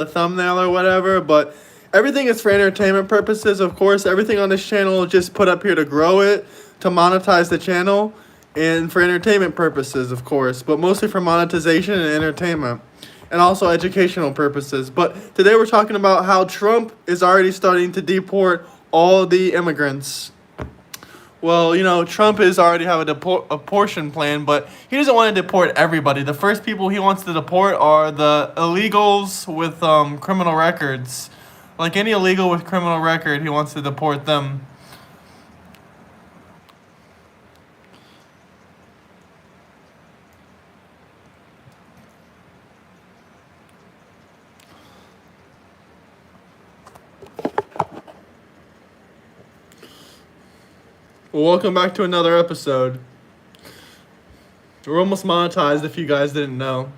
the thumbnail or whatever, but everything is for entertainment purposes. Of course, everything on this channel is just put up here to grow it, to monetize the channel, and for entertainment purposes, of course, but mostly for monetization and entertainment, and also educational purposes. But today we're talking about how Trump is already starting to deport all the immigrants. Well, you know, Trump is already have a deportation plan, but he doesn't want to deport everybody. The first people he wants to deport are the illegals with criminal records. Like any illegal with criminal record, he wants to deport them. Well, welcome back to another episode. We're almost monetized if you guys didn't know.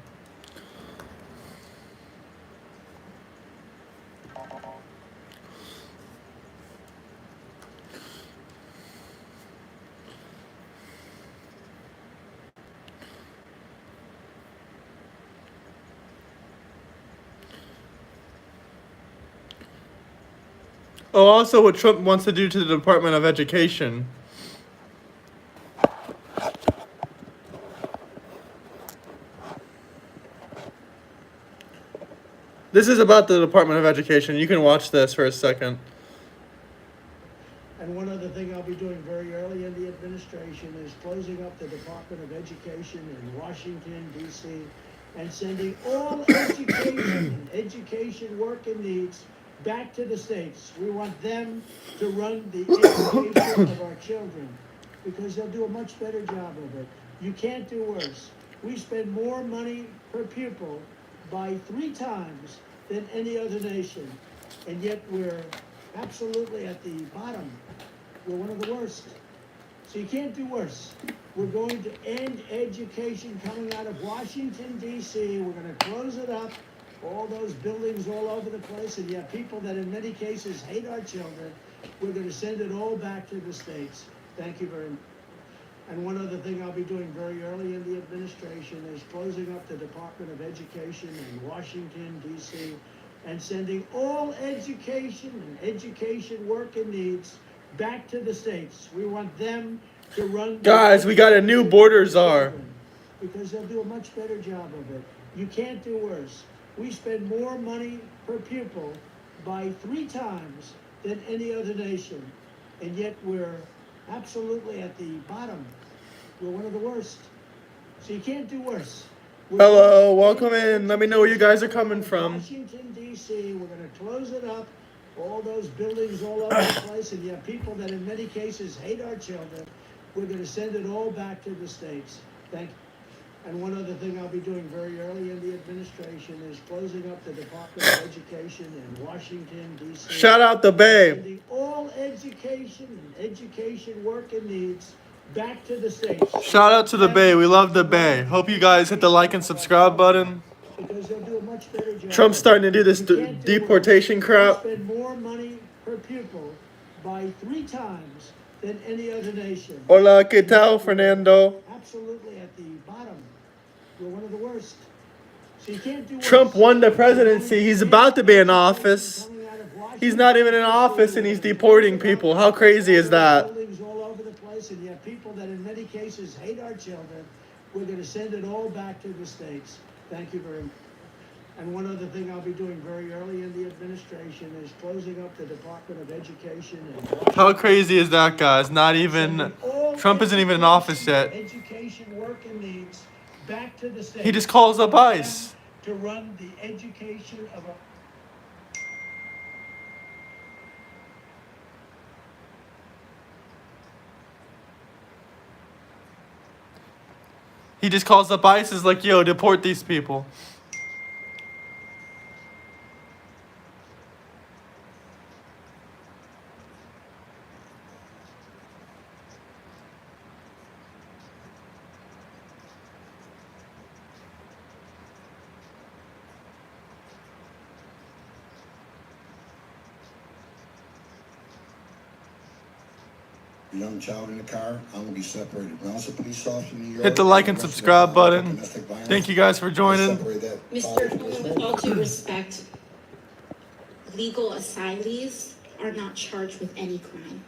Oh, also what Trump wants to do to the Department of Education. This is about the Department of Education. You can watch this for a second. And one other thing I'll be doing very early in the administration is closing up the Department of Education in Washington, D.C., and sending all education and education work and needs back to the states. We want them to run the education of our children because they'll do a much better job of it. You can't do worse. We spend more money per pupil by 3 times than any other nation, and yet we're absolutely at the bottom. We're one of the worst. So you can't do worse. We're going to end education coming out of Washington, D.C. We're going to close it up, all those buildings all over the place, and you have people that in many cases hate our children. We're going to send it all back to the states. Thank you very much. And one other thing I'll be doing very early in the administration is closing up the Department of Education in Washington, D.C., and sending all education and education work and needs back to the states. We want them to run... Guys, we got a new border czar. Because they'll do a much better job of it. You can't do worse. We spend more money per pupil by 3 times than any other nation, and yet we're absolutely at the bottom. We're one of the worst. So you can't do worse. Hello, welcome in. Let me know where you guys are coming from. Washington, D.C., we're going to close it up, all those buildings all over the place, and you have people that in many cases hate our children. We're going to send it all back to the states. Thank you. And one other thing I'll be doing very early in the administration is closing up the Department of Education in Washington, D.C. Shout out the Bay. Sending all education and education work and needs back to the states. Shout out to the Bay. We love the Bay. Hope you guys hit the like and subscribe button. Because they'll do a much better job. Trump's starting to do this deportation crap. We spend more money per pupil by 3 times than any other nation. Hola, ¿qué tal, Fernando? Absolutely at the bottom. We're one of the worst. So you can't do worse. Trump won the presidency. He's about to be in office. He's not even in office and he's deporting people. How crazy is that? Buildings all over the place, and you have people that in many cases hate our children. We're going to send it all back to the states. Thank you very much. And one other thing I'll be doing very early in the administration is closing up the Department of Education. How crazy is that, guys? Not even... Trump isn't even in office yet. Education work and needs back to the states. He just calls up ICE. To run the education of a... He just calls up ICE, is like, yo, deport these people. Young child in the car, I'm gonna be separated. When I was a police officer in New York, Hit the like and subscribe button. Thank you guys for joining. Mr. With all due respect, legal asylees are not charged with any crime.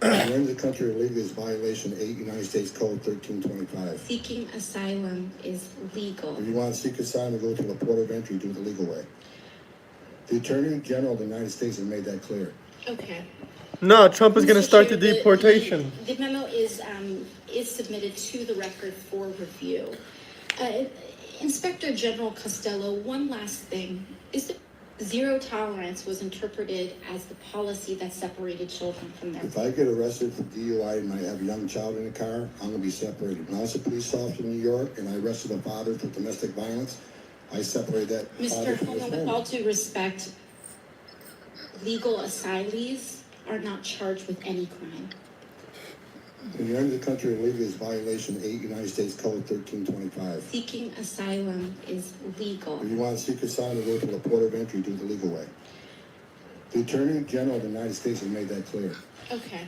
Entering the country illegally is violation 8 United States Code 1325. Seeking asylum is legal. If you want to seek asylum, go to the port of entry, do it the legal way. The Attorney General of the United States has made that clear. Okay. No, Trump is going to Mr. start Chair, the deportation. The memo is submitted to the record for review. Inspector General Costello, one last thing. Is that zero tolerance was interpreted as the policy that separated children from their If I get arrested for DUI and I have a young child in the car, I'm going to be separated. When I was a police officer in New York and I arrested a father for domestic violence, I separated that father Mr. from his Holman, with all family. due respect, legal asylees are not charged with any crime. When you enter the country illegally is violation 8 United States Code 1325. Seeking asylum is legal. If you want to seek asylum, go to the port of entry, do it the legal way. The Attorney General of the United States has made that clear. Okay.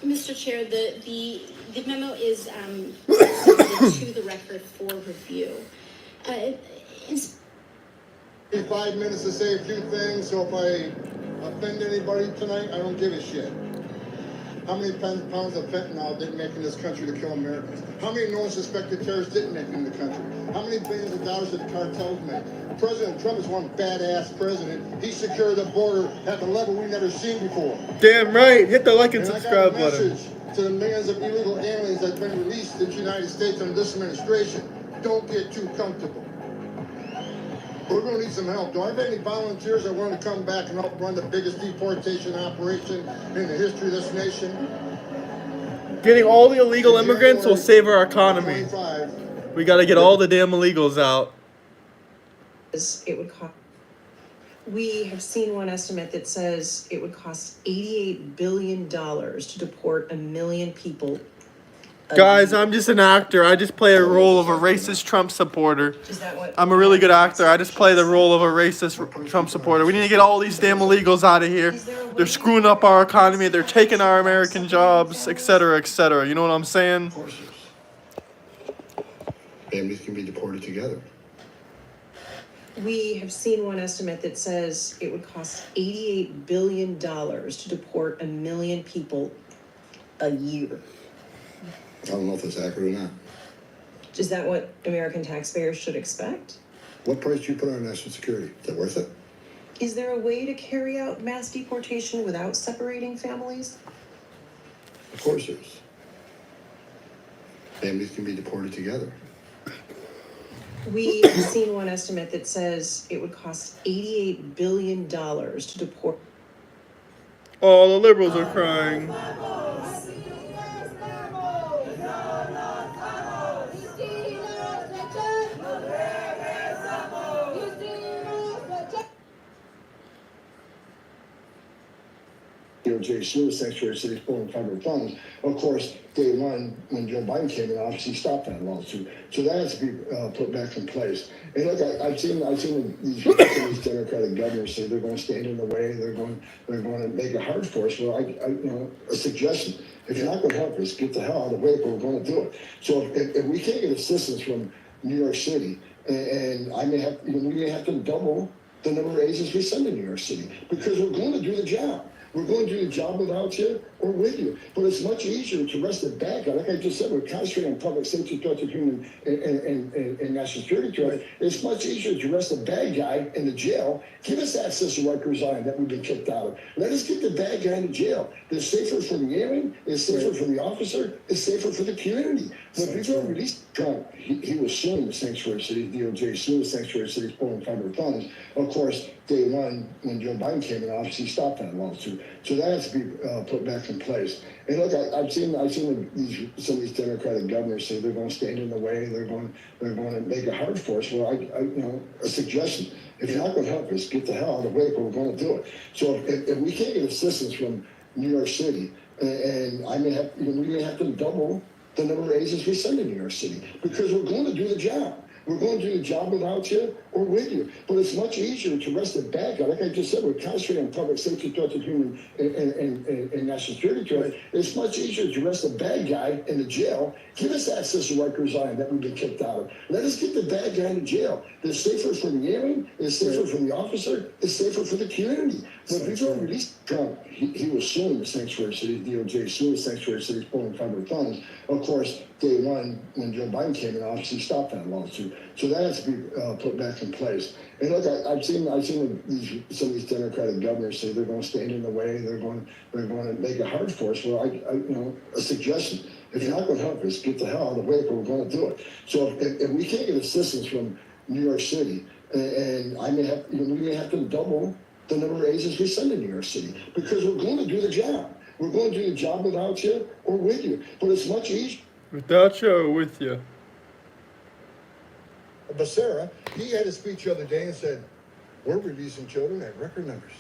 Mr. Chair, the memo is submitted to the record for review. 5 minutes to say a few things, so if I offend anybody tonight, I don't give a shit. How many pounds of fentanyl didn't make in this country to kill Americans? How many known suspected terrorists didn't make in the country? How many billions of dollars did the cartels make? President Trump is one badass president. He secured the border at the level we've never seen before. Damn right. Hit the like and And I subscribe got a button. message to the millions of illegal aliens that have been released into the United States under this administration. Don't get too comfortable. We're going to need some help. Do I have any volunteers that want to come back and help run the biggest deportation operation in the history of this nation? Getting all the illegal immigrants will save our economy. 25. We got to get all the damn illegals out. It would cost. We have seen one estimate that says it would cost $88 billion to deport 1 million people. Guys, I'm just an actor. I just play a role of a racist Trump supporter. Is that what? I'm a really good actor. I just play the role of a racist Trump supporter. We need to get all these damn illegals out of here. They're screwing up our economy. They're taking our American jobs, etc., etc. You know what I'm saying? Of course families can be deported together. We have seen one estimate that says it would cost $88 billion to deport 1 million people a year. I don't know if that's accurate or not. Is that what American taxpayers should expect? What price do you put on national security? Is that worth it? Is there a way to carry out mass deportation without separating families? Of course there is. Families can be deported together. We have seen one estimate that says it would cost $88 billion to deport. Oh, the liberals are crying. DOJ sued the Secretary of State's pulling federal funds. Of course, day one, when Joe Biden came in office, he stopped that lawsuit. So that has to be put back in place. And look, I've seen these Democratic governors say they're going to stand in the way. They're going to make it hard for us. Well, a suggestion: if you're not going to help us, get the hell out of the way. But we're going to do it. So if we can't get assistance from New York City, and we may have to double the number of agents we send to New York City because we're going to do the job. We're going to do the job without you or with you. But it's much easier to arrest a bad guy. Like I just said, we're concentrating on public safety threats of human and national security threats. It's much easier to arrest a bad guy in the jail. Give us access to Rikers Island that we've been kicked out of. Let us get the bad guy in jail. It's safer for the alien. It's safer for the officer. It's safer for the community. When people released Trump, he was suing the Sanctuary Cities, DOJ sued the Sanctuary Cities pulling federal funds. Of course, day one, when Joe Biden came in office, he stopped that lawsuit. So that has to be put back in place. And look, I've seen some of these Democratic governors say they're going to stand in the way. They're going to make it hard for us. Well, a suggestion: if you're not going to help us, get the hell out of the way. But we're going to do it. So if we can't get assistance from New York City, and we may have to double the number of agents we send to New York City because we're going to do the job. We're going to do the job without you or with you. But it's much easier to arrest a bad guy. Like I just said, we're concentrating on public safety threats of human and national security threats. It's much easier to arrest a bad guy in the jail. Give us access to Rikers Island that we've been kicked out of. Let us get the bad guy in jail. It's safer for the alien. It's safer for the officer. It's safer for the community. When people released Trump, he was suing the sanctuary cities, DOJ suing the sanctuary cities, pulling federal funds. Of course, day one, when Joe Biden came in office, he stopped that lawsuit. So that has to be put back in place. And look, I've seen some of these Democratic governors say they're going to stand in the way. They're going to make it hard for us. Well, a suggestion: if you're not going to help us, get the hell out of the way, but we're going to do it. So if we can't get assistance from New York City, and we may have to double the number of agents we send to New York City, because we're going to do the job. We're going to do the job without you or with you. But it's much easier. Without you or with you? Becerra, he had a speech the other day and said, we're releasing children at record numbers,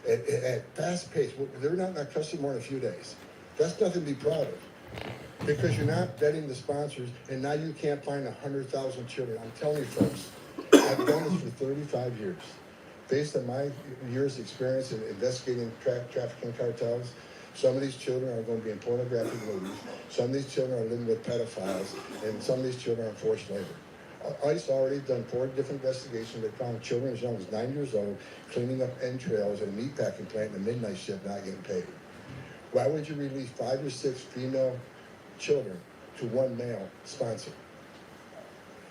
at fast pace. They're not in our custody more than a few days. That's nothing to be proud of, because you're not vetting the sponsors, and now you can't find 100,000 children. I'm telling you, folks, I've done this for 35 years. Based on my years' experience in investigating trafficking cartels, some of these children are going to be in pornographic movies. Some of these children are living with pedophiles, and some of these children are in forced labor. ICE already done 4 different investigations. They found children as young as 9 years old cleaning up entrails at a meatpacking plant in the midnight shift, not getting paid. Why would you release 5 or 6 female children to one male sponsor?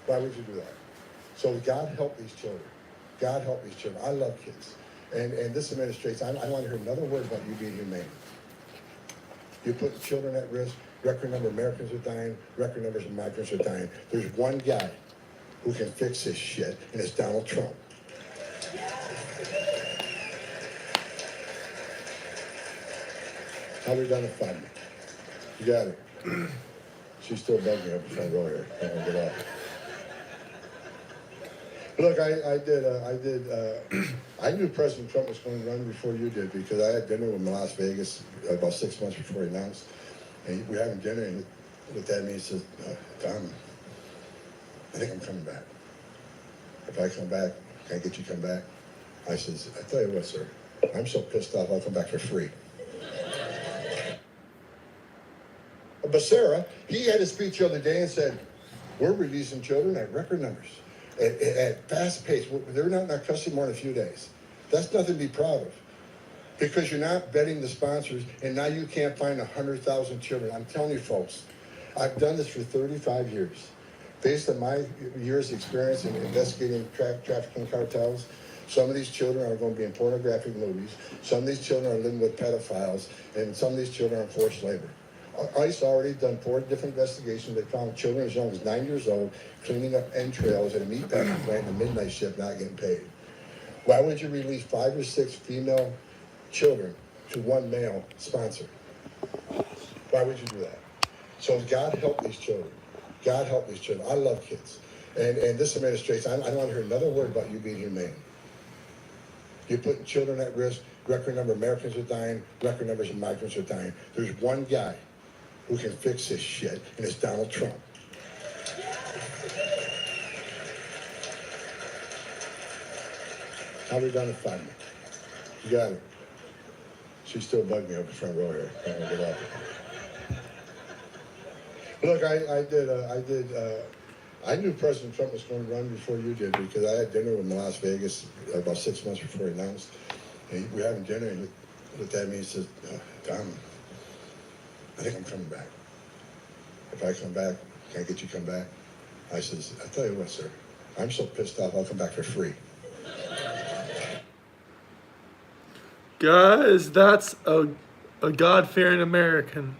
Why would you do that? So God help these children. God help these children. I love kids. And this administration, I don't want to hear another word about you being humane. You're putting children at risk. Record number of Americans are dying. Record numbers of migrants are dying. There's one guy who can fix this shit, and it's Donald Trump. How we done in 5 minutes? You got it. She's still bugging me up the front row here. I don't get off. Look, I knew President Trump was going to run before you did, because I had dinner with him in Las Vegas about 6 months before he announced. And we're having dinner, and he looked at me and said, Tom, I think I'm coming back. If I come back, can I get you to come back? I says, I tell you what, sir, I'm so pissed off, I'll come back for free. Becerra, he had a speech the other day and said, we're releasing children at record numbers, at fast pace. They're not in our custody more than a few days. That's nothing to be proud of, because you're not vetting the sponsors, and now you can't find 100,000 children. I'm telling you, folks, I've done this for 35 years. Based on my years' experience in investigating trafficking cartels, some of these children are going to be in pornographic movies. Some of these children are living with pedophiles, and some of these children are in forced labor. ICE already done 4 different investigations. They found children as young as 9 years old cleaning up entrails at a meatpacking plant in the midnight shift, not getting paid. Why would you release 5 or 6 female children to one male sponsor? Why would you do that? So God help these children. God help these children. I love kids. And this administration, I don't want to hear another word about you being humane. You're putting children at risk. Record number of Americans are dying. Record numbers of migrants are dying. There's one guy who can fix this shit, and it's Donald Trump. How we done in 5 minutes? You got it. She's still bugging me up the front row here. I don't get off. Look, I knew President Trump was going to run before you did, because I had dinner with him in Las Vegas about 6 months before he announced. And we're having dinner, and he looked at me and said, Tom, I think I'm coming back. If I come back, can I get you to come back? I says, I tell you what, sir, I'm so pissed off, I'll come back for free. Guys, that's a God-fearing American.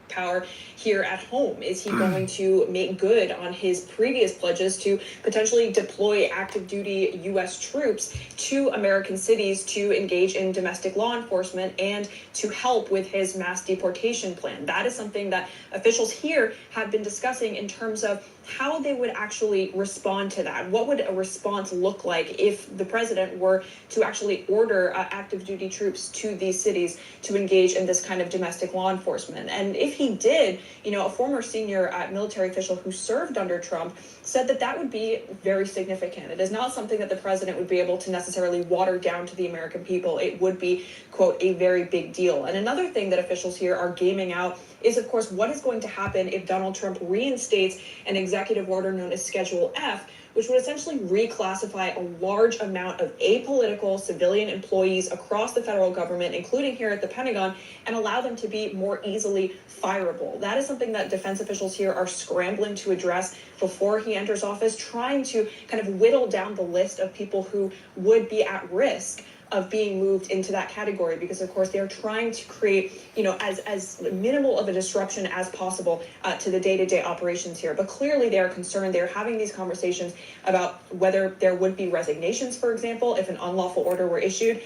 Power. He here at home? Is he going to make good on his previous pledges to potentially deploy active duty U.S. troops to American cities to engage in domestic law enforcement and to help with his mass deportation plan? That is something that officials here have been discussing in terms of how they would actually respond to that. What would a response look like if the president were to actually order active duty troops to these cities to engage in this kind of domestic law enforcement? And if he did, a former senior military official who served under Trump said that that would be very significant. It is not something that the president would be able to necessarily water down to the American people. It would be, quote, a very big deal. And another thing that officials here are gaming out is, of course, what is going to happen if Donald Trump reinstates an executive order known as Schedule F, which would essentially reclassify a large amount of apolitical civilian employees across the federal government, including here at the Pentagon, and allow them to be more easily fireable. That is something that defense officials here are scrambling to address before he enters office, trying to kind of whittle down the list of people who would be at risk of being moved into that category, because of course they are trying to create, as minimal of a disruption as possible to the day-to-day operations here. But clearly they are concerned. They're having these conversations about whether there would be resignations, for example, if an unlawful order were issued.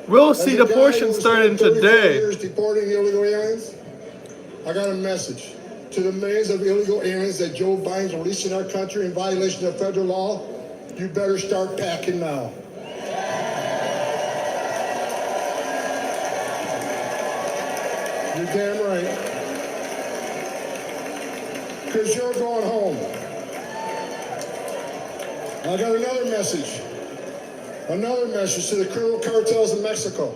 We'll see deportation starting today. Years deporting illegal aliens. I got a message to the millions of illegal aliens that Joe Biden's releasing our country in violation of federal law. You better start packing now. You're damn right. Because you're going home. I got another message. Another message to the criminal cartels in Mexico.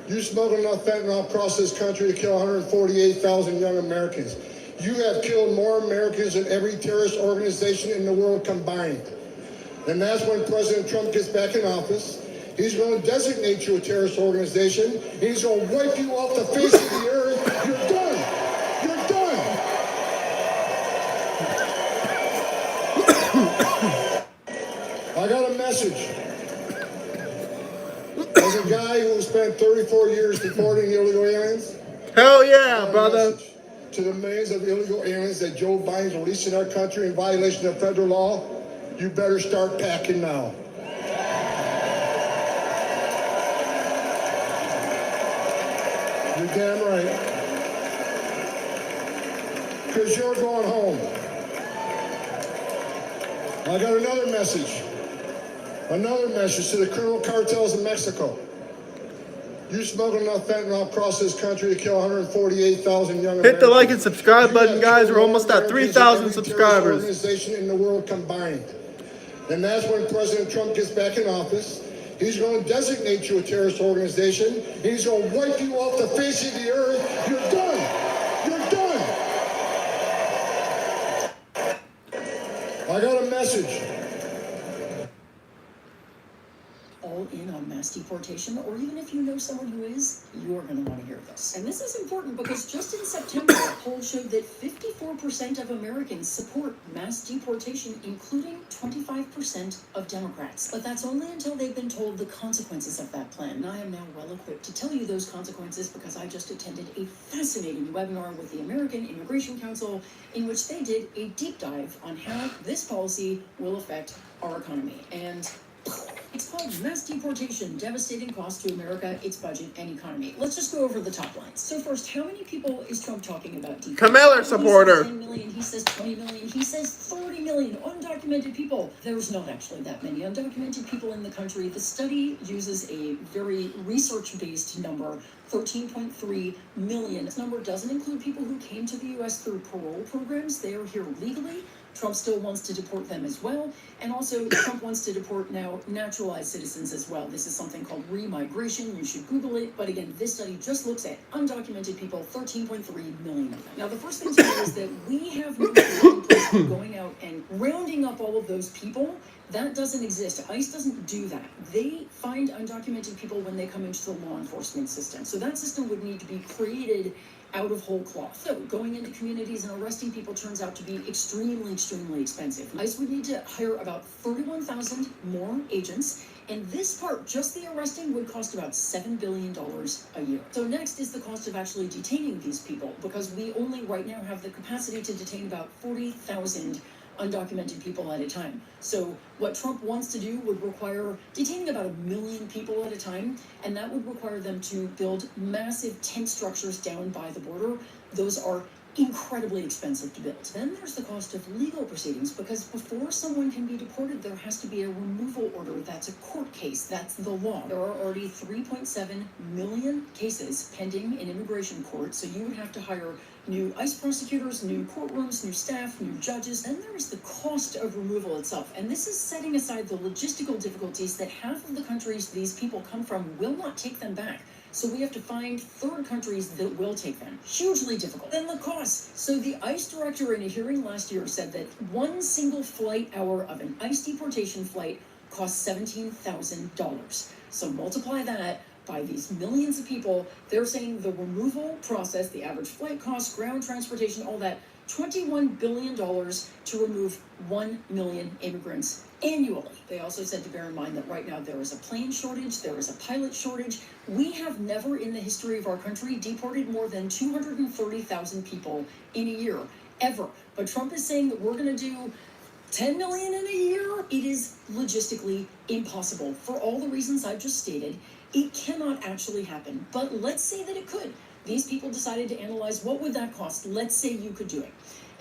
You smuggled enough fentanyl across this country to kill 148,000 young Americans. You have killed more Americans than every terrorist organization in the world combined. And that's when President Trump gets back in office. He's going to designate you a terrorist organization. He's going to wipe you off the face of the earth. You're done. You're done. I got a message. As a guy who spent 34 years deporting illegal aliens, Hell yeah, brother. to the millions of illegal aliens that Joe Biden's releasing our country in violation of federal law, you better start packing now. You're damn right. Because you're going home. I got another message. Another message to the criminal cartels in Mexico. You smuggled enough fentanyl across this country to kill 148,000 young Americans. Hit the like and subscribe button, guys. We're almost at 3,000 subscribers. Organization in the world combined. And that's when President Trump gets back in office. He's going to designate you a terrorist organization. He's going to wipe you off the face of the earth. You're done. You're done. I got a message. All in on mass deportation, or even if you know someone who is, you're going to want to hear this. And this is important because just in September, a poll showed that 54% of Americans support mass deportation, including 25% of Democrats. But that's only until they've been told the consequences of that plan. And I am now well equipped to tell you those consequences because I just attended a fascinating webinar with the American Immigration Council in which they did a deep dive on how this policy will affect our economy. And it's called Mass Deportation, Devastating Cost to America, its budget, and economy. Let's just go over the top lines. So first, how many people is Trump talking about deporting? Kamala supporter. He says 10 million, he says 20 million, he says 30 million undocumented people. There's not actually that many undocumented people in the country. The study uses a very research-based number, 13.3 million. This number doesn't include people who came to the U.S. through parole programs. They are here legally. Trump still wants to deport them as well. And also, Trump wants to deport now naturalized citizens as well. This is something called remigration. You should Google it. But again, this study just looks at undocumented people, 13.3 million of them. Now, the first thing to know is that we have no place going out and rounding up all of those people. That doesn't exist. ICE doesn't do that. They find undocumented people when they come into the law enforcement system. So that system would need to be created out of whole cloth. So going into communities and arresting people turns out to be extremely, extremely expensive. ICE would need to hire about 31,000 more agents, And this part, just the arresting, would cost about $7 billion a year. So next is the cost of actually detaining these people, because we only right now have the capacity to detain about 40,000 undocumented people at a time. So what Trump wants to do would require detaining about 1 million people at a time, and that would require them to build massive tent structures down by the border. Those are incredibly expensive to build. Then there's the cost of legal proceedings, because before someone can be deported, there has to be a removal order. That's a court case. That's the law. There are already 3.7 million cases pending in immigration court, so you would have to hire new ICE prosecutors, new courtrooms, new staff, new judges. Then there is the cost of removal itself, and this is setting aside the logistical difficulties that half of the countries these people come from will not take them back. So we have to find third countries that will take them. Hugely difficult. Then the costs. So the ICE director in a hearing last year said that one single flight hour of an ICE deportation flight costs $17,000. So multiply that by these millions of people. They're saying the removal process, the average flight cost, ground transportation, all that, $21 billion to remove 1 million immigrants annually. They also said to bear in mind that right now there is a plane shortage, there is a pilot shortage. We have never in the history of our country deported more than 230,000 people in a year, ever. But Trump is saying that we're going to do 10 million in a year. It is logistically impossible for all the reasons I've just stated. It cannot actually happen, but let's say that it could. These people decided to analyze what would that cost. Let's say you could do it.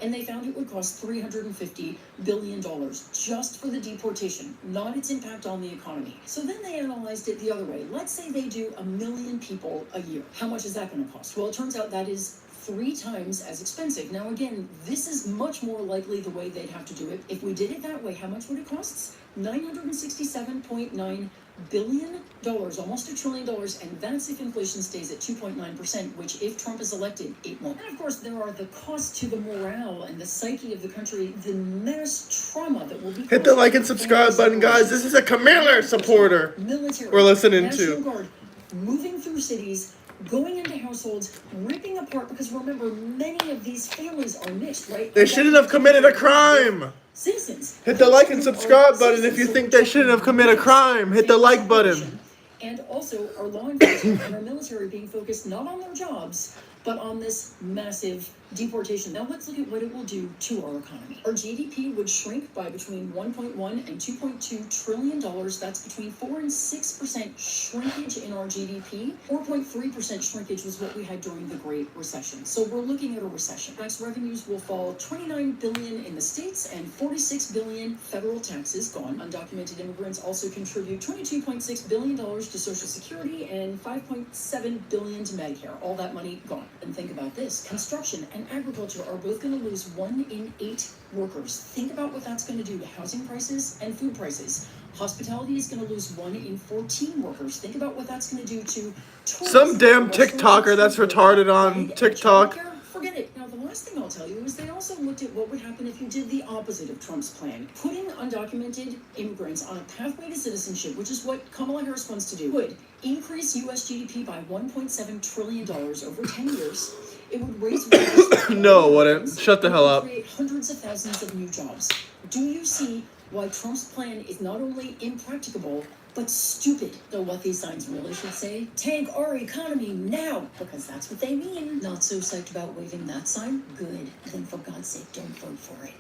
And they found it would cost $350 billion just for the deportation, not its impact on the economy. So then they analyzed it the other way. Let's say they do 1 million people a year. How much is that going to cost? Well, it turns out that is 3 times as expensive. Now, again, this is much more likely the way they'd have to do it. If we did it that way, how much would it cost? $967.9 billion, almost $1 trillion, and that's if inflation stays at 2.9%, which if Trump is elected, it won't. And of course, there are the costs to the morale and the psyche of the country, the mass trauma that will be. Hit the like and subscribe button, guys. This is a Camilla supporter Military, we're listening National to. Guard, moving through cities, going into households, ripping apart, because remember, many of these families are mixed, right? They shouldn't have committed a crime. Citizens. Hit the like and subscribe button if you think they shouldn't have committed a crime. Hit the like button. And also our law enforcement and our military being focused not on their jobs, but on this massive deportation. Now let's look at what it will do to our economy. Our GDP would shrink by between 1.1 and 2.2 trillion dollars. That's between 4 and 6% shrinkage in our GDP. 4.3% shrinkage was what we had during the Great Recession. So we're looking at a recession. Tax revenues will fall 29 billion in the states and 46 billion federal taxes gone. Undocumented immigrants also contribute $22.6 billion to Social Security and 5.7 billion to Medicare. All that money gone. And think about this. Construction and agriculture are both going to lose 1 in 8 workers. Think about what that's going to do to housing prices and food prices. Hospitality is going to lose 1 in 14 workers. Think about what that's going to do to tourism. Some damn TikToker that's retarded on TikTok. Forget it. Now, the last thing I'll tell you is they also looked at what would happen if you did the opposite of Trump's plan. Putting undocumented immigrants on a pathway to citizenship, which is what Kamala Harris wants to do, would increase U.S. GDP by $1.7 trillion over 10 years. It would raise wages. No, it wouldn't. Shut the hell up. Create hundreds of thousands of new jobs. Do you see why Trump's plan is not only impracticable, but stupid? Though what these signs really should say, tank our economy now, because that's what they mean. Not so psyched about waving that sign? Good. Then for God's sake, don't vote for it.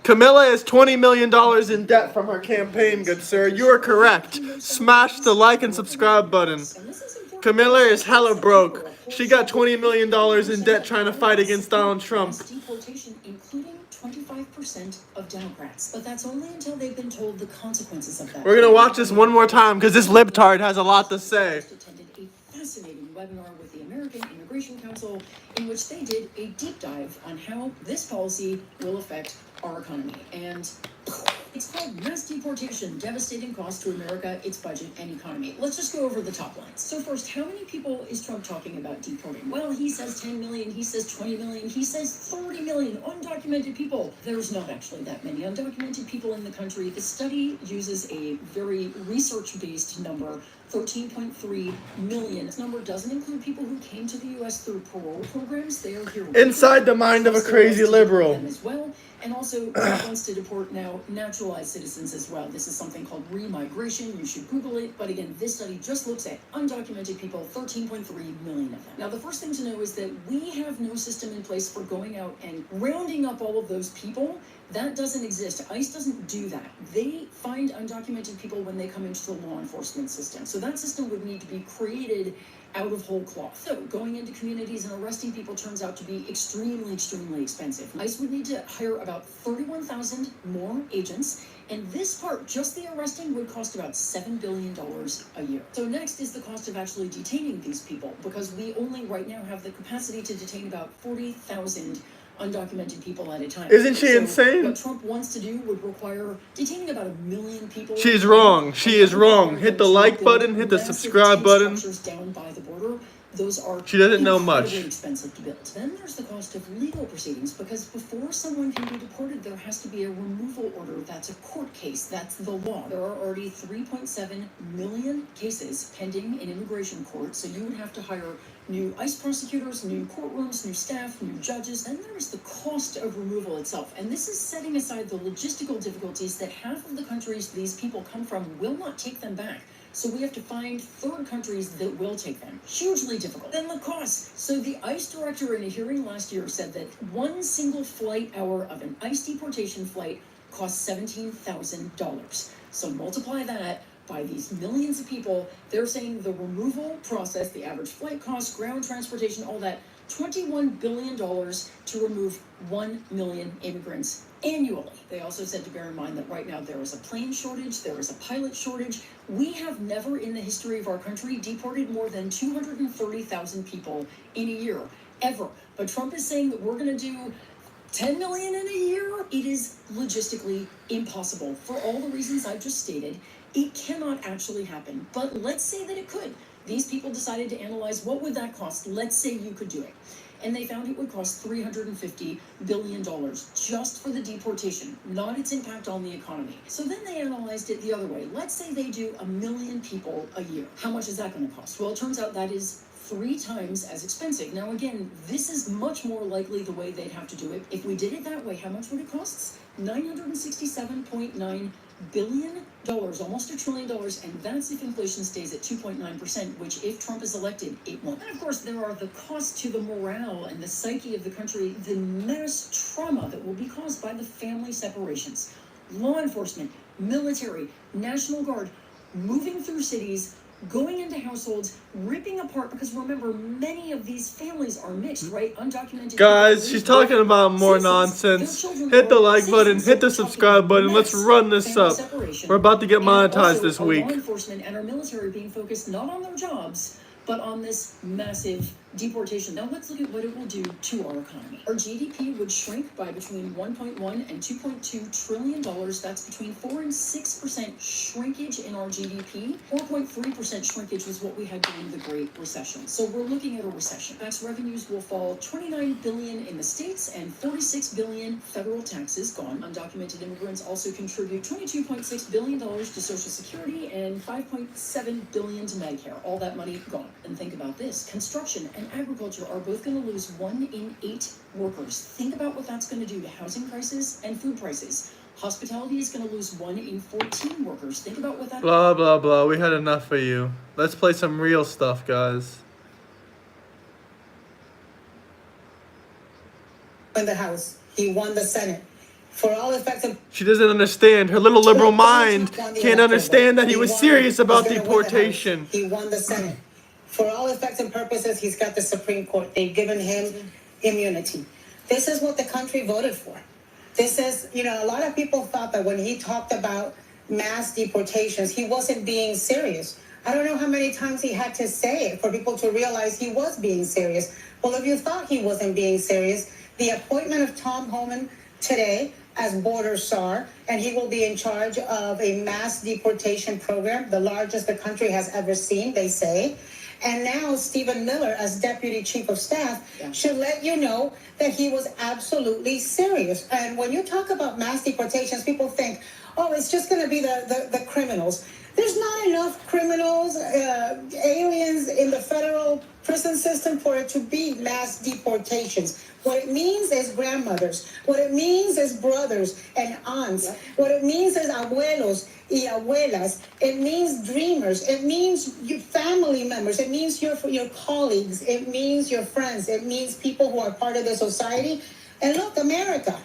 Camilla is $20 million in debt from her campaign, good sir. You are correct. Smash the like and subscribe button. Camilla is hella broke. She got $20 million in debt trying to fight against Donald Trump. Deportation, including 25% of Democrats. But that's only until they've been told the consequences of that. We're gonna watch this one more time because this libtard has a lot to say. Attended a fascinating webinar with the American Immigration Council in which they did a deep dive on how this policy will affect our economy. And it's called mass deportation, devastating cost to America, its budget, and economy. Let's just go over the top lines. So first, how many people is Trump talking about deporting? Well, he says 10 million, he says 20 million, he says 30 million undocumented people. There's not actually that many undocumented people in the country. The study uses a very research-based number, 13.3 million. This number doesn't include people who came to the U.S. through parole programs. They are here Inside the mind of a crazy liberal. as well. And also, Trump wants to deport now naturalized citizens as well. This is something called remigration. You should Google it. But again, this study just looks at undocumented people, 13.3 million of them. Now, the first thing to know is that we have no system in place for going out and rounding up all of those people. That doesn't exist. ICE doesn't do that. They find undocumented people when they come into the law enforcement system. So that system would need to be created out of whole cloth. So going into communities and arresting people turns out to be extremely, extremely expensive. ICE would need to hire about 31,000 more agents. And this part, just the arresting, would cost about $7 billion a year. So next is the cost of actually detaining these people, because we only right now have the capacity to detain about 40,000 undocumented people at a time. Isn't she insane? What Trump wants to do would require detaining about 1 million people. She's wrong. She is wrong. Hit the like button, hit the subscribe button. Down by the border. Those are She doesn't know much. incredibly expensive to build. Then there's the cost of legal proceedings, because before someone can be deported, there has to be a removal order. That's a court case. That's the law. There are already 3.7 million cases pending in immigration court, so you would have to hire new ICE prosecutors, new courtrooms, new staff, new judges. Then there is the cost of removal itself. And this is setting aside the logistical difficulties that half of the countries these people come from will not take them back. So we have to find third countries that will take them. Hugely difficult. Then the cost. So the ICE director in a hearing last year said that one single flight hour of an ICE deportation flight costs $17,000. So multiply that by these millions of people. They're saying the removal process, the average flight cost, ground transportation, all that, $21 billion to remove 1 million immigrants annually. They also said to bear in mind that right now there is a plane shortage, there is a pilot shortage. We have never in the history of our country deported more than 230,000 people in a year, ever. But Trump is saying that we're going to do 10 million in a year. It is logistically impossible for all the reasons I've just stated. It cannot actually happen, but let's say that it could. These people decided to analyze what would that cost. Let's say you could do it. And they found it would cost $350 billion just for the deportation, not its impact on the economy. So then they analyzed it the other way. Let's say they do 1 million people a year. How much is that going to cost? Well, it turns out that is 3 times as expensive. Now, again, this is much more likely the way they'd have to do it. If we did it that way, how much would it cost? $967.9 billion, almost $1 trillion, and that's if inflation stays at 2.9%, which if Trump is elected, it won't. And of course, there are the costs to the morale and the psyche of the country, the mass trauma that will be caused by the family separations. Law enforcement, military, National Guard, moving through cities, going into households, ripping apart, because remember, many of these families are mixed, right? Undocumented. Guys, she's talking about more nonsense. Hit the like button, hit the subscribe button. Let's run this up. We're about to get monetized this week. Law enforcement and our military being focused not on their jobs, but on this massive deportation. Now let's look at what it will do to our economy. Our GDP would shrink by between 1.1 and 2.2 trillion dollars. That's between 4 and 6% shrinkage in our GDP. 4.3% shrinkage was what we had during the Great Recession. So we're looking at a recession. Tax revenues will fall 29 billion in the states and 46 billion federal taxes gone. Undocumented immigrants also contribute $22.6 billion to Social Security and $5.7 billion to Medicare. All that money gone. And think about this. Construction and agriculture are both going to lose 1 in 8 workers. Think about what that's going to do to housing prices and food prices. Hospitality is going to lose 1 in 14 workers. Think about what that... Blah, blah, blah. We had enough for you. Let's play some real stuff, guys. In the House, he won the Senate. For all effects and She doesn't understand. Her little liberal mind can't understand that he was serious about deportation. He won the Senate. For all effects and purposes, he's got the Supreme Court. They've given him immunity. This is what the country voted for. This is, a lot of people thought that when he talked about mass deportations, he wasn't being serious. I don't know how many times he had to say it for people to realize he was being serious. Well, if you thought he wasn't being serious, the appointment of Tom Homan today as border czar, and he will be in charge of a mass deportation program, the largest the country has ever seen, they say. And now Stephen Miller, as Deputy Chief of Staff, should let you know that he was absolutely serious. And when you talk about mass deportations, people think, oh, it's just going to be the criminals. There's not enough criminals, aliens in the federal prison prison system for it to be mass deportations. What it means is grandmothers. What it means is brothers and aunts. What it means is abuelos y abuelas. It means dreamers. It means your family members. It means your colleagues. It means your friends. It means people who are part of the society. And look, America,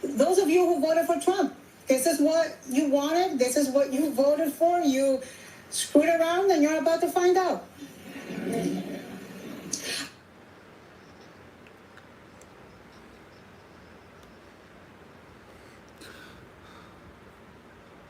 those of you who voted for Trump, this is what you wanted. This is what you voted for. You screwed around and you're about to find out.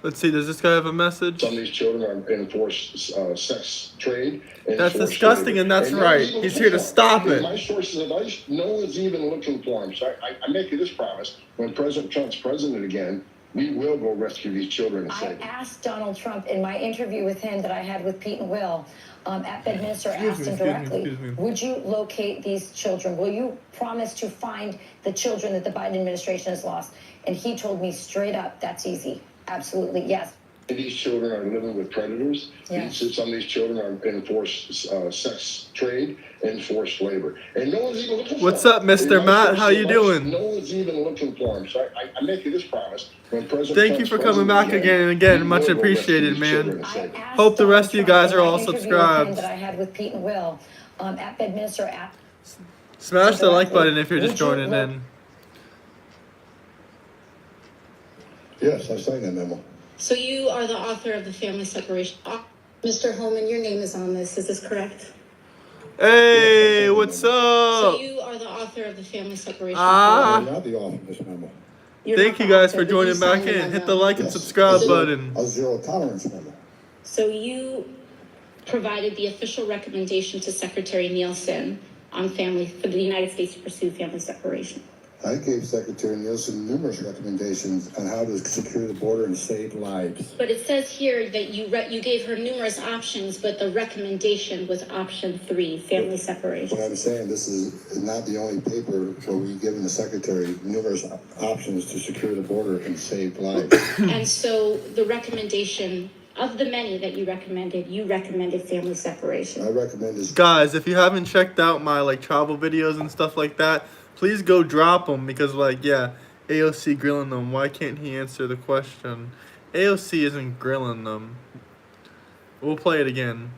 Let's see, does this guy have a message? Some of these children are in forced sex trade. And That's forced disgusting, labor. and that's no right. one's even He's looking here to for 'em. stop it. My sources of ice, no one's even looking for him. So I make you this promise: when President Trump's president again, we will go rescue these children and I save them. asked Donald Trump in my interview with him that I had with Pete and Will at Bedminster, asked him directly, would you locate these children? Will you promise to find the children that the Biden administration has lost? And he told me straight up, that's easy. Absolutely, yes. These children are living with predators. Yeah. Some of these children are in forced sex trade and forced labor. And no one's even looking for What's them. up, Mr. My Matt? sources How you of ice, doing? No one's even looking for them. So I make you this promise: when President Thank you Trump's for coming president back again and again. we Much will go rescue appreciated, these man. children and I save them. asked Hope the rest of you Donald guys Trump are in all my interview with subscribed. him that I had with Pete and Will at Bedminster. Smash the like button if you're just Would you joining look- in. Yes, I signed that memo. So you are the author of the family separation. Mr. Holman, your name is on this. Is this correct? Hey, what's So up? you are the author of the family separation. Ah. I'm not the author of this memo. You're Thank not you the guys author, for but you joining back signed the in. Hit memo. the like and Yes, subscribe a button. zero tolerance memo. So you provided the official recommendation to Secretary Nielsen on family for the United States to pursue family separation. I gave Secretary Nielsen numerous recommendations on how to secure the border and save lives. But it says here that you gave her numerous options, but the recommendation was option 3, family separation. What I'm saying, this is not the only paper where we've given the Secretary numerous options to secure the border and save lives. And so the recommendation of the many that you recommended family separation. I recommend this. Guys, if you haven't checked out my like travel videos and stuff like that, please go drop them because AOC grilling them. Why can't he answer the question? AOC isn't grilling them. We'll play it again.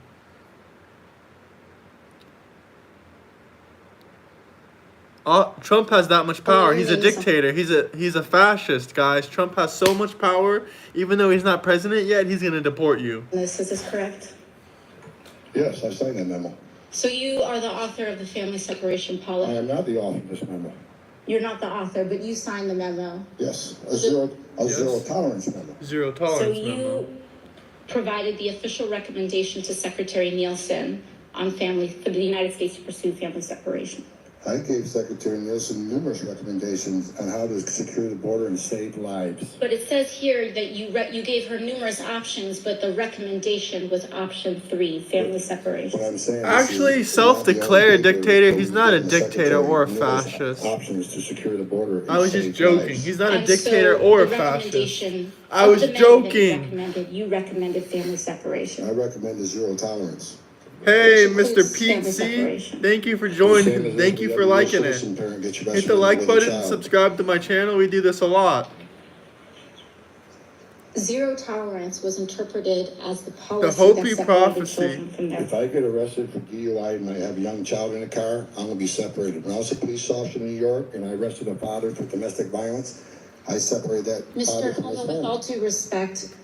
Trump has that much power. He's a dictator. He's a fascist, guys. Trump has so much power. Even though he's not president yet, he's gonna deport you. Is this correct? Yes, I signed that memo. So you are the author of the family separation I policy. am not the author of this memo. You're not the author, but you signed the memo. Yes, a zero tolerance memo. Zero So tolerance you memo. provided the official recommendation to Secretary Nielsen on family for the United States to pursue family separation. I gave Secretary Nielsen numerous recommendations on how to secure the border and save lives. But it says here that you gave her numerous options, but the recommendation was option 3, family separation. What I'm saying Actually, self-declared dictator. He's not a dictator or a fascist. Options to secure the border. I was just joking. He's not a And dictator so or a the fascist. recommendation I of was the many that joking. You recommended family I separation. recommend a zero tolerance. Hey, Which Mr. includes Pete family C. separation. Thank you for joining. Thank you for liking it. Hit the like button, subscribe to my channel. We do this a lot. Zero tolerance was interpreted as the policy Hopi that separated prophecy. children from their If I get arrested for DUI and I have a young child in the car, I'm gonna be separated. When I was a police officer in New York and I arrested a father for domestic violence, I separated that father Mr. from his Holman, with family. all due respect,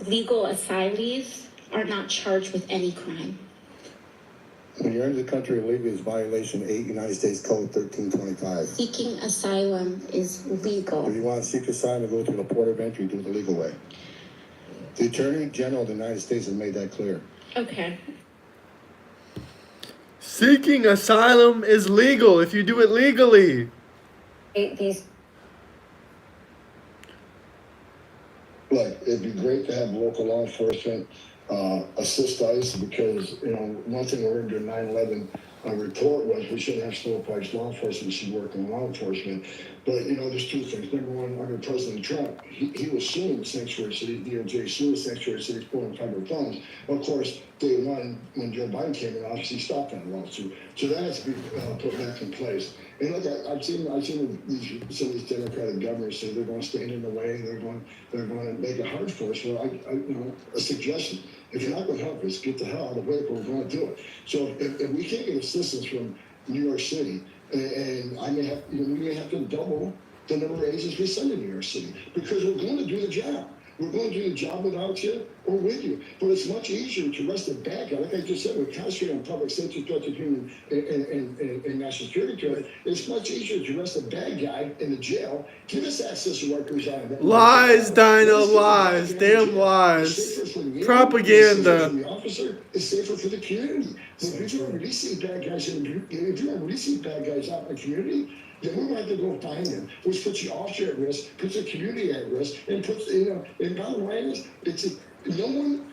legal asylees are not charged with any crime. When you enter the country illegally, it's violation 8 United States Code 1325. Seeking asylum is legal. If you want to seek asylum, go through the port of entry, do it the legal way. The Attorney General of the United States has made that clear. Okay. Seeking asylum is legal if you do it legally. These Look, it'd be great to have local law enforcement assist ICE because, one thing we learned during 9/11, report was we shouldn't have stovepipes. Law enforcement should work in law enforcement. But, there's two things. Number one, under President Trump, he was suing sanctuary cities, DOJ sued sanctuary cities, pulling federal funds. Of course, day one, when Joe Biden came in office, he stopped that lawsuit. So that has to be put back in place. And look, I've seen some of these Democratic governors say they're going to stand in the way. They're going to make it hard for us. Well, a suggestion: if you're not going to help us, get the hell out of the way. But we're going to do it. So if we can't get assistance from New York City, and we may have to double the number of agents we send to New York City because we're going to do the job. We're going to do the job without you or with you. But it's much easier to arrest a bad guy. Like I just said, we're concentrating on public safety threats of human and national security threat. It's much easier to arrest a bad guy in the jail. Give us access to records on it. Lies, Dino, lies. Damn lies. Propaganda. The officer is safer for the community. So if you don't release these bad guys out in the community, then we have to go find them, which puts the officer at risk, puts the community at risk, and puts, and bottom line is,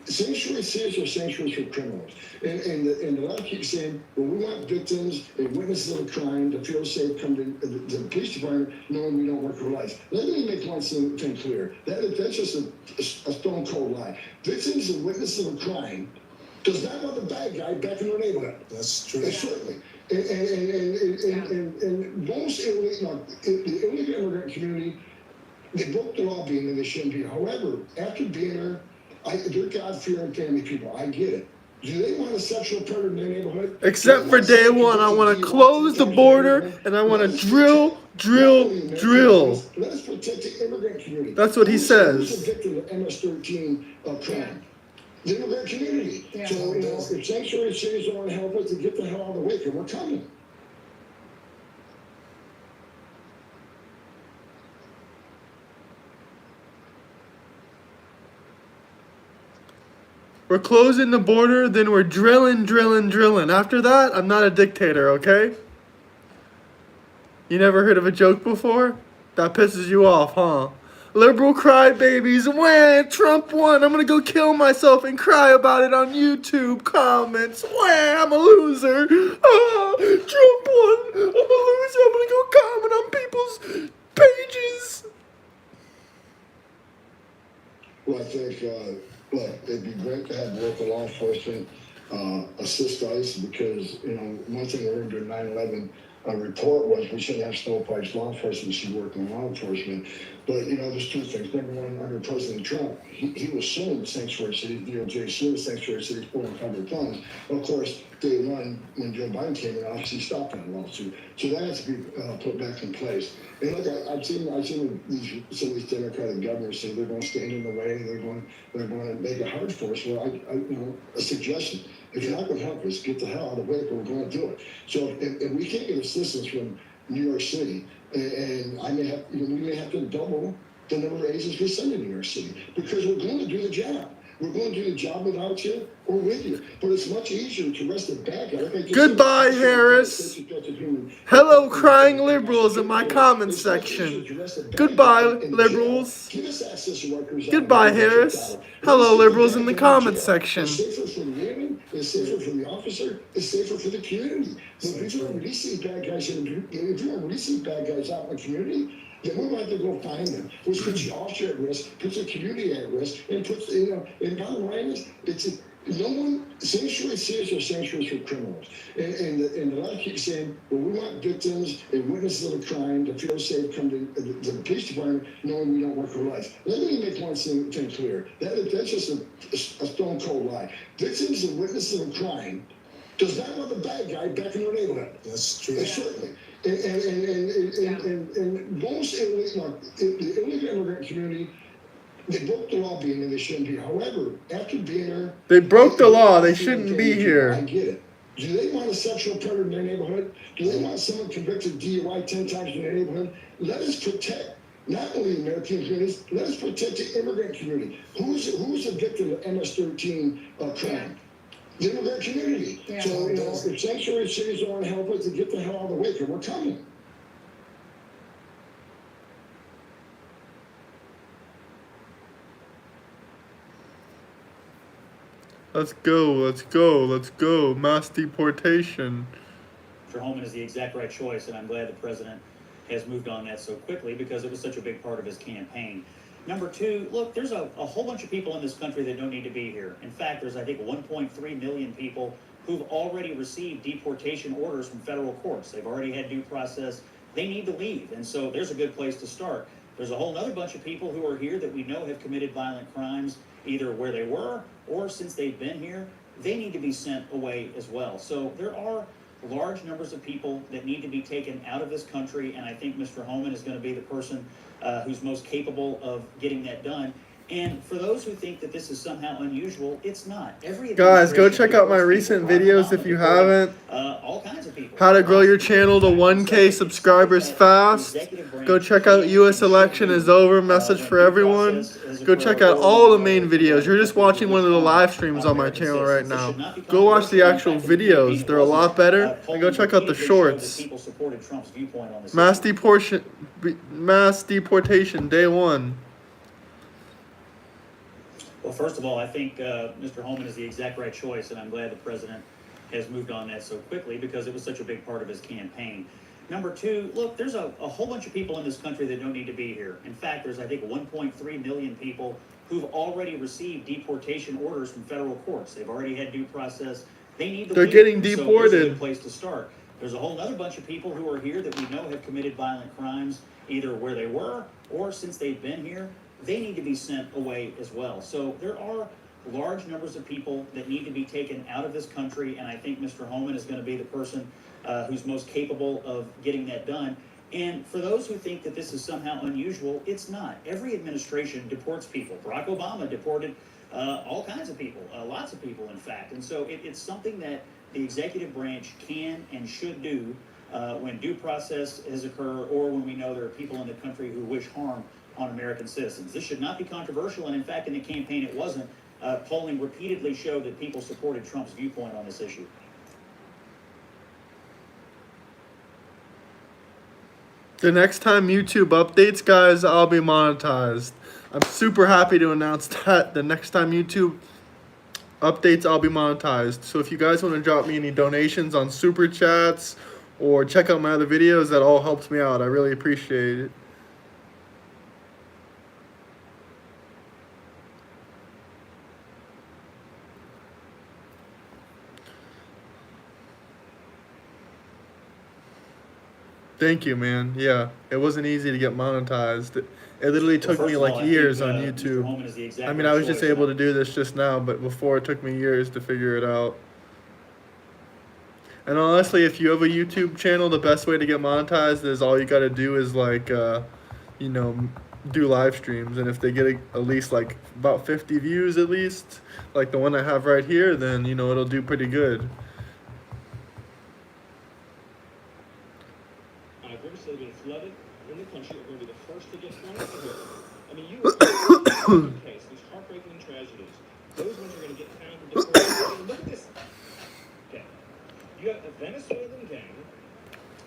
sanctuary cities are sanctuaries for criminals. And the left keeps saying, well, we want victims and witnesses of a crime to feel safe, come to the police department knowing we don't work for life. Let me make one thing clear. That's just a stone cold lie. Victims and witnesses of a crime does not want the bad guy back in their neighborhood. That's true. Certainly. And most the illegal immigrant community, they broke the law being that they shouldn't be. However, after being there, they're God-fearing family people. I get it. Do they want a sexual predator in their neighborhood? Except for day one, I want to close the border and I want to drill. Let us protect the immigrant community. That's what he says. Who's a victim of MS-13 crime? The immigrant community. Yeah. So, if sanctuary cities don't want to help us, to get the hell out of the way, because we're coming. We're closing the border, then we're drilling. After that, I'm not a dictator, okay? You never heard of a joke before? That pisses you off, huh? Liberal crybabies, wah, Trump won. I'm gonna go kill myself and cry about it on YouTube comments. Wah, I'm a loser. Ah, Trump won. I'm a loser. I'm gonna go comment on people's pages. Well, I think, look, it'd be great to have local law enforcement assist us because, one thing I learned during 9/11 report was we shouldn't have stovepipes. Law enforcement should work in law enforcement. But, there's two things. Number one, under President Trump, he was suing sanctuary cities, DOJ sued sanctuary cities, pulling federal funds. Of course, day one, when Joe Biden came in office, he stopped that lawsuit. So that has to be put back in place. And look, I've seen some of these Democratic governors say they're going to stand in the way. They're going to make it hard for us. Well, a suggestion: if you're not going to help us, get the hell out of the way. But we're going to do it. So if we can't get assistance from New York City, and we may have to double the number of agents we send to New York City because we're going to do the job. We're going to do the job without you or with you. But it's much easier to arrest a bad guy. Like Goodbye, Harris. Hello, crying liberals in my comment section. Goodbye, liberals. Goodbye, Harris. Hello, liberals in the comment section. It's safer for the women, it's safer for the officer, it's safer for the community. So if you don't release these bad guys out in the community, then we're going to have to go find them, which puts the officer at risk, puts the community at risk, and puts, and bottom line is, sanctuary cities are sanctuaries for criminals. And the left keeps saying, well, we want victims and witnesses of a crime to feel safe, come to the police department knowing we don't work for life. Let me make one thing clear. That's just a stone cold lie. Victims and witnesses of a crime does not want the bad guy back in their neighborhood. That's true. Certainly. And most the illegal immigrant community, they broke the law being that they shouldn't be. However, after being there, They broke the law. They shouldn't be here. I get it. Do they want a sexual predator in their neighborhood? Do they want someone convicted of DUI 10 times in their neighborhood? Let us protect not only American communities, let us protect the immigrant community. Who's a victim of MS-13 crime? The immigrant community. Yeah. So, if sanctuary cities don't want to help us, to get the hell out of the way, because we're coming. Let's go. Mass deportation. Mr. Holman is the exact right choice, and I'm glad the president has moved on that so quickly because it was such a big part of his campaign. Number two, look, there's a whole bunch of people in this country that don't need to be here. In fact, there's, I think, 1.3 million people who've already received deportation orders from federal courts. They've already had due process. They need to leave, and so there's a good place to start. There's a whole other bunch of people who are here that we know have committed violent crimes, either where they were or since they've been here. They need to be sent away as well. So there are large numbers of people that need to be taken out of this country, and I think Mr. Holman is going to be the person who's most capable of getting that done. And for those who think that this is somehow unusual, it's not. Guys, go check out my recent videos if you haven't. All kinds of people. How to grow your channel to 1K subscribers fast. Go check out US election is over, message for everyone. Go check out all the main videos. You're just watching one of the live streams on my channel right now. Go watch the actual videos. They're a lot better. And go check out the shorts. Mass deportation, day 1. Well, first of all, I think Mr. Holman is the exact right choice, and I'm glad the president has moved on that so quickly because it was such a big part of his campaign. Number two, look, there's a whole bunch of people in this country that don't need to be here. In fact, there's, I think, 1.3 million people who've already received deportation orders from federal courts. They've already had due process. They need to They're leave. getting So deported. there's a good place to start. There's a whole other bunch of people who are here that we know have committed violent crimes, either where they were or since they've been here. They need to be sent away as well. So there are large numbers of people that need to be taken out of this country, and I think Mr. Holman is going to be the person who's most capable of getting that done. And for those who think that this is somehow unusual, it's not. Every administration deports people. Barack Obama deported all kinds of people, lots of people, in fact. And so it's something that the executive branch can and should do when due process has occurred or when we know there are people in the country who wish harm on American citizens. This should not be controversial, and in fact, in the campaign, it wasn't. Polling repeatedly showed that people supported Trump's viewpoint on this issue. The next time YouTube updates, guys, I'll be monetized. I'm super happy to announce that. The next time YouTube updates, I'll be monetized. So if you guys want to drop me any donations on Super Chats or check out my other videos, that all helps me out. I really appreciate it. Thank you, man. Yeah, it wasn't easy to get monetized. It literally took me like years on YouTube. I mean, I was just able to do this just now, but before it took me years to figure it out. And honestly, if you have a YouTube channel, the best way to get monetized is all you got to do is like, you know, do live streams. And if they get at least like about 50 views at least, like the one I have right here, then, you know, it'll do pretty good. That have been flooded in the country are going to be the first to get thrown out of here. I mean, you case, these heartbreaking tragedies, those ones are going to get found and deported. Look at this. Okay. You have a Venezuelan gang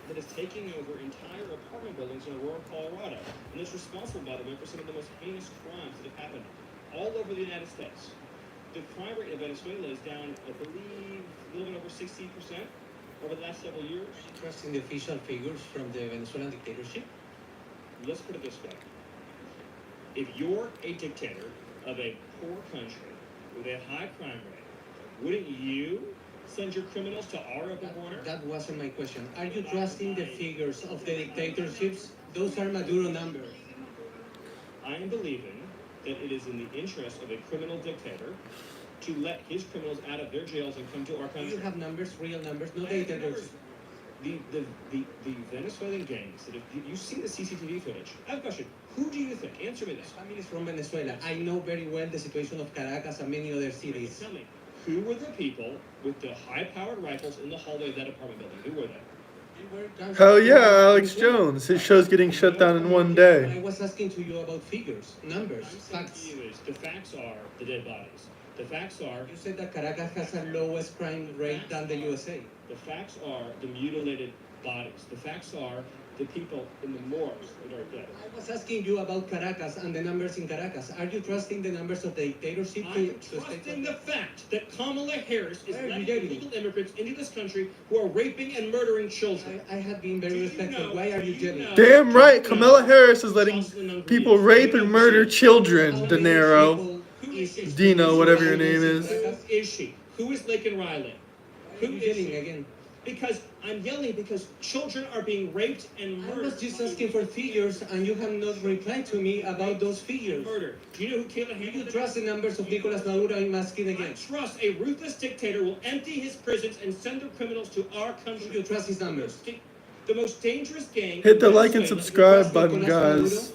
that is taking over entire apartment buildings in Aurora, Colorado, and it's responsible, by the way, for some of the most heinous crimes that have happened all over the United States. The crime rate in Venezuela is down, I believe, a little bit over 60%. Over the last several years. Trusting the official figures from the Venezuelan dictatorship? Let's put it this way. If you're a dictator of a poor country with a high crime rate, wouldn't you send your criminals to our open border? That wasn't my question. Are you trusting the figures of the dictatorships? Those are Maduro numbers. I am believing that it is in the interest of a criminal dictator to let his criminals out of their jails and come to our country. Do you have numbers, real numbers, no dictators? The Venezuelan gangs, that if you see the CCTV footage, I have a question. Who do you think? Answer me this. My family is from Venezuela. I know very well the situation of Caracas and many other cities. Tell me, who were the people with the high-powered rifles in the hallway of that apartment building? Who were they? Hell yeah, Alex Jones. His show's getting shut down in one day. I was asking to you about figures, numbers, facts. The facts are the dead bodies. The facts are... You said that Caracas has a lowest crime rate than the USA. The facts are the mutilated bodies. The facts are the people in the Moors that are dead. I was asking you about Caracas and the numbers in Caracas. Are you trusting the numbers of the dictatorship I'm trusting the fact that Kamala Harris is letting illegal immigrants into this country who are raping and murdering children. I have been very respectful. Why are you jelly? Damn right, Kamala Harris is letting people rape and murder children, De Niro. Dino, whatever your name is. Who is she? Who is Laken Riley? Who is yelling again? Because I'm yelling because children are being raped and I murdered. was just asking for figures, and you have not replied to me about those figures. Murdered. Do you know who Kayla Do you Hamilton trust the numbers of Nicolas Maduro? I'm asking I again. trust a ruthless dictator will empty his prisons and send their criminals to our country. Do you trust his numbers? The most dangerous gang. Hit the in like and Venezuela. subscribe button, guys.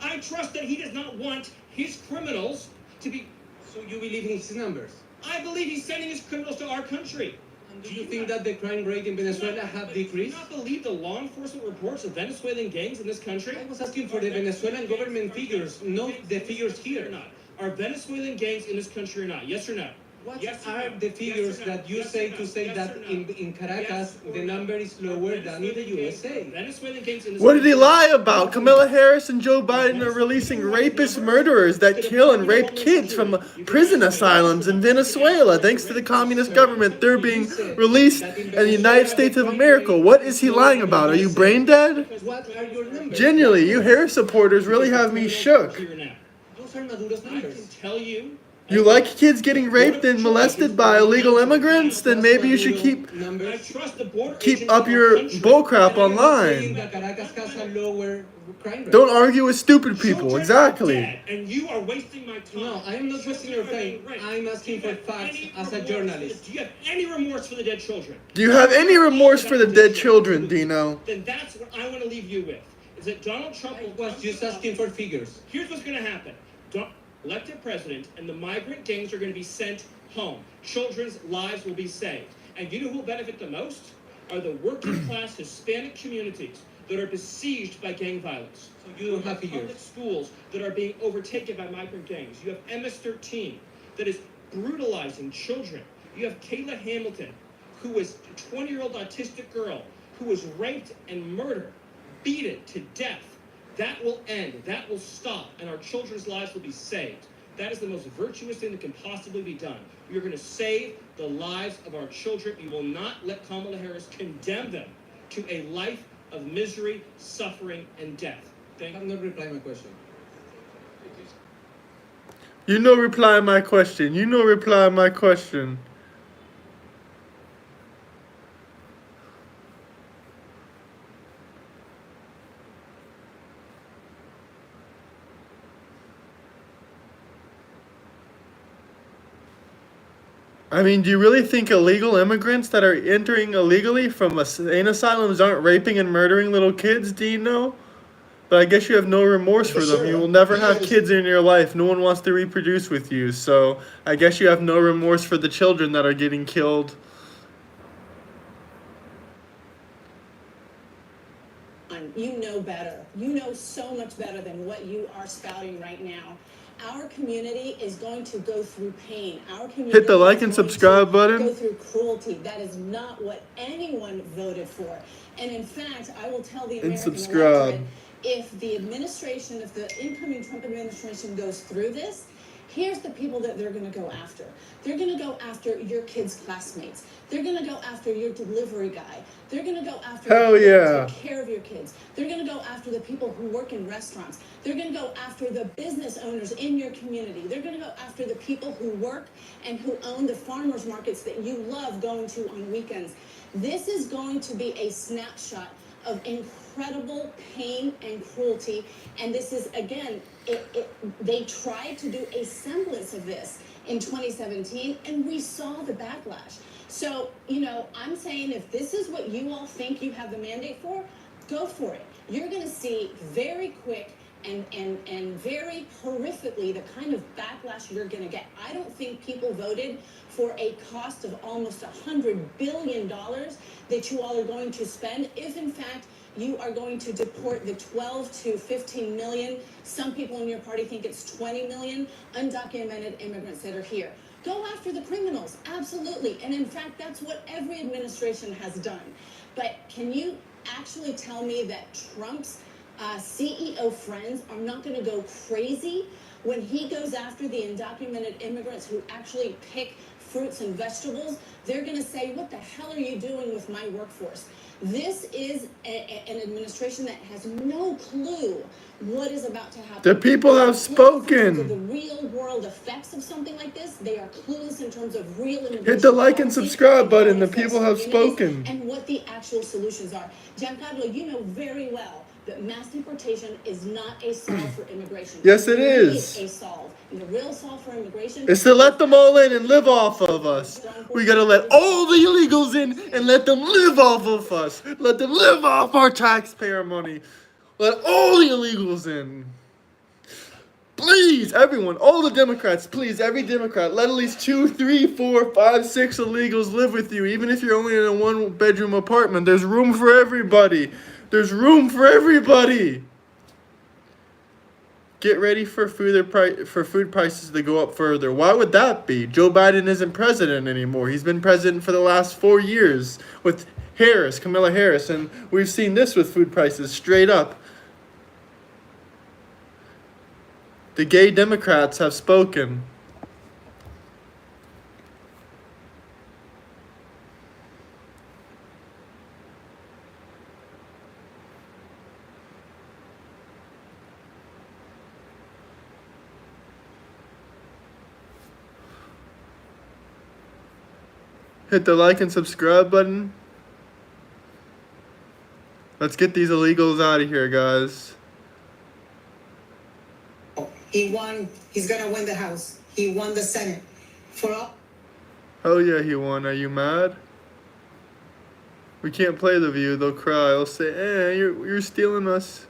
I trust that he does not want his criminals to be. So you believe in his numbers? I believe he's sending his criminals to our country. And do you think that the crime rate in Venezuela have Do you decreased? not believe the law enforcement reports of Venezuelan gangs in this country? I was asking for the Venezuelan government figures, not the figures Or here. not? Are Venezuelan gangs in this country or not? Yes or no? What Yes or are no? the figures Yes or no? that you Yes say or no? to say Yes that or no? in Caracas Yes or the no? number is lower than in the USA? Venezuelan gangs in this What did he country- lie about? Kamala Harris and Joe Biden are releasing rapist murderers that kill and rape kids from prison asylums in Venezuela. Thanks to the communist government, they're being released in the United States of America. What is he lying about? Are you brain dead? What are your numbers? Genuinely, you Harris supporters really have me shook. Those are Maduro's I can numbers. tell you. You like kids getting raped and molested by illegal immigrants? Then maybe you should keep I trust the border keep agents up of your our country. bullcrap Saying online. that Caracas has a lower crime rate. Don't argue with stupid people. Children are Exactly. dead, and you are wasting my time. No, I am not wasting your Children are being time. raped. I'm asking Do you for have facts any as a remorse journalist. Do you have any remorse for the dead children? Do you have any remorse for the dead children, Dino? Then that's what I want to leave you with. Is that Donald Trump I will was just asking for figures. Here's what's going to happen. Elected president and the migrant gangs are going to be sent home. Children's lives will be saved. And you know who will benefit the most? Are the working class Hispanic communities that are besieged by gang violence. So you don't have Public figures. schools that are being overtaken by migrant gangs. You have MS-13 that is brutalizing children. You have Kayla Hamilton, who was a 20-year-old autistic girl who was raped and murdered, beaten to death. That will end. That will stop, and our children's lives will be saved. That is the most virtuous thing that can possibly be done. We are going to save the lives of our children. We will not let Kamala Harris condemn them to a life of misery, suffering, and death. I have not replied my question. You know reply my question. You know reply my question. I mean, do you really think illegal immigrants that are entering illegally from insane asylums aren't raping and murdering little kids? Do you know? But I guess you have no remorse for them. You will never have kids in your life. No one wants to reproduce with you. So I guess you have no remorse for the children that are getting killed. You know better. You know so much better than what you are spouting right now. Our community is going to go through pain. Our community Hit the like is and going subscribe to button. Go through cruelty. That is not what anyone voted for. And in fact, I will tell the And American subscribe. electorate, if the administration, if the incoming Trump administration goes through this, here's the people that they're going to go after. They're going to go after your kids' classmates. They're going to go after your delivery guy. They're going to go after Hell the people yeah. who take care of your kids. They're going to go after the people who work in restaurants. They're going to go after the business owners in your community. They're going to go after the people who work and who own the farmers markets that you love going to on weekends. This is going to be a snapshot of incredible pain and cruelty. And this is, again, they tried to do a semblance of this in 2017, and we saw the backlash. So, you know, I'm saying if this is what you all think you have the mandate for, go for it. You're going to see very quick and very horrifically the kind of backlash you're going to get. I don't think people voted for a cost of almost $100 billion that you all are going to spend if, in fact, you are going to deport the 12 to 15 million. Some people in your party think it's 20 million undocumented immigrants that are here. Go after the criminals, absolutely. And in fact, that's what every administration has done. But can you actually tell me that Trump's CEO friends are not going to go crazy when he goes after the undocumented immigrants who actually pick fruits and vegetables? They're going to say, what the hell are you doing with my workforce? This is an administration that has no clue what is about to happen. The people have spoken. The real world effects of something like this, they are clueless in terms of real immigration. Hit the like and subscribe button. The people have spoken. And what the actual solutions are. Giancarlo, you know very well that mass deportation is not a solve for immigration. Yes, it is. A solve. And the real solve for immigration is to let them all in and live off of us. We gotta let all the illegals in and let them live off of us. Let them live off our taxpayer money. Let all the illegals in. Please, everyone, all the Democrats, please, every Democrat, let at least 2, 3, 4, 5, 6 illegals live with you. Even if you're only in a 1-bedroom apartment, there's room for everybody. There's room for everybody. Get ready for food prices to go up further. Why would that be? Joe Biden isn't president anymore. He's been president for the last 4 years with Kamala Harris, and we've seen this with food prices straight up. The gay Democrats have spoken. Hit the like and subscribe button. Let's get these illegals out of here, guys. He won. He's going to win the House. He won the Senate. For all. Oh yeah, he won. Are you mad? We can't play the view. They'll cry. They'll say, you're stealing us.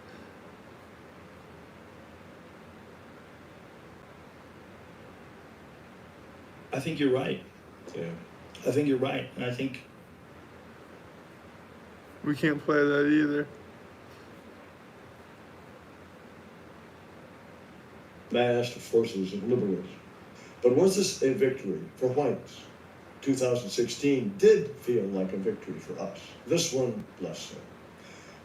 I think you're right. Yeah. I think you're right. And I think we can't play that either. Vast forces of liberals. But was this a victory for whites? 2016 did feel like a victory for us. This one, less so.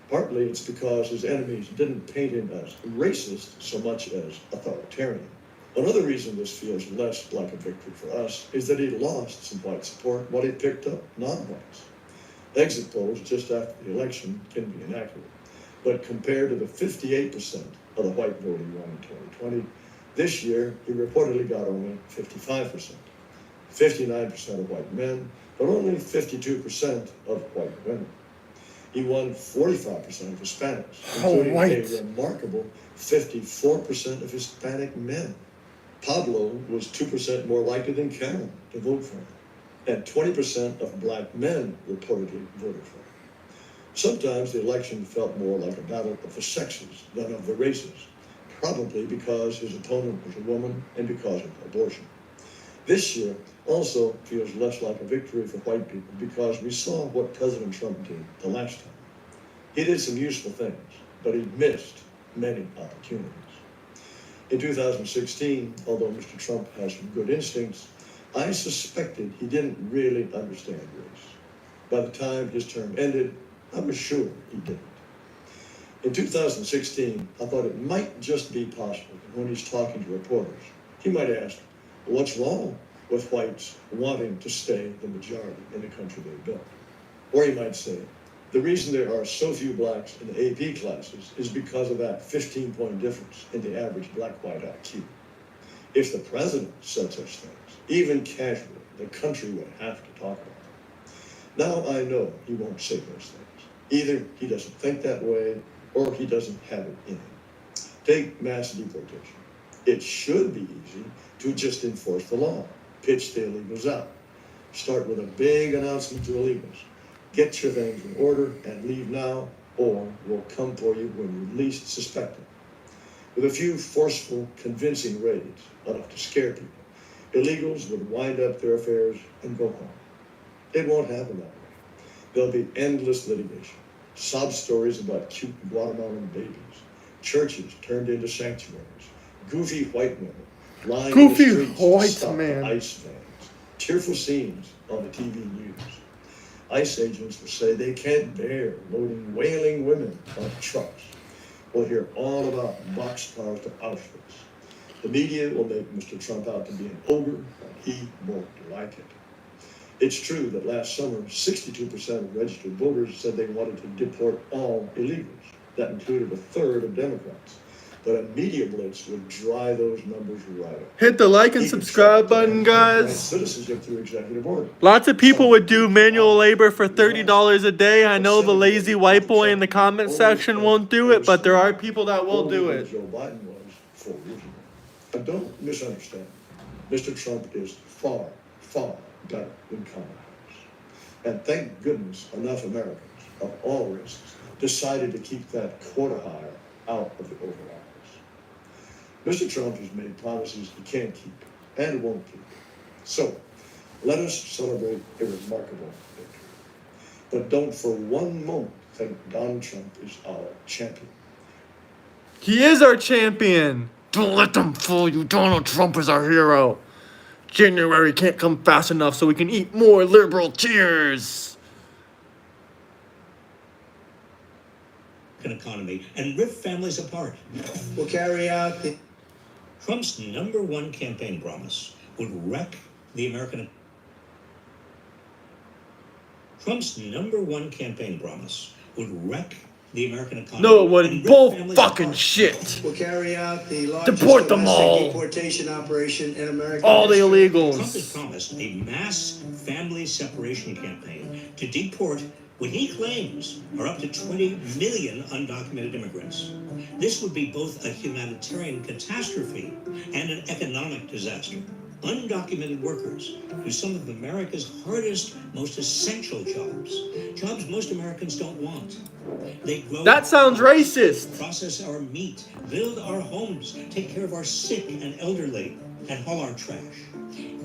Partly it's because his enemies didn't paint him as racist so much as authoritarian. Another reason this feels less like a victory for us is that he lost some white support while he picked up non-whites. Exit polls just after the election can be inaccurate, but compared to the 58% of the white vote he won in 2020, this year he reportedly got only 55%. 59% of white men, but only 52% of white women. He won 45% of Hispanics, including a remarkable 54% of Hispanic men. Pablo was 2% more likely than Karen to vote for him, and 20% of black men reportedly voted for him. Sometimes the election felt more like a battle of the sexes than of the races, probably because his opponent was a woman and because of abortion. This year also feels less like a victory for white people because we saw what President Trump did the last time. He did some useful things, but he missed many opportunities. In 2016, although Mr. Trump has some good instincts, I suspected he didn't really understand race. By the time his term ended, I was sure he didn't. In 2016, I thought it might just be possible that when he's talking to reporters, he might ask, what's wrong with whites wanting to stay the majority in the country they built? Or he might say, the reason there are so few blacks in the AP classes is because of that 15-point difference in the average black-white IQ. If the president said such things, even casually, the country would have to talk about it. Now I know he won't say those things. Either he doesn't think that way, or he doesn't have it in him. Take mass deportation. It should be easy to just enforce the law, pitch the illegals out. Start with a big announcement to illegals. Get your things in order and leave now, or we'll come for you when you least suspect it. With a few forceful, convincing raids, enough to scare people, illegals would wind up their affairs and go home. It won't happen that way. There'll be endless litigation, sob stories about cute Guatemalan babies, churches turned into sanctuaries, goofy white men lying in the streets to stop the ICE vans, tearful scenes on the TV news. ICE agents will say they can't bear loading wailing women on trucks. We'll hear all about boxcars to Auschwitz. The media will make Mr. Trump out to be an ogre, and he won't like it. It's true that last summer, 62% of registered voters said they wanted to deport all illegals. That included a third of Democrats. But a media blitz would dry those numbers right up. Hit the like and subscribe button, guys. Citizenship through executive order. Lots of people would do manual labor for $30 a day. I know the lazy white boy in the comment section won't do it, but there are people that will do it. Joe Biden was 4 years ago. But don't misunderstand. Mr. Trump is far, far better than Kamala Harris. And thank goodness enough Americans of all races decided to keep that quarter hire out of the Oval Office. Mr. Trump has made promises he can't keep and won't keep. So, let us celebrate a remarkable victory. But don't for one moment think Donald Trump is our champion. He is our champion. Don't let them fool you. Donald Trump is our hero. January can't come fast enough so we can eat more liberal cheers. Economy and rip families apart. We'll carry out the Trump's #1 campaign promise would wreck the American. Trump's #1 campaign promise would wreck the American economy. No, it wouldn't. Bull fucking shit. We'll carry out the largest Deport them domestic all. deportation operation in America. All the history. illegals. Trump has promised a mass family separation campaign to deport what he claims are up to 20 million undocumented immigrants. This would be both a humanitarian catastrophe and an economic disaster. Undocumented workers do some of America's hardest, most essential jobs. Jobs most Americans don't want. They grow. That sounds racist. Process our meat, build our homes, take care of our sick and elderly, and haul our trash.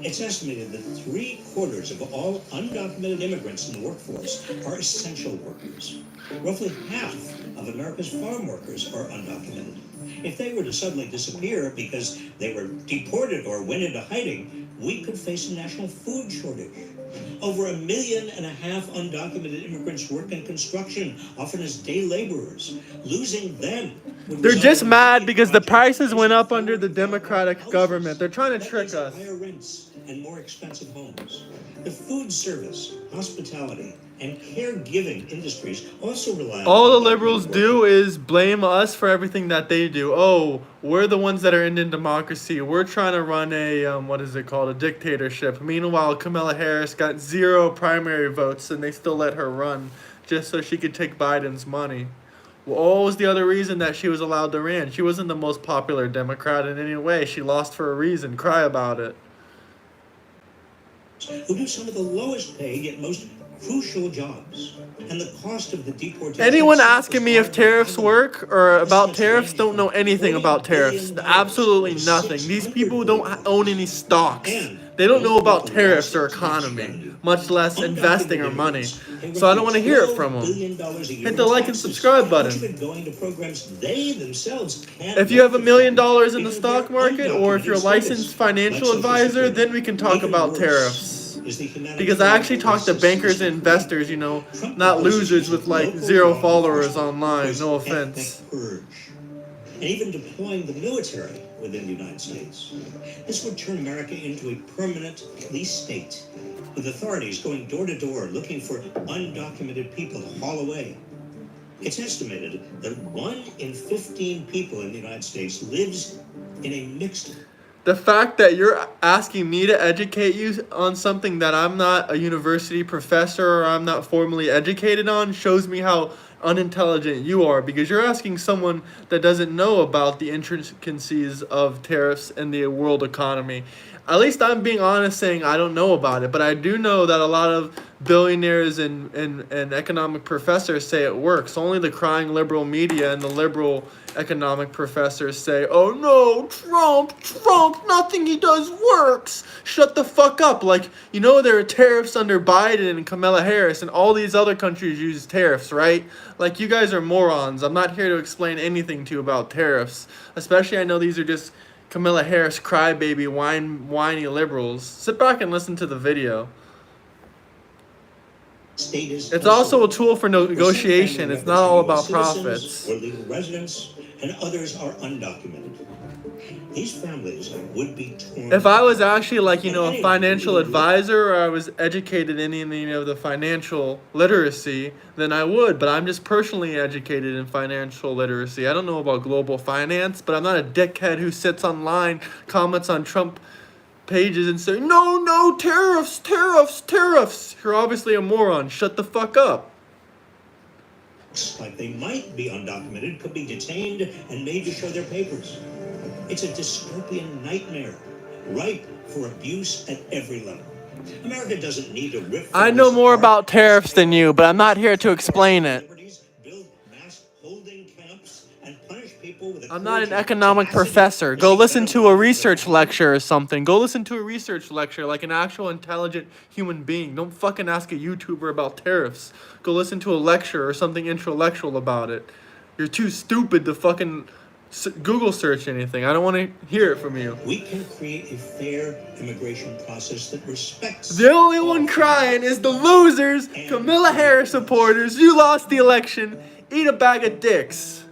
It's estimated that 3/4 of all undocumented immigrants in the workforce are essential workers. Roughly half of America's farm workers are undocumented. If they were to suddenly disappear because they were deported or went into hiding, we could face a national food shortage. Over 1.5 million undocumented immigrants work in construction, often as day laborers. Losing them would They're result just in mad big because the project prices went up under the Democratic government. They're trying to that trick means us. higher rents and more expensive homes. The food service, hospitality, and caregiving industries also rely on All the undocumented liberals workers. do is blame us for everything that they do. Oh, we're the ones that are ending democracy. We're trying to run a, a dictatorship. Meanwhile, Kamala Harris got 0 primary votes and they still let her run just so she could take Biden's money. Well, what was the other reason that she was allowed to run? She wasn't the most popular Democrat in any way. She lost for a reason. Cry about it. Who do some of the lowest paid yet most crucial jobs. And the cost of the deportation. Anyone asking me if tariffs work or about tariffs don't know anything about tariffs. Absolutely nothing. These people don't own any stocks. They don't know about tariffs or economy, much less investing or money. So I don't want to hear it from them. Hit the like and subscribe button. If you have $1 million in the stock market, or if you're a licensed financial advisor, then we can talk about tariffs. Because I actually talk to bankers and investors, you know, not losers with like 0 followers online. No offense. And even deploying the military within the United States. This would turn America into a permanent police state, with authorities going door to door looking for undocumented people to haul away. It's estimated that 1 in 15 people in the United States lives in a mixed. The fact that you're asking me to educate you on something that I'm not a university professor or I'm not formally educated on shows me how unintelligent you are, because you're asking someone that doesn't know about the intricacies of tariffs and the world economy. At least I'm being honest saying I don't know about it, but I do know that a lot of billionaires and economic professors say it works. Only the crying liberal media and the liberal economic professors say, oh no, Trump, nothing he does works. Shut the fuck up. Like, you know, there are tariffs under Biden and Kamala Harris, and all these other countries use tariffs, right? Like, you guys are morons. I'm not here to explain anything to you about tariffs. Especially, I know these are just Kamala Harris crybaby, whiny liberals. Sit back and listen to the video. state is It's also a Kosovo. tool for Where some negotiation. family It's members not are all US about citizens profits. or legal residents, and others are undocumented. These families would be torn. If I was actually like, you And know, a anyone who financial really looked advisor, or I was educated in any of the financial literacy, then I would. But I'm just personally educated in financial literacy. I don't know about global finance, but I'm not a dickhead who sits online, comments on Trump pages and say, no, tariffs, tariffs, tariffs. You're obviously a moron. Shut the fuck up. like they might be undocumented could be detained and made to show their papers. It's a dystopian nightmare, ripe for abuse at every level. America doesn't need to rip I know families more apart, about tariffs than you, but I'm not here to explain it. build mass holding camps, and punish people with a I'm not an courage and economic tenacity professor. to Go seek listen better to a lives for research their lecture or something. Go listen to a research lecture like an actual intelligent human being. Don't fucking ask a YouTuber about tariffs. Go listen to a lecture or something intellectual about it. You're too stupid to fucking Google search anything. I don't want to hear it from you. We can create a fair immigration process that respects. The only one crying is the losers, Kamala Harris supporters. You lost the election. Eat a bag of dicks.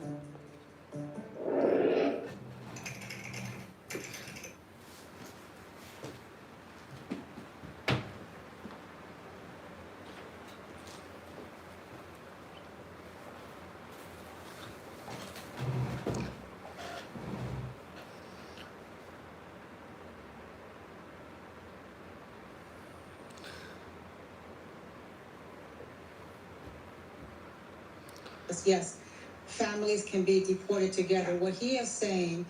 Yes, families can be deported together. What he is saying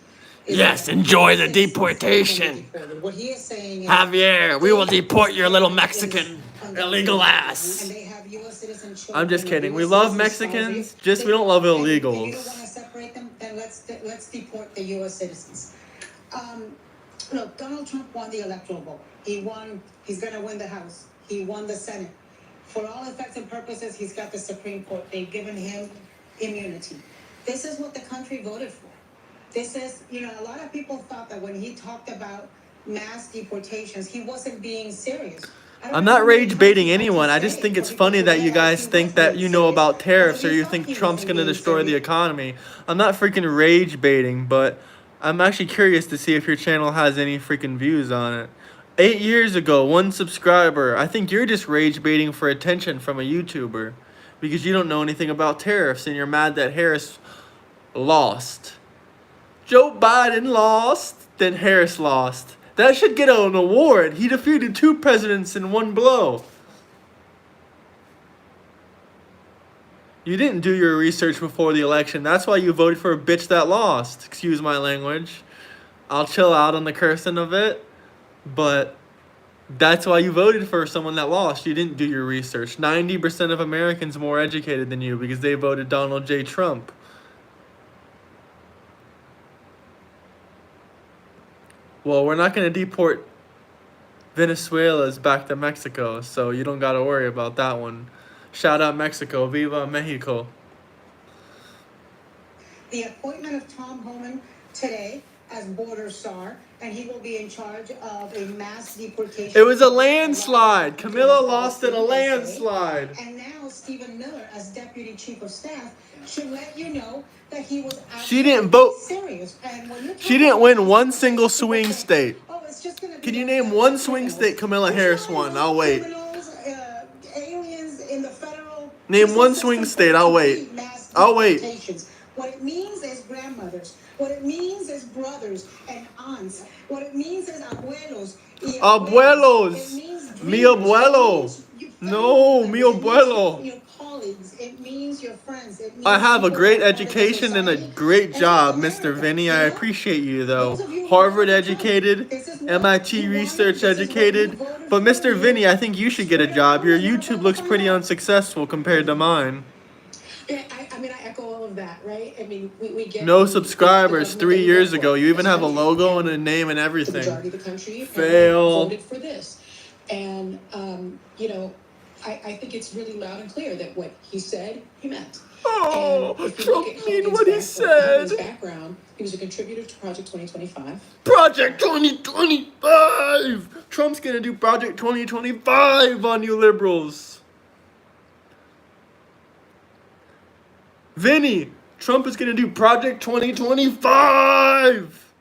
is Yes, enjoy the deportation. what he is saying is Javier, we will deport your little Mexican illegal ass. and they have U.S. citizen children. I'm just kidding. We US love citizen Mexicans, spouses. just we don't love And you don't want to illegals. separate them? Then let's deport the U.S. citizens. Look, Donald Trump won the electoral vote. He won. He's going to win the House. He won the Senate. For all effects and purposes, he's got the Supreme Court. They've given him immunity. This is what the country voted for. This is, a lot of people thought that when he talked about mass deportations, he wasn't being serious. I'm not rage baiting anyone. I just think it's funny that you guys think that you know about tariffs or you think Trump's going to destroy the economy. I'm not freaking rage baiting, but I'm actually curious to see if your channel has any freaking views on it. 8 years ago, 1 subscriber. I think you're just rage baiting for attention from a YouTuber because you don't know anything about tariffs and you're mad that Harris lost. Joe Biden lost, then Harris lost. That should get an award. He defeated 2 presidents in one blow. You didn't do your research before the election. That's why you voted for a bitch that lost. Excuse my language. I'll chill out on the cursing of it. But that's why you voted for someone that lost. You didn't do your research. 90% of Americans are more educated than you because they voted Donald J. Trump. Well, we're not going to deport Venezuelans back to Mexico, so you don't got to worry about that one. Shout out Mexico. Viva Mexico. The appointment of Tom Homan today as border czar, and he will be in charge of a mass deportation. It was a landslide. Camilla lost in a landslide. And now Stephen Miller, as deputy chief of staff, should let you know that he was She didn't vote. serious. And when you're She didn't win one single swing state. oh, it's just gonna be Can you name one swing state Kamala Harris won? I'll wait. Aliens in the federal Name one swing state. I'll wait. I'll wait. What it means is grandmothers. What it means is brothers and aunts. What it means is abuelos. Abuelos. Mi abuelo. No, mi abuelo. Your colleagues. It means your friends. It means I have a great education and a great job, Mr. Vinny. I appreciate you, though. Harvard educated, MIT research educated. But Mr. Vinny, I think you should get a job. Your YouTube looks pretty unsuccessful compared to mine. Yeah, I mean, I echo all of that, right? I mean, we get No subscribers 3 years ago. You even have a logo and a name and the everything. majority of the country Fail. voted for this, and I think it's really loud and clear that what he said, he meant. Oh, And if you Trump look at mean Hogan's what he Hogan's said. background, he was a contributor to Project 2025. Project 2025! Trump's gonna do Project 2025 on you liberals. Vinny, Trump is going to do Project 2025.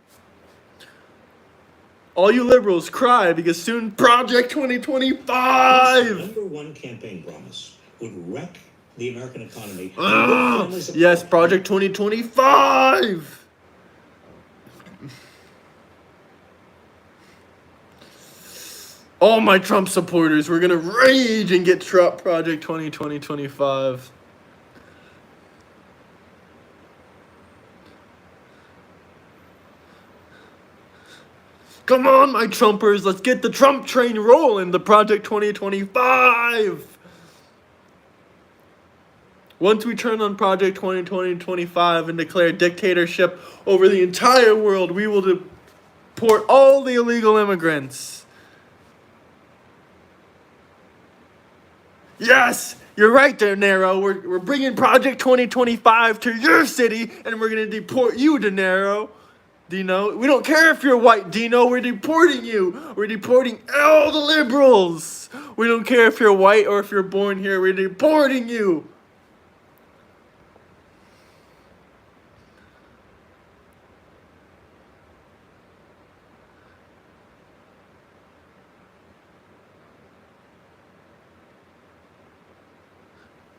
All you liberals cry because soon Project 2025. Number one campaign promise would wreck the American economy. Yes, Project 2025. All my Trump supporters, we're gonna rage and get Trump Project 2025. Come on, my Trumpers, let's get the Trump train rolling, the Project 2025. Once we turn on Project 2025 and declare dictatorship over the entire world, we will deport all the illegal immigrants. Yes, you're right there, Nero. We're bringing Project 2025 to your city, and we're going to deport you, De Niro. Dino, we don't care if you're white, Dino. We're deporting you. We're deporting all the liberals. We don't care if you're white or if you're born here. We're deporting you.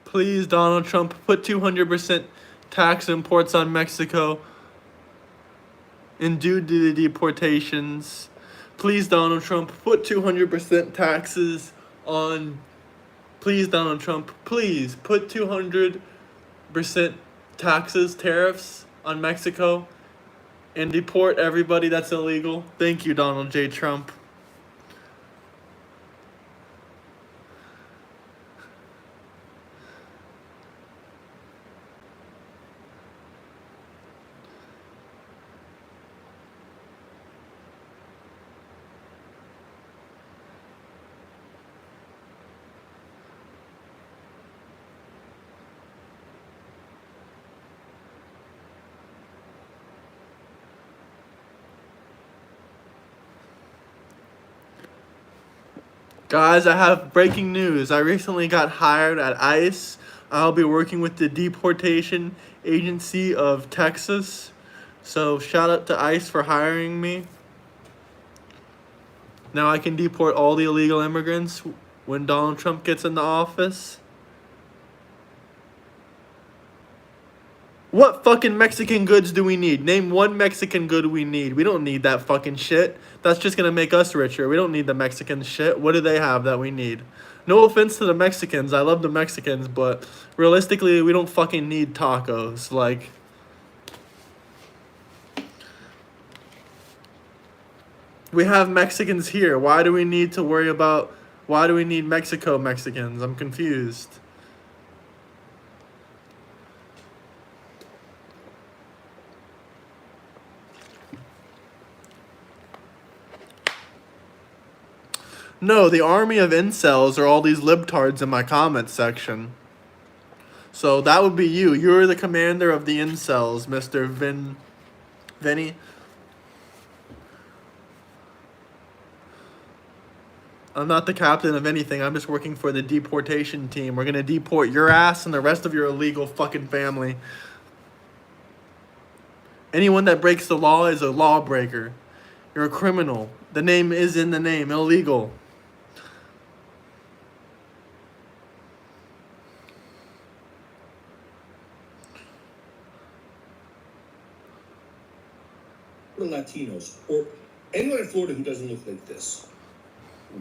Please, Donald Trump, put 200% tax imports on Mexico and do the deportations. Please, Donald Trump, put 200% taxes on... Please, Donald Trump, please put 200% taxes, tariffs on Mexico and deport everybody that's illegal. Thank you, Donald J. Trump. Guys, I have breaking news. I recently got hired at ICE. I'll be working with the Deportation Agency of Texas. So shout out to ICE for hiring me. Now I can deport all the illegal immigrants when Donald Trump gets into office. What fucking Mexican goods do we need? Name one Mexican good we need. We don't need that fucking shit. That's just gonna make us richer. We don't need the Mexican shit. What do they have that we need? No offense to the Mexicans. I love the Mexicans, but realistically, we don't fucking need tacos. Like... We have Mexicans here. Why do we need to worry about... Why do we need Mexico Mexicans? I'm confused. No, the army of incels are all these libtards in my comment section. So that would be you. You're the commander of the incels, Mr. Vinny. I'm not the captain of anything. I'm just working for the deportation team. We're going to deport your ass and the rest of your illegal fucking family. Anyone that breaks the law is a lawbreaker. You're a criminal. The name is in the name. Illegal. Latinos or anyone in Florida who doesn't look like this.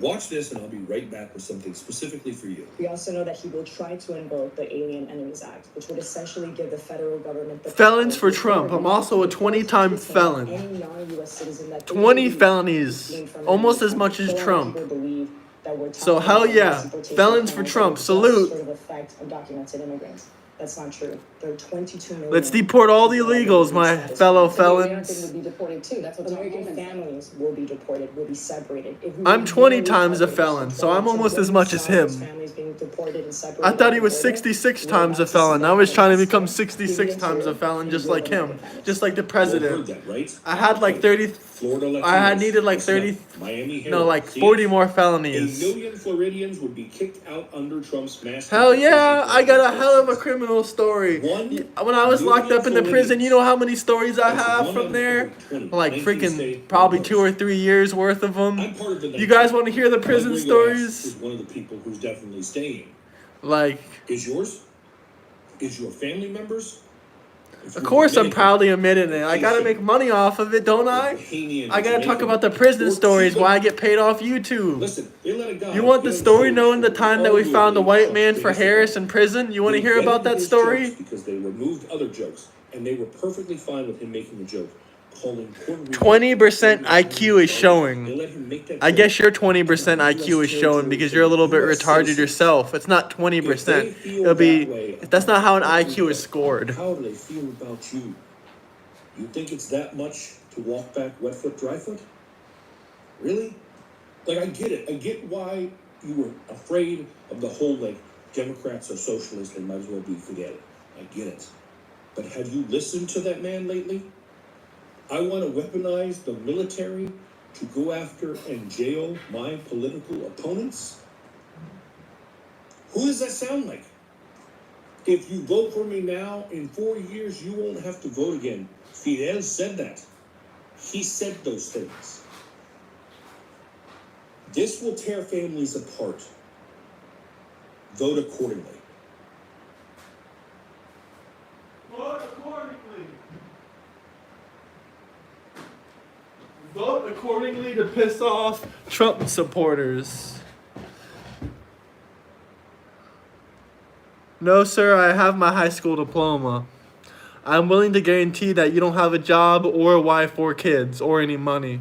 Watch this and I'll be right back with something specifically for you. We also know that he will try to invoke the Alien Enemies Act, which would essentially give the federal government the felons for Trump. I'm also a 20-time felon. Any non-US citizen that 20 felonies, almost as much as Trump. So hell yeah, felons for Trump. Salute. Sort of effect undocumented immigrants. That's not true. There are 22 million. Let's deport all the illegals, my fellow felons. Will be deported too. That's what American families will be deported, will be separated. I'm 20 times a felon, so I'm almost as much as him. Families being deported and separated. I thought he at the was border. 66 We're times about a to see felon. that I was trying to happen. become 66 Evidence times here a felon, and just build like on him, defense. just like the You all heard president. that, right? I had like 30. Florida Latinos. I had needed like Listen up. 30. Miami No, Herald. like See 40 it? more A felonies. million Floridians would be kicked out under Trump's mass Hell deportation yeah, I plan got a hell of a policies. criminal story. 1 When I was locked million up in the prison, you know how many stories I That's have one from of there? over 20, Like 19 freaking state probably laws. 2 or 3 years worth of them. I'm part of the You guys 19. want to hear the prison Andre Glass stories? is one of the people who's definitely staying. Like, Is yours? Is your family members? If of you're course I'm Dominican, proudly admitting it. I gotta Haitian, make money off of it, don't I? Bahamian, I gotta talk Jamaican, about the prison or stories Cuban. why I get paid off YouTube. Listen, they let a guy You want get the on story shows knowing the for time that we found a arguably white Trump's man for biggest Harris event. in prison? You want to He hear about vetted that his story? jokes because they removed other jokes, and they were perfectly fine with him making a joke, calling Puerto Rico 20% IQ is They showing. let him make that I joke guess your 20% about IQ US is showing territory because for you're a little bit US retarded citizens. yourself. It's not If 20%. they feel It'll be. that way That's not how an about IQ is Rico, scored. how do they feel about you? You think it's that much to walk back wet foot, dry foot? Really? Like, I get it. I get why you were afraid of the whole, like, Democrats are socialists, they might as well be, forget it. I get it. But have you listened to that man lately? I want to weaponize the military to go after and jail my political opponents? Who does that sound like? If you vote for me now, in 4 years, you won't have to vote again. Fidel said that. He said those things. This will tear families apart. Vote accordingly. Vote accordingly. Vote accordingly to piss off Trump supporters. No, sir, I have my high school diploma. I'm willing to guarantee that you don't have a job or a wife or kids or any money.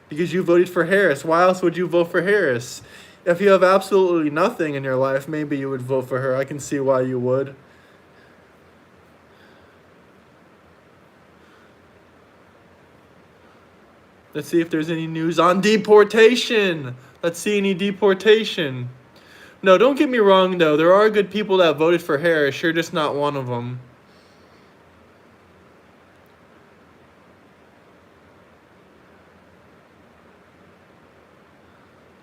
Because you voted for Harris. Why else would you vote for Harris? If you have absolutely nothing in your life, maybe you would vote for her. I can see why you would. Let's see if there's any news on deportation. Let's see any deportation. No, don't get me wrong, though. There are good people that voted for Harris. You're just not one of them.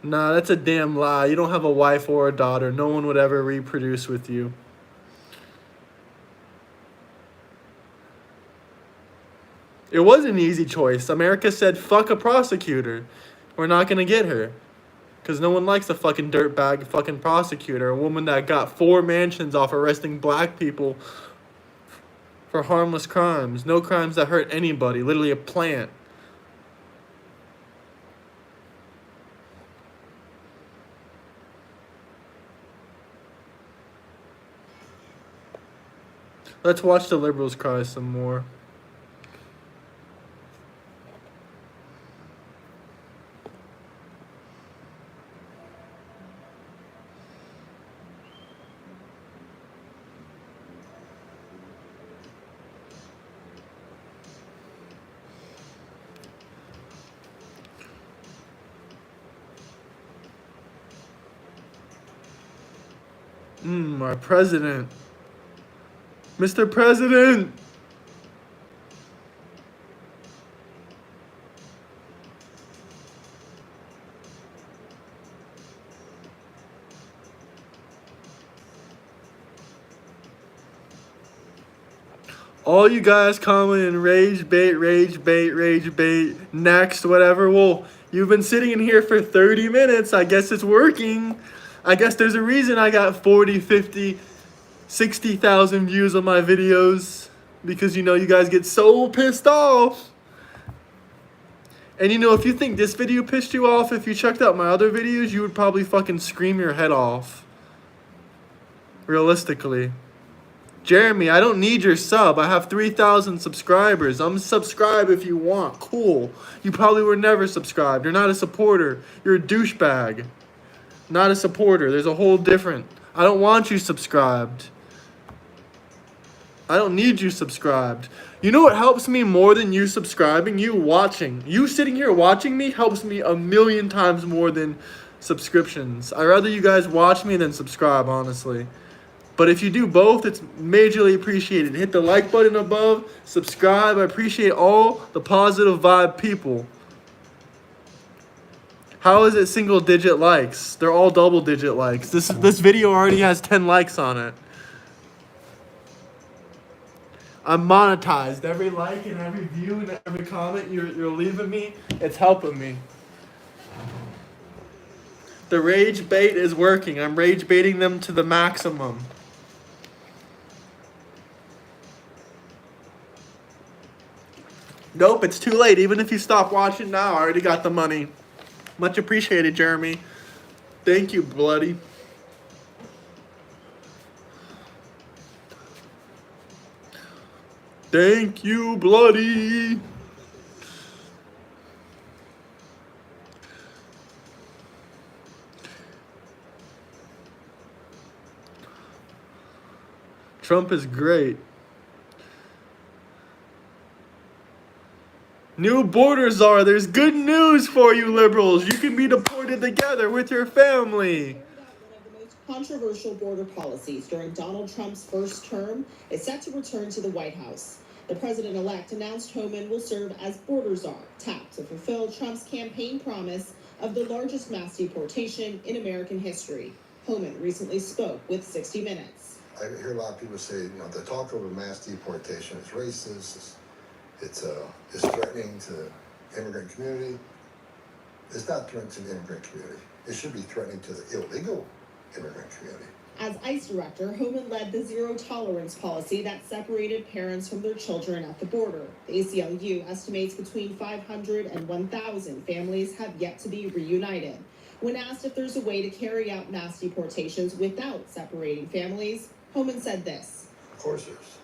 Nah, that's a damn lie. You don't have a wife or a daughter. No one would ever reproduce with you. It was an easy choice. America said, fuck a prosecutor. We're not going to get her. Because no one likes a fucking dirtbag fucking prosecutor. A woman that got 4 mansions off arresting black people for harmless crimes. No crimes that hurt anybody. Literally a plant. Let's watch the liberals cry some more. Our president. Mr. President! All you guys comment and rage bait, next, whatever. Well, you've been sitting in here for 30 minutes. I guess it's working. I guess there's a reason I got 40, 50, 60,000 views on my videos. Because, you know, you guys get so pissed off. And, you know, if you think this video pissed you off, if you checked out my other videos, you would probably fucking scream your head off. Realistically. Jeremy, I don't need your sub. I have 3,000 subscribers. I'm subscribe if you want. Cool. You probably were never subscribed. You're not a supporter. You're a douchebag. Not a supporter. There's a whole different. I don't want you subscribed. I don't need you subscribed. You know what helps me more than you subscribing? You watching. You sitting here watching me helps me a million times more than subscriptions. I'd rather you guys watch me than subscribe, honestly. But if you do both, it's majorly appreciated. Hit the like button above, subscribe. I appreciate all the positive vibe people. How is it single digit likes? They're all double digit likes. This video already has 10 likes on it. I'm monetized. Every like and every view and every comment you're leaving me, it's helping me. The rage bait is working. I'm rage baiting them to the maximum. Nope, it's too late. Even if you stop watching now, I already got the money. Much appreciated, Jeremy. Thank you, Bloody. Thank you, Bloody. Trump is great. New borders are. There's good news for you liberals. You can be deported together with your family. Controversial border policies during Donald Trump's first term is set to return to the White House. The president-elect announced Homan will serve as border czar, tapped to fulfill Trump's campaign promise of the largest mass deportation in American history. Homan recently spoke with 60 Minutes. I hear a lot of people say, the talk of a mass deportation is racist. It's threatening to the immigrant community. It's not threatening to the immigrant community. It should be threatening to the illegal immigrant community. As ICE director, Homan led the zero-tolerance policy that separated parents from their children at the border. The ACLU estimates between 500 and 1,000 families have yet to be reunited. When asked if there's a way to carry out mass deportations without separating families, Homan said this. Of course there's.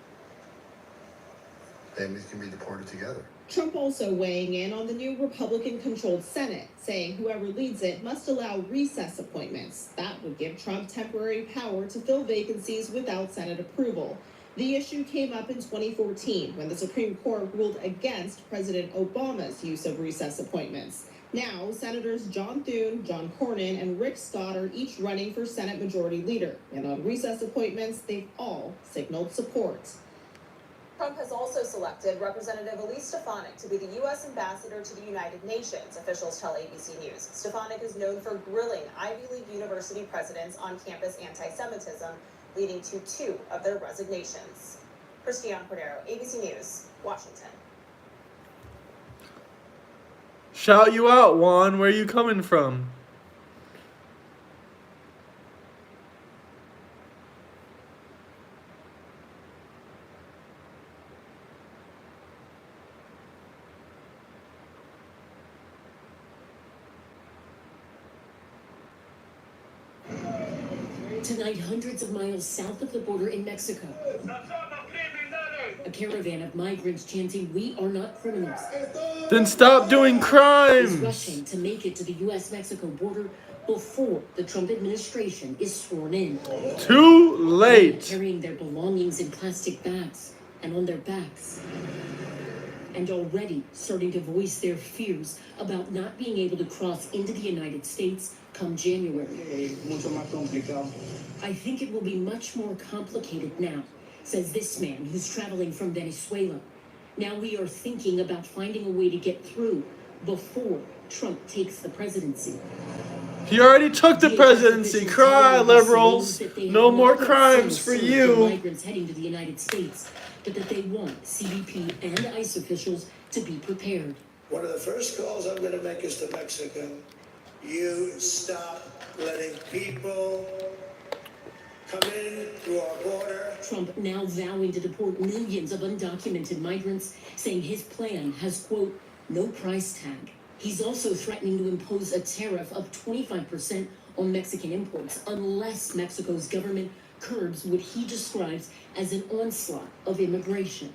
Families can be deported together. Trump also weighing in on the new Republican-controlled Senate, saying whoever leads it must allow recess appointments. That would give Trump temporary power to fill vacancies without Senate approval. The issue came up in 2014 when the Supreme Court ruled against President Obama's use of recess appointments. Now, Senators John Thune, John Cornyn, and Rick Scott are each running for Senate Majority Leader. And on recess appointments, they've all signaled support. Trump has also selected Representative Elise Stefanik to be the U.S. ambassador to the United Nations, officials tell ABC News. Stefanik is known for grilling Ivy League university presidents on campus anti-Semitism, leading to 2 of their resignations. Christiane Cordero, ABC News, Washington. Shout you out, Juan. Where you coming from? Tonight, hundreds of miles south of the border in Mexico, a caravan of migrants chanting, "We are not criminals." Then stop doing crimes. Is rushing to make it to the U.S.-Mexico border before the Trump administration is sworn in. Too late. Carrying their belongings in plastic bags and on their backs. And already starting to voice their fears about not being able to cross into the United States come January. I think it will be much more complicated now, says this man who's traveling from Venezuela. Now we are thinking about finding a way to get through before Trump takes the presidency. He already took the presidency. Cry, liberals. No more crimes for you. Migrants heading to the United States, but that they want CBP and ICE officials to be prepared. One of the first calls I'm going to make is to Mexico. You stop letting people come in through our border. Trump now vowing to deport millions of undocumented migrants, saying his plan has, quote, no price tag. He's also threatening to impose a tariff of 25% on Mexican imports unless Mexico's government curbs what he describes as an onslaught of immigration.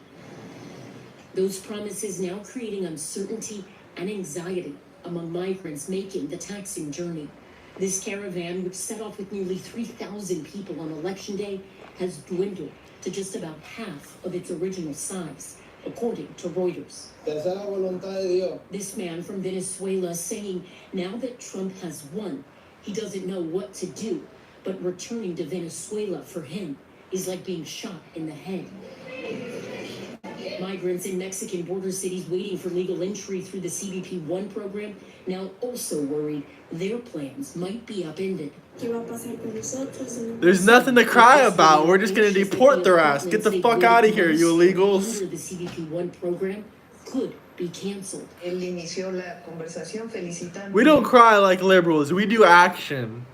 Those promises now creating uncertainty and anxiety among migrants making the taxing journey. This caravan, which set off with nearly 3,000 people on Election Day, has dwindled to just about half of its original size, according to Reuters. This man from Venezuela saying now that Trump has won, He doesn't know what to do, but returning to Venezuela for him is like being shot in the head. Migrants in Mexican border cities waiting for legal entry through the CBP-1 program now also worried their plans might be upended. There's nothing to cry about. We're just gonna deport their ass. Get the fuck out of here, you illegals. The CBP-1 program could be canceled. We don't cry like liberals. We do action.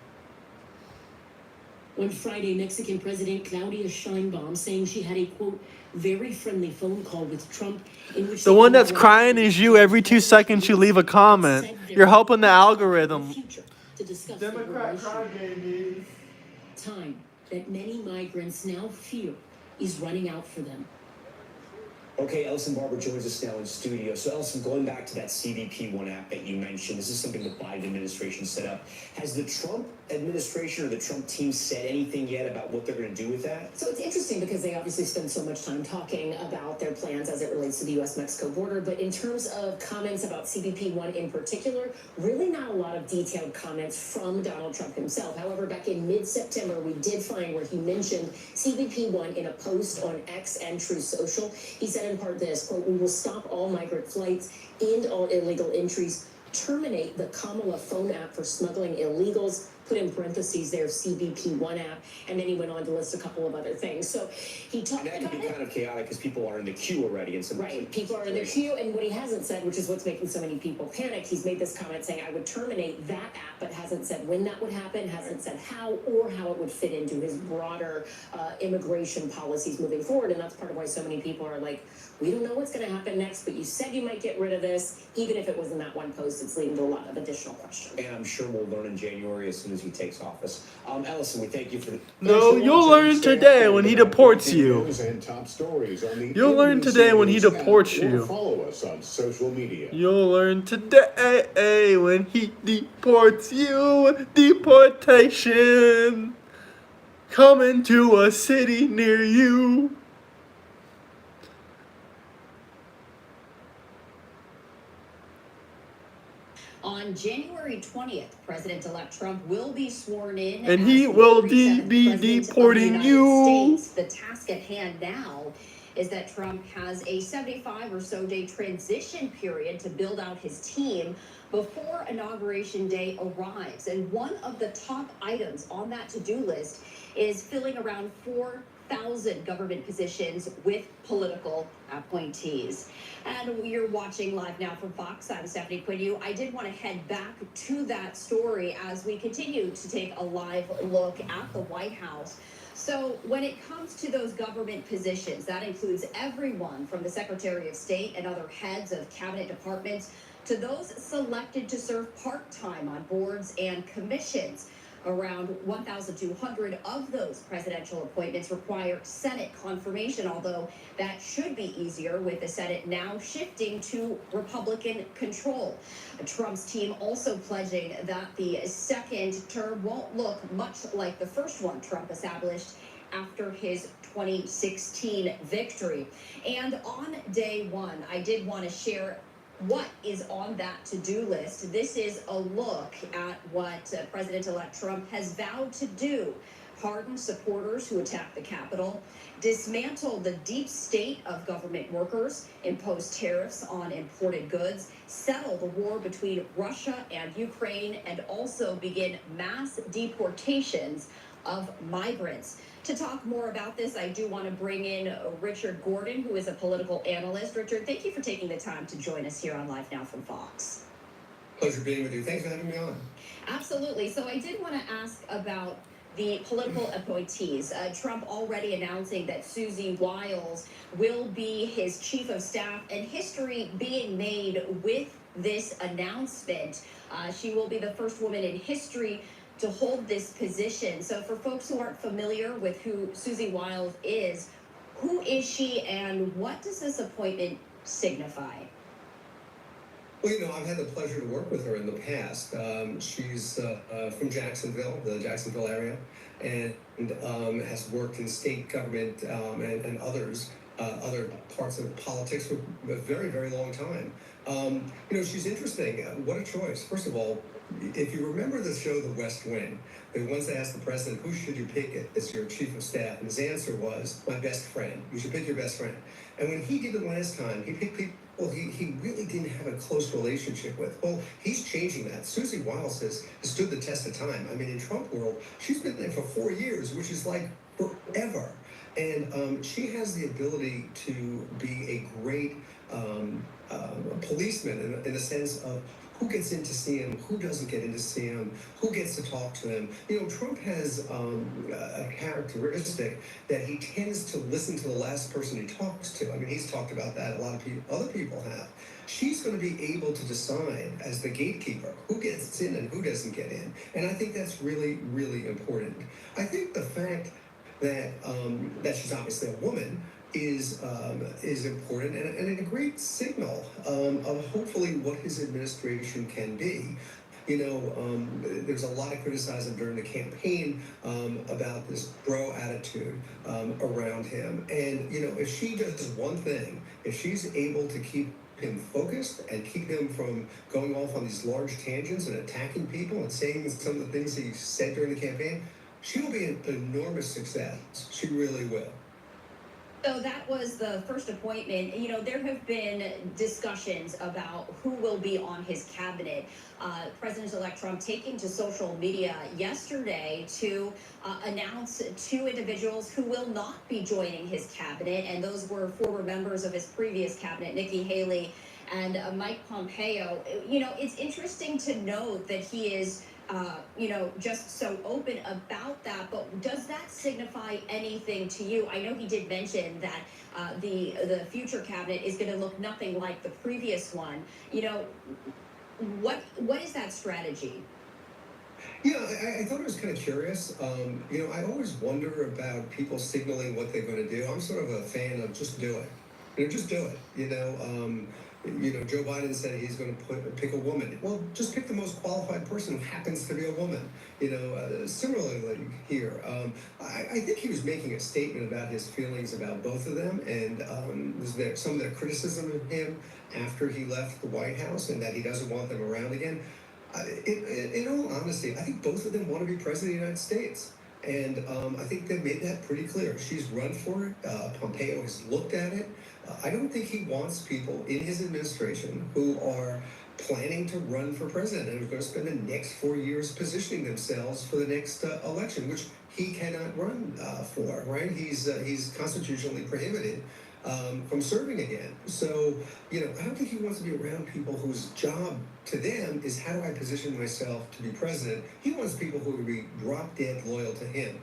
On Friday, Mexican President Claudia Sheinbaum saying she had a, quote, very friendly phone call with Trump in which The one that's crying is you. Every 2 seconds you leave a comment. You're helping the algorithm. to discuss Democrat the crybabies. time that many migrants now fear is running out for them. Okay, Elson Barber joins us now in studio. So, Elson, going back to that CBP-1 app that you mentioned, this is something the Biden administration set up. Has the Trump administration or the Trump team said anything yet about what they're going to do with that? So it's interesting because they obviously spend so much time talking about their plans as it relates to the U.S.-Mexico border. But in terms of comments about CBP-1 in particular, really not a lot of detailed comments from Donald Trump himself. However, back in mid-September, we did find where he mentioned CBP-1 in a post on X and Truth Social. He said in part this, quote, "We will stop all migrant flights, end all illegal entries, terminate the Kamala phone app for smuggling illegals," put in parentheses there, CBP-1 app, and then he went on to list a couple of other things. So he talked about it. That can be kind of chaotic because people are in the queue already. In some right, people are in the queue, and what he hasn't said, which is what's making so many people panic, he's made this comment saying, I would terminate that app, but hasn't said when that would happen, hasn't said how, or how it would fit into his broader immigration policies moving forward, and that's part of why so many people are like, we don't know what's going to happen next, but you said you might get rid of this. Even if it was in that one post, it's leading to a lot of additional questions. And I'm sure we'll learn in January as soon as he takes office. Ellison, we thank you for the... No, you'll learn today when he deports you. You'll learn today when he deports you. Follow us on social media. You'll learn today when he deports you. Deportation coming to a city near you. On January 20th, President-elect Trump will be sworn in. And he will be deporting you. The task at hand now is that Trump has a 75 or so day transition period to build out his team before Inauguration Day arrives. And one of the top items on that to-do list is filling around 4,000 government positions with political appointees. And you're watching live now from Fox. I'm Stephanie Quinn. I did want to head back to that story as we continue to take a live look at the White House. So when it comes to those government positions, that includes everyone from the Secretary of State and other heads of cabinet departments to those selected to serve part-time on boards and commissions. Around 1,200 of those presidential appointments require Senate confirmation, although that should be easier with the Senate now shifting to Republican control. Trump's team also pledging that the second term won't look much like the first one Trump established after his 2016 victory. And on day one, I did want to share what is on that to-do list. This is a look at what President-elect Trump has vowed to do. Pardon supporters who attacked the Capitol, dismantle the deep state of government workers, impose tariffs on imported goods, settle the war between Russia and Ukraine, and also begin mass deportations of migrants. To talk more about this, I do want to bring in Richard Gordon, who is a political analyst. Richard, thank you for taking the time to join us here on Live Now from Fox. Pleasure being with you. Thanks for having me on. Absolutely. So I did want to ask about the political appointees. Trump already announcing that Susie Wiles will be his chief of staff, and history being made with this announcement. She will be the first woman in history to hold this position. So for folks who aren't familiar with who Susie Wiles is, who is she and what does this appointment signify? Well, you know, I've had the pleasure to work with her in the past. She's from Jacksonville, the Jacksonville area, and has worked in state government and others, other parts of politics for a very, very long time. You know, she's interesting. What a choice. First of all, if you remember the show The West Wing, they once asked the president, who should you pick as your chief of staff? And his answer was, my best friend. You should pick your best friend. And when he did it last time, he picked people he really didn't have a close relationship with. Well, he's changing that. Susie Wiles has stood the test of time. I mean, in Trump world, she's been there for 4 years, which is like forever. And she has the ability to be a great policeman in the sense of who gets in to see him, who doesn't get in to see him, who gets to talk to him. You know, Trump has a characteristic that he tends to listen to the last person he talks to. I mean, he's talked about that. A lot of people, other people have. She's going to be able to decide as the gatekeeper who gets in and who doesn't get in. And I think that's really, really important. I think the fact that that she's obviously a woman is important and a great signal of hopefully what his administration can be. You know, there's a lot of criticism during the campaign about this bro attitude around him. And, you know, if she does one thing, if she's able to keep him focused and keep him from going off on these large tangents and attacking people and saying some of the things he said during the campaign, she will be an enormous success. She really will. So that was the first appointment. You know, there have been discussions about who will be on his cabinet. President-elect Trump taking to social media yesterday to announce 2 individuals who will not be joining his cabinet, and those were former members of his previous cabinet, Nikki Haley and Mike Pompeo. You know, it's interesting to note that he is you know, just so open about that, but does that signify anything to you? I know he did mention that the future cabinet is going to look nothing like the previous one. You know, what is that strategy? Yeah, I thought it was kind of curious. You know, I always wonder about people signaling what they're going to do. I'm sort of a fan of just do it. You know, just do it. You know, Joe Biden said he's going to pick a woman. Well, just pick the most qualified person who happens to be a woman. You know, similarly here, I think he was making a statement about his feelings about both of them, and there's some of their criticism of him after he left the White House and that he doesn't want them around again. In all honesty, I think both of them want to be president of the United States. And I think they've made that pretty clear. She's run for it. Pompeo has looked at it. I don't think he wants people in his administration who are planning to run for president and are going to spend the next 4 years positioning themselves for the next election, which he cannot run for, right? He's constitutionally prohibited from serving again. So, you know, I don't think he wants to be around people whose job to them is how do I position myself to be president. He wants people who will be drop dead loyal to him.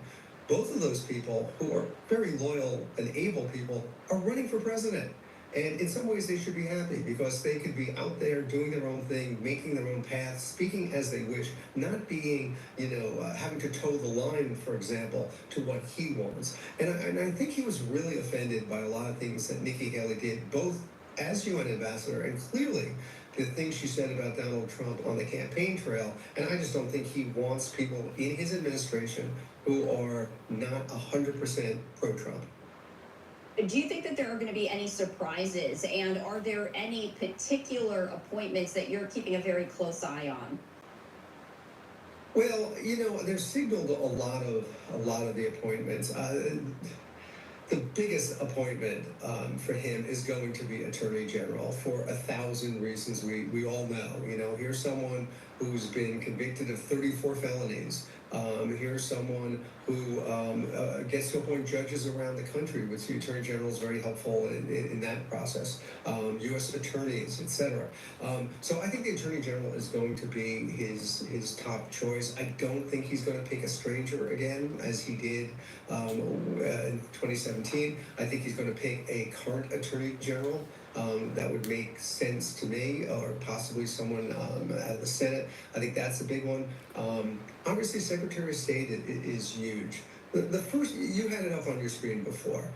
Both of those people who are very loyal and able people are running for president. And in some ways they should be happy because they could be out there doing their own thing, making their own path, speaking as they wish, not being, you know, having to toe the line, for example, to what he wants. And I think he was really offended by a lot of things that Nikki Haley did, both as UN ambassador and clearly the things she said about Donald Trump on the campaign trail. And I just don't think he wants people in his administration who are not 100% pro-Trump. Do you think that there are going to be any surprises, and are there any particular appointments that you're keeping a very close eye on? Well, you know, they've signaled a lot of the appointments. The biggest appointment for him is going to be Attorney General for 1,000 reasons we all know. You know, here's someone who's been convicted of 34 felonies. Here's someone who gets to appoint judges around the country, which the Attorney General is very helpful in that process. U.S. attorneys, etc. So I think the Attorney General is going to be his top choice. I don't think he's going to pick a stranger again, as he did in 2017. I think he's going to pick a current Attorney General. That would make sense to me, or possibly someone out of the Senate. I think that's a big one. Obviously, Secretary of State is huge. The first, you had it up on your screen before.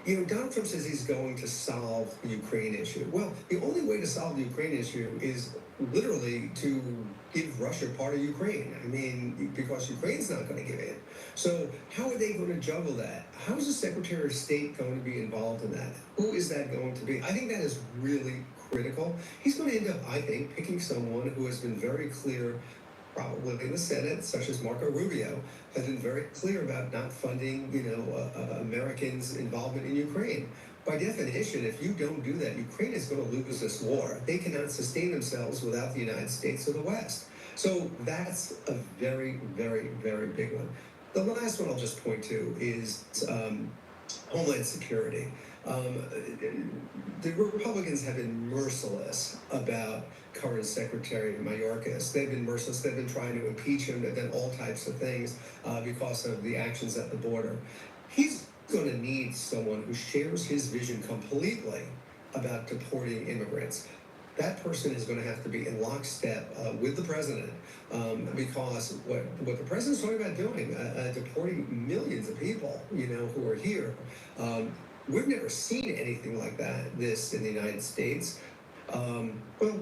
You know, Donald Trump says he's going to solve the Ukraine issue. Well, the only way to solve the Ukraine issue is literally to give Russia part of Ukraine. I mean, because Ukraine's not going to give in. So how are they going to juggle that? How is the Secretary of State going to be involved in that? Who is that going to be? I think that is really critical. He's going to end up, I think, picking someone who has been very clear probably in the Senate, such as Marco Rubio, has been very clear about not funding, Americans' involvement in Ukraine. By definition, if you don't do that, Ukraine is going to lose this war. They cannot sustain themselves without the United States or the West. So that's a very, very, very big one. The last one I'll just point to is Homeland Security. The Republicans have been merciless about current Secretary Mayorkas. They've been merciless. They've been trying to impeach him. They've done all types of things because of the actions at the border. He's going to need someone who shares his vision completely about deporting immigrants. That person is going to have to be in lockstep with the president because what the president's talking about doing, deporting millions of people, who are here. We've never seen anything like this in the United States. Well,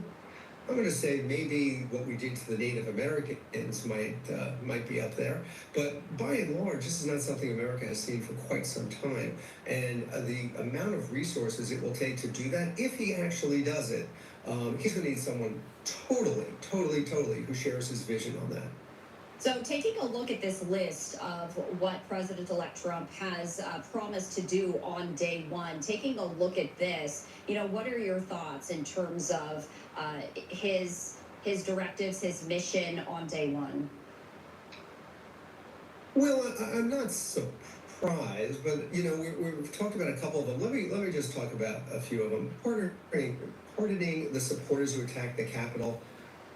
I'm going to say maybe what we did to the Native Americans might be up there, but by and large, this is not something America has seen for quite some time. And the amount of resources it will take to do that, if he actually does it, he's going to need someone totally who shares his vision on that. So taking a look at this list of what President-elect Trump has promised to do on day one, taking a look at this, what are your thoughts in terms of his directives, his mission on day one? Well, I'm not surprised, but we've talked about a couple of them. Let me just talk about a few of them. Pardoning the supporters who attacked the Capitol.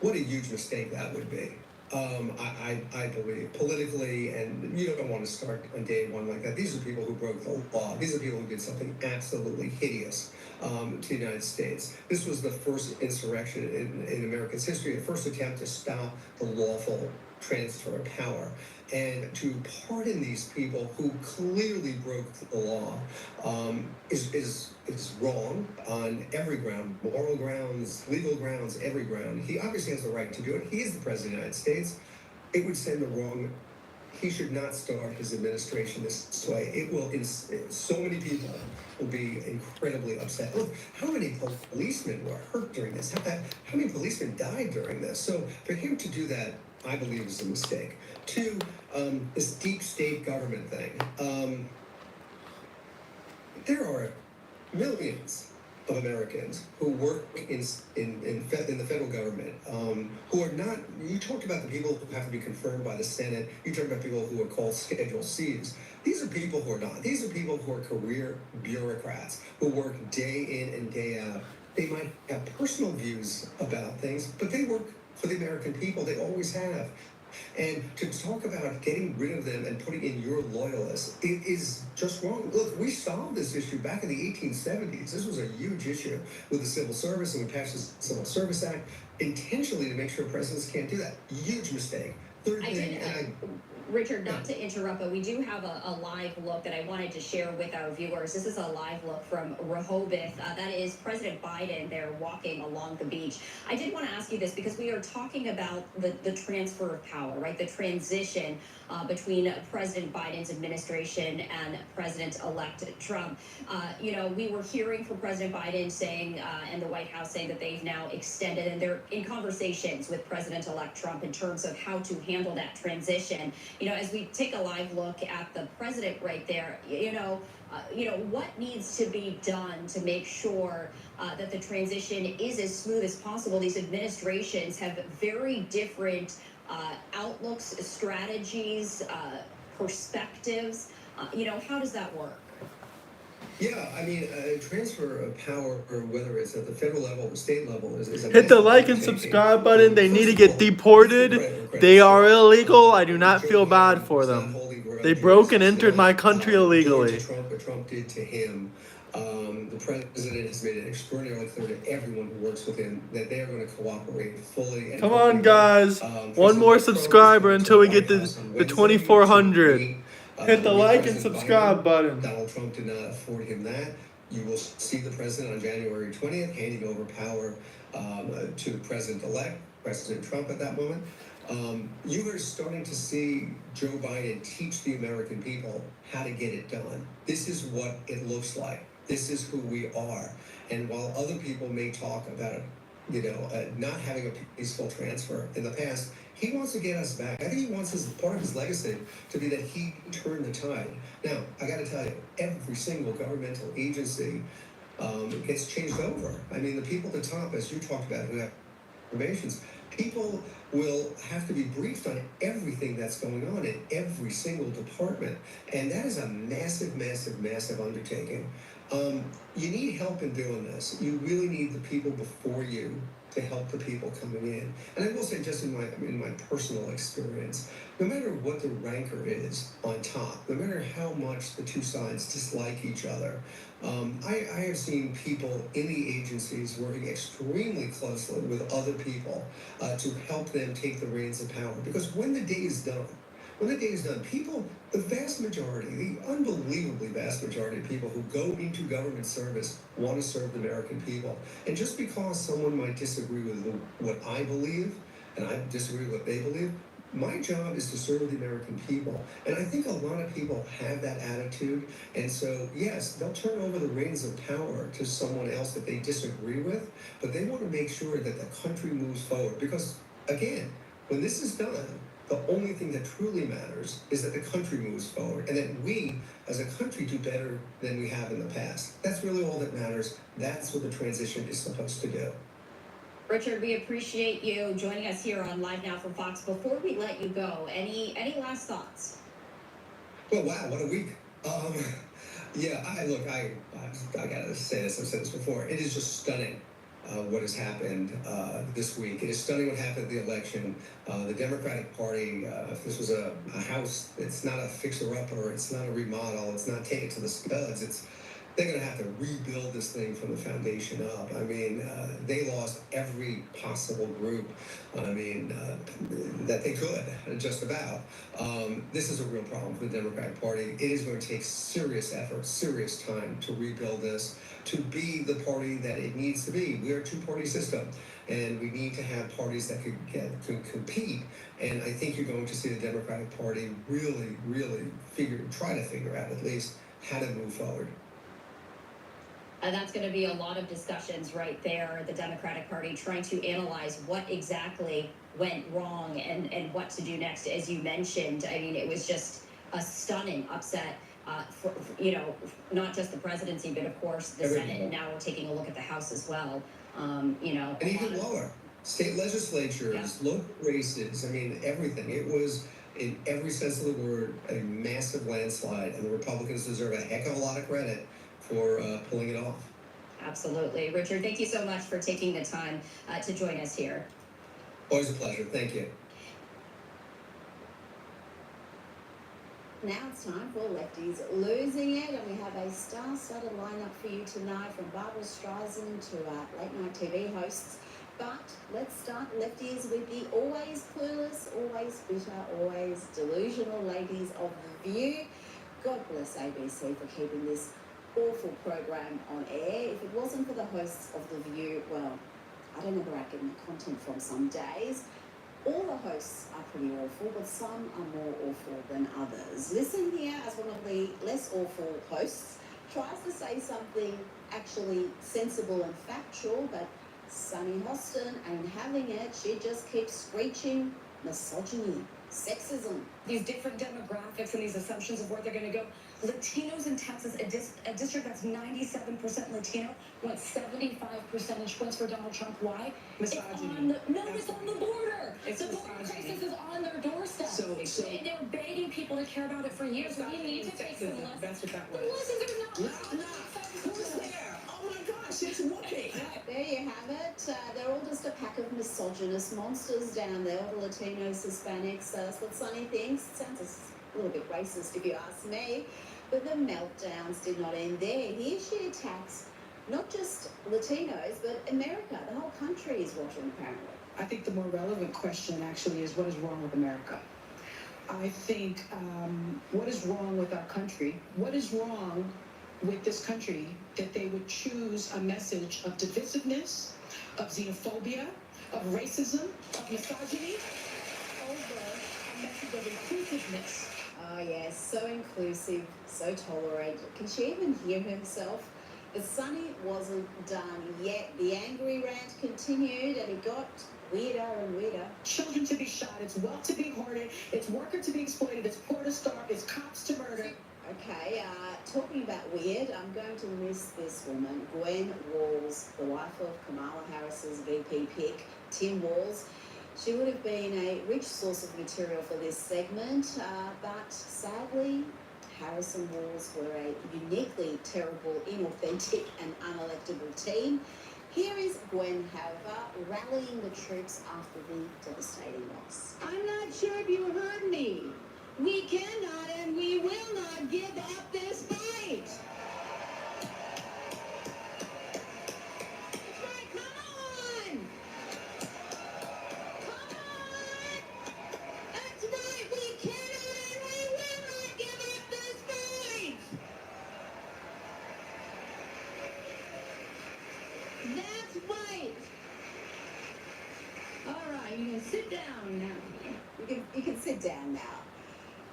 What a huge mistake that would be. I believe politically, and you don't want to start on day one like that. These are people who broke the law. These are people who did something absolutely hideous to the United States. This was the first insurrection in America's history, the first attempt to stop the lawful transfer of power. And to pardon these people who clearly broke the law is wrong on every ground, moral grounds, legal grounds, every ground. He obviously has the right to do it. He is the president of the United States. It would send the wrong. He should not start his administration this way. It will. So many people will be incredibly upset. Look, how many policemen were hurt during this? How many policemen died during this? So for him to do that, I believe, is a mistake. Two, this deep state government thing. There are millions of Americans who work in the federal government who are not. You talked about the people who have to be confirmed by the Senate. You talked about people who are called Schedule Cs. These are people who are not. These are people who are career bureaucrats who work day in and day out. They might have personal views about things, but they work for the American people. They always have. And to talk about getting rid of them and putting in your loyalists, it is just wrong. Look, we solved this issue back in the 1870s. This was a huge issue with the civil service, and we passed the Civil Service Act intentionally to make sure presidents can't do that. Huge mistake. Third thing, Richard, not to interrupt, but we do have a live look that I wanted to share with our viewers. This is a live look from Rehoboth. That is President Biden there walking along the beach. I did want to ask you this because we are talking about the transfer of power, right? The transition between President Biden's administration and President-elect Trump. We were hearing from President Biden saying, and the White House saying that they've now extended, and they're in conversations with President-elect Trump in terms of how to handle that transition. As we take a live look at the president right there, what needs to be done to make sure that the transition is as smooth as possible? These administrations have very different outlooks, strategies, perspectives. How does that work? Yeah, I mean, transfer of power, or whether it's at the federal level or the state level, is a Hit the like and subscribe button. They need to get deported. They are illegal. I do not feel bad for them. They broke and entered my country illegally. What Trump did to him. The president has made it extraordinarily clear to everyone who works with him that they are going to cooperate fully. Come on, guys. One more subscriber until we get the 2,400. Hit the like and subscribe button. Donald Trump did not afford him that. You will see the president on January 20th handing over power to the president-elect, President Trump at that moment. You are starting to see Joe Biden teach the American people how to get it done. This is what it looks like. This is who we are. And while other people may talk about not having a peaceful transfer in the past. He wants to get us back. I think he wants part of his legacy to be that he turned the tide. Now, I got to tell you, every single governmental agency gets changed over. I mean, the people at the top, as you talked about, who have informations, people will have to be briefed on everything that's going on in every single department. And that is a massive, massive, massive undertaking. You need help in doing this. You really need the people before you to help the people coming in. And I will say, just in my personal experience, no matter what the ranker is on top, no matter how much the two sides dislike each other, I have seen people in the agencies working extremely closely with other people to help them take the reins of power. Because when the day is done, people, the vast majority, the unbelievably vast majority of people who go into government service want to serve the American people. And just because someone might disagree with what I believe, and I disagree with what they believe, my job is to serve the American people. And I think a lot of people have that attitude. And so, yes, they'll turn over the reins of power to someone else that they disagree with, but they want to make sure that the country moves forward. Because, again, when this is done, the only thing that truly matters is that the country moves forward and that we, as a country, do better than we have in the past. That's really all that matters. That's what the transition is supposed to do. Richard, we appreciate you joining us here on Live Now from Fox. Before we let you go, any last thoughts? Well, wow, what a week. Yeah, I gotta say this, I've said this before. It is just stunning what has happened this week. It is stunning what happened at the election. The Democratic Party, if this was a house, it's not a fixer-upper, it's not a remodel, it's not take it to the studs, they're going to have to rebuild this thing from the foundation up. I mean, they lost every possible group, that they could, just about. This is a real problem for the Democratic Party. It is going to take serious effort, serious time to rebuild this, to be the party that it needs to be. We are a two-party system, and we need to have parties that could compete. And I think you're going to see the Democratic Party really, really try to figure out at least how to move forward. And that's going to be a lot of discussions right there. The Democratic Party trying to analyze what exactly went wrong and what to do next. As you mentioned, I mean, it was just a stunning upset for not just the presidency, but of course the Senate. And now we're taking a look at the House as well. And even lower state legislatures, local races. I mean, everything. It was, in every sense of the word, a massive landslide, and the Republicans deserve a heck of a lot of credit for pulling it off. Absolutely. Richard, thank you so much for taking the time to join us here. Always a pleasure. Thank you. Now it's time for Lefties Losing It, and we have a star-studded lineup for you tonight, from Barbara Streisand to late-night TV hosts. But let's start, Lefties, with the always clueless, always bitter, always delusional ladies of The View. God bless ABC for keeping this awful program on air. If it wasn't for the hosts of The View, well, I don't know where I'm getting the content from some days. All the hosts are pretty awful, but some are more awful than others. Listen here as one of the less awful hosts tries to say something actually sensible and factual, but Sunny Hostin ain't having it. She just keeps screeching misogyny, sexism. These different demographics and these assumptions of where they're going to go. Latinos in Texas, a district that's 97% Latino, want 75 percentage points for Donald Trump. Why? Misogyny. It's on the border. It's the border crisis is on their doorstep. So and they were begging people to care about it for years. We need to take some lessons. That's what that The was. lessons are not. Who's there? Oh my gosh, it's Whoopi. There you have it. They're all just a pack of misogynist monsters down there, all the Latinos, Hispanics. That's what Sunny thinks. Sounds a little bit racist if you ask me. But the meltdowns did not end there. Here she attacks not just Latinos, but America. The whole country is rotten, apparently. I think the more relevant question actually is, what is wrong with America? I think, what is wrong with our country? What is wrong with this country that they would choose a message of divisiveness, of xenophobia, of racism, of misogyny, over a message of inclusiveness? Oh yes, so inclusive, so tolerant. Can she even hear herself? But Sonny wasn't done yet. The angry rant continued and it got weirder and weirder. Children to be shot, it's wealth to be hoarded, it's worker to be exploited, it's poor to starve, it's cops to murder. Okay, talking about weird, I'm going to list this woman, Gwen Walls, the wife of Kamala Harris's VP pick, Tim Walls. She would have been a rich source of material for this segment, but sadly, Harris and Walls were a uniquely terrible, inauthentic and unelectable team. Here is Gwen, however, rallying the troops after the devastating loss. I'm not sure if you heard me. We cannot and we will not give up this fight. That's right, come on! Come on! That's right, we cannot and we will not give up this fight! That's right! All right, you can sit down now. You can sit down now.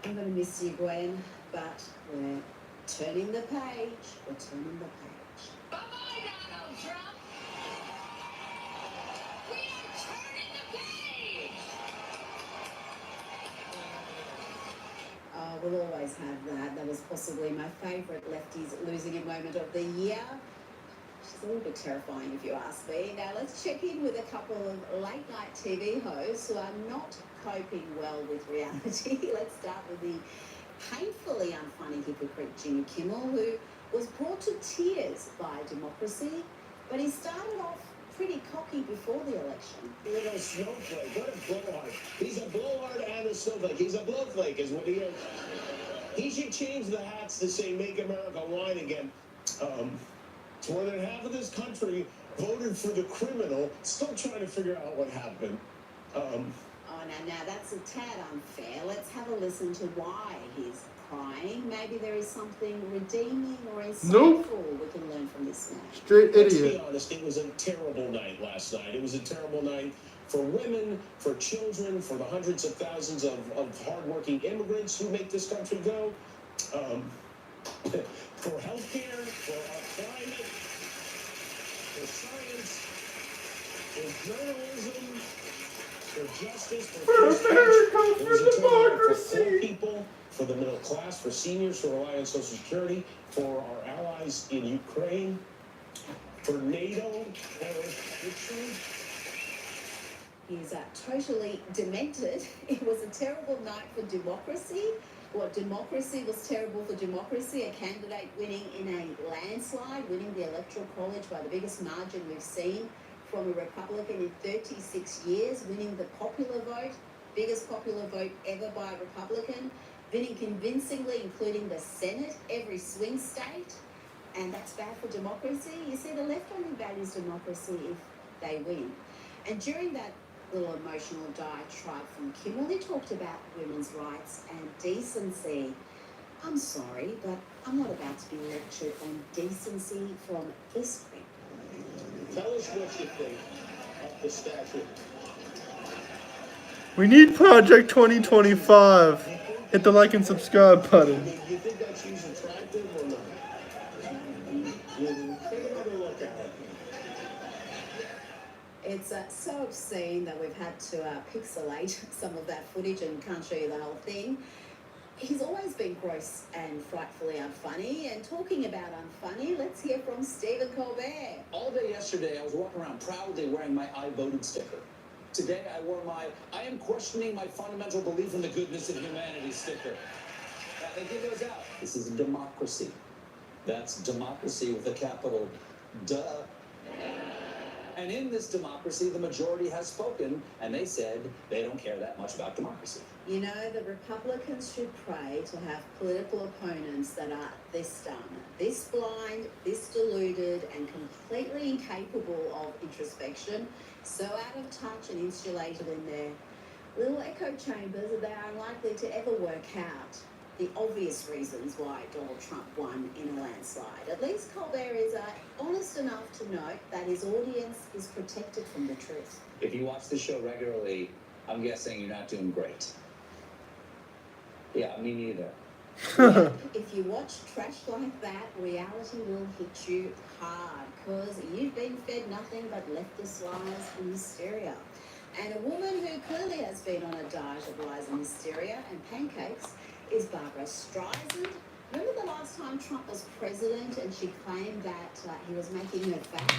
I'm going to miss you, Gwen, but we're turning the page. We're turning the page. Bye-bye, Donald Trump! We are turning the page! We'll always have that. That was possibly my favourite lefties losing a moment of the year. She's a little bit terrifying if you ask me. Now let's check in with a couple of late night TV hosts who are not coping well with reality. Let's start with the painfully unfunny hypocrite Jimmy Kimmel, who was brought to tears by democracy, but he started off pretty cocky before the election. Little snowflake, what a blowhard. He's a blowhard and a snowflake. He's a blowflake is what he is. He should change the hats to say make America whine again. It's more than half of this country voted for the criminal, still trying to figure out what happened. Now that's a tad unfair. Let's have a listen to why he's crying. Maybe there is something redeeming or insightful we can learn from this man. Straight idiot. Let's be honest, it was a terrible night last night. It was a terrible night for women, for children, for the hundreds of thousands of hardworking immigrants who make this country go. For healthcare, for our climate, for science, for journalism, for justice, for America, for democracy, for poor people, for the middle class, for seniors who rely on Social Security, for our allies in Ukraine, for NATO, for He's totally demented. It was a terrible night for democracy. What democracy was terrible for democracy? A candidate winning in a landslide, winning the Electoral College by the biggest margin we've seen from a Republican in 36 years, winning the popular vote, biggest popular vote ever by a Republican, winning convincingly, including the Senate, every swing state, and that's bad for democracy. You see, the left only values democracy if they win. And during that little emotional diatribe from Kimmel, he talked about women's rights and decency. I'm sorry, but I'm not about to be lectured on decency from this creep. Tell us what you think of the statue. We need Project 2025. Hit the like and subscribe button. Do you think that she's attractive or not? Take another look at it. It's so obscene that we've had to pixelate some of that footage and can't show you the whole thing. He's always been gross and frightfully unfunny. And talking about unfunny, let's hear from Stephen Colbert. All day yesterday, I was walking around proudly wearing my I voted sticker. Today, I wore my I am questioning my fundamental belief in the goodness of humanity sticker. They give those out. This is a democracy. That's democracy with a capital duh. And in this democracy, the majority has spoken, and they said they don't care that much about democracy. You know, the Republicans should pray to have political opponents that are this dumb, this blind, this deluded, and completely incapable of introspection, so out of touch and insulated in their little echo chambers that they are unlikely to ever work out the obvious reasons why Donald Trump won in a landslide. At least Colbert is honest enough to note that his audience is protected from the truth. If you watch the show regularly, I'm guessing you're not doing great. Yeah, me neither. Yep, if you watch trash like that, reality will hit you hard because you've been fed nothing but leftist lies and hysteria. And a woman who clearly has been on a diet of lies and hysteria and pancakes is Barbara Streisand. Remember the last time Trump was president and she claimed that he was making her fat?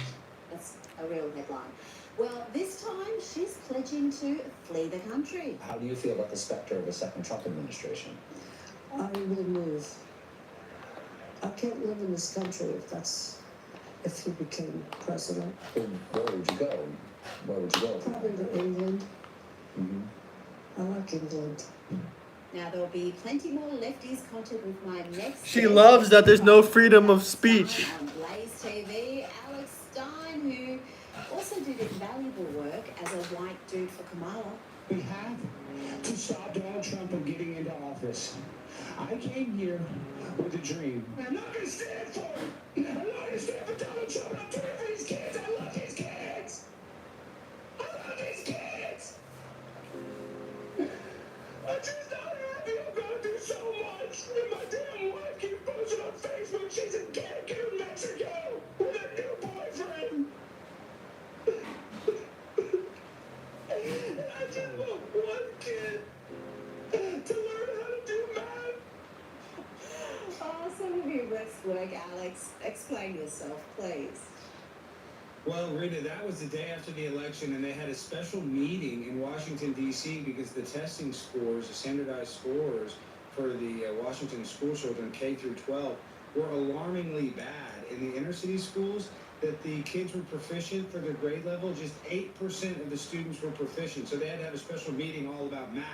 That's a real headline. Well, this time she's pledging to flee the country. How do you feel about the specter of a second Trump administration? I will move. I can't live in this country if he became president. Where would you go? Where would you go? Probably to England. Mm-hmm. I like England. Now, there'll be plenty more lefties content with my next She guest. loves that there's no freedom of speech. On Blaze TV, Alex Stein, who also did invaluable work as a white dude for Kamala. We have to stop Donald Trump from getting into office. I came here with a dream. I'm not going to stand for it. I'm not going to stand for Donald Trump. I'm doing it for these kids. I love these kids. I love these kids. I'm just not happy. I'm going through so much. And my damn wife keeps posting on Facebook. She's in Cancun, Mexico with a new boyfriend. And I just want one kid to learn how to do math. Oh, some of your best work, Alex. Explain yourself, please. Well, Rita, that was the day after the election, and they had a special meeting in Washington, D.C., because the testing scores, the standardized scores for the Washington school children, K through 12, were alarmingly bad. In the inner city schools, that the kids were proficient for their grade level, just 8% of the students were proficient. So they had to have a special meeting all about math.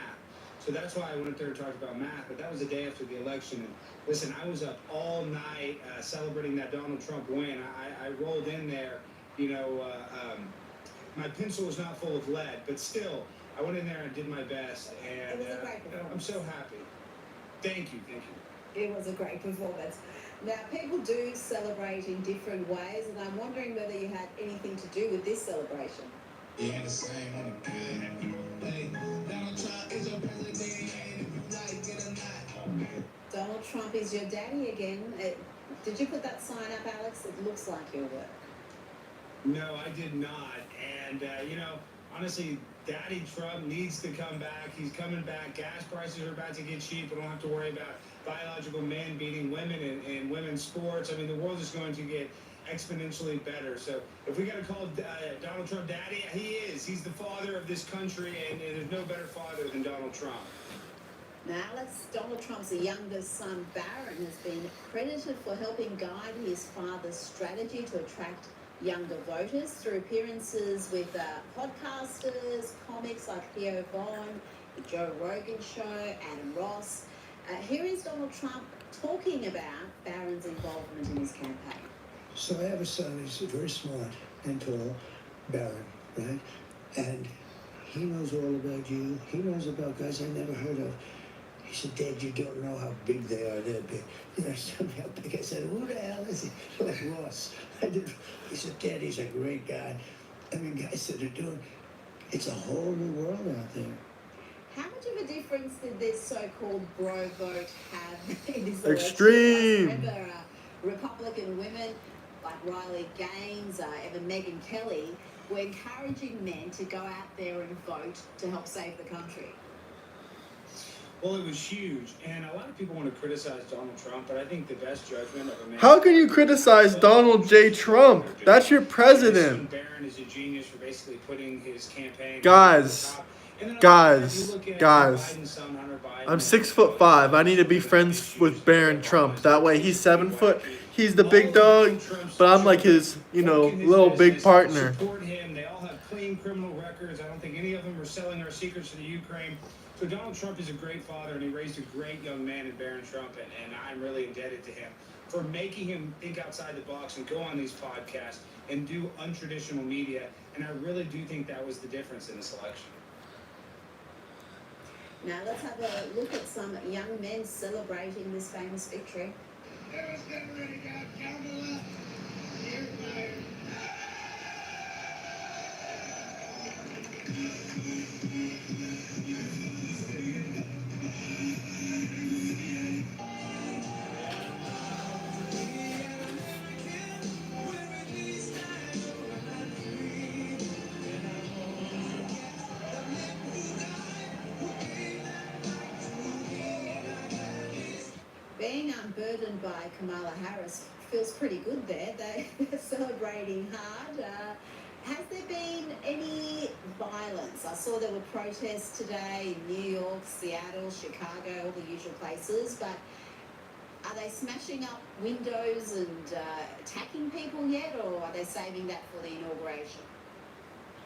So that's why I went up there and talked about math. But that was the day after the election. And listen, I was up all night celebrating that Donald Trump win. I rolled in there, my pencil was not full of lead, but still, I went in there and did my best. And It was a great performance. I'm so happy. Thank you. It was a great performance. Now, people do celebrate in different ways, and I'm wondering whether you had anything to do with this celebration. Yeah, the same on the good. Hey, Donald Trump is your president, if you like it or not. Donald Trump is your daddy again. Did you put that sign up, Alex? It looks like your work. No, I did not. And, honestly, Daddy Trump needs to come back. He's coming back. Gas prices are about to get cheap. We don't have to worry about biological men beating women in women's sports. I mean, the world is going to get exponentially better. So if we got to call Donald Trump Daddy, he is. He's the father of this country, and there's no better father than Donald Trump. Now, Donald Trump's youngest son, Barron, has been credited for helping guide his father's strategy to attract younger voters through appearances with podcasters, comics like Theo Vaughn, The Joe Rogan Show, Adam Ross. Here is Donald Trump talking about Barron's involvement in his campaign. So I have a son who's very smart and tall, Barron, right? And he knows all about you. He knows about guys I never heard of. He said, Dad, you don't know how big they are. They're big. You know, showed me how big. I said, who the hell is he? Like Ross. He said, Dad, he's a great guy. I mean, guys that are doing, it's a whole new world out there. How much of a difference did this so-called bro vote have in this Extreme. election? I remember Republican women like Riley Gaines, even Megyn Kelly, were encouraging men to go out there and vote to help save the country. Well, it was huge, and a lot of people want to criticize Donald Trump, but I think the best judgment of a man... How can you criticize Donald J. Trump? That's your president. Barron is a genius for basically putting his campaign... Guys, I'm 6'5". I need to be friends with Barron Trump. That way he's 7 foot. He's the big dog, but I'm like his, little big partner. Support him. They all have clean criminal records. I don't think any of them are selling our secrets to the Ukraine. So Donald Trump is a great father, and he raised a great young man in Barron Trump, and I'm really indebted to him for making him think outside the box and go on these podcasts and do untraditional media. And I really do think that was the difference in this election. Now let's have a look at some young men celebrating this famous victory. Being unburdened by Kamala Harris feels pretty good there. They're celebrating hard. Has there been any violence? I saw there were protests today in New York, Seattle, Chicago, all the usual places, but are they smashing up windows and attacking people yet, or are they saving that for the inauguration?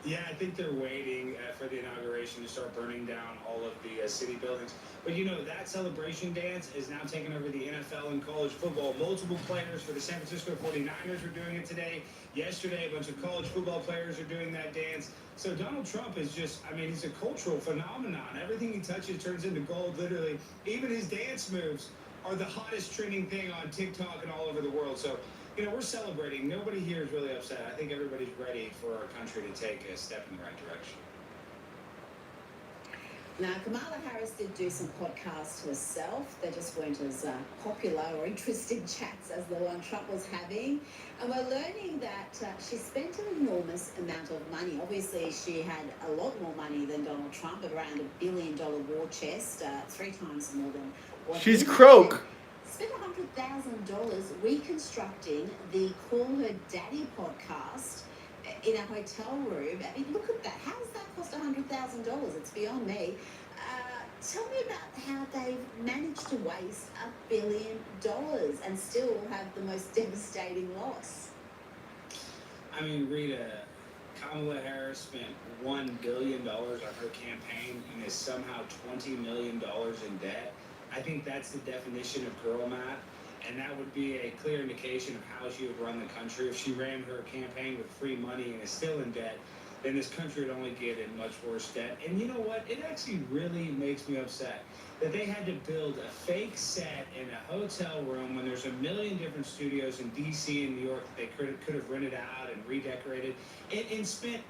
Yeah, I think they're waiting for the inauguration to start burning down all of the city buildings. But you know, that celebration dance is now taking over the NFL and college football. Multiple players for the San Francisco 49ers are doing it today. Yesterday, a bunch of college football players are doing that dance. So Donald Trump is just, I mean, he's a cultural phenomenon. Everything he touches turns into gold, literally. Even his dance moves are the hottest trending thing on TikTok and all over the world. So, you know, we're celebrating. Nobody here is really upset. I think everybody's ready for our country to take a step in the right direction. Now, Kamala Harris did do some podcasts herself. They just weren't as popular or interesting chats as the one Trump was having. And we're learning that she spent an enormous amount of money. Obviously, she had a lot more money than Donald Trump, around $1 billion war chest, 3 times more than what She's he croak. had. Spent $100,000 reconstructing the Call Her Daddy podcast in a hotel room. I mean, look at that. How does that cost $100,000? It's beyond me. Tell me about how they've managed to waste $1 billion and still have the most devastating loss. I mean, Rita, Kamala Harris spent $1 billion on her campaign and is somehow $20 million in debt. I think that's the definition of girl math, and that would be a clear indication of how she would run the country. If she ran her campaign with free money and is still in debt, then this country would only get in much worse debt. And you know what? It actually really makes me upset that they had to build a fake set in a hotel room when there's a million different studios in D.C. and New York that they could have rented out and redecorated and spent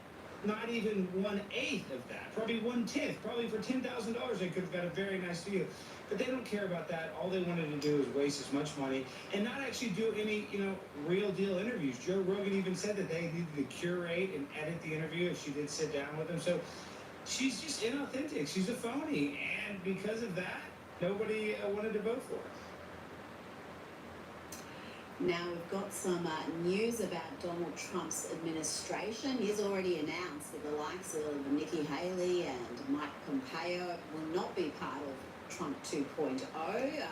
not even 1/8 of that, probably 1/10. Probably for $10,000 they could have got a very nice studio. But they don't care about that. All they wanted to do is waste as much money and not actually do any, you know, real deal interviews. Joe Rogan even said that they needed to curate and edit the interview if she did sit down with him. So she's just inauthentic. She's a phony. And because of that, nobody wanted to vote for her. Now we've got some news about Donald Trump's administration. He's already announced that the likes of Nikki Haley and Mike Pompeo will not be part of Trump 2.0.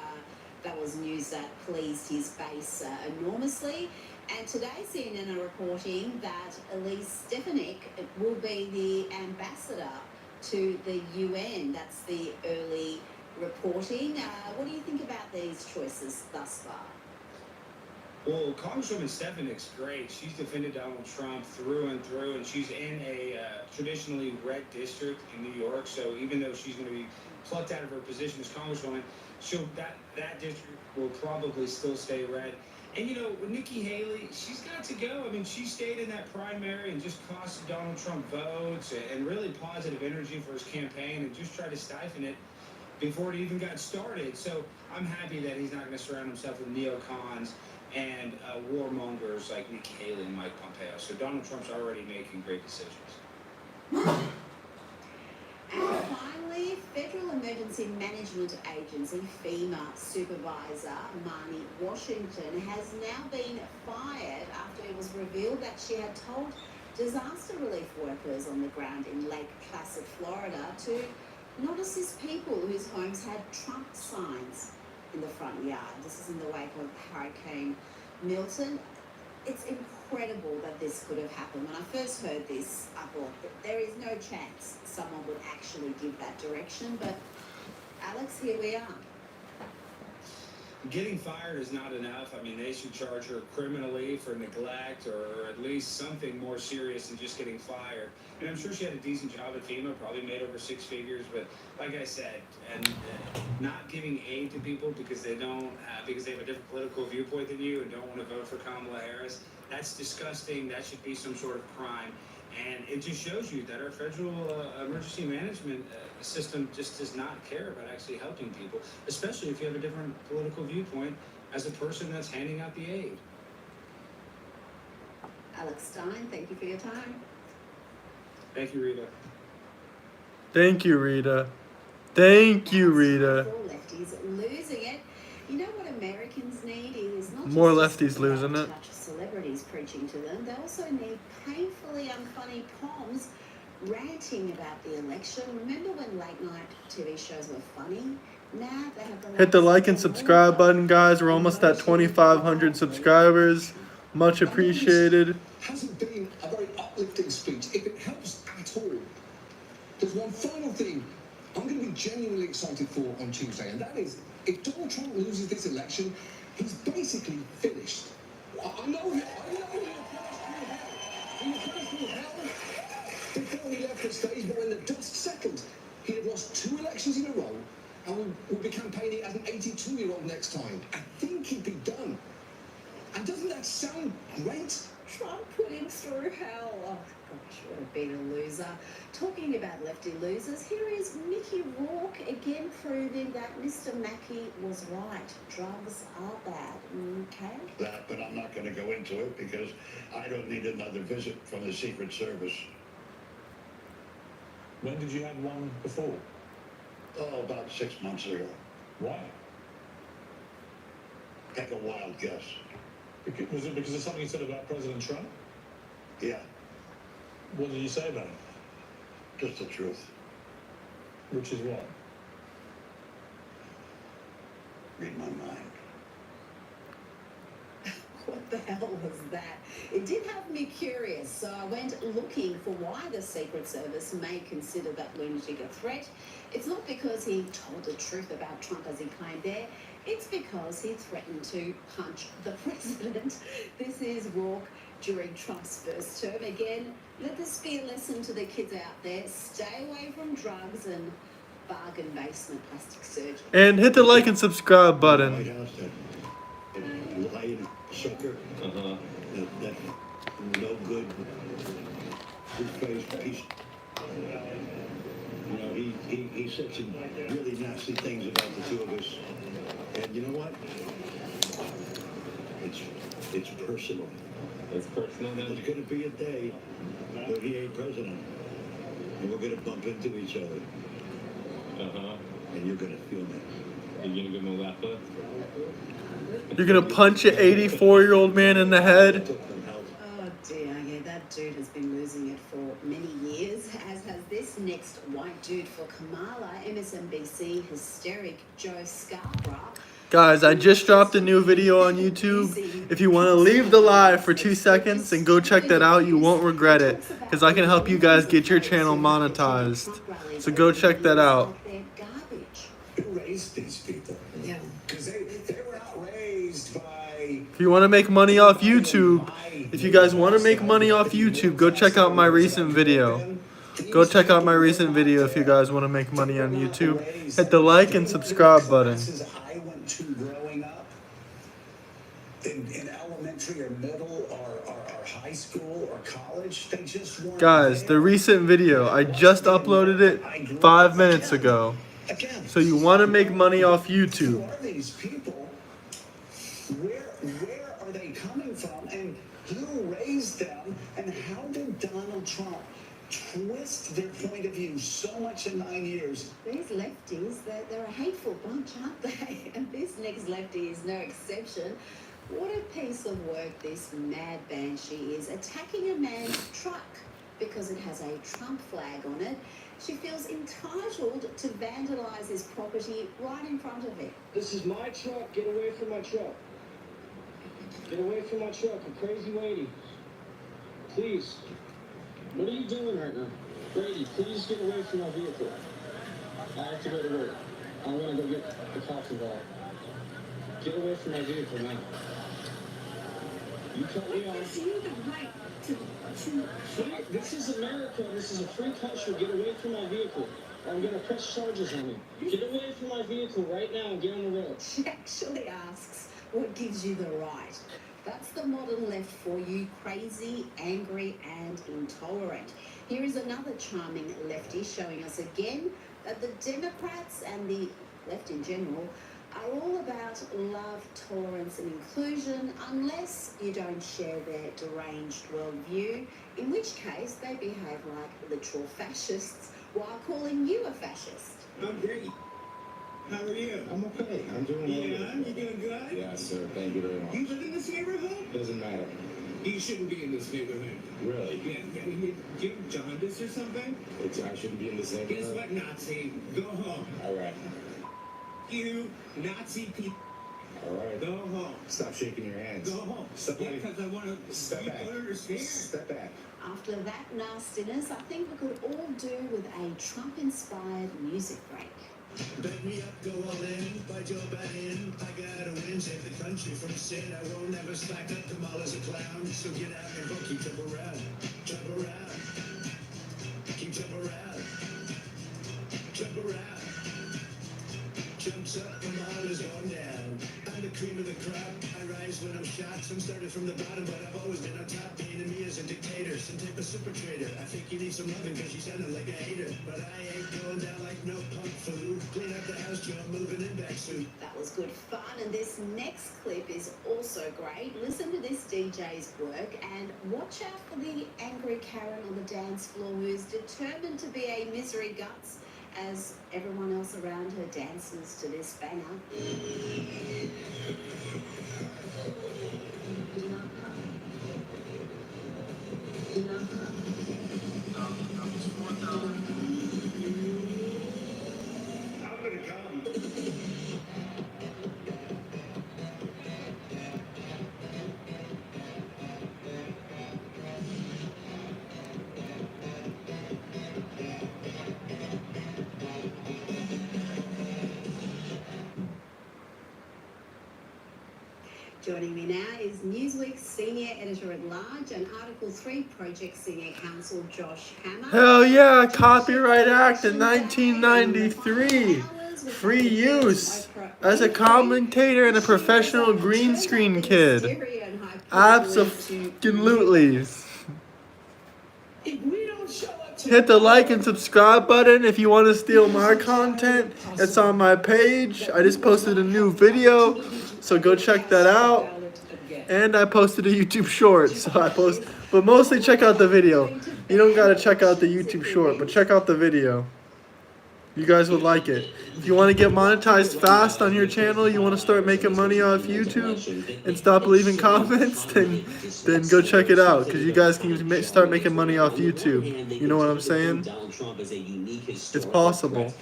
That was news that pleased his base enormously. And today CNN are reporting that Elise Stefanik will be the ambassador to the UN. That's the early reporting. What do you think about these choices thus far? Well, Congresswoman Stefanik's great. She's defended Donald Trump through and through, and she's in a traditionally red district in New York. So even though she's going to be plucked out of her position as Congresswoman, that district will probably still stay red. And, you know, with Nikki Haley, she's got to go. I mean, she stayed in that primary and just costed Donald Trump votes and really positive energy for his campaign and just tried to stifle it before it even got started. So I'm happy that he's not going to surround himself with neocons and warmongers like Nikki Haley and Mike Pompeo. So Donald Trump's already making great decisions. And finally, Federal Emergency Management Agency FEMA supervisor Marnie Washington has now been fired after it was revealed that she had told disaster relief workers on the ground in Lake Placid, Florida, to not assist people whose homes had Trump signs in the front yard. This is in the wake of Hurricane Milton. It's incredible that this could have happened. When I first heard this, I thought that there is no chance someone would actually give that direction. But Alex, here we are. Getting fired is not enough. I mean, they should charge her criminally for neglect or at least something more serious than just getting fired. And I'm sure she had a decent job at FEMA, probably made over 6 figures. But like I said, and not giving aid to people because they don't, because they have a different political viewpoint than you and don't want to vote for Kamala Harris, that's disgusting. That should be some sort of crime. And it just shows you that our federal emergency management system just does not care about actually helping people, especially if you have a different political viewpoint as a person that's handing out the aid. Alex Stein, thank you for your time. Thank you, Rita. Thank you, Rita. Thank you, Rita. Lefties losing it. You know what Americans need is not More just lefties losing it. touch celebrities preaching to them. They also need painfully unfunny poms ranting about the election. Remember when late night TV shows were funny? Now they have Hit the like and subscribe button, guys. We're almost at 2,500 subscribers. Much appreciated. Hasn't been a very uplifting speech, if it helps at all. There's one final thing I'm going to be genuinely excited for on Tuesday, and that is if Donald Trump loses this election, he's basically finished. I know he before he left the stage, but when the dust settled, he had lost 2 elections in a row and will be campaigning as an 82-year-old next time. I think he'd be done. And doesn't that sound great? Trump put him through hell. Oh, gosh, would have been a loser. Talking about lefty losers, here is Mickey Rourke again proving that Mr. Mackey was right. Drugs are bad. Okay? That, but I'm not going to go into it because I don't need another visit from the Secret Service. When did you have one before? Oh, about 6 months ago. Why? Take a wild guess. Was it because of something you said about President Trump? Yeah, What did you say about him? just the truth. Which is what? Read my mind. What the hell was that? It did have me curious, so I went looking for why the Secret Service may consider that lunatic a threat. It's not because he told the truth about Trump as he claimed there. It's because he threatened to punch the president. This is Rourke during Trump's first term. Again, let this be a lesson to the kids out there. Stay away from drugs and bargain basement plastic surgery. And hit the like and subscribe button. White House, that lying sucker, that no good, two-faced piece. You know, he said some really nasty things about the two of us. And you know what? It's personal. It's personal now? There's going to be a day where he ain't president. And we're going to bump into each other. And you're going to feel that. Are you going to give him a lap up? You're gonna punch an 84-year-old man in the head? Oh dear, yeah, that dude has been losing it for many years, as has this next white dude for Kamala, MSNBC hysteric Joe Scarborough. Guys, I just dropped a new video on YouTube. If you want to leave the live for 2 seconds and go check that out, you won't regret it. Because I can help you guys get your channel monetized. So go check that out. Who raised these people? Yeah. Because they were not raised by... If you want to make money off YouTube, if you guys want to make money off YouTube, go check out my recent video. Go check out my recent video if you guys want to make money on YouTube. Hit the like and subscribe button. I went to growing up in elementary or middle or high school or college, they just weren't Guys, the recent video, I just uploaded it 5 minutes ago. So you want to make money off YouTube. Who are these people? Where are they coming from? And who raised them? And how did Donald Trump twist their point of view so much in 9 years? These lefties, they're a hateful bunch, aren't they? And this next lefty is no exception. What a piece of work this mad banshee is, attacking a man's truck because it has a Trump flag on it. She feels entitled to vandalize his property right in front of it. This is my truck. Get away from my truck. Get away from my truck, you crazy lady. Please. What are you doing right now? Brady, please get away from my vehicle. I have to go to work. I'm going to go get the cops involved. Get away from my vehicle now. You cut me off. You the right to This is America. This is a free country. Get away from my vehicle. Or I'm going to press charges on you. Get away from my vehicle right now and get on the road. She actually asks, what gives you the right? That's the modern left for you, crazy, angry, and intolerant. Here is another charming lefty showing us again that the Democrats and the left in general are all about love, tolerance, and inclusion, unless you don't share their deranged worldview, in which case they behave like literal fascists while calling you a fascist. I'm great. How are you? I'm okay. I'm doing Yeah, you doing good? Yes, sir. Thank you very much. You live in this neighborhood? Doesn't matter. You shouldn't be in this neighborhood. Really? Yeah, you have jaundice or something? I shouldn't be in this neighborhood. Guess what, Nazi? Go home. All right. You Nazi people. All right. Go home. Stop shaking your hands. Go home. Stop. Yeah, because I want to. Step you back. don't understand. Step back. After that nastiness, I think we could all do with a Trump-inspired music break. Bet me up, go all in, by Joe Biden. I gotta win, save the country from sin. I won't ever slack up, Kamala's a clown. So get out and vote, keep jump around. Jump around. Keep jump around. Jump around. Jumps up, Kamala's going down. I'm the cream of the crop. I rise when I'm shot. Some started from the bottom, but I've always been on top. Being me as a dictator, some type of super trader. I think you need some loving because you sounded like a hater. But I ain't going down like no punk food. Clean up the house, Joe, moving in back suit. That was good fun, and this next clip is also great. Listen to this DJ's work and watch out for the angry Karen on the dance floor who's determined to be a misery guts as everyone else around her dances to this banger. How could it come? Joining me now is Newsweek's Senior Editor-at-Large and Article 3 Project Senior Counsel Josh Hammer. Hell yeah, Copyright Act in 1993. Free use as a commentator and a professional green screen kid. Absolutely. If we don't show up to Hit the like and subscribe button if you want to steal my content. It's on my page. I just posted a new video, so go check that out. And I posted a YouTube short, so I post, but mostly check out the video. You don't gotta check out the YouTube short, but check out the video. You guys would like it. If you want to get monetized fast on your channel, you want to start making money off YouTube and stop leaving comments, then go check it out, because you guys can start making money off YouTube. You know what I'm saying? It's possible.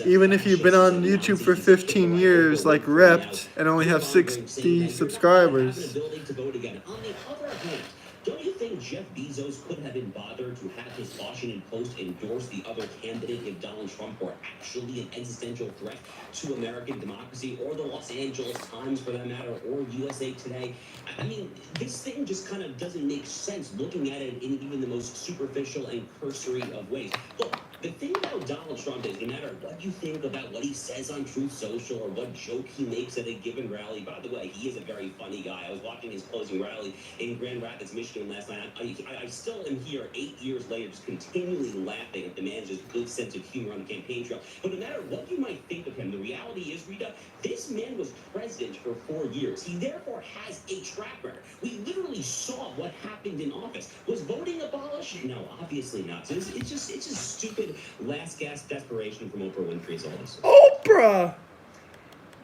Even if you've been on YouTube for 15 years, like Ripped, and only have 60 subscribers. Don't you think Jeff Bezos could have been bothered to have his Washington Post endorse the other candidate if Donald Trump were actually an existential threat to American democracy, or the Los Angeles Times for that matter, or USA Today? I mean, this thing just kind of doesn't make sense looking at it in even the most superficial and cursory of ways. Look, the thing about Donald Trump is no matter what you think about what he says on Truth Social or what joke he makes at a given rally, by the way, he is a very funny guy. I was watching his closing rally in Grand Rapids, Michigan last night. I still am here 8 years later just continually laughing at the man's just good sense of humor on the campaign trail. But no matter what you might think of him, the reality is, Rita, this man was president for 4 years. He therefore has a track record. We literally saw what happened in office. Was voting abolished? No, obviously not. So it's just stupid last gasp desperation from Oprah Winfrey is all this. Oprah!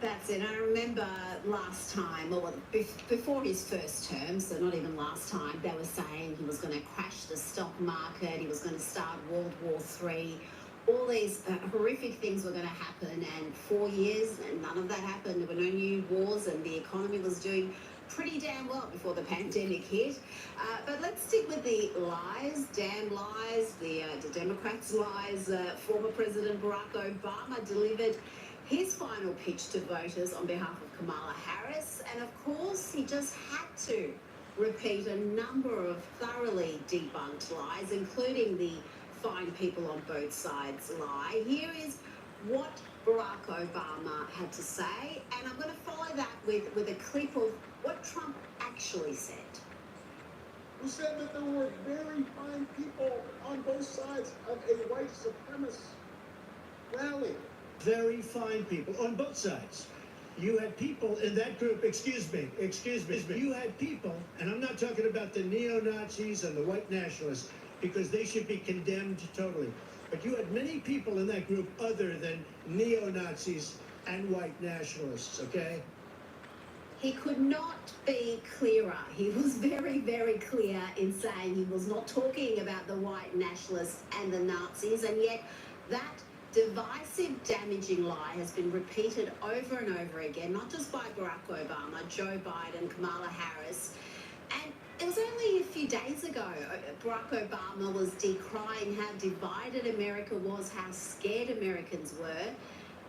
That's it. I remember last time, or before his first term, so not even last time, they were saying he was going to crash the stock market, he was going to start World War III. All these horrific things were going to happen, and 4 years, and none of that happened. There were no new wars, and the economy was doing pretty damn well before the pandemic hit. But let's stick with the lies, damn lies, the Democrats' lies. Former President Barack Obama delivered his final pitch to voters on behalf of Kamala Harris, and of course he just had to repeat a number of thoroughly debunked lies, including the find people on both sides lie. Here is what Barack Obama had to say, and I'm going to follow that with a clip of what Trump actually said. Who said that there were very fine people on both sides of a white supremacist rally. Very fine people on both sides. You had people in that group, excuse me, you had people, and I'm not talking about the neo-Nazis and the white nationalists, because they should be condemned totally. But you had many people in that group other than neo-Nazis and white nationalists, okay? He could not be clearer. He was very, very clear in saying he was not talking about the white nationalists and the Nazis, and yet that divisive, damaging lie has been repeated over and over again, not just by Barack Obama, Joe Biden, Kamala Harris. And it was only a few days ago Barack Obama was decrying how divided America was, how scared Americans were,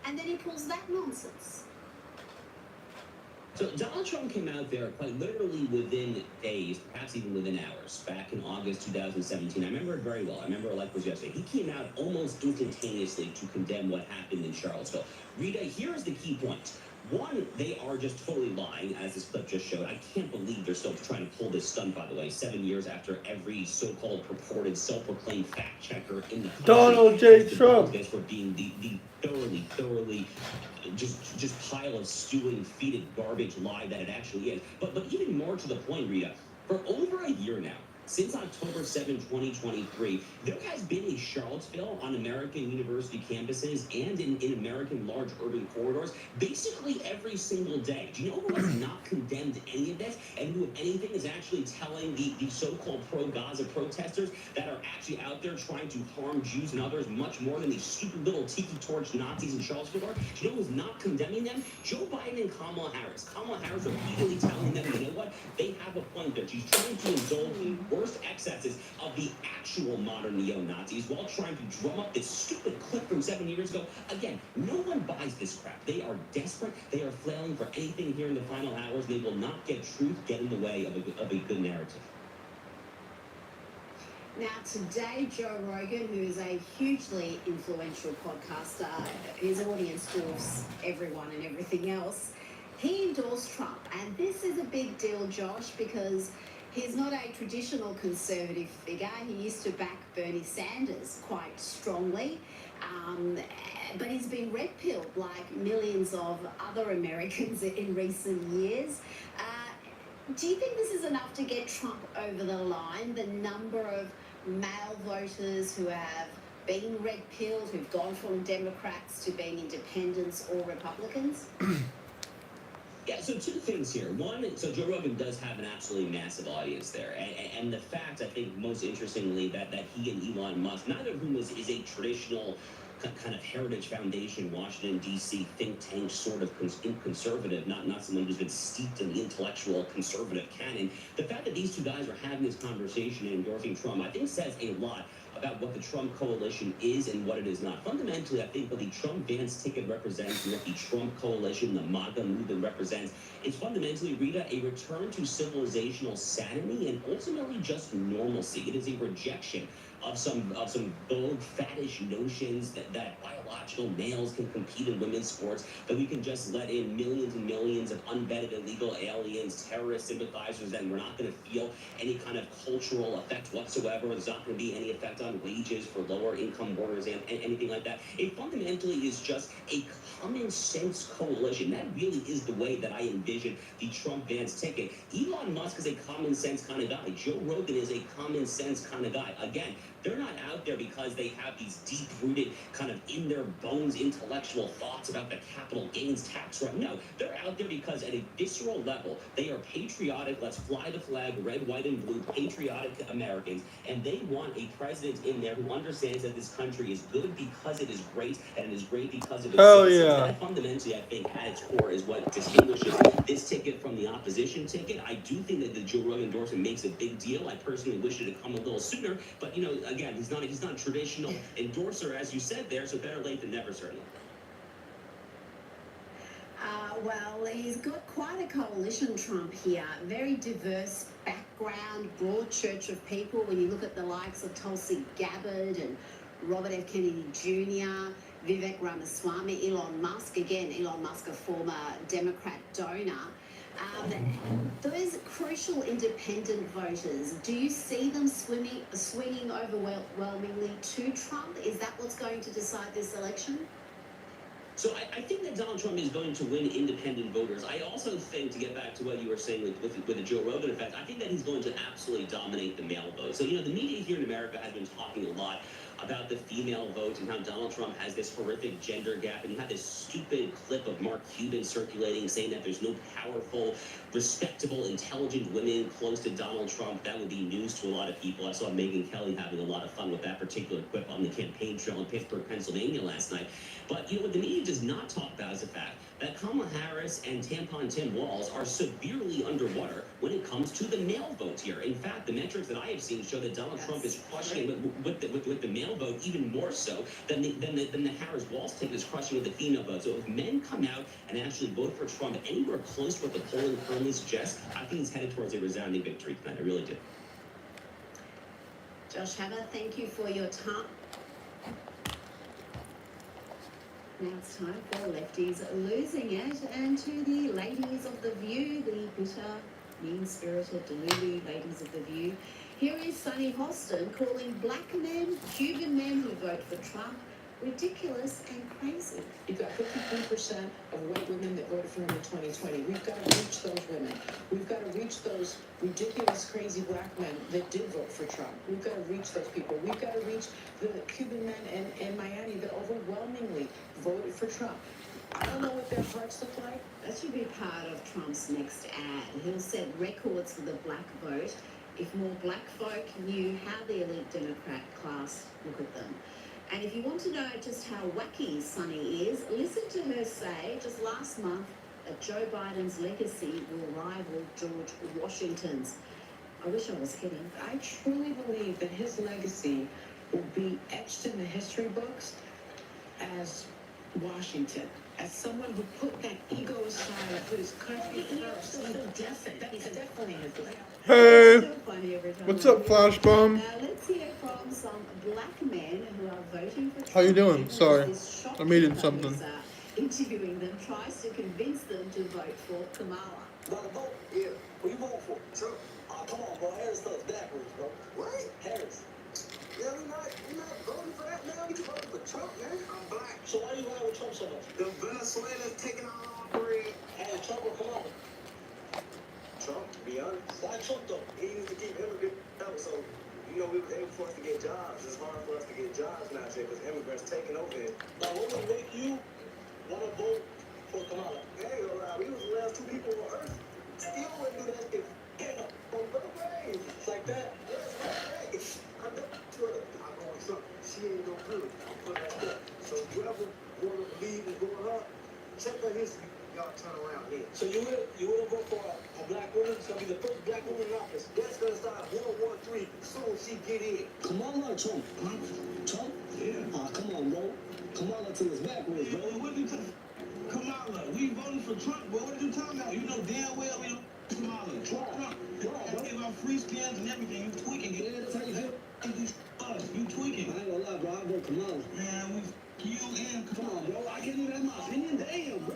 and then he pulls that nonsense. So Donald Trump came out there quite literally within days, perhaps even within hours, back in August 2017. I remember it very well. I remember it like it was yesterday. He came out almost instantaneously to condemn what happened in Charlottesville. Rita, here is the key point. One, they are just totally lying, as this clip just showed. I can't believe they're still trying to pull this stunt, by the way, 7 years after every so-called purported self-proclaimed fact checker in the country Donald J. Trump. this for being the thoroughly just pile of stewing, feeded garbage lie that it actually is. But even more to the point, Rita, for over a year now, since October 7, 2023, there has been a Charlottesville on American university campuses and in American large urban corridors basically every single day. Do you know who has not condemned any of this and who, if anything, is actually telling the so-called pro-Gaza protesters that are actually out there trying to harm Jews and others much more than these stupid little tiki torch Nazis in Charlottesville are? Do you know who's not condemning them? Joe Biden and Kamala Harris. Kamala Harris repeatedly telling them, you know what? They have a point there. She's trying to indulge the worst excesses of the actual modern neo-Nazis while trying to drum up this stupid clip from 7 years ago. Again, no one buys this crap. They are desperate. They are flailing for anything here in the final hours. They will not get truth get in the way of a good narrative. Now, today, Joe Rogan, who is a hugely influential podcaster, his audience dwarfs everyone and everything else, he endorsed Trump. And this is a big deal, Josh, because he's not a traditional conservative figure. He used to back Bernie Sanders quite strongly, but he's been red-pilled like millions of other Americans in recent years. Do you think this is enough to get Trump over the line? The number of male voters who have been red-pilled, who've gone from Democrats to being independents or Republicans? Yeah, so two things here. One, so Joe Rogan does have an absolutely massive audience there. And the fact, I think, most interestingly, that he and Elon Musk, neither of whom is a traditional kind of Heritage Foundation, Washington, D.C. think tank sort of conservative, not someone who's been steeped in the intellectual conservative canon. The fact that these two guys are having this conversation and endorsing Trump, I think says a lot about what the Trump coalition is and what it is not. Fundamentally, I think what the Trump-Vance ticket represents and what the Trump coalition, the MAGA movement represents, is fundamentally, Rita, a return to civilizational sanity and ultimately just normalcy. It is a rejection of some bold, faddish notions that biological males can compete in women's sports, that we can just let in millions and millions of unvetted illegal aliens, terrorist sympathizers, and we're not going to feel any kind of cultural effect whatsoever. There's not going to be any effect on wages for lower income workers and anything like that. It fundamentally is just a common sense coalition. That really is the way that I envision the Trump-Vance ticket. Elon Musk is a common sense kind of guy. Joe Rogan is a common sense kind of guy. Again, they're not out there because they have these deep-rooted, kind of in their bones intellectual thoughts about the capital gains tax rate. No, they're out there because at a visceral level, they are patriotic, let's fly the flag, red, white, and blue, patriotic Americans, and they want a president in there who understands that this country is good because it is great, and it is great because of its citizens. Yeah. That fundamentally, I think, at its core is what distinguishes this ticket from the opposition ticket. I do think that the Joe Rogan endorsement makes a big deal. I personally wish it had come a little sooner, but, you know, again, he's not a traditional endorser, as you said there, so better late than never, certainly. Well, he's got quite a coalition, Trump, here. Very diverse background, broad church of people. When you look at the likes of Tulsi Gabbard and Robert F. Kennedy Jr., Vivek Ramaswamy, Elon Musk, again, Elon Musk, a former Democrat donor. Those crucial independent voters, do you see them swinging overwhelmingly to Trump? Is that what's going to decide this election? So I think that Donald Trump is going to win independent voters. I also think, to get back to what you were saying with the Joe Rogan effect, I think that he's going to absolutely dominate the male vote. So, you know, the media here in America has been talking a lot about the female vote and how Donald Trump has this horrific gender gap. And you have this stupid clip of Mark Cuban circulating saying that there's no powerful, respectable, intelligent women close to Donald Trump. That would be news to a lot of people. I saw Megyn Kelly having a lot of fun with that particular clip on the campaign trail in Pittsburgh, Pennsylvania last night. But you know what the media does not talk about is the fact that Kamala Harris and Tampon Tim Walz are severely underwater when it comes to the male vote here. In fact, the metrics that I have seen show that Donald Trump is crushing it with the male vote even more so than the Harris-Walz take is crushing with the female vote. So if men come out and actually vote for Trump anywhere close to what the polling currently suggests, I think he's headed towards a resounding victory tonight. I really do. Josh Haber, thank you for your time. Now it's time for Lefties Losing It, and to the ladies of The View, the bitter, mean-spirited, delulu ladies of The View, here is Sunny Hostin calling black men, Cuban men who vote for Trump, ridiculous and crazy. You've got 53% of white women that voted for him in 2020. We've got to reach those women. We've got to reach those ridiculous, crazy black men that did vote for Trump. We've got to reach those people. We've got to reach the Cuban men in Miami that overwhelmingly voted for Trump. I don't know what their hearts look like. That should be part of Trump's next ad. He'll set records for the black vote if more black folk knew how the elite Democrat class look at them. And if you want to know just how wacky Sunny is, listen to her say just last month that Joe Biden's legacy will rival George Washington's. I wish I was kidding. I truly believe that his legacy will be etched in the history books as Washington, as someone who put that ego aside and put his country first. That's definitely his legacy. Hey, So funny every time what's I up, hear it. Flashbomb? Now let's hear from some black men who are voting for Trump. How you doing? Because Sorry, this I'm eating shopkeeper something. who's, interviewing them tries to convince them to vote for Kamala. About a vote? Yeah. Who you vote for? Trump. Come on, bro. Harris stuff's backwards, bro. What? Harris. Yeah, we not voting for that, man. We voting for Trump, man. I'm black. So why you ride with Trump so much? The Venezuelans taking all our bread. And Trump will come on. Trump, to be honest. Why Trump, though? He used to keep immigrants out, so, you know, we was able for us to get jobs. It's hard for us to get jobs now, because immigrants taking over here. Now, what would make you want to vote for Kamala? I ain't gonna lie, we was the last two people on Earth. Still wouldn't do that if on the grave. It's like that. Yes, right. I know Twitter. I go on Trump. She ain't no good. I'm putting that up. So whoever want to believe is going up, check her history. Y'all turn around here. So you will vote for a black woman? It's gonna be the first black woman in office. That's gonna start World War III as soon as she get in. Kamala or Trump? Trump? Yeah. Come on, bro. Kamala to his backwards, bro. What you talking? Kamala, we voting for Trump, but what are you talking about? You know damn well we don't Kamala. Trump. Give out free scams and everything. You tweaking. Yeah, that's how you feel. You tweaking. I ain't gonna lie, bro. I vote Kamala. Man, you and come on, bro. I can't even have my opinion. Damn, bro.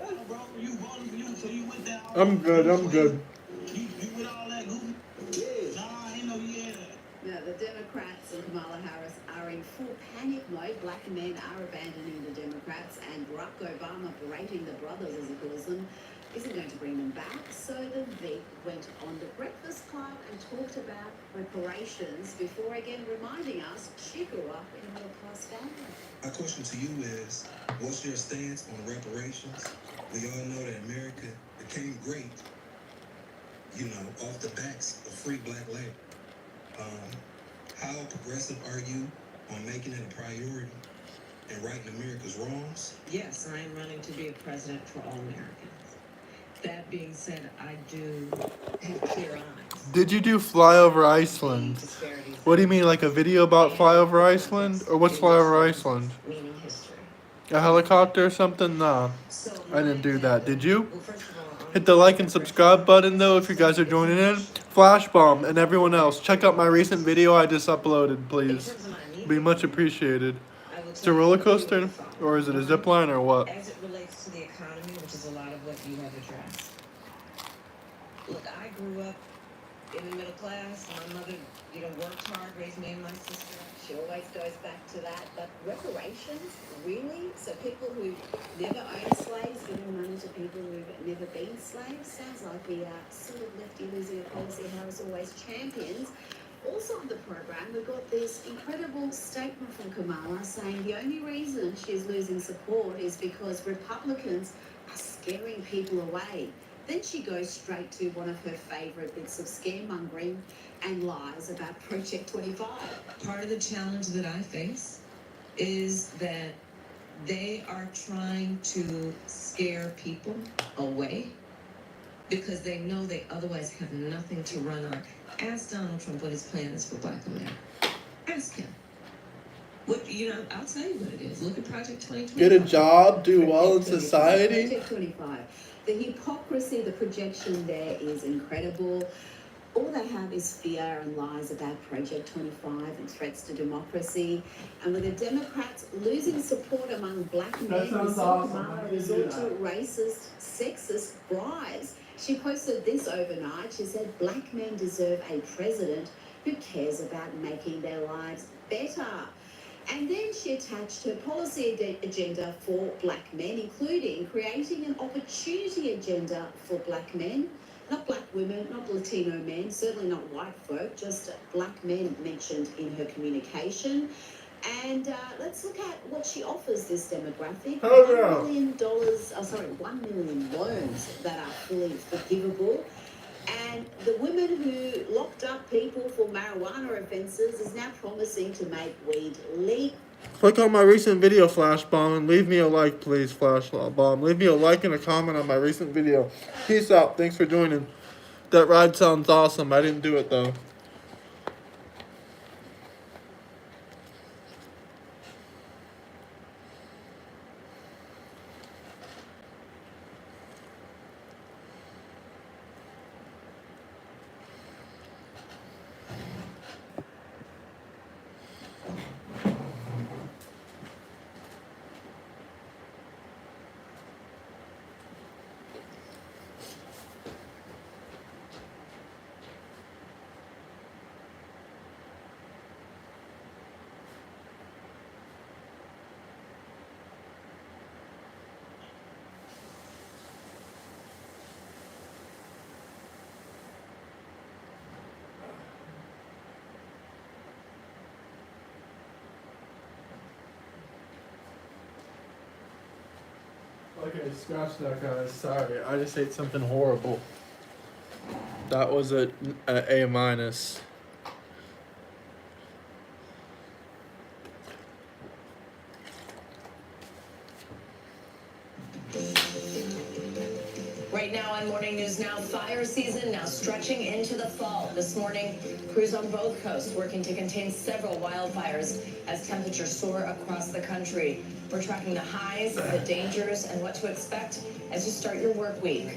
You voting for you, so you went there. I'm good. You with all that goofy? Yeah. Nah, ain't no yeah. Now, the Democrats and Kamala Harris are in full panic mode. Black men are abandoning the Democrats, and Barack Obama, berating the brothers, as he calls them, isn't going to bring them back. So the Vic went on the Breakfast Club and talked about reparations before again reminding us she grew up in a middle-class family. My question to you is, what's your stance on reparations? We all know that America became great, you know, off the backs of free black labor. How progressive are you on making it a priority and righting America's wrongs? Yes, I am running to be a president for all Americans. That being said, I do have clear eyes. Did you do Flyover Iceland? What do you mean, like a video about Flyover Iceland? Or what's Flyover Iceland? Meaning history. A helicopter or something? Nah, I didn't do that. Did you? Hit the like and subscribe button though if you guys are joining in. Flashbomb and everyone else, check out my recent video I just uploaded, please. Be much appreciated. It's a roller coaster, or is it a zip line, or what? As it relates to the economy, which is a lot of what you have addressed. Look, I grew up in the middle class. My mother, worked hard, raised me and my sister. She always goes back to that. But reparations, really? So people who never owned slaves giving money to people who've never been slaves? Sounds like the sort of lefty losing a policy Harris always champions. Also on the program, we've got this incredible statement from Kamala saying the only reason she's losing support is because Republicans are scaring people away. Then she goes straight to one of her favourite bits of scaremongering and lies about Project 25. Part of the challenge that I face is that they are trying to scare people away because they know they otherwise have nothing to run on. Ask Donald Trump what his plan is for Black America. Ask him. What, I'll tell you what it is. Look at Project 2025. Get a job, do well in society. Project 25. The hypocrisy, the projection there is incredible. All they have is fear and lies about Project 25 and threats to democracy. And with the Democrats losing support among black men, Kamala resort to racist, sexist bribes. She posted this overnight. She said black men deserve a president who cares about making their lives better. And then she attached her policy agenda for black men, including creating an opportunity agenda for black men. Not black women, not Latino men, certainly not white folk, just black men mentioned in her communication. And let's look at what she offers this demographic. $1 million loans that are fully forgivable. And the woman who locked up people for marijuana offences is now promising to make weed legal. Click on my recent video, Flash Bomb, and leave me a like, please, Flash Bomb. Leave me a like and a comment on my recent video. Peace out. Thanks for joining. That ride sounds awesome. I didn't do it, though. Okay, scratch that, guys. Sorry, I just ate something horrible. That was a A-. Right now on Morning News Now, fire season now stretching into the fall. This morning, crews on both coasts working to contain several wildfires as temperatures soar across the country. We're tracking the highs, the dangers, and what to expect as you start your work week.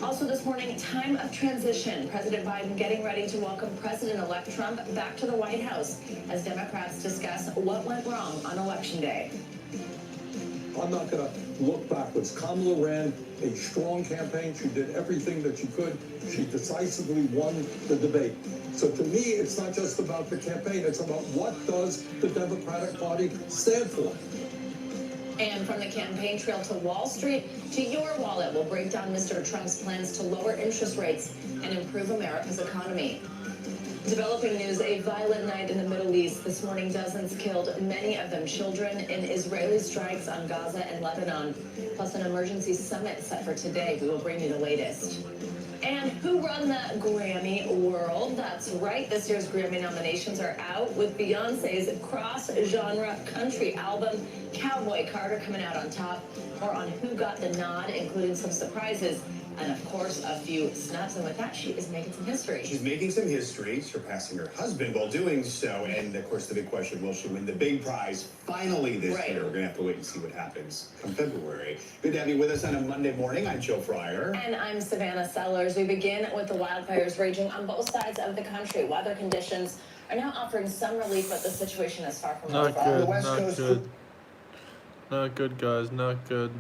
Also this morning, time of transition. President Biden getting ready to welcome President-elect Trump back to the White House as Democrats discuss what went wrong on Election Day. I'm not going to look backwards. Kamala ran a strong campaign. She did everything that she could. She decisively won the debate. So to me, it's not just about the campaign. It's about what does the Democratic Party stand for. And from the campaign trail to Wall Street to your wallet, we'll break down Mr. Trump's plans to lower interest rates and improve America's economy. Developing news, a violent night in the Middle East. This morning, dozens killed, many of them children, in Israeli strikes on Gaza and Lebanon. Plus an emergency summit set for today. We will bring you the latest. And who run the Grammy world? That's right, this year's Grammy nominations are out with Beyonce's cross-genre country album, Cowboy Carter, coming out on top. More on who got the nod, including some surprises. And of course, a few snubs. And with that, she is making some history. She's making some history, surpassing her husband while doing so. And of course, the big question, will she win the big prize finally this year? We're going to have to wait and see what happens come February. Good to have you with us on a Monday morning. I'm Joe Fryer. And I'm Savannah Sellers. We begin with the wildfires raging on both sides of the country. Weather conditions are now offering some relief, but the situation is far from over. Not good, not good. Not good, guys, not good.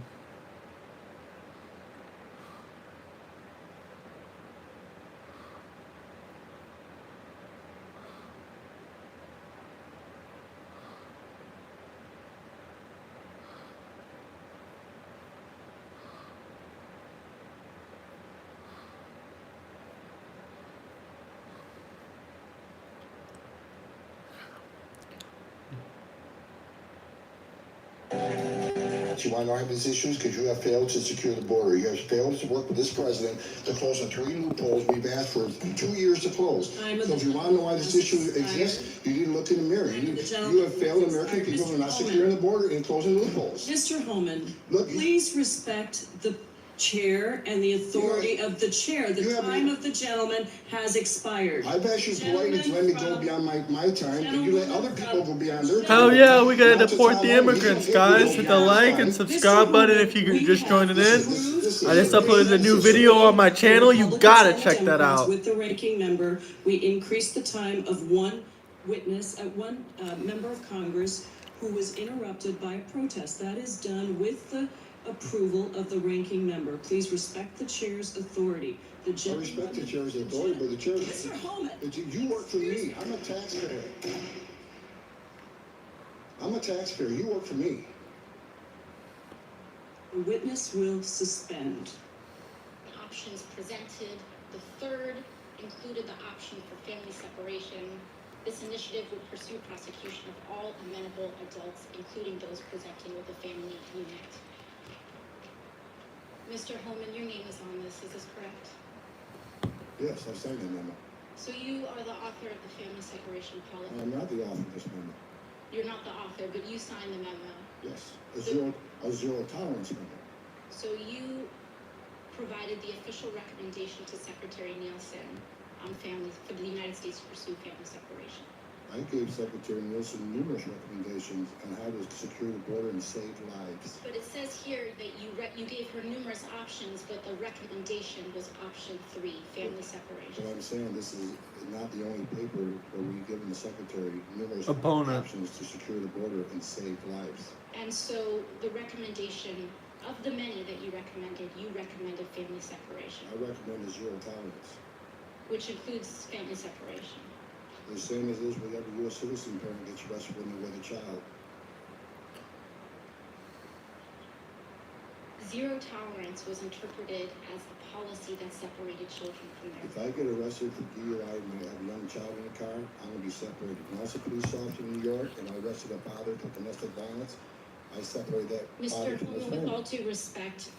Democrats, you want to know how these issues? Because you have failed to secure the border. You have failed to work with this president to close the 3 loopholes we've asked for 2 years to close. So if you want to know why this issue exists, you need to look in the mirror. You have failed American people for not securing the border and closing loopholes. Mr. Holman, Look, please respect the chair and the authority of the chair. The time of the gentleman has expired. I've asked you politely to let me go beyond my time, and you let other people go beyond their time. Hell yeah, we gotta deport the immigrants, guys. Hit the like and subscribe button if you're just joining in. I just uploaded a new video on my channel. You gotta check that out. With the ranking member, we increased the time of one witness, one member of Congress who was interrupted by a protest. That is done with the approval of the ranking member. Please respect the chair's authority. I respect the chair's authority, but the chair... Mr. Holman. You work for me. I'm a taxpayer. I'm a taxpayer. You work for me. The witness will suspend. Options presented. The third included the option for family separation. This initiative would pursue prosecution of all amenable adults, including those presenting with a family unit. Mr. Holman, your name is on this. Is this correct? Yes, I signed the memo. So you are the author of the family separation policy? I'm not the author of this memo. You're not the author, but you signed the memo. Yes, a zero tolerance memo. So you provided the official recommendation to Secretary Nielsen on families for the United States to pursue family separation. I gave Secretary Nielsen numerous recommendations on how to secure the border and save lives. But it says here that you gave her numerous options, but the recommendation was option 3, family separation. But I'm saying this is not the only paper where we've given the Secretary numerous options to secure the border and save lives. And so the recommendation, of the many that you recommended family separation. I recommend zero tolerance. Which includes family separation. The same as it is with every U.S. citizen parent gets arrested when they're with a child. Zero tolerance was interpreted as a policy that separated children from their If I get arrested for DUI and I have a young child in the car, I'm going to be separated. When I was a police officer in New York and I arrested a father for domestic violence, I separated that father from his Holman, with all family. due respect,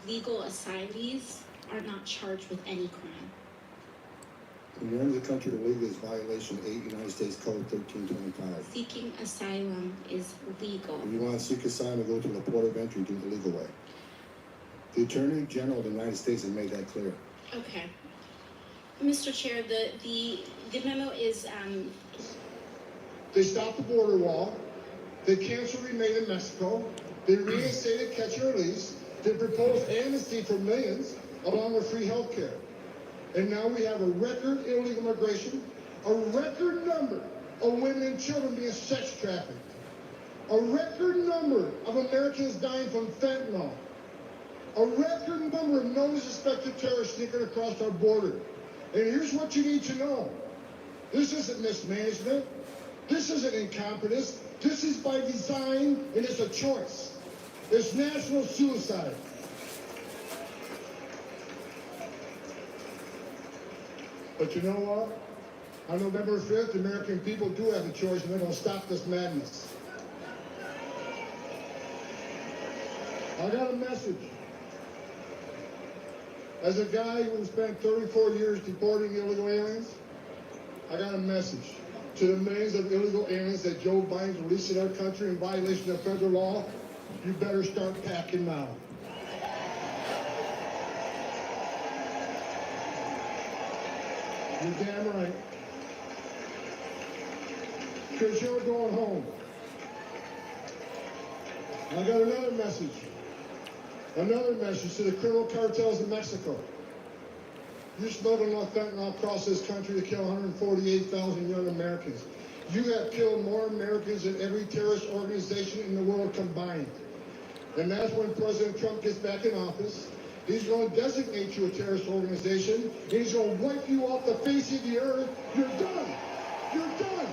legal asylees are not charged with any crime. When you enter the country illegally is violation of 8 United States Code 1325. Seeking asylum is legal. If you want to seek asylum, go to the port of entry, do it the legal way. The Attorney General of the United States has made that clear. Okay. Mr. Chair, the memo is They stopped the border wall. They canceled Remain in Mexico. They reinstated catch and release. They proposed amnesty for millions, along with free health care. And now we have a record illegal immigration, a record number of women and children being sex trafficked, a record number of Americans dying from fentanyl, a record number of known suspected terrorists sneaking across our border. And here's what you need to know. This isn't mismanagement. This isn't incompetence. This is by design, and it's a choice. It's national suicide. But you know what? On November 5th, the American people do have a choice, and they're going to stop this madness. I got a message. As a guy who spent 34 years deporting illegal aliens, I got a message to the millions of illegal aliens that Joe Biden's releasing our country in violation of federal law. You better start packing now. You're damn right. Because you're going home. I got another message. Another message to the criminal cartels in Mexico. You're smuggling enough fentanyl across this country to kill 148,000 young Americans. You have killed more Americans than every terrorist organization in the world combined. And that's when President Trump gets back in office. He's going to designate you a terrorist organization. And he's going to wipe you off the face of the earth. You're done. You're done.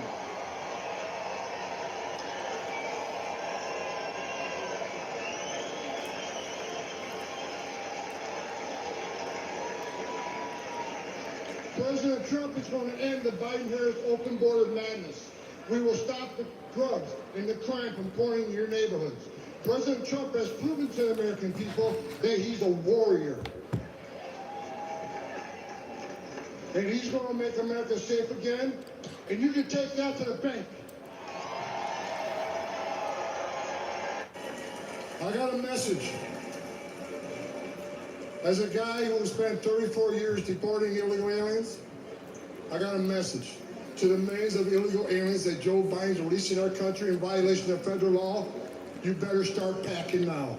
President Trump is going to end the Biden-Harris open border madness. We will stop the drugs and the crime from pouring into your neighborhoods. President Trump has proven to the American people that he's a warrior. And he's going to make America safe again. And you can take that to the bank. I got a message. As a guy who spent 34 years deporting illegal aliens, I got a message to the millions of illegal aliens that Joe Biden's releasing our country in violation of federal law. You better start packing now.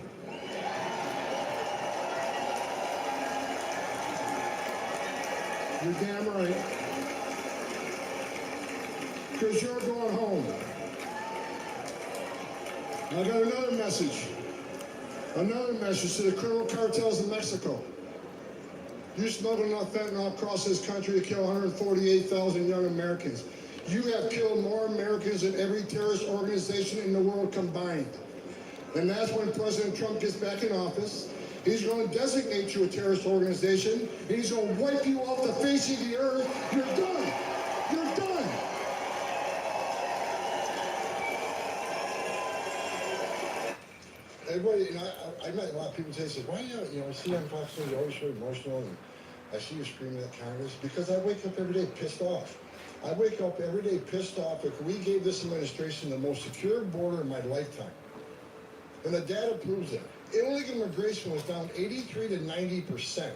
You're damn right. Because you're going home. I got another message. Another message to the criminal cartels in Mexico. You smuggled enough fentanyl across this country to kill 148,000 young Americans. You have killed more Americans than every terrorist organization in the world combined. And that's when President Trump gets back in office. He's going to designate you a terrorist organization. And he's going to wipe you off the face of the earth. You're done. You're done. Everybody, you know, I met a lot of people today say, why I see you on Fox News, you're always so emotional, and I see you screaming at Congress, because I wake up every day pissed off. I wake up every day pissed off because we gave this administration the most secure border in my lifetime. And the data proves it. Illegal immigration was down 83 to 90%.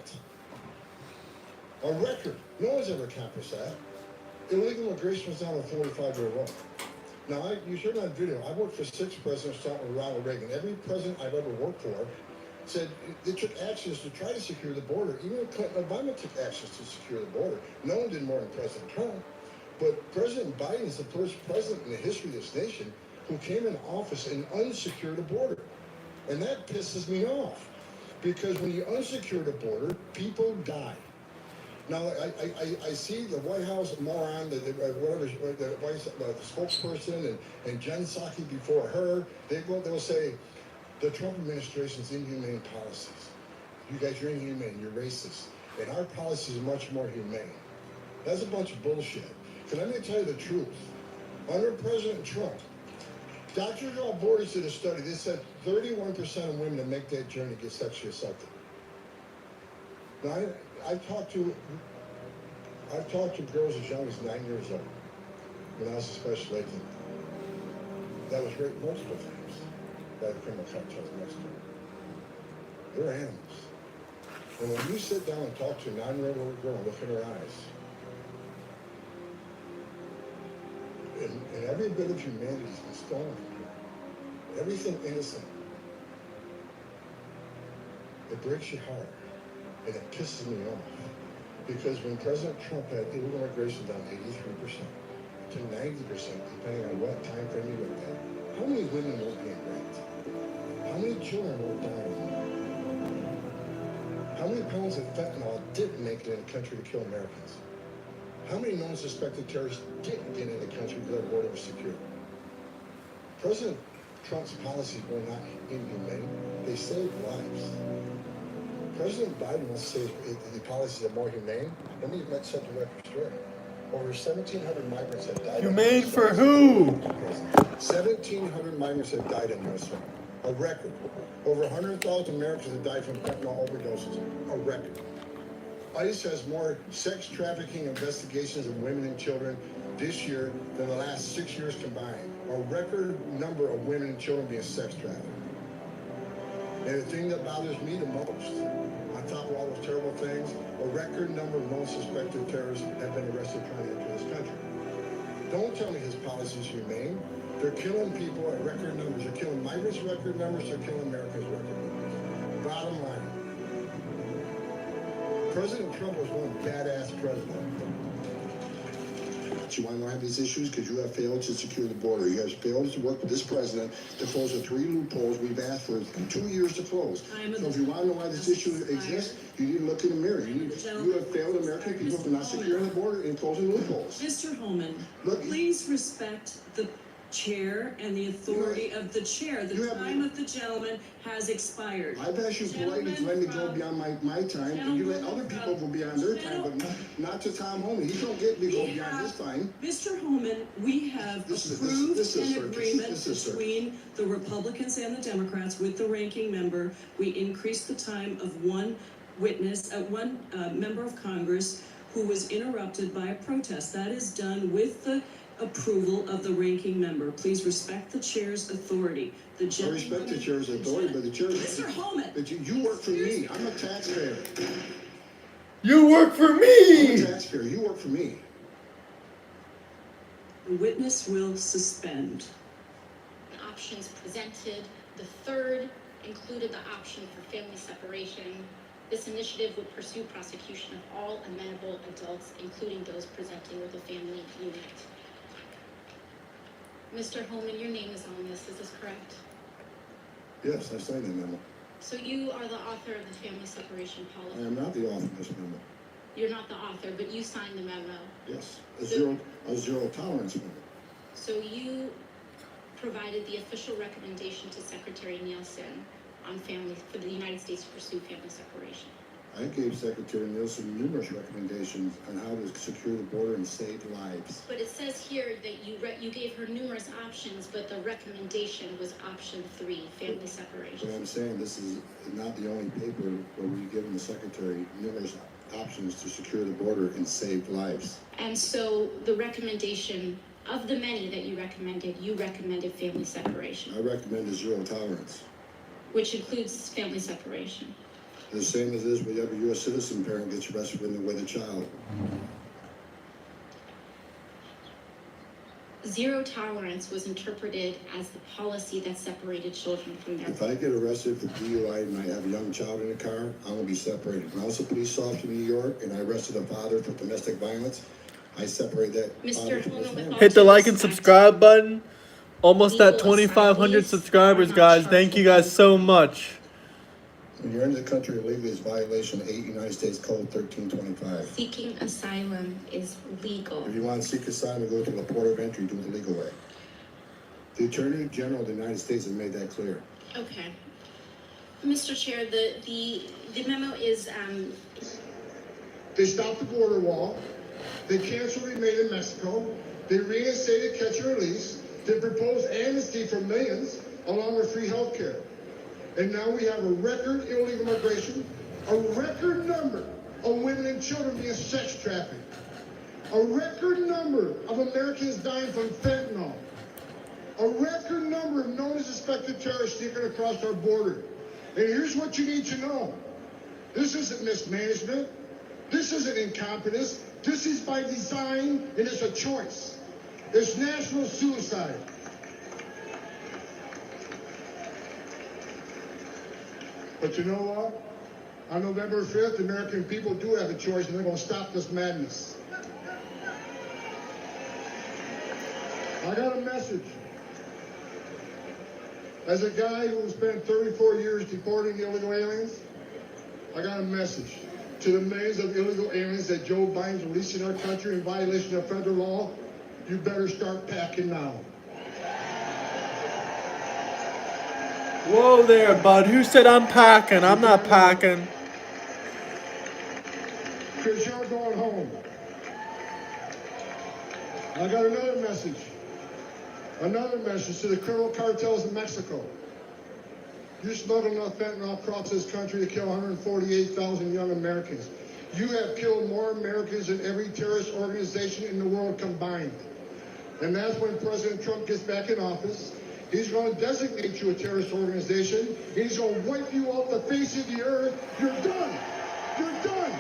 A record. No one's ever accomplished that. Illegal immigration was down a 45-year low. Now, you heard on video, I worked for 6 presidents, starting with Ronald Reagan. Every president I've ever worked for said they took actions to try to secure the border. Even Clinton and Obama took actions to secure the border. No one did more than President Trump. But President Biden is the first president in the history of this nation who came in office and unsecured the border. And that pisses me off. Because when you unsecure the border, people die. Now, I see the White House moron, the spokesperson, and Jen Psaki before her, they'll say, the Trump administration's inhumane policies. You guys, you're inhumane, you're racist. And our policies are much more humane. That's a bunch of bullshit. Because I'm going to tell you the truth. Under President Trump, Dr. Joel Borders did a study. They said 31% of women that make that journey get sexually assaulted. Now, I've talked to girls as young as 9 years old when I was a special agent. That was raped multiple times by the criminal cartels in Mexico. They're animals. And when you sit down and talk to a 9-year-old girl and look in her eyes, and every bit of humanity has been stolen from her, everything innocent, it breaks your heart. And it pisses me off. Because when President Trump had illegal immigration down 83% to 90%, depending on what time frame you looked at, how many women were being raped? How many children were dying? How many pounds of fentanyl didn't make it in the country to kill Americans? How many known suspected terrorists didn't get in the country because the border was secure? President Trump's policies were not inhumane. They saved lives. President Biden wants to say the policies are more humane. Let me set the record straight. Over 1,700 migrants have died. Humane for who? 1,700 migrants have died in Minnesota. A record. Over 100,000 Americans have died from fentanyl overdoses. A record. ICE has more sex trafficking investigations of women and children this year than the last 6 years combined. A record number of women and children being sex trafficked. And the thing that bothers me the most, on top of all those terrible things, a record number of known suspected terrorists have been arrested trying to enter this country. Don't tell me his policy is humane. They're killing people at record numbers. They're killing migrants record numbers. They're killing Americans record numbers. Bottom line. President Trump was one badass president. Do you want to have these issues? Because you have failed to secure the border. You have failed to work with this president to close the 3 loopholes we've asked for 2 years to close. So if you want to know why this issue exists, you need to look in the mirror. You have failed American people for not securing the border and closing loopholes. Mr. Holman, please respect the chair and the authority of the chair. The time of the gentleman has expired. I've asked you politely to let me go beyond my time, and you let other people go beyond their time, but not to Tom Holman. He don't get me go beyond his time. Mr. Holman, we have approved an agreement between the Republicans and the Democrats with the ranking member. We increased the time of one witness, one member of Congress who was interrupted by a protest. That is done with the approval of the ranking member. Please respect the chair's authority. I respect the chair's authority, but the chair... Mr. Holman! You work for me. I'm a taxpayer. You work for me! I'm a taxpayer. You work for me. The witness will suspend. Options presented. The third included the option for family separation. This initiative would pursue prosecution of all amenable adults, including those presenting with a family unit. Mr. Holman, your name is on this. Is this correct? Yes, I signed that memo. So you are the author of the family separation I policy. am not the author of this memo. You're not the author, but you signed the memo. Yes, a zero tolerance memo. So you provided the official recommendation to Secretary Nielsen on family for the United States to pursue family separation. I gave Secretary Nielsen numerous recommendations on how to secure the border and save lives. But it says here that you gave her numerous options, but the recommendation was option 3, family separation. But I'm saying this is not the only paper where we've given the Secretary numerous options to secure the border and save lives. And so the recommendation, of the many that you recommended family separation. I recommend a zero tolerance. Which includes family separation. The same as this with every U.S. citizen parent gets arrested with a child. Zero tolerance was interpreted as the policy that separated children from their... If I get arrested for DUI and I have a young child in the car, I'm going to be separated. When I was a police officer in New York and I arrested a father for domestic violence, I separate that father from his family. Hit the like and subscribe button. Almost at 2,500 subscribers, guys. Thank you guys so much. When you're in the country illegally, it's violation of 8 United States Code 1325. Seeking asylum is legal. If you want to seek asylum, go to the port of entry, do it the legal way. The Attorney General of the United States has made that clear. Okay. Mr. Chair, the memo is... They stopped the border wall. They canceled remain in Mexico. They reinstated catch and release. They proposed amnesty for millions, along with free health care. And now we have a record illegal migration, a record number of women and children being sex trafficked, a record number of Americans dying from fentanyl, a record number of known and suspected terrorists sneaking across our border. And here's what you need to know. This isn't mismanagement. This isn't incompetence. This is by design, and it's a choice. It's national suicide. But you know what? On November 5th, the American people do have a choice, and they're going to stop this madness. I got a message. As a guy who spent 34 years deporting illegal aliens, I got a message to the millions of illegal aliens that Joe Biden's releasing our country in violation of federal law. You better start packing now. Whoa there, bud. Who said I'm packing? I'm not packing. Because you're going home. I got another message. Another message to the criminal cartels in Mexico. You smuggled enough fentanyl across this country to kill 148,000 young Americans. You have killed more Americans than every terrorist organization in the world combined. And that's when President Trump gets back in office. He's going to designate you a terrorist organization. He's going to wipe you off the face of the earth. You're done. You're done.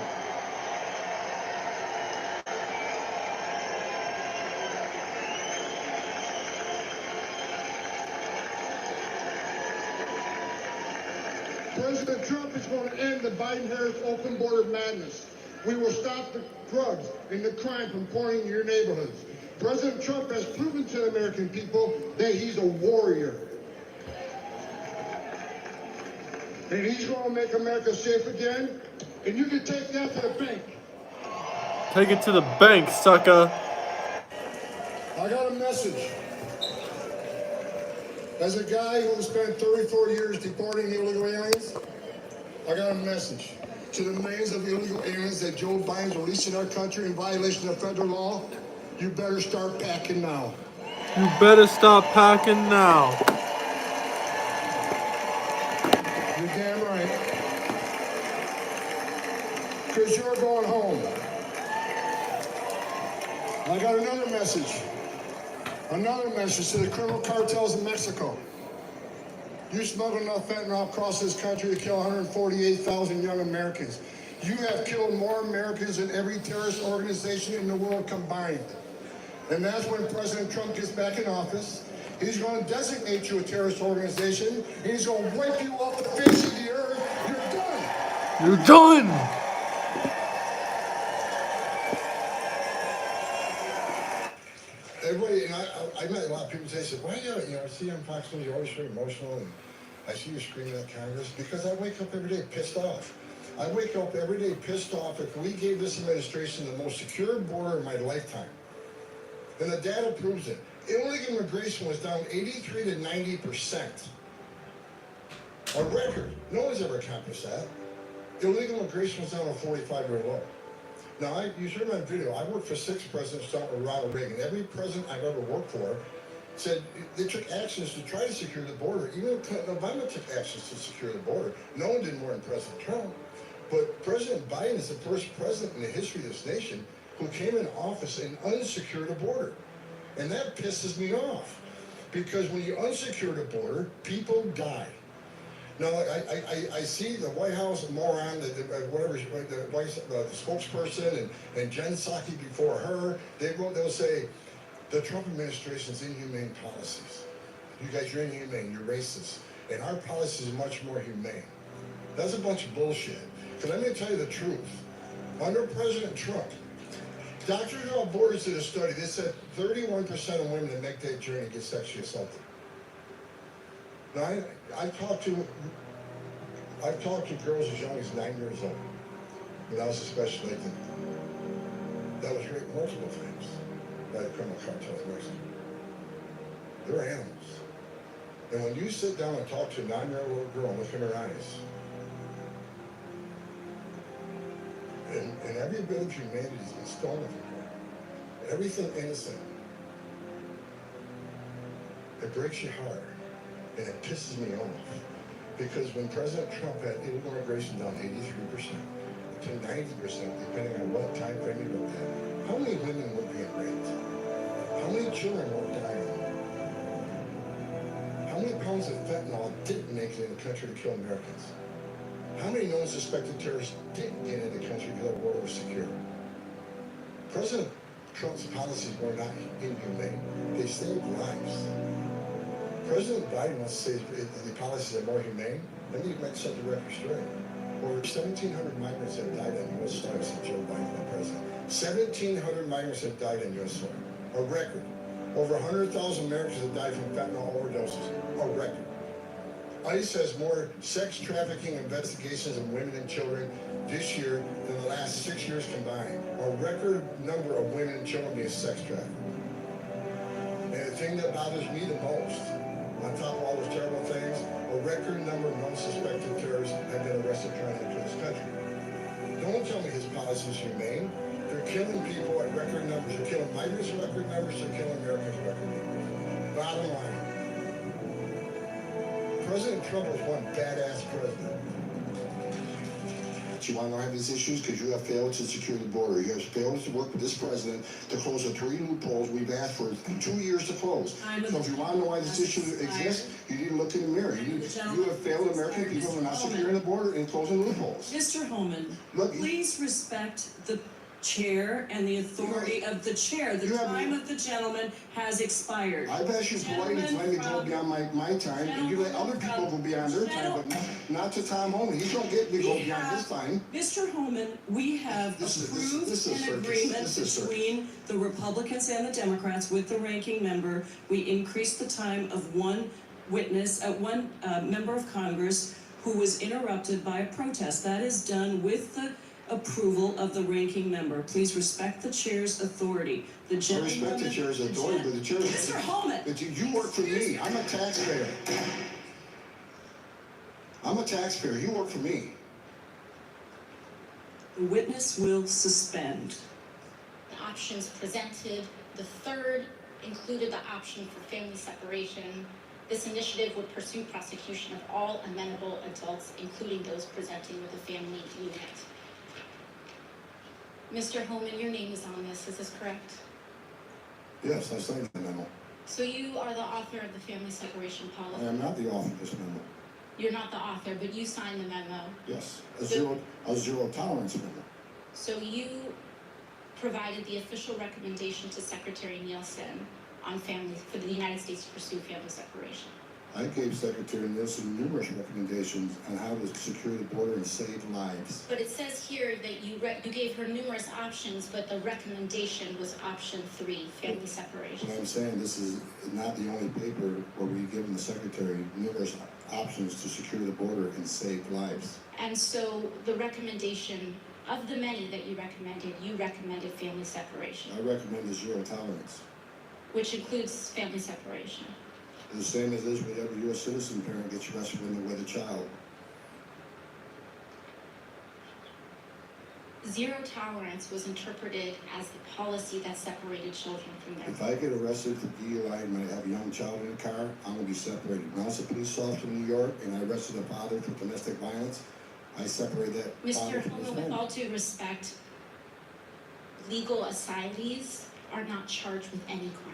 President Trump is going to end the Biden-Harris open border madness. We will stop the drugs and the crime from pouring into your neighborhoods. President Trump has proven to the American people that he's a warrior. And he's going to make America safe again. And you can take that to the bank. Take it to the bank, sucker. I got a message. As a guy who spent 34 years deporting illegal aliens, I got a message to the millions of illegal aliens that Joe Biden's releasing our country in violation of federal law. You better start packing now. You better stop packing now. You're damn right. Because you're going home. I got another message. Another message to the criminal cartels in Mexico. You smuggle enough fentanyl across this country to kill 148,000 young Americans. You have killed more Americans than every terrorist organization in the world combined. And that's when President Trump gets back in office. He's going to designate you a terrorist organization. And he's going to wipe you off the face of the earth. You're done. You're done. Everybody, and I met a lot of people today said, why I see you on Fox News, you're always very emotional, and I see you screaming at Congress, because I wake up every day pissed off. I wake up every day pissed off if we gave this administration the most secure border in my lifetime. And the data proves it. Illegal immigration was down 83 to 90%. A record. No one's ever accomplished that. Illegal immigration was down a 45-year low. Now, you heard my video. I worked for 6 presidents starting with Ronald Reagan. Every president I've ever worked for said they took actions to try to secure the border. Even Obama took actions to secure the border. No one did more than President Trump. But President Biden is the first president in the history of this nation who came in office and unsecured the border. And that pisses me off. Because when you unsecure the border, people die. Now, I see the White House moron, the spokesperson, and Jen Psaki before her, they'll say, the Trump administration's inhumane policies. You guys, you're inhumane, you're racist. And our policy is much more humane. That's a bunch of bullshit. Because let me tell you the truth. Under President Trump, Doctors Without Borders did a study. They said 31% of women that make that journey get sexually assaulted. Now, I've talked to girls as young as 9 years old when I was a special agent. That was raped multiple times by the criminal cartels in Mexico. They're animals. And when you sit down and talk to a 9-year-old girl and look in her eyes, and every bit of humanity has been stolen from her, everything innocent, it breaks your heart. And it pisses me off. Because when President Trump had illegal immigration down 83% to 90%, depending on what time frame you looked at, how many women were being raped? How many children were dying? How many pounds of fentanyl didn't make it in the country to kill Americans? How many known suspected terrorists didn't get into the country because the border was secure? President Trump's policies were not inhumane. They saved lives. President Biden wants to say the policies are more humane. Let me set the record straight. Over 1,700 migrants have died on U.S. soil since Joe Biden was president. 1,700 migrants have died on U.S. soil. A record. Over 100,000 Americans have died from fentanyl overdoses. A record. ICE has more sex trafficking investigations of women and children this year than the last 6 years combined. A record number of women and children being sex trafficked. And the thing that bothers me the most, on top of all those terrible things, a record number of non-suspected terrorists have been arrested trying to enter this country. Don't tell me his policy is humane. They're killing people at record numbers. They're killing migrants at record numbers. They're killing Americans at record numbers. Bottom line. President Trump was one badass president. You want to have these issues because you have failed to secure the border. You have failed to work with this president to close the 3 loopholes we've asked for 2 years to close. So if you want to know why this issue exists, you need to look in the mirror. You have failed American people who are not securing the border and closing loopholes. Mr. Holman, please respect the chair and the authority of the chair. The time of the gentleman has expired. I've asked you politely to let me go beyond my time, and you let other people go beyond their time, but not to Tom Holman. He don't get to go beyond his time. Mr. Holman, we have approved an agreement between the Republicans and the Democrats with the ranking member. We increased the time of one member of Congress who was interrupted by a protest. That is done with the approval of the ranking member. Please respect the chair's authority. The I gentleman. respect the chair's authority, but the chair. Mr. Holman. But you work for me. I'm a taxpayer. I'm a taxpayer. You work for me. The witness will suspend. The options presented, the third included the option for family separation. This initiative would pursue prosecution of all amenable adults, including those presenting with a family unit. Mr. Holman, your name is on this, is this correct? Yes, I signed the memo. So you are the author of the family separation I policy? am not the author of this memo. You're not the author, but you signed the memo. Yes, a zero tolerance memo. So you provided the official recommendation to Secretary Nielsen on family, for the United States to pursue family separation. I gave Secretary Nielsen numerous recommendations on how to secure the border and save lives. But it says here that you gave her numerous options, but the recommendation was option 3, family separation. What I'm saying, this is not the only paper where we've given the Secretary numerous options to secure the border and save lives. And so the recommendation, of the many that you recommended family separation, I recommend a zero tolerance. which includes family separation. The same as is with every U.S. citizen parent gets arrested when they're with a child. Zero tolerance was interpreted as the policy that separated children from their If I get arrested for DUI and I have a young child in the car, I'm going to be separated. When I was a police officer in New York and I arrested a father for domestic violence, I separated that father Mr. from his Holman, with home. all due respect, legal asylees are not charged with any crime.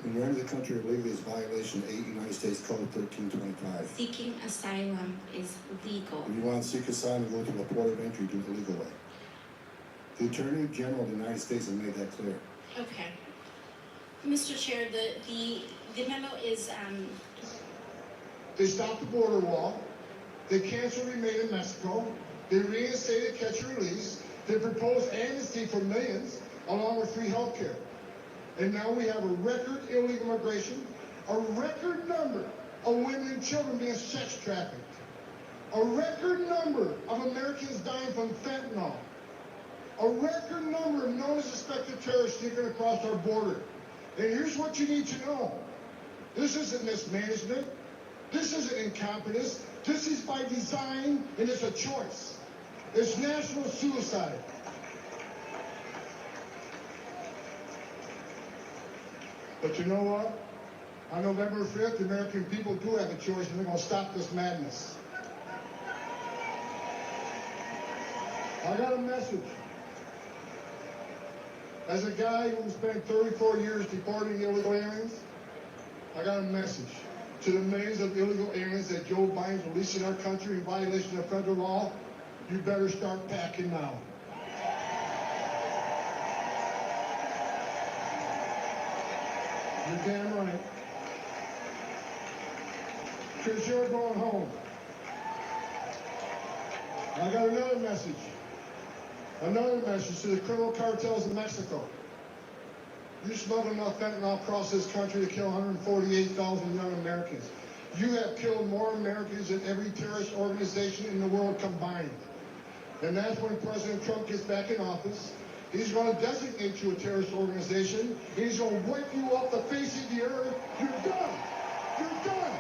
When you enter the country illegally, it's violation of 8 United States Code 1325. Seeking asylum is legal. If you want to seek asylum, go to the port of entry, do it the legal way. The Attorney General of the United States has made that clear. Okay. Mr. Chair, the memo is, They stopped the border wall. They canceled remain in Mexico. They reinstated catch and release. They proposed amnesty for millions, along with free health care. And now we have a record illegal immigration, a record number of women and children being sex trafficked, a record number of Americans dying from fentanyl, a record number of known suspected terrorists sneaking across our border. And here's what you need to know. This isn't mismanagement. This isn't incompetence. This is by design, and it's a choice. It's national suicide. But you know what? On November 5th, the American people do have a choice, and they're going to stop this madness. I got a message. As a guy who spent 34 years deporting illegal aliens, I got a message to the millions of illegal aliens that Joe Biden's releasing our country in violation of federal law. You better start packing now. You're damn right. Because you're going home. I got another message. Another message to the criminal cartels in Mexico. You smuggled enough fentanyl across this country to kill 148,000 young Americans. You have killed more Americans than every terrorist organization in the world combined. And that's when President Trump gets back in office. He's going to designate you a terrorist organization. He's going to wipe you off the face of the earth. You're done. You're done.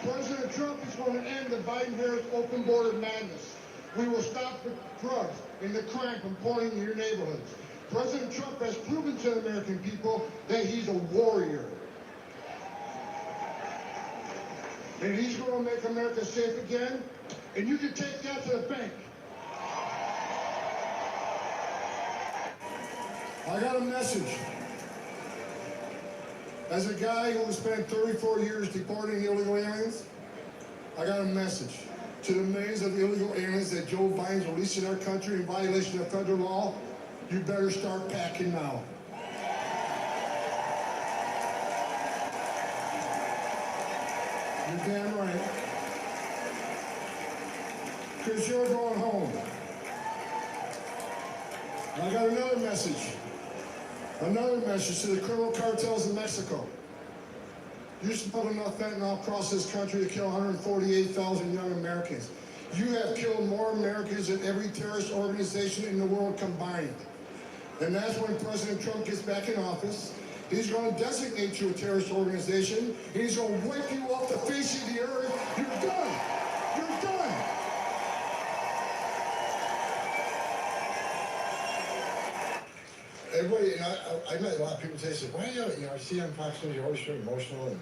President Trump is going to end the Biden-Harris open border madness. We will stop the drugs and the crime from pouring into your neighborhoods. President Trump has proven to the American people that he's a warrior. And he's going to make America safe again, and you can take that to the bank. I got a message. As a guy who spent 34 years deporting illegal aliens, I got a message to the millions of illegal aliens that Joe Biden's releasing our country in violation of federal law. You better start packing now. You're damn right. Because you're going home. And I got another message. Another message to the criminal cartels in Mexico. You smuggled enough fentanyl across this country to kill 148,000 young Americans. You have killed more Americans than every terrorist organization in the world combined. And that's when President Trump gets back in office. He's going to designate you a terrorist organization. And he's going to wipe you off the face of the earth. You're done. You're done. Everybody, and I met a lot of people today say, why I see on Fox News, you're always so emotional, and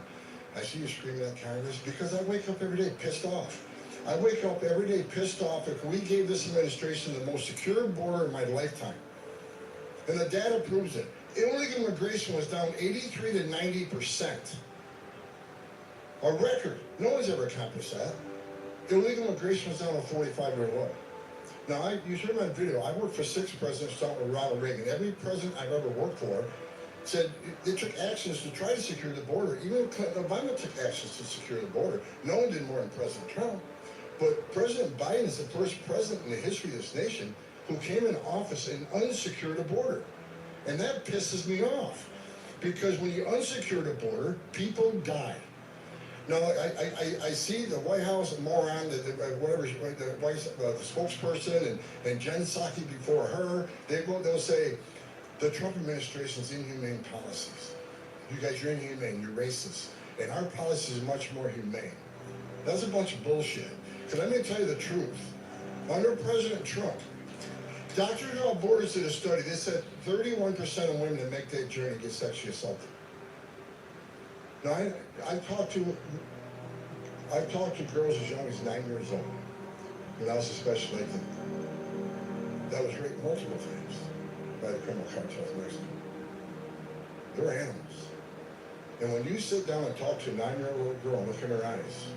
I see you screaming at Congress, because I wake up every day pissed off. I wake up every day pissed off if we gave this administration the most secure border in my lifetime. And the data proves it. Illegal immigration was down 83 to 90%. A record. No one's ever accomplished that. Illegal immigration was down a 45-year low. Now, you heard my video. I worked for 6 presidents, starting with Ronald Reagan. Every president I've ever worked for said they took actions to try to secure the border. Even Obama took actions to secure the border. No one did more than President Trump. But President Biden is the first president in the history of this nation who came in office and unsecured a border. And that pisses me off. Because when you unsecure the border, people die. Now, I see the White House moron, the spokesperson, and Jen Psaki before her, they'll say, the Trump administration's inhumane policies. You guys, you're inhumane, you're racist. And our policy is much more humane. That's a bunch of bullshit. Because I'm going to tell you the truth. Under President Trump, Dr. Without Borders did a study. They said 31% of women that make that journey get sexually assaulted. Now, I've talked to girls as young as 9 years old when I was a special agent. That was raped multiple times by the criminal cartels in Mexico. They're animals. And when you sit down and talk to a 9-year-old girl and look in her eyes,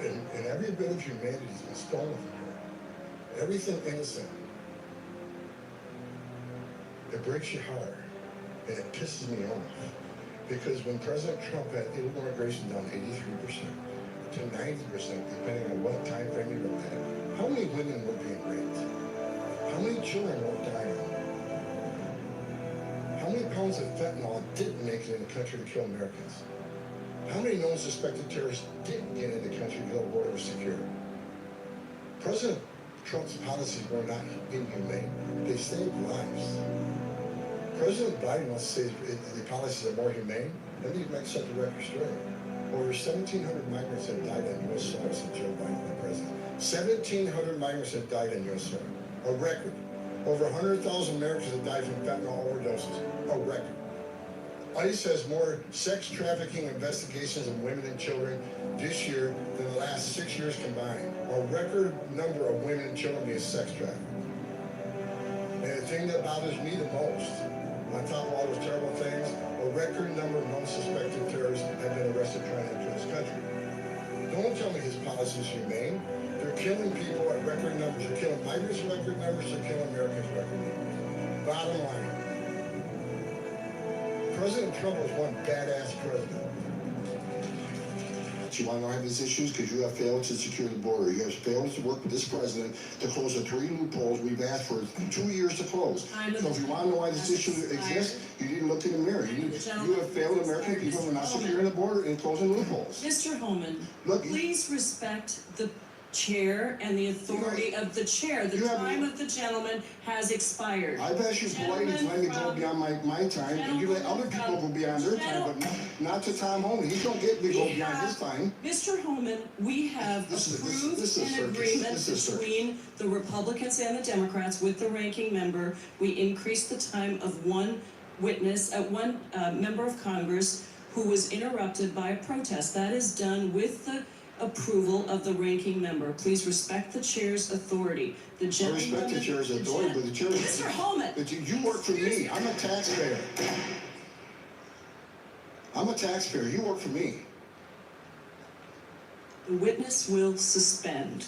and every bit of humanity has been stolen from her, everything innocent, it breaks your heart. And it pisses me off. Because when President Trump had illegal immigration down 83% to 90%, depending on what time frame you look at, how many women were being raped? How many children were dying? How many pounds of fentanyl didn't make it in the country to kill Americans? How many known suspected terrorists didn't get in the country until the border was secure? President Trump's policies were not inhumane. They saved lives. President Biden wants to say the policies are more humane. Let me set the record straight. Over 1,700 migrants have died on U.S. soil since Joe Biden was president. 1,700 migrants have died on U.S. soil. A record. Over 100,000 Americans have died from fentanyl overdoses. A record. ICE has more sex trafficking investigations of women and children this year than the last 6 years combined. A record number of women and children being sex trafficked. And the thing that bothers me the most, on top of all those terrible things, a record number of unsuspected terrorists have been arrested trying to enter this country. Don't tell me his policy is humane. They're killing people at record numbers. They're killing migrants at record numbers. They're killing Americans at record numbers. Bottom line, President Trump was one badass president. You want to have these issues because you have failed to secure the border. You have failed to work with this president to close the 3 loopholes we've asked for 2 years to close. So if you want to know why this issue exists, you need to look in the mirror. You have failed American people for not securing the border and closing loopholes. Mr. Holman, please respect the chair and the authority of the chair. The time of the gentleman has expired. I've asked you politely to let me go beyond my time, and you let other people go beyond their time, but not to Tom Holman. He don't get to go beyond his time. Mr. Holman, we have approved an agreement between the Republicans and the Democrats with the ranking member. We increased the time of one member of Congress who was interrupted by a protest. That is done with the approval of the ranking member. Please respect the chair's authority. The gentleman, I respect the chair's authority, but the chair... Mr. Holman! You work for me. I'm a taxpayer. I'm a taxpayer. You work for me. The witness will suspend.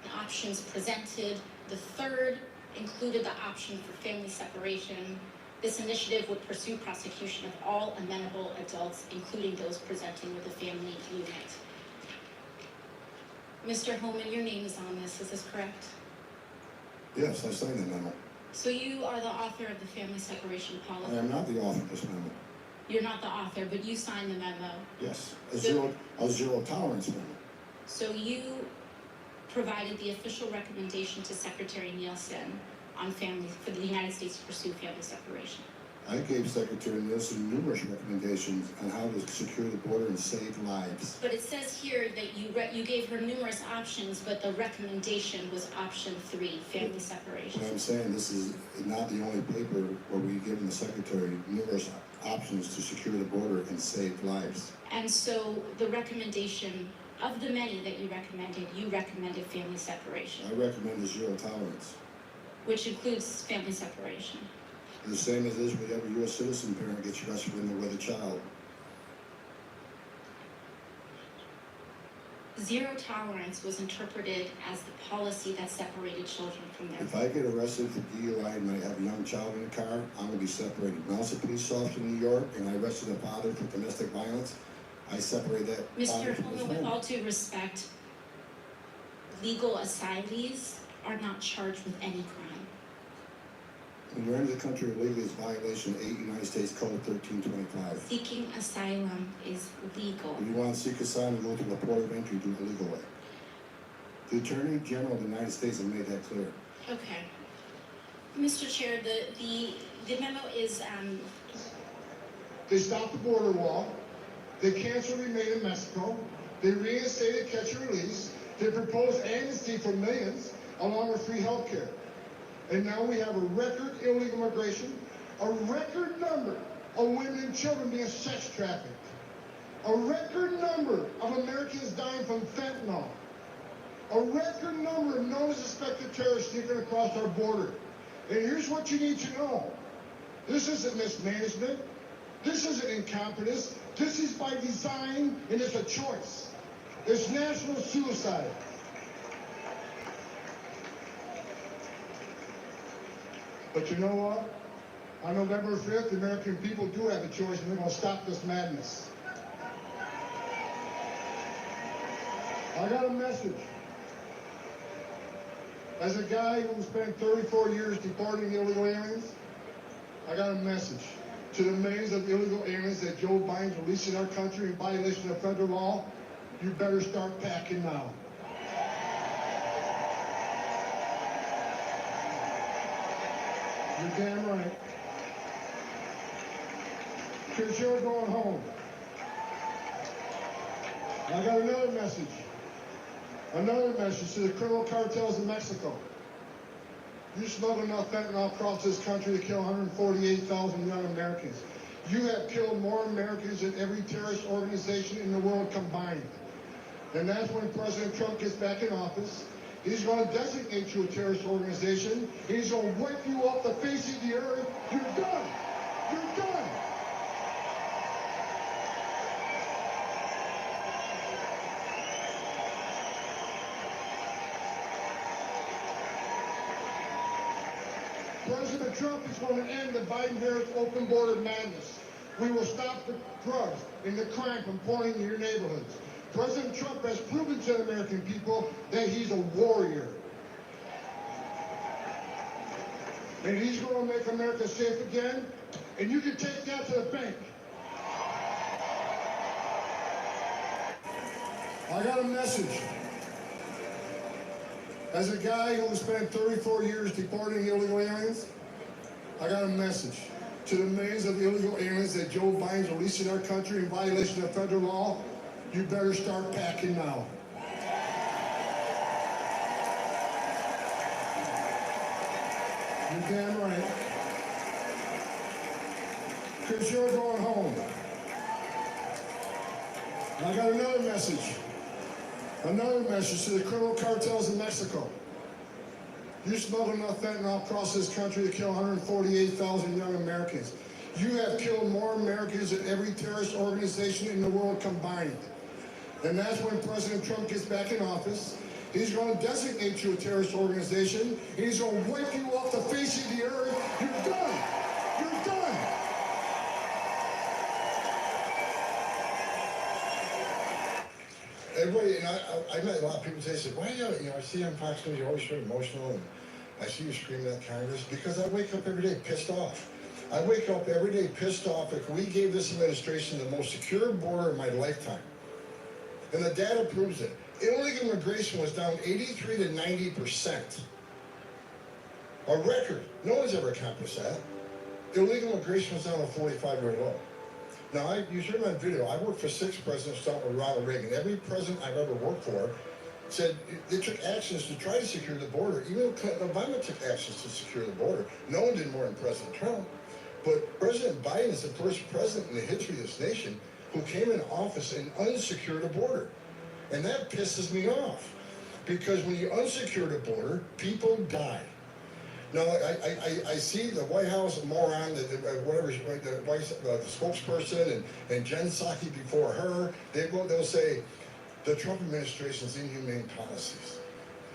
The options presented, the third included the option for family separation. This initiative would pursue prosecution of all amenable adults, including those presenting with a family unit. Mr. Holman, your name is on this. Is this correct? Yes, I signed the memo. So you are the author of the family separation policy? I am not the author of this memo. You're not the author, but you signed the memo. Yes, a So- zero tolerance memo. So you provided the official recommendation to Secretary Nielsen on family, for the United States to pursue family separation. I gave Secretary Nielsen numerous recommendations on how to secure the border and save lives. But it says here that you gave her numerous options, but the recommendation was option 3, family separation. What I'm saying, this is not the only paper where we've given the Secretary numerous options to secure the border and save lives. And so the recommendation, of the many that you recommended family separation, I recommend a zero tolerance. which includes family separation. The same as is with every U.S. citizen parent gets arrested when they're with a child. Zero tolerance was interpreted as the policy that separated children from their If I get arrested for DUI and I have a young child in the car, I'm going to be separated. When I was a police officer in New York and I arrested a father for domestic violence, I separate that father Mr. from his Holman, with home. all due respect, legal asylees are not charged with any crime. When you're into the country illegally, it's violation of 8 United States Code 1325. Seeking asylum is legal. If you want to seek asylum, go to the port of entry, do it the legal way. The Attorney General of the United States has made that clear. Okay. Mr. Chair, the memo is, They stopped the border wall. They canceled remain in Mexico. They reinstated catch and release. They proposed amnesty for millions, along with free health care. And now we have a record illegal immigration, a record number of women and children being sex trafficked, a record number of Americans dying from fentanyl, a record number of known suspected terrorists sneaking across our border. And here's what you need to know. This isn't mismanagement. This isn't incompetence. This is by design, and it's a choice. It's national suicide. But you know what? On November 5th, the American people do have a choice, and they're going to stop this madness. I got a message. As a guy who spent 34 years deporting illegal aliens, I got a message to the millions of illegal aliens that Joe Biden's releasing our country in violation of federal law. You better start packing now. You're damn right. Because you're going home. I got another message. Another message to the criminal cartels in Mexico. You smuggle enough fentanyl across this country to kill 148,000 young Americans. You have killed more Americans than every terrorist organization in the world combined. And that's when President Trump gets back in office. He's going to designate you a terrorist organization. He's going to wipe you off the face of the earth. You're done. You're done. President Trump is going to end the Biden-Harris open border madness. We will stop the drugs and the crime from pouring into your neighborhoods. President Trump has proven to the American people that he's a warrior. And he's going to make America safe again, and you can take that to the bank. I got a message. As a guy who spent 34 years deporting illegal aliens, I got a message to the millions of illegal aliens that Joe Biden's releasing our country in violation of federal law. You better start packing now. You're damn right. Because you're going home. And I got another message. Another message to the criminal cartels in Mexico. You smuggle enough fentanyl across this country to kill 148,000 young Americans. You have killed more Americans than every terrorist organization in the world combined. And that's when President Trump gets back in office. He's going to designate you a terrorist organization. He's going to wipe you off the face of the earth. You're done. You're done. Everybody, and I met a lot of people today say, why, I see on Fox News, you're always so emotional. And I see you screaming at Congress because I wake up every day pissed off. I wake up every day pissed off if we gave this administration the most secure border of my lifetime. And the data proves it. Illegal immigration was down 83 to 90%. A record. No one's ever accomplished that. Illegal immigration was down a 45-year low. Now, you heard my video. I worked for 6 presidents starting with Ronald Reagan. Every president I've ever worked for said they took actions to try to secure the border. Even Clinton and Obama took actions to secure the border. No one did more than President Trump. But President Biden is the first president in the history of this nation who came in office and unsecured a border. And that pisses me off. Because when you unsecure the border, people die. Now, I see the White House moron, the spokesperson, and Jen Psaki before her, they'll say, the Trump administration's inhumane policies.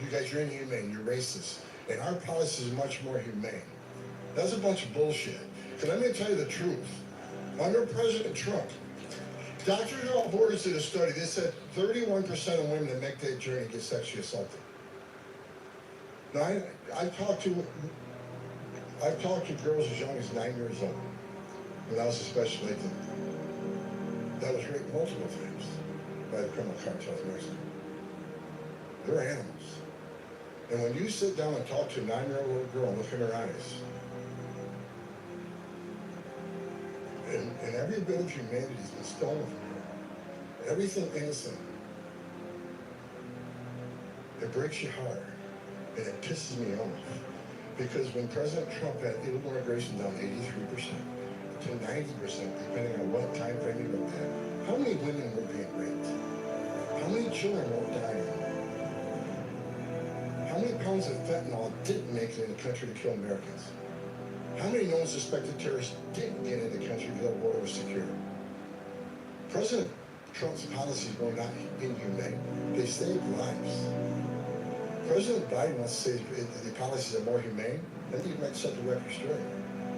You guys, you're inhumane, you're racist. And our policy is much more humane. That's a bunch of bullshit. Because let me tell you the truth. Under President Trump, Doctors Without Borders did a study. They said 31% of women that make that journey get sexually assaulted. Now, I've talked to girls as young as 9 years old when I was a special agent. That was raped multiple times by the criminal cartels in Mexico. They're animals. And when you sit down and talk to a 9-year-old little girl and look in her eyes, and every bit of humanity has been stolen from her, everything innocent, it breaks your heart. And it pisses me off. Because when President Trump had illegal immigration down 83% to 90%, depending on what time frame you looked at, how many women were being raped? How many children were dying? How many pounds of fentanyl didn't make it in the country to kill Americans? How many known suspected terrorists didn't get in the country because the border was secure? President Trump's policies were not inhumane. They saved lives. President Biden wants to say the policies are more humane. I think you might set the record straight.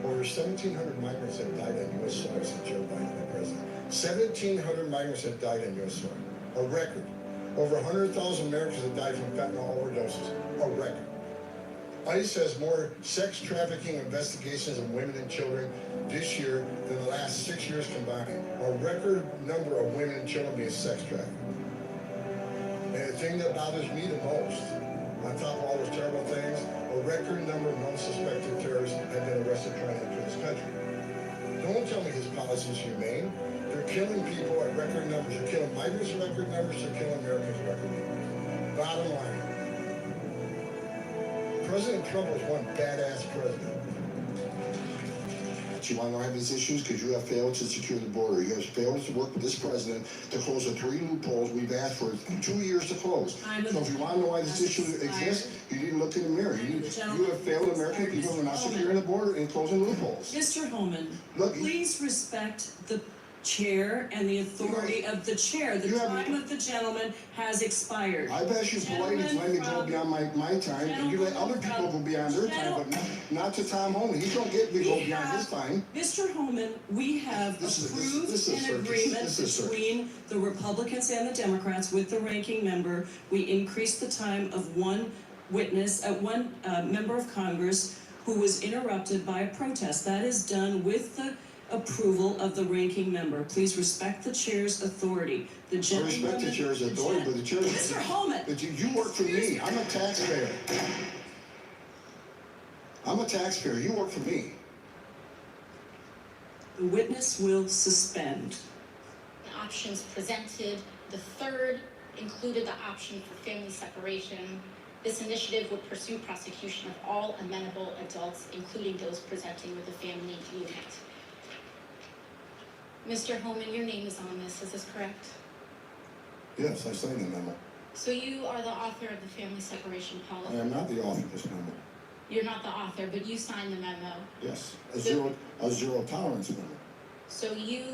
Over 1,700 migrants have died on U.S. soil since Joe Biden was president. 1,700 migrants have died on U.S. soil. A record. Over 100,000 Americans have died from fentanyl overdoses. A record. ICE has more sex trafficking investigations of women and children this year than the last 6 years combined. A record number of women and children being sex trafficked. And the thing that bothers me the most, on top of all those terrible things, a record number of non-suspected terrorists have been arrested trying to enter this country. Don't tell me his policy is humane. They're killing people at record numbers. They're killing migrants at record numbers. They're killing Americans at record numbers. Bottom line. President Trump was one badass president. You want to know these issues? Because you have failed to secure the border. You have failed to work with this president to close the 3 loopholes we've asked for 2 years to close. So if you want to know why this issue exists, you need to look in the mirror. You have failed American people who are not securing the border and closing loopholes. Mr. Holman, please respect the chair and the authority of the chair. The time of the gentleman has expired. I've asked you politely to let me go beyond my time, and you let other people go beyond their time, but not to Tom Holman. He don't get to go beyond his time. Mr. Holman, we have approved an agreement between the Republicans and the Democrats with the ranking member. We increased the time of one member of Congress who was interrupted by a protest. That is done with the approval of the ranking member. Please respect the chair's authority. I respect the chair's authority, but the chair... Mr. Holman! But you work for me. I'm a taxpayer. I'm a taxpayer. You work for me. The witness will suspend. The options presented, the third included the option for family separation. This initiative would pursue prosecution of all amenable adults, including those presenting with a family unit. Mr. Holman, your name is on this, is this correct? Yes, I signed the memo. So you are the author of the family separation policy? I am not the author of this memo. You're not the author, but you signed the memo. Yes, a zero tolerance memo. So you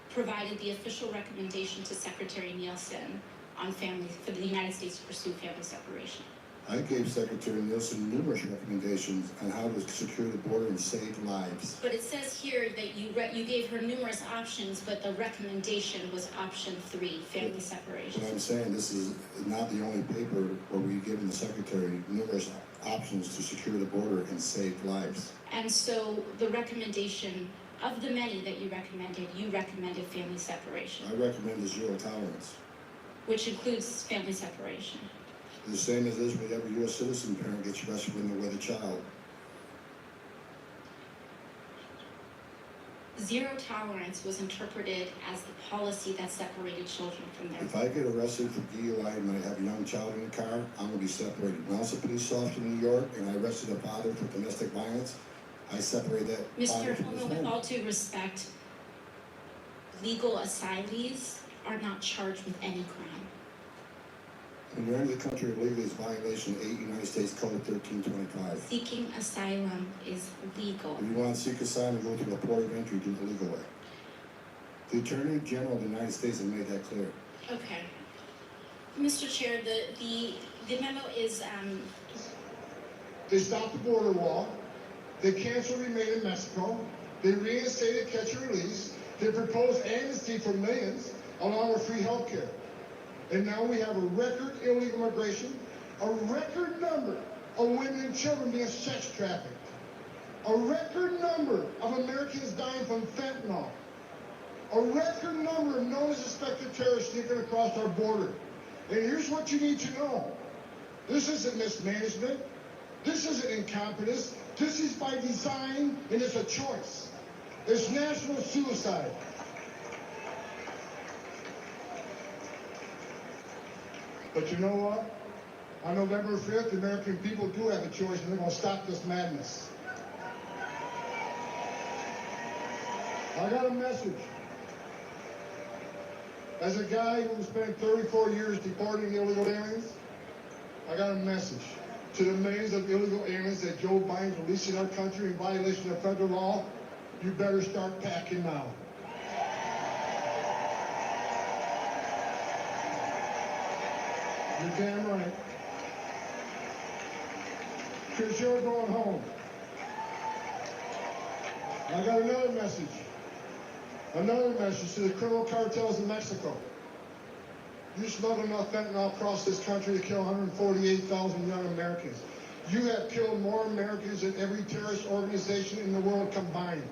provided the official recommendation to Secretary Nielsen on for the United States to pursue family separation. I gave Secretary Nielsen numerous recommendations on how to secure the border and save lives. But it says here that you gave her numerous options, but the recommendation was option 3, family separation. What I'm saying, this is not the only paper where we've given the Secretary numerous options to secure the border and save lives. And so the recommendation of the many that you recommended family separation, I recommend the zero tolerance. which includes family separation. The same as it is with every U.S. citizen parent gets arrested when they're with a child. Zero tolerance was interpreted as the policy that separated children from their If I get arrested for DUI and I have a young child in the car, I'm going to be separated. When I was a police officer in New York and I arrested a father for domestic violence, I separated that father Mr. from his Holman, with home. all due respect, legal asylees are not charged with any crime. When you enter the country illegally, it's violation of 8 United States Code 1325. Seeking asylum is legal. If you want to seek asylum, go through the port of entry, do the legal way. The Attorney General of the United States has made that clear. Okay. Mr. Chair, the memo is, They stopped the border wall. They canceled Remain in Mexico. They reinstated catch and release. They proposed amnesty for millions, along with free health care. And now we have a record illegal immigration, a record number of women and children being sex trafficked, a record number of Americans dying from fentanyl, a record number of known suspected terrorists sneaking across our border. And here's what you need to know. This isn't mismanagement. This isn't incompetence. This is by design, and it's a choice. It's national suicide. But you know what? On November 5th, the American people do have a choice, and they're going to stop this madness. I got a message. As a guy who spent 34 years deporting illegal aliens, I got a message to the millions of illegal aliens that Joe Biden's releasing our country in violation of federal law. You better start packing now. You're damn right. Because you're going home. I got another message. Another message to the criminal cartels in Mexico. You smuggle enough fentanyl across this country to kill 148,000 young Americans. You have killed more Americans than every terrorist organization in the world combined.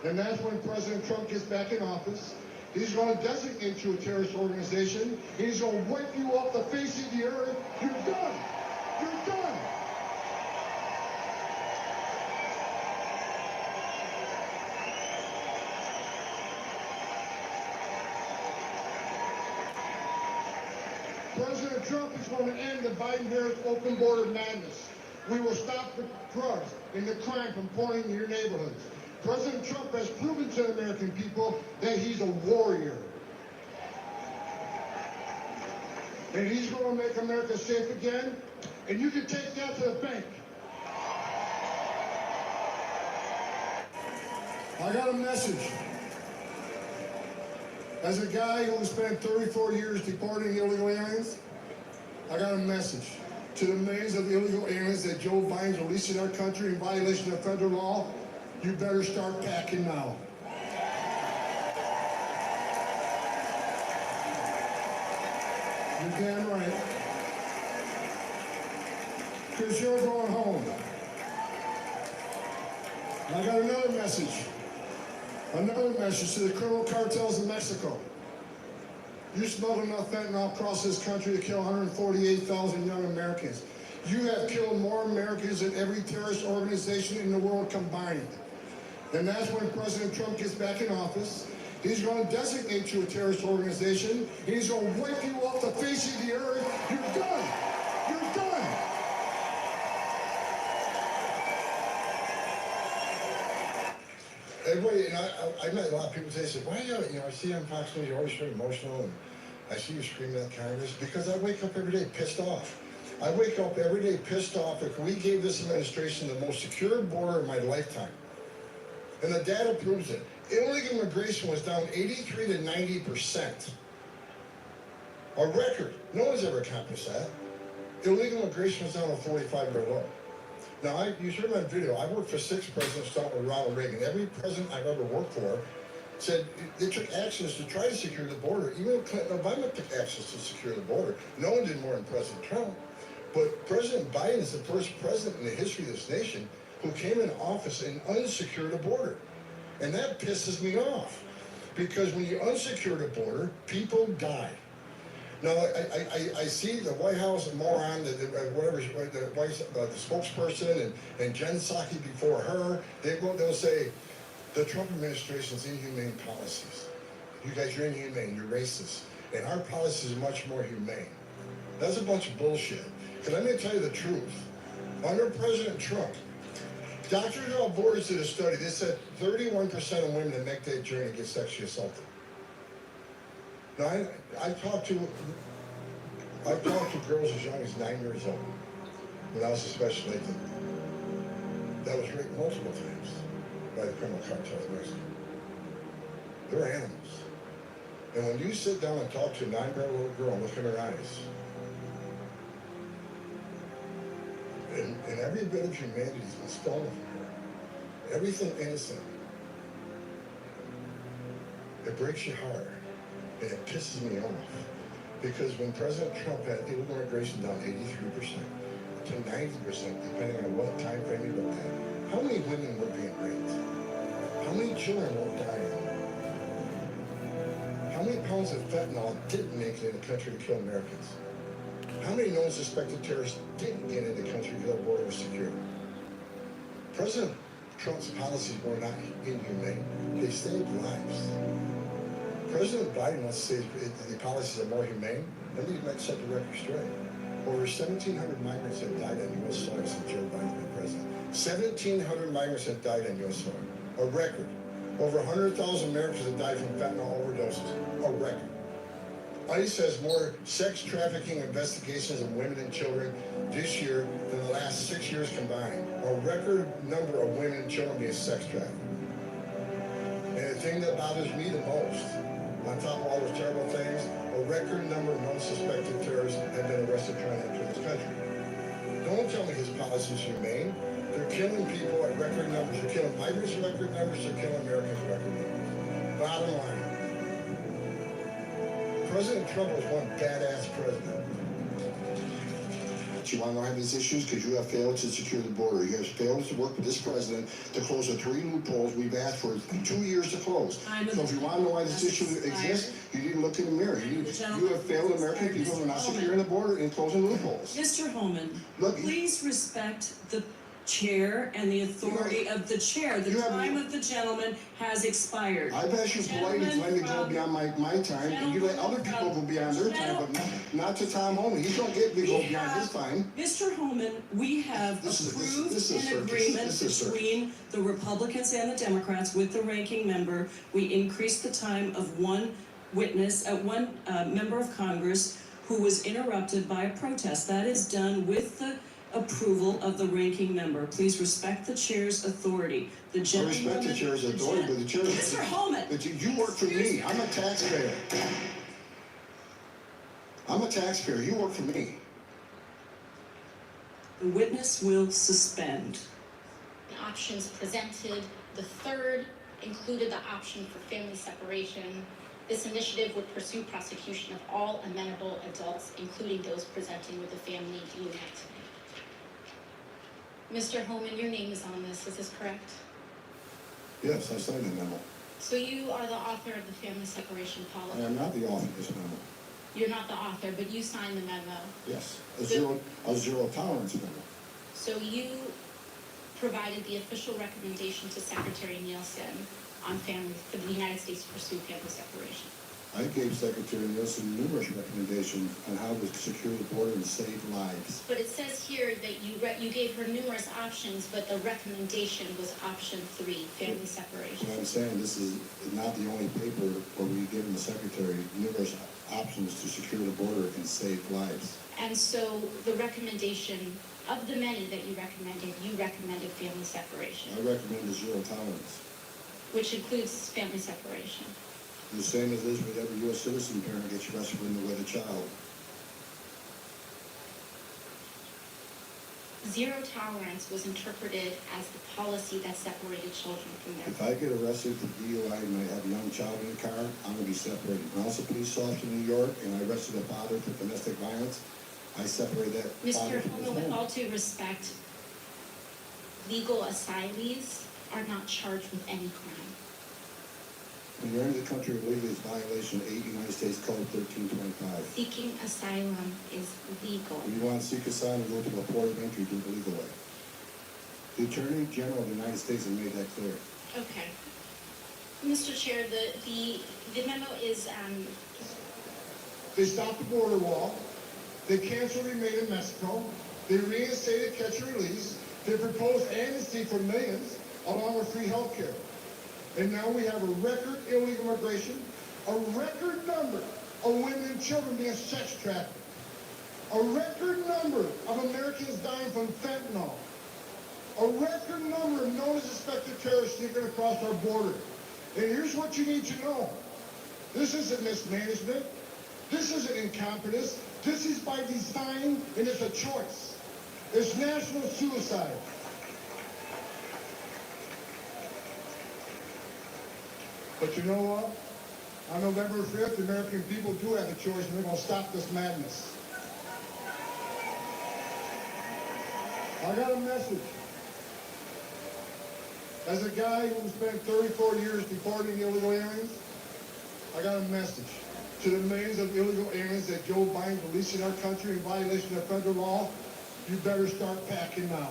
And that's when President Trump gets back in office. He's going to designate you a terrorist organization. He's going to wipe you off the face of the earth. You're done. You're done. President Trump is going to end the Biden-Harris open border madness. We will stop the drugs and the crime from pouring in your neighborhoods. President Trump has proven to the American people that he's a warrior. And he's going to make America safe again, and you can take that to the bank. I got a message. As a guy who spent 34 years deporting illegal aliens, I got a message to the millions of illegal aliens that Joe Biden's releasing our country in violation of federal law. You better start packing now. You're damn right. Because you're going home. I got another message. Another message to the criminal cartels in Mexico. You smuggle enough fentanyl across this country to kill 148,000 young Americans. You have killed more Americans than every terrorist organization in the world combined. And that's when President Trump gets back in office. He's going to designate you a terrorist organization. He's going to wipe you off the face of the earth. You're done. You're done. Everybody, and I met a lot of people today say, why I see you on Fox News, you're always very emotional, and I see you screaming at Congress, because I wake up every day pissed off. I wake up every day pissed off if we gave this administration the most secure border in my lifetime. And the data proves it. Illegal immigration was down 83 to 90%. A record. No one's ever accomplished that. Illegal immigration was down a 45-year low. Now, you heard my video. I worked for 6 presidents, starting with Ronald Reagan. Every president I've ever worked for said they took actions to try to secure the border. Even Clinton and Obama took actions to secure the border. No one did more than President Trump. But President Biden is the first president in the history of this nation who came in office and unsecured a border. And that pisses me off. Because when you unsecure the border, people die. Now, I see the White House moron, whatever, the spokesperson and Jen Psaki before her, they'll say, the Trump administration's inhumane policies. You guys, you're inhumane, you're racist. And our policy is much more humane. That's a bunch of bullshit. Because I'm going to tell you the truth. Under President Trump, Doctors Without Borders did a study. They said 31% of women that make that journey get sexually assaulted. Now, I've talked to girls as young as 9 years old when I was a special agent. That was raped multiple times by the criminal cartel of Mexico. They're animals. And when you sit down and talk to a 9-year-old girl and look in her eyes, and every bit of humanity has been stolen from her, everything innocent, it breaks your heart. And it pisses me off. Because when President Trump had illegal immigration down 83% to 90%, depending on what time frame you look at, how many women were being raped? How many children were dying? How many pounds of fentanyl didn't make it in the country to kill Americans? How many known suspected terrorists didn't get in the country because the border was secure? President Trump's policies were not inhumane. They saved lives. President Biden wants to say the policies are more humane. Let me set the record straight. Over 1,700 migrants have died on U.S. soil since Joe Biden's been president. 1,700 migrants have died on U.S. soil. A record. Over 100,000 Americans have died from fentanyl overdoses. A record. ICE has more sex trafficking investigations of women and children this year than the last 6 years combined. A record number of women and children being sex trafficked. And the thing that bothers me the most, on top of all those terrible things, a record number of non-suspected terrorists have been arrested trying to enter this country. Don't tell me his policy is humane. They're killing people at record numbers. They're killing migrants at record numbers. They're killing Americans at record numbers. Bottom line, President Trump was one badass president. You want to know how these issues? Because you have failed to secure the border. You have failed to work with this president to close the 3 loopholes we've asked for 2 years to close. So if you want to know why this issue exists, you need to look in the mirror. You have failed American people who are not securing the border and closing loopholes. Mr. Holman, please respect the chair and the authority of the chair. The time of the gentleman has expired. I've asked you politely to let me go beyond my time, and you let other people go beyond their time, but not to Tom Holman. He don't get to go beyond his time. Mr. Holman, we have approved an agreement between the Republicans and the Democrats with the ranking member. We increased the time of one member of Congress who was interrupted by a protest. That is done with the approval of the ranking member. Please respect the chair's authority. The gentleman. I respect the chair's authority, but the chair's. Mr. Holman. But you work for me. I'm a taxpayer. I'm a taxpayer. You work for me. The witness will suspend. Options presented. The third included the option for family separation. This initiative would pursue prosecution of all amenable adults, including those presenting with a family unit. Mr. Holman, your name is on this. Is this correct? Yes, I signed the memo. So you are the author of the family separation policy? I am not the author of this memo. You're not the author, but you signed the memo. Yes, a zero tolerance memo. So you provided the official recommendation to Secretary Nielsen on family for the United States to pursue family separation. I gave Secretary Nielsen numerous recommendations on how to secure the border and save lives. But it says here that you gave her numerous options, but the recommendation was option 3, family separation. What I'm saying, this is not the only paper where we give the Secretary numerous options to secure the border and save lives. And so the recommendation, of the many that you recommended family separation. I recommend zero tolerance. Which includes family separation. The same as this with every U.S. citizen parent gets arrested with a child. Zero tolerance was interpreted as the policy that separated children from their If I get arrested for DUI and I have a young child in the car, I'm going to be separated. When I was a police officer in New York and I arrested a father for domestic violence, I separate that. Mr. Homer, with all due respect, legal asylees are not charged with any crime. When you're in the country illegally, it's violation 8 United States Code 1325. Seeking asylum is legal. When you want to seek asylum, go to the port of entry, do the legal way. The Attorney General of the United States has made that clear. Okay. Mr. Chair, the memo is, They stopped the border wall. They canceled remain in Mexico. They reinstated catch and release. They proposed amnesty for millions, along with free health care. And now we have a record illegal immigration, a record number of women and children being sex trafficked, a record number of Americans dying from fentanyl, a record number of known suspected terrorists sneaking across our border. And here's what you need to know. This isn't mismanagement. This isn't incompetence. This is by design, and it's a choice. It's national suicide. But you know what? On November 5th, the American people do have a choice, and they're going to stop this madness. I got a message. As a guy who spent 34 years deporting illegal aliens, I got a message to the millions of illegal aliens that Joe Biden released in our country in violation of federal law. You better start packing now.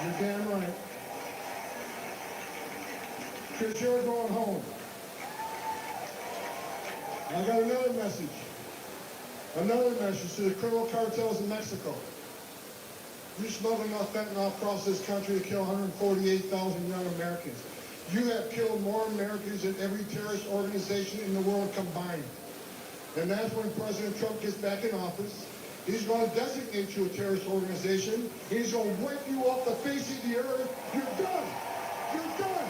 You're damn right. Because you're going home. I got another message. Another message to the criminal cartels in Mexico. You smuggle enough fentanyl across this country to kill 148,000 young Americans. You have killed more Americans than every terrorist organization in the world combined. And that's when President Trump gets back in office. He's going to designate you a terrorist organization. He's going to wipe you off the face of the earth. You're done. You're done.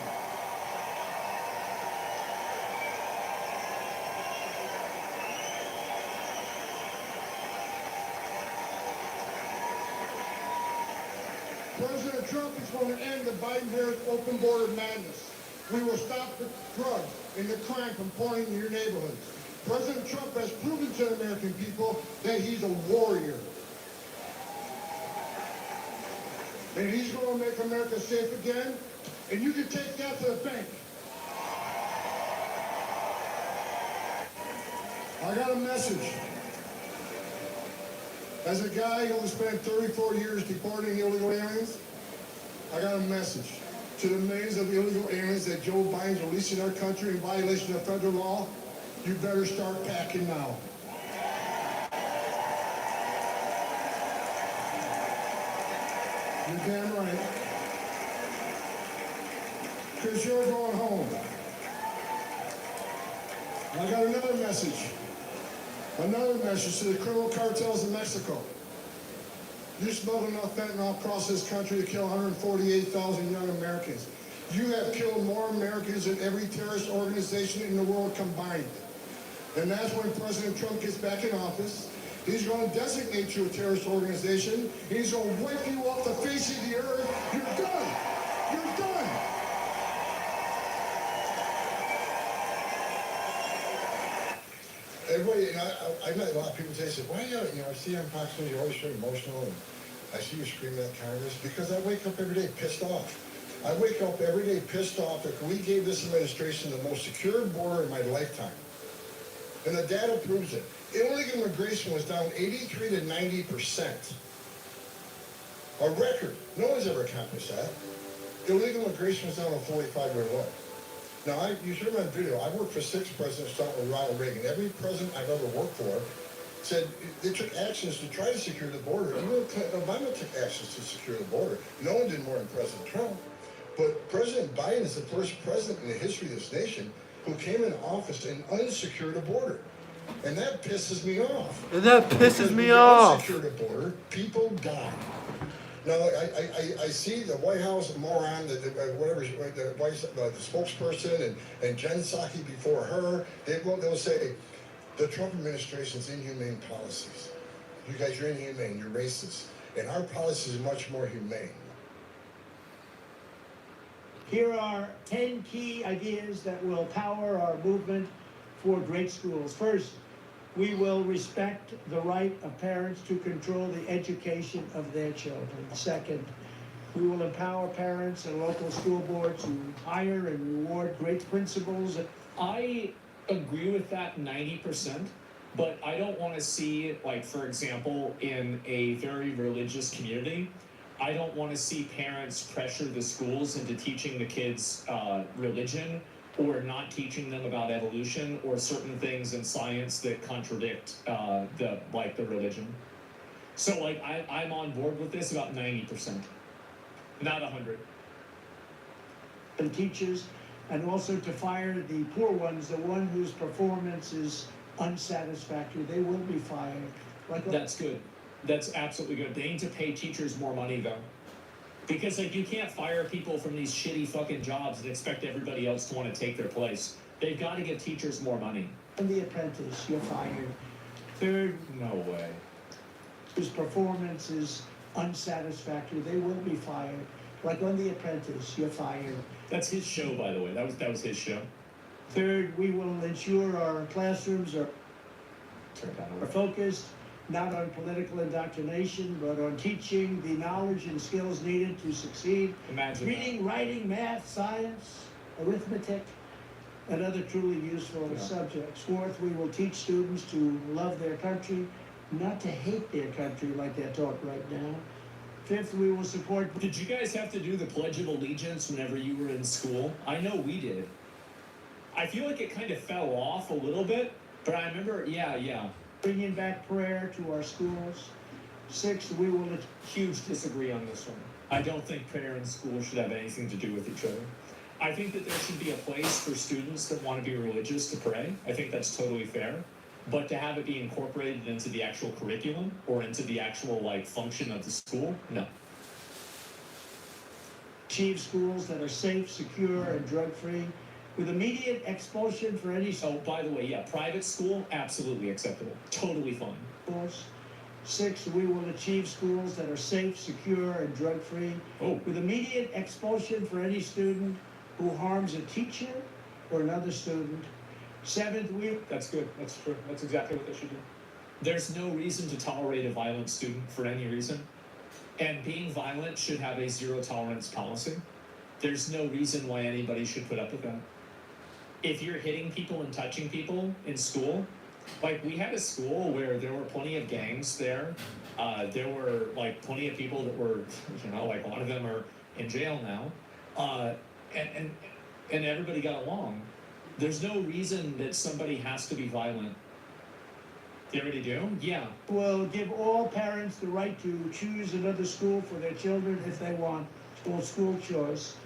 President Trump is going to end the Biden-Harris open border madness. We will stop the drugs and the crime from pouring in your neighborhoods. President Trump has proven to the American people that he's a warrior. And he's going to make America safe again, and you can take that to the bank. I got a message. As a guy who spent 34 years deporting illegal aliens, I got a message to the millions of illegal aliens that Joe Biden's releasing our country in violation of federal law. You better start packing now. You're damn right. Because you're going home. I got another message. Another message to the criminal cartels in Mexico. You smuggle enough fentanyl across this country to kill 148,000 young Americans. You have killed more Americans than every terrorist organization in the world combined. And that's when President Trump gets back in office. He's going to designate you a terrorist organization. He's going to wipe you off the face of the earth. You're done. You're done. Everybody, and I met a lot of people today say, why I see you on Fox News, you're always so emotional, and I see you screaming at Congress, because I wake up every day pissed off. I wake up every day pissed off that we gave this administration the most secure border in my lifetime. And the data proves it. Illegal immigration was down 83 to 90%. A record. No one's ever accomplished that. Illegal immigration was down a 45-year low. Now, you should remember video. I worked for 6 presidents, starting with Ronald Reagan. Every president I've ever worked for said they took actions to try to secure the border. Even Obama took actions to secure the border. No one did more than President Trump. But President Biden is the first president in the history of this nation who came in office and unsecured a border. And that pisses me off. And that pisses me off. Unsecured a border, people die. Now, I see the White House moron, the spokesperson, and Jen Psaki before her, they'll say, the Trump administration's inhumane policies. You guys are inhumane, you're racist. And our policy is much more humane. Here are 10 key ideas that will power our movement 4 great schools. First, we will respect the right of parents to control the education of their children. Second, we will empower parents and local school boards to hire and reward great principals. I agree with that 90%, but I don't want to see, like, for example, in a very religious community, I don't want to see parents pressure the schools into teaching the kids religion, or not teaching them about evolution or certain things in science that contradict the religion. So like I'm on board with this about 90%, not 100. And teachers, and also to fire the poor ones, the one whose performance is unsatisfactory. They will be fired. That's good. That's absolutely good. They need to pay teachers more money though. Because like you can't fire people from these shitty fucking jobs and expect everybody else to want to take their place. They've got to give teachers more money. And The Apprentice, you're fired. Third, no way. Whose performance is unsatisfactory. They will be fired. Like on The Apprentice, you're fired. That's his show, by the way. That was his show. Third, we will ensure our classrooms are focused not on political indoctrination, but on teaching the knowledge and skills needed to succeed. Imagine reading, that. Writing, math, science, arithmetic, and other truly useful subjects. Fourth, we will teach students to love their country, not to hate their country like they're taught right now. Fifth, we will support... Did you guys have to do the Pledge of Allegiance whenever you were in school? I know we did. I feel like it kind of fell off a little bit, but I remember, yeah. Bringing back prayer to our schools. Sixth, we will... Huge disagree on this one. I don't think prayer in school should have anything to do with each other. I think that there should be a place for students that want to be religious to pray. I think that's totally fair. But to have it be incorporated into the actual curriculum or into the actual like function of the school, no. Achieve schools that are safe, secure, and drug-free, with immediate expulsion for any... Oh, by the way, yeah, private school, absolutely acceptable. Totally fine. Six, we will achieve schools that are safe, secure, and drug-free, with immediate expulsion for any student who harms a teacher or another student. Seventh, That's good. That's true. That's exactly what they should do. There's no reason to tolerate a violent student for any reason. And being violent should have a zero-tolerance policy. There's no reason why anybody should put up with that. If you're hitting people and touching people in school, like we had a school where there were plenty of gangs there. There were like plenty of people that were, like a lot of them are in jail now. And everybody got along. There's no reason that somebody has to be violent. They already do? Yeah. Will give all parents the right to choose another school for their children if they want, or school choice.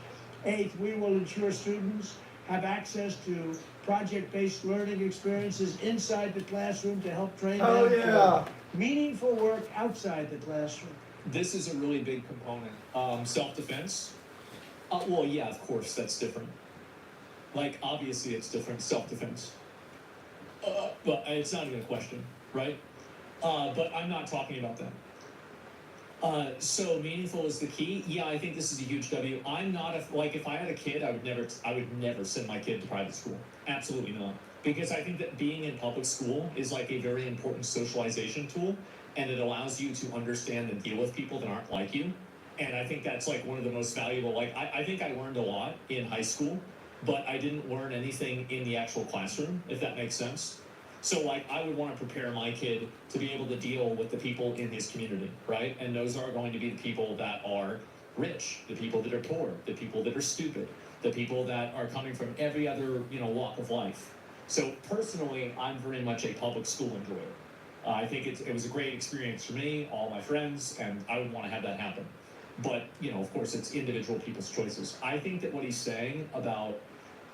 Eighth, we will ensure students have access to project-based learning experiences inside the classroom to help train them for meaningful work outside the classroom. This is a really big component. Self-defense. Well, yeah, of course, that's different. Like, obviously it's different, self-defense. But it's not even a question, right? But I'm not talking about that. So meaningful is the key. Yeah, I think this is a huge W. I'm not if I had a kid, I would never send my kid to private school. Absolutely not. Because I think that being in public school is like a very important socialization tool, and it allows you to understand and deal with people that aren't like you. And I think that's like one of the most valuable, I think I learned a lot in high school, but I didn't learn anything in the actual classroom, if that makes sense. So like I would want to prepare my kid to be able to deal with the people in his community, right? And those are going to be the people that are rich, the people that are poor, the people that are stupid, the people that are coming from every other, walk of life. So personally, I'm very much a public school enjoyer. I think it was a great experience for me, all my friends, and I would want to have that happen. But, of course, it's individual people's choices. I think that what he's saying about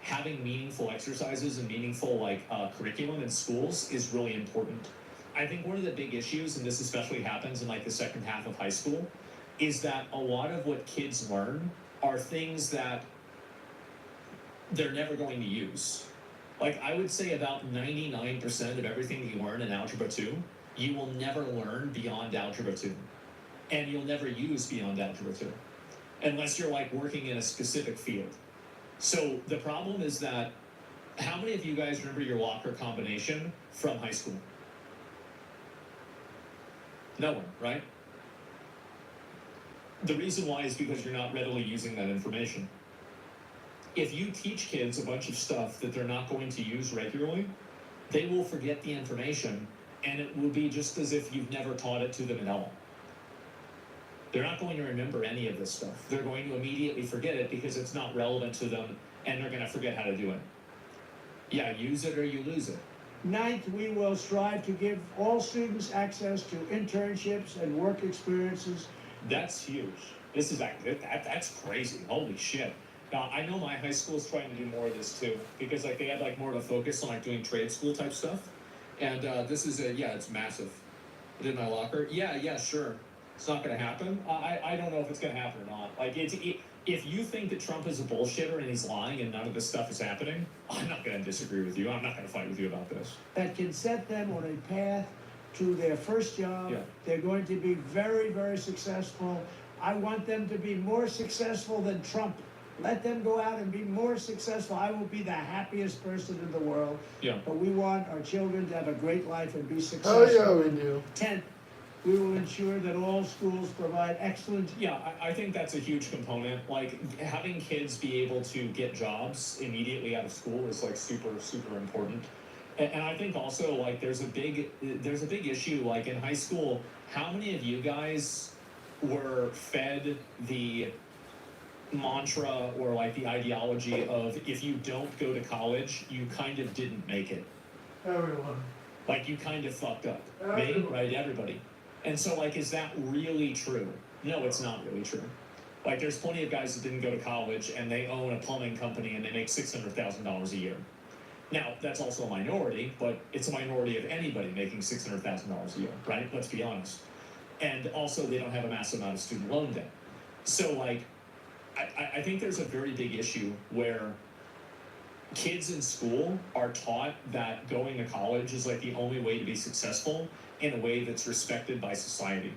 having meaningful exercises and meaningful curriculum in schools is really important. I think one of the big issues, and this especially happens in the second half of high school, is that a lot of what kids learn are things that they're never going to use. I would say about 99% of everything that you learn in Algebra 2, you will never learn beyond Algebra 2. And you'll never use beyond Algebra 2. Unless you're working in a specific field. So the problem is that How many of you guys remember your locker combination from high school? No one, right? The reason why is because you're not readily using that information. If you teach kids a bunch of stuff that they're not going to use regularly, they will forget the information, and it will be just as if you've never taught it to them at all. They're not going to remember any of this stuff. They're going to immediately forget it because it's not relevant to them, and they're going to forget how to do it. Yeah, use it or you lose it. Ninth, we will strive to give all students access to internships and work experiences. That's huge. This is that's crazy. Holy shit. Now, I know my high school is trying to do more of this too, because like they had like more of a focus on like doing trade school type stuff. And this is it's massive. Put it in my locker. Yeah, sure. It's not going to happen. I don't know if it's going to happen or not. Like if you think that Trump is a bullshitter and he's lying and none of this stuff is happening, I'm not going to disagree with you. I'm not going to fight with you about this. That can set them on a path to their first job. Yeah. They're going to be very, very successful. I want them to be more successful than Trump. Let them go out and be more successful. I will be the happiest person in the world. Yeah. But we want our children to have a great life and be successful. Oh yeah, we do. 10th, we will ensure that all schools provide excellent. Yeah, I think that's a huge component. Like having kids be able to get jobs immediately out of school is like super, super important. And I think also like there's a big issue like in high school. How many of you guys were fed the mantra or like the ideology of if you don't go to college, you kind of didn't make it? Everyone. Like you kind of fucked up. Me, right? Everybody. And so like, is that really true? No, it's not really true. Like there's plenty of guys that didn't go to college and they own a plumbing company and they make $600,000 a year. Now, that's also a minority, but it's a minority of anybody making $600,000 a year, right? Let's be honest. And also, they don't have a massive amount of student loan debt. So, like, I think there's a very big issue where kids in school are taught that going to college is, like, the only way to be successful in a way that's respected by society.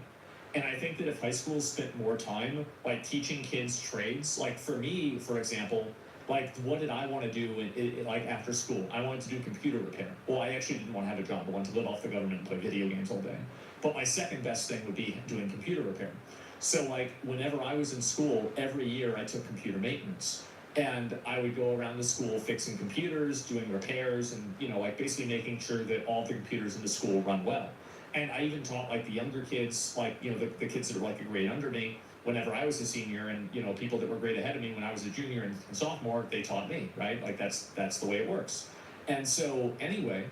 And I think that if high schools spent more time, like, teaching kids trades, like, for me, for example, like, what did I want to do like after school? I wanted to do computer repair. Well, I actually didn't want to have a job. I wanted to live off the government and play video games all day. But my second best thing would be doing computer repair. So, like, whenever I was in school, every year I took computer maintenance. And I would go around the school fixing computers, doing repairs, and, you know, like, basically making sure that all the computers in the school run well. And I even taught, like, the younger kids, like, you know, the kids that are, like, a grade under me, whenever I was a senior, and, you know, people that were grade ahead of me when I was a junior and sophomore, they taught me, right? Like, that's the way it works. And so, anyway,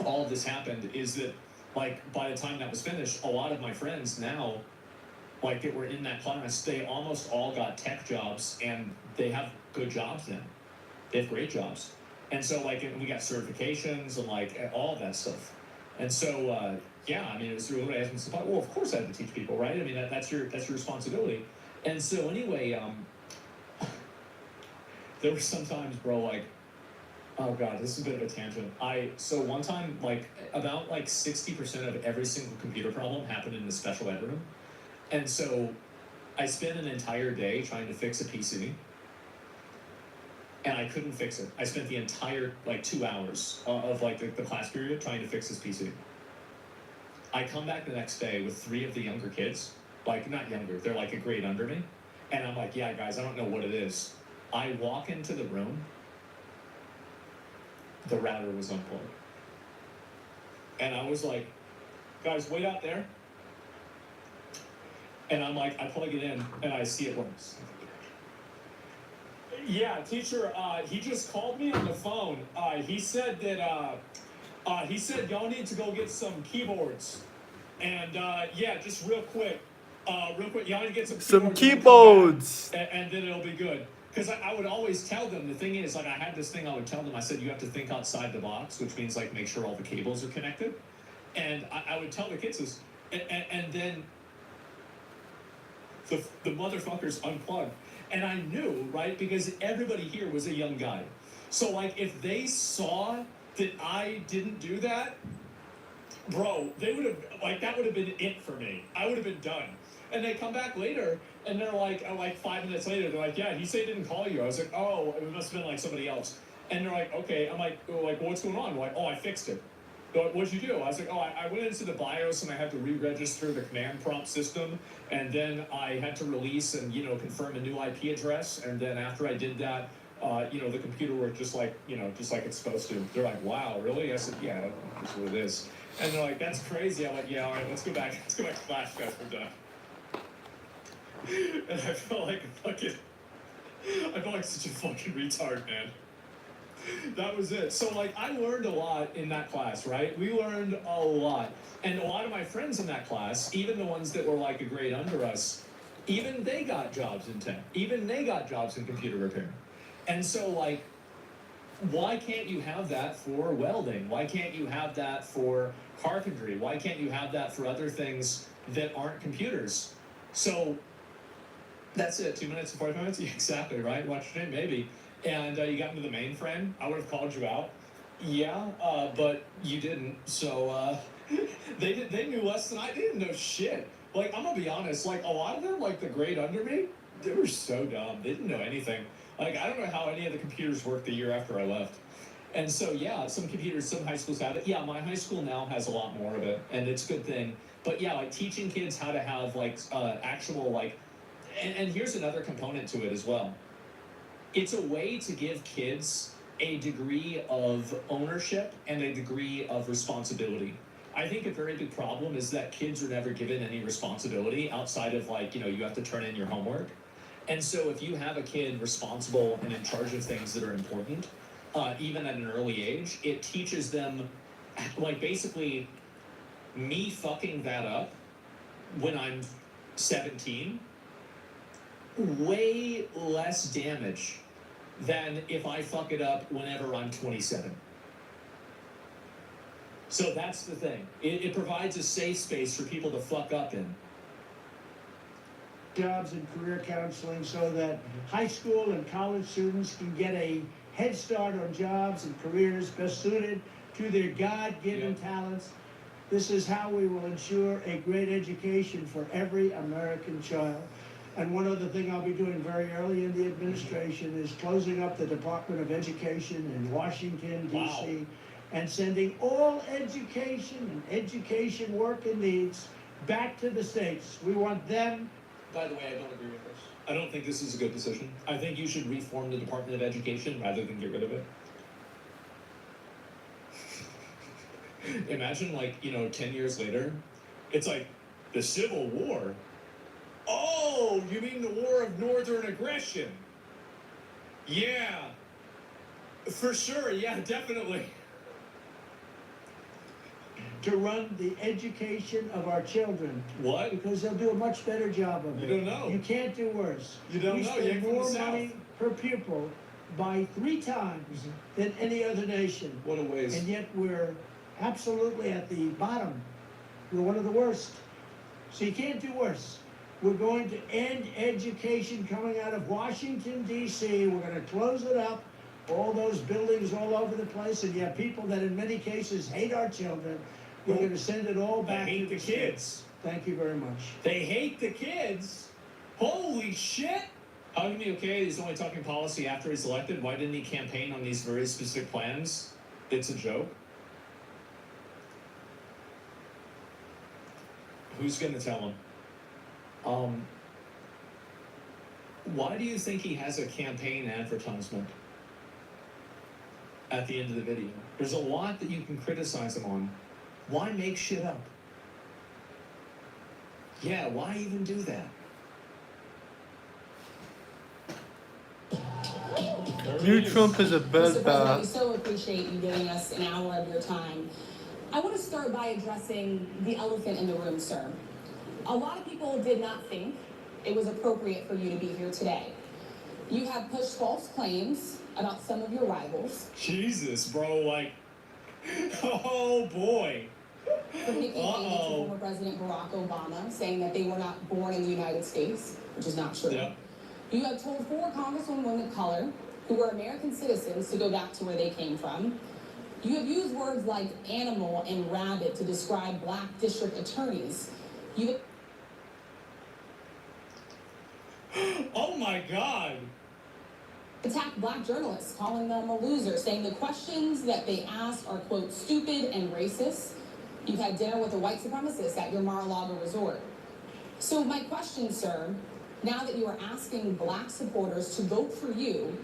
all of this happened is that, like, by the time that was finished, a lot of my friends now, like, that were in that class, they almost all got tech jobs, and they have good jobs now. They have great jobs. And so, like, we got certifications and, like, all of that stuff. And so, yeah, I mean, it was really asking some. Well, of course I had to teach people, right? I mean, that's your responsibility. And so, anyway, there were some times, bro, like, oh god, this is a bit of a tangent. So one time, like, about like 60% of every single computer problem happened in the special ed room. And so, I spent an entire day trying to fix a PC. And I couldn't fix it. I spent the entire, like, 2 hours of like, the class period trying to fix this PC. I come back the next day with 3 of the younger kids. Like, not younger, they're like a grade under me. And I'm like, yeah, guys, I don't know what it is. I walk into the room. The router was unplugged. And I was like, guys, wait out there. And I'm like, I plug it in, and I see it works. Yeah, teacher, he just called me on the phone. He said that, he said y'all need to go get some keyboards. And, yeah, just real quick, y'all need to get some keyboards. And then it'll be good. Because I would always tell them, the thing is, like, I had this thing I would tell them, I said, you have to think outside the box, which means, like, make sure all the cables are connected. And I would tell the kids this, and then the motherfuckers unplugged. And I knew, right, because everybody here was a young guy. So, like, if they saw that I didn't do that, bro, they would have, like, that would have been it for me. I would have been done. And they come back later, and they're like 5 minutes later, they're like, yeah, he said he didn't call you. I was like, oh, it must have been, like, somebody else. And they're like, okay. I'm like, well, what's going on? Like, oh, I fixed it. They're like, what'd you do? I was like, oh, I went into the BIOS and I had to re-register the command prompt system, and then I had to release and confirm a new IP address, and then after I did that, the computer worked just like it's supposed to. They're like, wow, really? I said, yeah, that's what it is. And they're like, that's crazy. I'm like, yeah, all right, let's go back to class, guys, we're done. And I felt like such a fucking retard, man. That was it. So I learned a lot in that class, right? We learned a lot. And a lot of my friends in that class, even the ones that were a grade under us, even they got jobs in tech. Even they got jobs in computer repair. And so why can't you have that for welding? Why can't you have that for carpentry? Why can't you have that for other things that aren't computers? So that's it, 2 minutes and 45 minutes? Yeah, exactly, right? Watch your name, maybe. And you got into the mainframe. I would have called you out. Yeah, but you didn't. So they knew less than I didn't know shit. I'm gonna be honest. A lot of them, the grade under me, they were so dumb. They didn't know anything. I don't know how any of the computers worked the year after I left. And so yeah, some computers, some high schools have it. Yeah, my high school now has a lot more of it, and it's a good thing. But yeah, teaching kids how to have actual and here's another component to it as well. It's a way to give kids a degree of ownership and a degree of responsibility. I think a very big problem is that kids are never given any responsibility outside of you have to turn in your homework. And so if you have a kid responsible and in charge of things that are important, even at an early age, it teaches them, basically, me fucking that up when I'm 17, way less damage than if I fuck it up whenever I'm 27. So that's the thing. It provides a safe space for people to fuck up in. Jobs and career counseling so that high school and college students can get a head start on jobs and careers best suited to their God-given talents. This is how we will ensure a great education for every American child. And one other thing I'll be doing very early in the administration is closing up the Department of Education in Washington, D.C., and sending all education and education work and needs back to the states. We want them. By the way, I don't agree with this. I don't think this is a good decision. I think you should reform the Department of Education rather than get rid of it. Imagine 10 years later, it's the Civil War. Oh, you mean the War of Northern Aggression? Yeah, for sure, yeah, definitely. To run the education of our children. What? Because they'll do a much better job of it. You don't know. You can't do worse. You don't know. We spend more money per pupil by 3 times than any other nation. What a waste. And yet we're absolutely at the bottom. We're one of the worst. So you can't do worse. We're going to end education coming out of Washington, D.C. We're going to close it up. All those buildings all over the place. And you have people that in many cases hate our children. We're going to send it all back to the kids. Thank you very much. They hate the kids? Holy shit! How can he okay? He's only talking policy after he's elected. Why didn't he campaign on these very specific plans? It's a joke. Who's going to tell him? Why do you think he has a campaign advertisement at the end of the video? There's a lot that you can criticize him on. Why make shit up? Yeah, why even do that? New Trump is a Mr. bed President, we bath. so appreciate you giving us an hour of your time. I want to start by addressing the elephant in the room, sir. A lot of people did not think it was appropriate for you to be here today. You have pushed false claims about some of your rivals. Jesus, bro, oh boy. From Nikki Haley to former President Barack Obama, saying that they were not born in the United States, which is not true. Yep. You have told 4 congresswomen of color who were American citizens to go back to where they came from. You have used words like animal and rabbit to describe black district attorneys. Oh my God. attacked black journalists, calling them a loser, saying the questions that they asked are, quote, stupid and racist. You've had dinner with a white supremacist at your Mar-a-Lago resort. So my question, sir, now that you are asking black supporters to vote for you,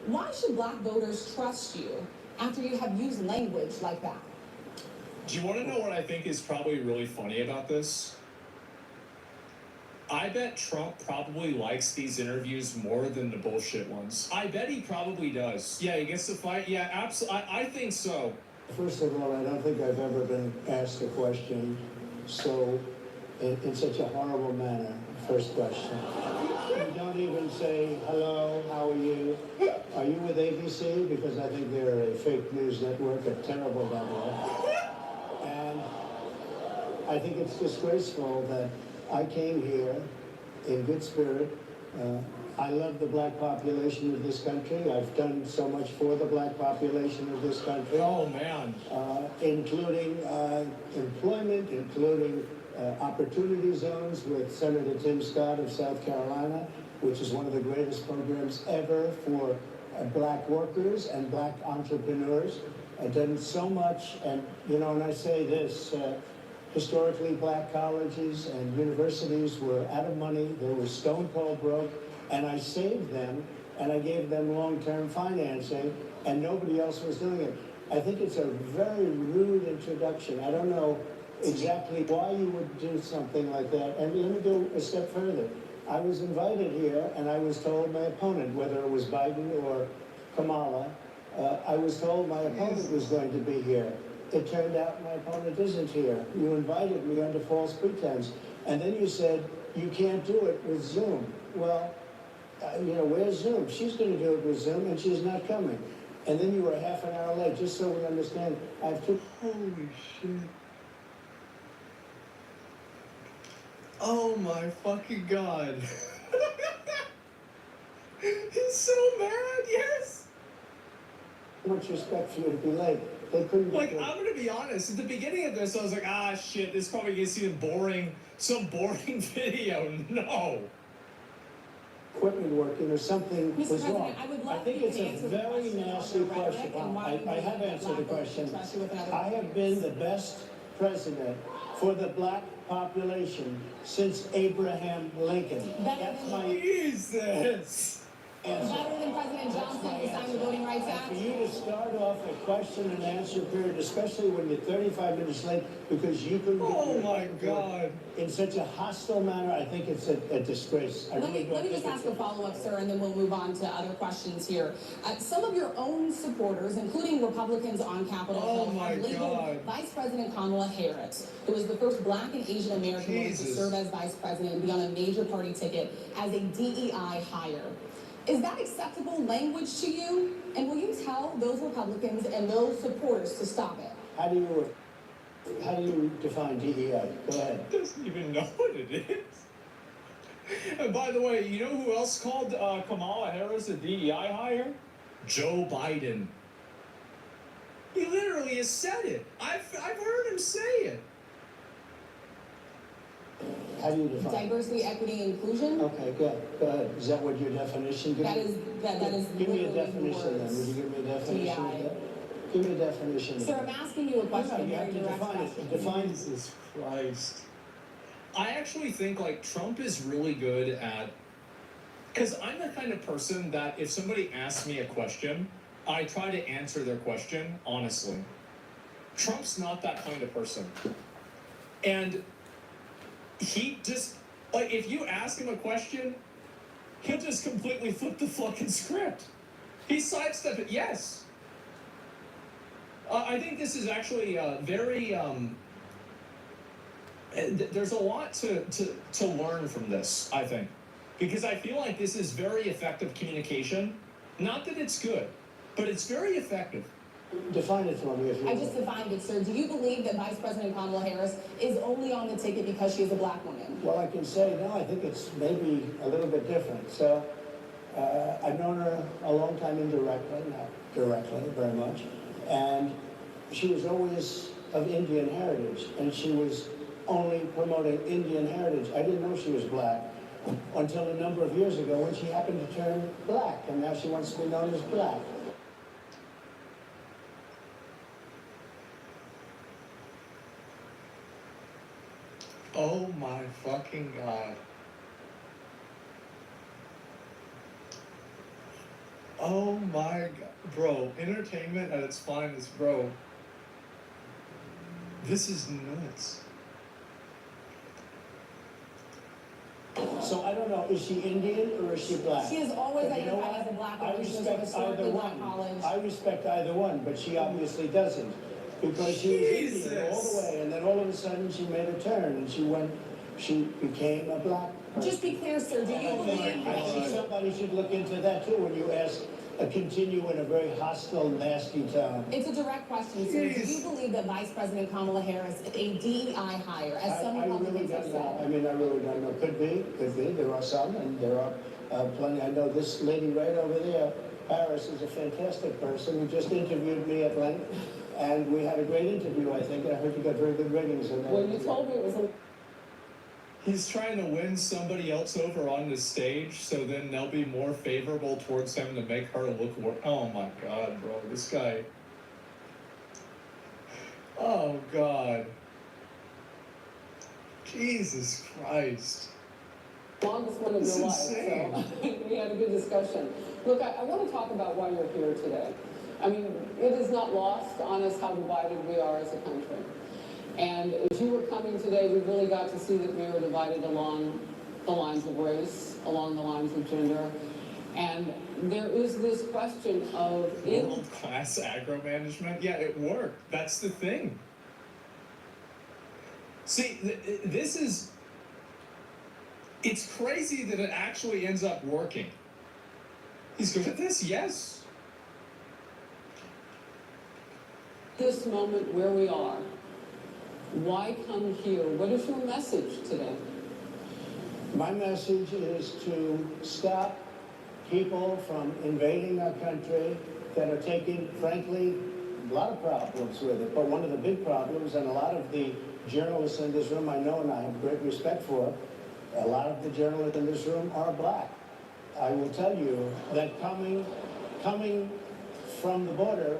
why should black voters trust you after you have used language like that? Do you want to know what I think is probably really funny about this? I bet Trump probably likes these interviews more than the bullshit ones. I bet he probably does. Yeah, he gets to fight. Yeah, absolutely. I think so. First of all, I don't think I've ever been asked a question so in such a horrible manner. First question. You don't even say, hello, how are you? Are you with ABC? Because I think they're a fake news network, a terrible network. And I think it's disgraceful that I came here in good spirit. I love the black population of this country. I've done so much for the black population of this country. Oh, man. Including employment, including opportunity zones with Senator Tim Scott of South Carolina, which is one of the greatest programs ever for black workers and black entrepreneurs. I've done so much, and and I say this, historically black colleges and universities were out of money, they were stone cold broke, and I saved them, and I gave them long-term financing, and nobody else was doing it. I think it's a very rude introduction. I don't know exactly why you would do something like that. And let me go a step further. I was invited here, and I was told my opponent, whether it was Biden or Kamala, I was told my opponent was going to be here. It turned out my opponent isn't here. You invited me under false pretense. And then you said, you can't do it with Zoom. Well, where's Zoom? She's going to do it with Zoom, and she's not coming. And then you were half an hour late, just so we understand. I have to... Holy shit. Oh my fucking god. He's so mad, yes! Much respect for you to be late. They couldn't... Like, I'm gonna be honest, at the beginning of this, I was like, ah, shit, this is probably gonna see some boring video. No. Equipment working or something Mr. was President, wrong. I would love I think you it's to a answer the very question nasty about the question. rhetoric and why you I have believe answered that the black voters question. trust you with another I have been the best president for the black population since Abraham Lincoln. That's my Jesus. answer. Better than President Johnson who signed the Voting Rights Act? For you to start off a question and answer period, especially when you're 35 minutes late, because you can Oh my God. in such a hostile manner, I think it's a disgrace. I Let really me don't just think ask it's a follow-up, sir, and then we'll move on to other questions here. Some of your own supporters, including Republicans on Capitol Oh Hill, my have labeled God. Vice President Kamala Harris, who was the first black and Asian American woman to Jesus. serve as vice president and be on a major party ticket, as a DEI hire. Is that acceptable language to you? And will you tell those Republicans and those supporters to stop it? How do you define DEI? Go ahead. Doesn't even know what it is. And by the way, you know who else called Kamala Harris a DEI hire? Joe Biden. He literally has said it. I've heard him say it. How do you define Diversity, equity, and inclusion? Okay, good. Go ahead. Is that what your definition? That is Give me a literally definition then. Would you give me a definition of DEI. that? Give me a definition. Sir, I'm asking you a question. You have to very direct define question. it. Define Jesus Christ. I actually think like Trump is really good at, because I'm the kind of person that if somebody asks me a question, I try to answer their question honestly. Trump's not that kind of person. And he just, like, if you ask him a question, he'll just completely flip the fucking script. He sidestepped it, yes. I think this is actually very, there's a lot to learn from this, I think. Because I feel like this is very effective communication. Not that it's good, but it's very effective. Define it for me if you I just defined it, sir. Do you believe that Vice President Kamala Harris is only on the ticket because she's a black woman? Well, I can say, no, I think it's maybe a little bit different. So, I've known her a long time indirectly, not directly, very much. And she was always of Indian heritage, and she was only promoting Indian heritage. I didn't know she was black. until a number of years ago when she happened to turn black, and now she wants to be known as black. Oh my fucking God. Oh my God. Bro, entertainment at its finest, bro. This is nuts. So I don't know, is she Indian or is she black? She has always But you know identified what? as a black I woman. She was respect historically either black one. college. I respect either one, but she obviously doesn't. Because she was Indian all the way, and then all of a sudden she made a turn, and she became a black person. Just be clear, sir, do you believe I think somebody should look into that too when you continue in a very hostile, nasty tone. It's a direct question, sir. Do you believe that Vice President Kamala Harris is a DEI hire, as some I really Republicans have don't know. said? I mean, I really don't know. Could be. There are some, and there are plenty. I know this lady right over there, Harris, is a fantastic person who just interviewed me at length, and we had a great interview, I think. I heard you got very good ratings in that. Well, you told me it was a... He's trying to win somebody else over on the stage, so then they'll be more favorable towards him to make her look worse. Oh my God, bro, this guy. Oh God. Jesus Christ. Longest one of This your is life, insane. so we had a good discussion. Look, I want to talk about why you're here today. I mean, it is not lost on us how divided we are as a country. And as you were coming today, we really got to see that we were divided along the lines of race, along the lines of gender. And there is this question of... World-class agro-management? Yeah, it worked. That's the thing. See, this is... It's crazy that it actually ends up working. He's good at this? Yes. This moment where we are, why come here? What is your message today? My message is to stop people from invading our country that are taking, frankly, a lot of problems with it. But one of the big problems, and a lot of the journalists in this room I know and I have great respect for, a lot of the journalists in this room are black. I will tell you that coming from the border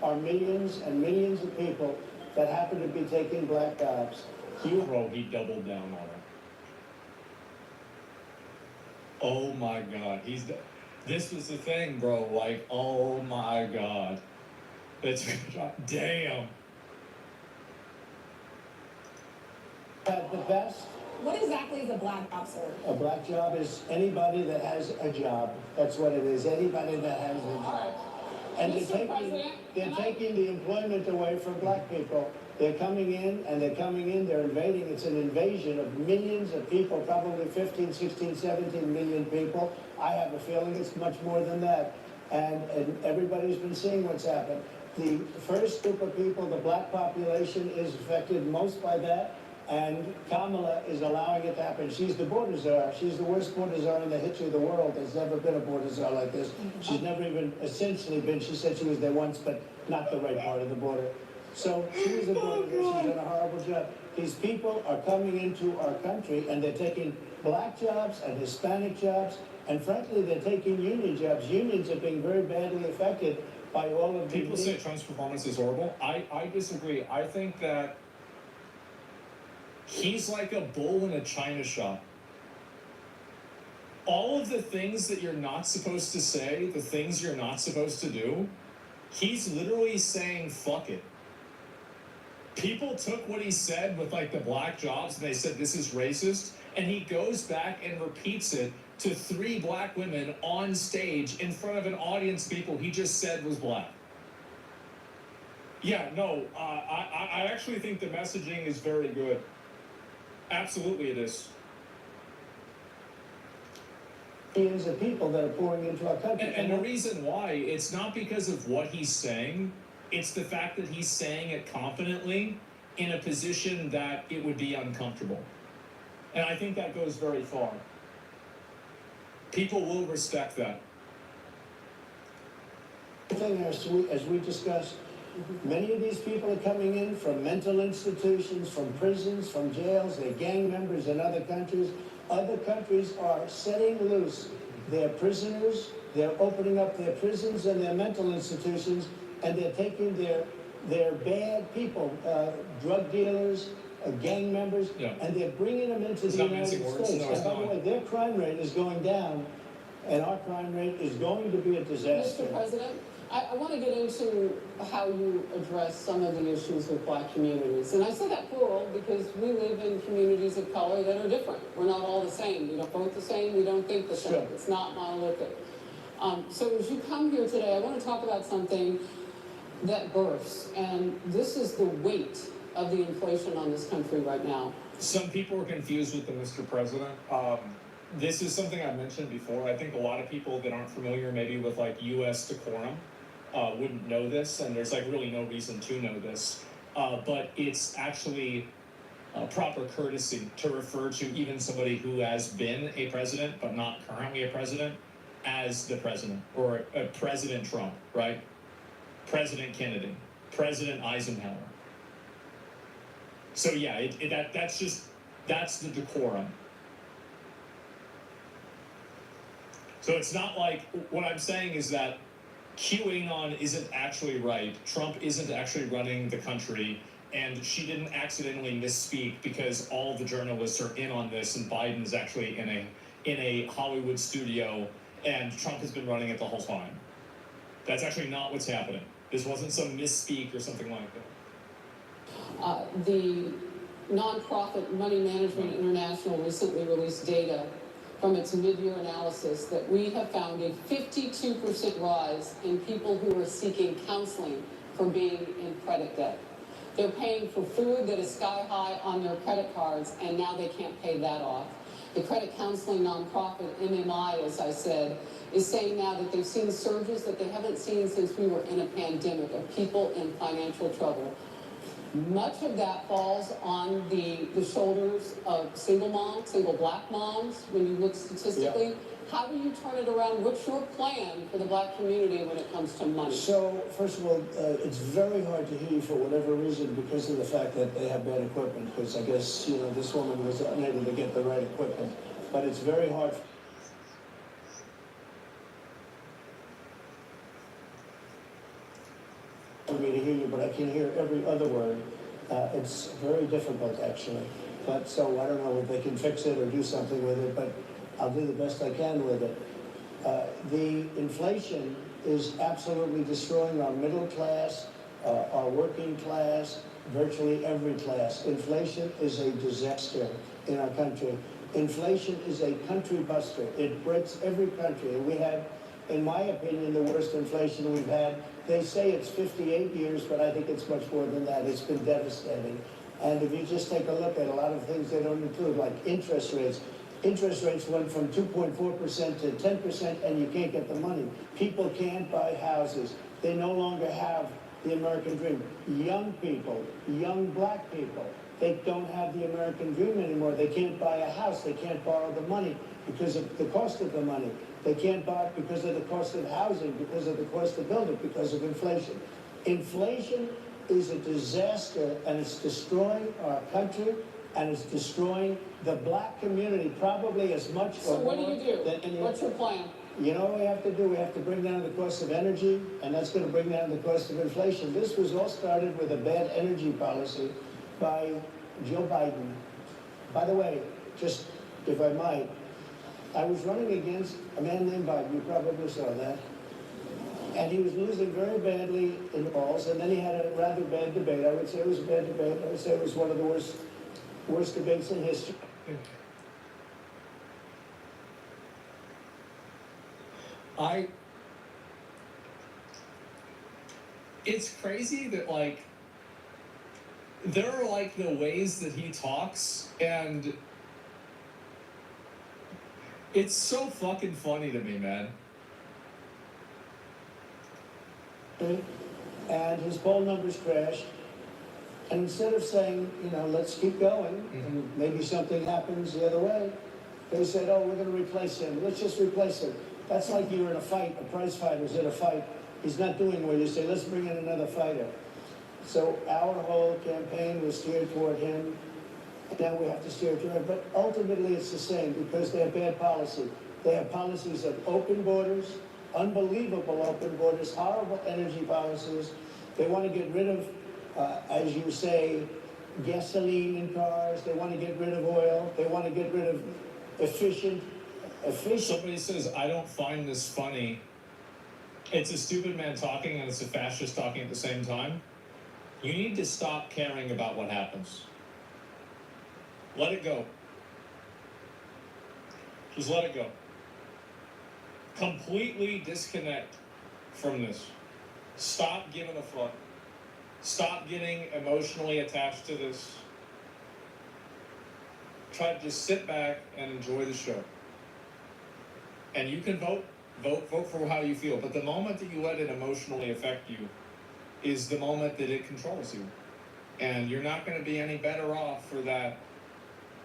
are millions and millions of people that happen to be taking black jobs. Bro, he doubled down on it. Oh my God, this was the thing, bro, like, oh my God. It's, damn. At the best, What exactly is a black job, sir? a black job is anybody that has a job. That's what it is, anybody that has a job. And they're taking the employment away from black people. They're coming in, they're invading. It's an invasion of millions of people, probably 15, 16, 17 million people. I have a feeling it's much more than that. And everybody's been seeing what's happened. The first group of people, the black population, is affected most by that. And Kamala is allowing it to happen. She's the border czar. She's the worst border czar in the history of the world. There's never been a border czar like this. She's never even essentially been, she said she was there once, but not the right part of the border. So she was a border czar. She's done a horrible job. These people are coming into our country and they're taking black jobs and Hispanic jobs. And frankly, they're taking union jobs. Unions are being very badly affected by all of the... People say Trump's performance is horrible. I disagree. I think that he's like a bull in a china shop. All of the things that you're not supposed to say, the things you're not supposed to do, he's literally saying, fuck it. People took what he said with like the black jobs and they said this is racist, and he goes back and repeats it to 3 black women on stage in front of an audience of people he just said was black. Yeah, no, I actually think the messaging is very good. Absolutely it is. Millions of people that are pouring into our country. And the reason why, it's not because of what he's saying, it's the fact that he's saying it confidently in a position that it would be uncomfortable. And I think that goes very far. People will respect that. As we discussed, many of these people are coming in from mental institutions, from prisons, from jails. They're gang members in other countries. Other countries are setting loose their prisoners, they're opening up their prisons and their mental institutions, and they're taking their bad people, drug dealers, gang members, and they're bringing them into the United States. And by the way, their crime rate is going down, and our crime rate is going to be a disaster. Mr. President, I want to get into how you address some of the issues with black communities. And I say that plural because we live in communities of color that are different. We're not all the same. We don't vote the same. We don't think the same. Sure. It's not monolithic. So as you come here today, I want to talk about something that bursts. And this is the weight of the inflation on this country right now. Some people are confused with the Mr. President. This is something I mentioned before. I think a lot of people that aren't familiar maybe with like U.S. decorum wouldn't know this, and there's like really no reason to know this. But it's actually proper courtesy to refer to even somebody who has been a president but not currently a president as the president, or President Trump, right? President Kennedy, President Eisenhower. So yeah, that's the decorum. So it's not like, what I'm saying is that QAnon isn't actually right, Trump isn't actually running the country, and she didn't accidentally misspeak because all the journalists are in on this, and Biden is actually in a Hollywood studio, and Trump has been running it the whole time. That's actually not what's happening. This wasn't some misspeak or something like that. The nonprofit Money Management International recently released data from its mid-year analysis that we have found a 52% rise in people who are seeking counseling for being in credit debt. They're paying for food that is sky high on their credit cards, and now they can't pay that off. The credit counseling nonprofit, MMI, as I said, is saying now that they've seen surges that they haven't seen since we were in a pandemic of people in financial trouble. Much of that falls on the shoulders of single moms, single black moms, when you look statistically. Yeah. How do you turn it around? What's your plan for the black community when it comes to money? So, first of all, it's very hard to hear you for whatever reason because of the fact that they have bad equipment, because I guess, you know, this woman was unable to get the right equipment. But it's very hard. For me to hear you, but I can hear every other word. It's very difficult, actually. But so I don't know if they can fix it or do something with it, but I'll do the best I can with it. The inflation is absolutely destroying our middle class, our working class, virtually every class. Inflation is a disaster in our country. Inflation is a country buster. It breaks every country. And we have, in my opinion, the worst inflation we've had. They say it's 58 years, but I think it's much more than that. It's been devastating. And if you just take a look at a lot of things they don't include, like interest rates. Interest rates went from 2.4% to 10%, and you can't get the money. People can't buy houses. They no longer have the American dream. Young people, young black people, they don't have the American dream anymore. They can't buy a house. They can't borrow the money because of the cost of the money. They can't buy it because of the cost of housing, because of the cost to build it, because of inflation. Inflation is a disaster, and it's destroying our country, and it's destroying the black community probably as much or more. So what do you do? Than any. What's your plan? You know what we have to do? We have to bring down the cost of energy, and that's going to bring down the cost of inflation. This was all started with a bad energy policy by Joe Biden. By the way, just if I might, I was running against a man named Biden. You probably saw that. And he was losing very badly in the polls, and then he had a rather bad debate. I would say it was a bad debate. I would say it was one of the worst debates in history. It's crazy that, like, there are, like, the ways that he talks, and it's so fucking funny to me, man. And his poll numbers crashed. And instead of saying, you know, let's keep going, and maybe something happens the other way, they said, oh, we're going to replace him. Let's just replace him. That's like you're in a fight, a prize fighter's in a fight. He's not doing well. You say, let's bring in another fighter. So our whole campaign was steered toward him. and now we have to steer it to it. But ultimately, it's the same because they have bad policy. They have policies of open borders, unbelievable open borders, horrible energy policies. They want to get rid of, as you say, gasoline in cars. They want to get rid of oil. They want to get rid of efficient. Somebody says, I don't find this funny. It's a stupid man talking and it's a fascist talking at the same time. You need to stop caring about what happens. Let it go. Just let it go. Completely disconnect from this. Stop giving a fuck. Stop getting emotionally attached to this. Try to just sit back and enjoy the show. And you can vote for how you feel. But the moment that you let it emotionally affect you is the moment that it controls you. And you're not going to be any better off for that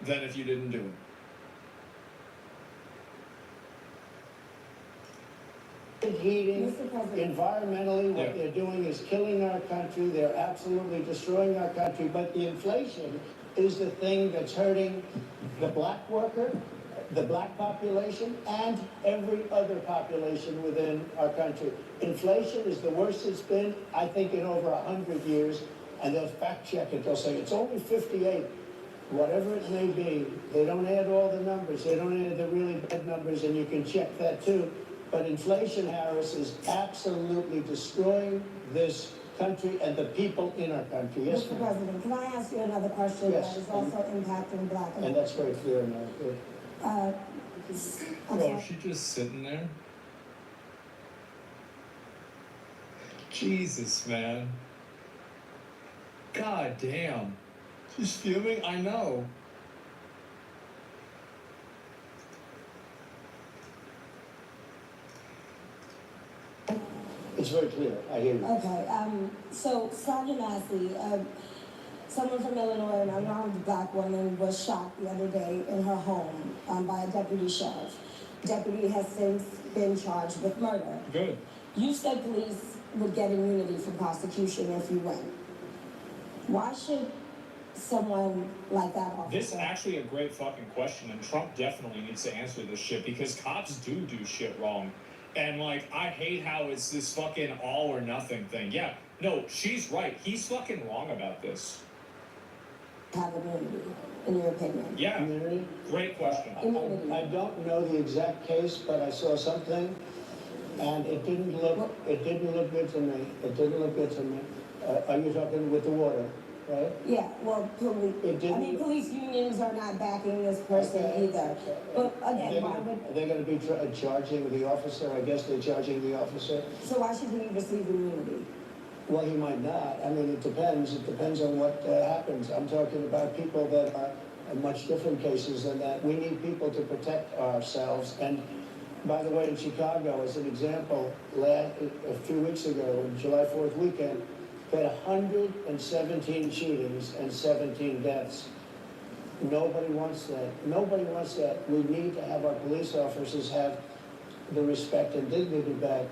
than if you didn't do it. Heating, environmentally, what they're doing is killing our country. They're absolutely destroying our country. But the inflation is the thing that's hurting the black worker, the black population, and every other population within our country. Inflation is the worst it's been, I think, in over 100 years. And they'll fact check it. They'll say it's only 58. Whatever it may be, they don't add all the numbers. They don't add the really bad numbers, and you can check that too. But inflation, Harris, is absolutely destroying this country and the people in our country. Yes, Mr. President, can I ask you another question yes, that is also impacting black and that's very clear now. Oh, is she just sitting there? Jesus, man. God damn. She's fuming? I know. It's very clear. I hear you. Okay, so Sonia Massey, someone from Illinois, an unarmed black woman, was shot the other day in her home by a deputy sheriff. Deputy has since been charged with murder. Good. You said police would get immunity from prosecution if you win. Why should someone like that officer... This is actually a great fucking question, and Trump definitely needs to answer this shit, because cops do shit wrong. And, like, I hate how it's this fucking all or nothing thing. Yeah, no, she's right. He's fucking wrong about this. Have immunity, in your opinion? Yeah, Immunity? Great question. I don't know the exact case, but I saw something, and it didn't look good to me. It didn't look good to me. Are you talking with the water, right? Yeah, well, police unions are not backing this person either. But again, why would... They're going to be charging the officer. I guess they're charging the officer. So why should he receive immunity? Well, he might not. I mean, it depends. It depends on what happens. I'm talking about people that are in much different cases than that. We need people to protect ourselves. And by the way, in Chicago, as an example, a few weeks ago, on July 4th weekend, we had 117 shootings and 17 deaths. Nobody wants that. Nobody wants that. We need to have our police officers have the respect and dignity back.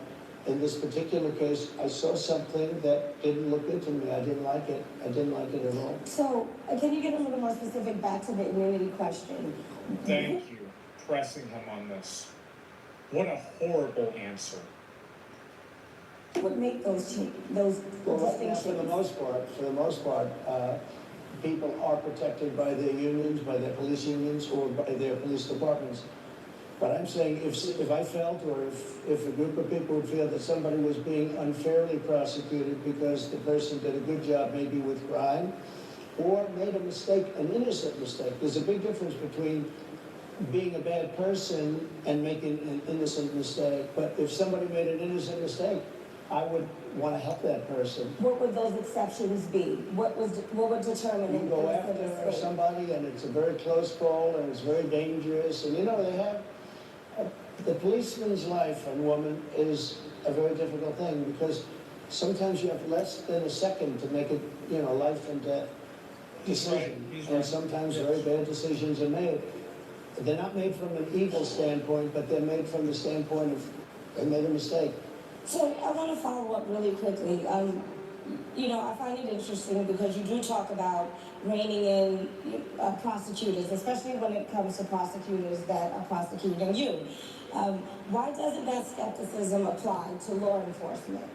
In this particular case, I saw something that didn't look good to me. I didn't like it. I didn't like it at all. So, can you get a little more specific back to the immunity question? Thank you. Pressing him on this. What a horrible answer. What make those distinctions? Right now, for the most part, people are protected by their unions, by their police unions, or by their police departments. But I'm saying if I felt, or if a group of people would feel that somebody was being unfairly prosecuted because the person did a good job maybe with crime, or made a mistake, an innocent mistake. There's a big difference between being a bad person and making an innocent mistake. But if somebody made an innocent mistake, I would want to help that person. What would those exceptions be? What would determine You go after somebody and it's a very close call and it's very dangerous. And you know, they have, the policeman's life and woman is a very difficult thing because sometimes you have less than a second to make it, you know, life and death decision. And sometimes very bad decisions are made. They're not made from an evil standpoint, but they're made from the standpoint of they made a mistake. So I want to follow up really quickly. I find it interesting because you do talk about reining in prosecutors, especially when it comes to prosecutors that are prosecuting you. Why doesn't that skepticism apply to law enforcement?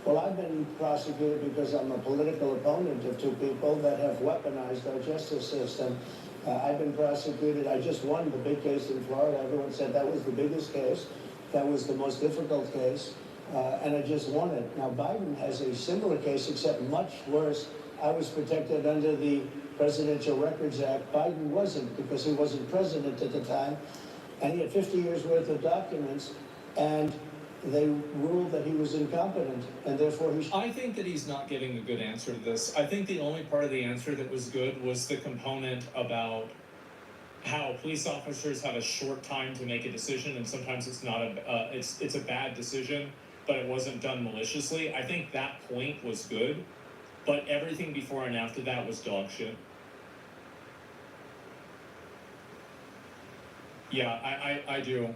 Well, I've been prosecuted because I'm a political opponent of two people that have weaponized our justice system. I've been prosecuted. I just won the big case in Florida. Everyone said that was the biggest case. That was the most difficult case. And I just won it. Now, Biden has a similar case, except much worse. I was protected under the Presidential Records Act. Biden wasn't, because he wasn't president at the time. And he had 50 years worth of documents. And they ruled that he was incompetent, and therefore he... I think that he's not giving a good answer to this. I think the only part of the answer that was good was the component about how police officers have a short time to make a decision, and sometimes it's not it's a bad decision, but it wasn't done maliciously. I think that point was good, but everything before and after that was dog shit. Yeah, I do.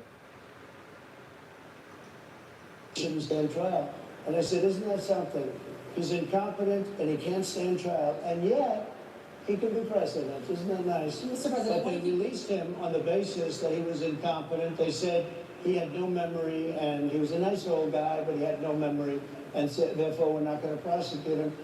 Shouldn't stand trial. And I said, isn't that something? He's incompetent and he can't stand trial, and yet he can be president. Isn't that nice? Mr. President, but they released him on the basis that he was incompetent. They said he had no memory, and he was a nice old guy, but he had no memory, and so, therefore we're not going to prosecute him.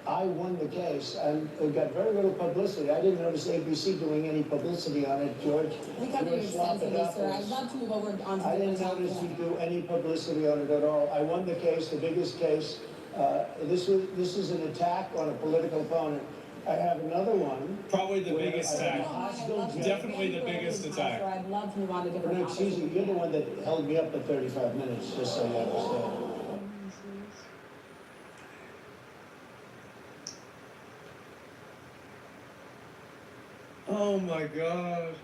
I won the case, and it got very little publicity. I didn't notice ABC doing any publicity on it, George. We covered you extensively, sir. I'd love to move over onto I didn't notice you do any publicity on it at all. I won the case, the biggest case. This is an attack on a political opponent. I have another one. Probably the biggest attack. Definitely the biggest attack. I'd love to move on to different topics. Excuse me, you're the one that held me up for 35 minutes, just so you understand. Oh my God.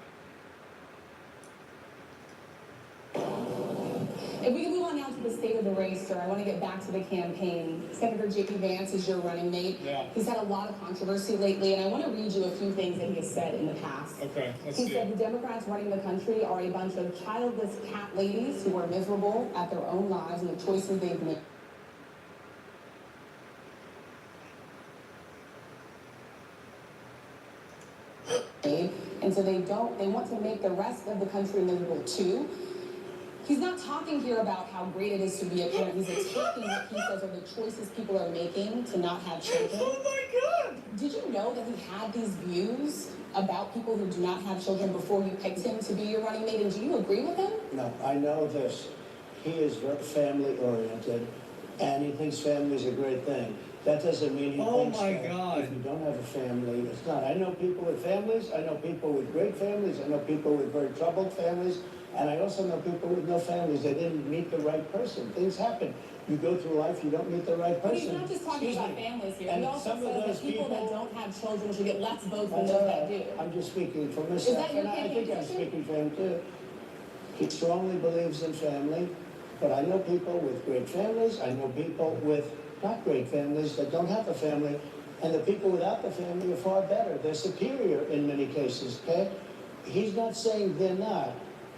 If we can move on now to the state of the race, sir, I want to get back to the campaign. Senator J.D. Vance is your running mate. Yeah. He's had a lot of controversy lately, and I want to read you a few things that he has said in the past. Okay, let's He see said it. the Democrats running the country are a bunch of childless cat ladies who are miserable at their own lives and the choices they've made. And so they want to make the rest of the country miserable too. He's not talking here about how great it is to be a parent. He's attacking what he says are the choices people are making to not have children. Oh my God! Did you know that he had these views about people who do not have children before you picked him to be your running mate? And do you agree with him? No, I know this. He is very family oriented, and he thinks family is a great thing. That doesn't mean he thinks that if you don't have a family, it's not. I know people with families. I know people with great families. I know people with very troubled families. And I also know people with no families. They didn't meet the right person. Things happen. You go through life, you don't meet the right person. But he's not just talking about families here. And He also some of says those that people that don't have children should get less votes than That's those all that right. do. I'm just speaking for Is myself. that your And I campaign think I'm position? speaking for him too. He strongly believes in family, but I know people with great families. I know people with not great families that don't have a family. And the people without the family are far better. They're superior in many cases, okay? He's not saying they're not.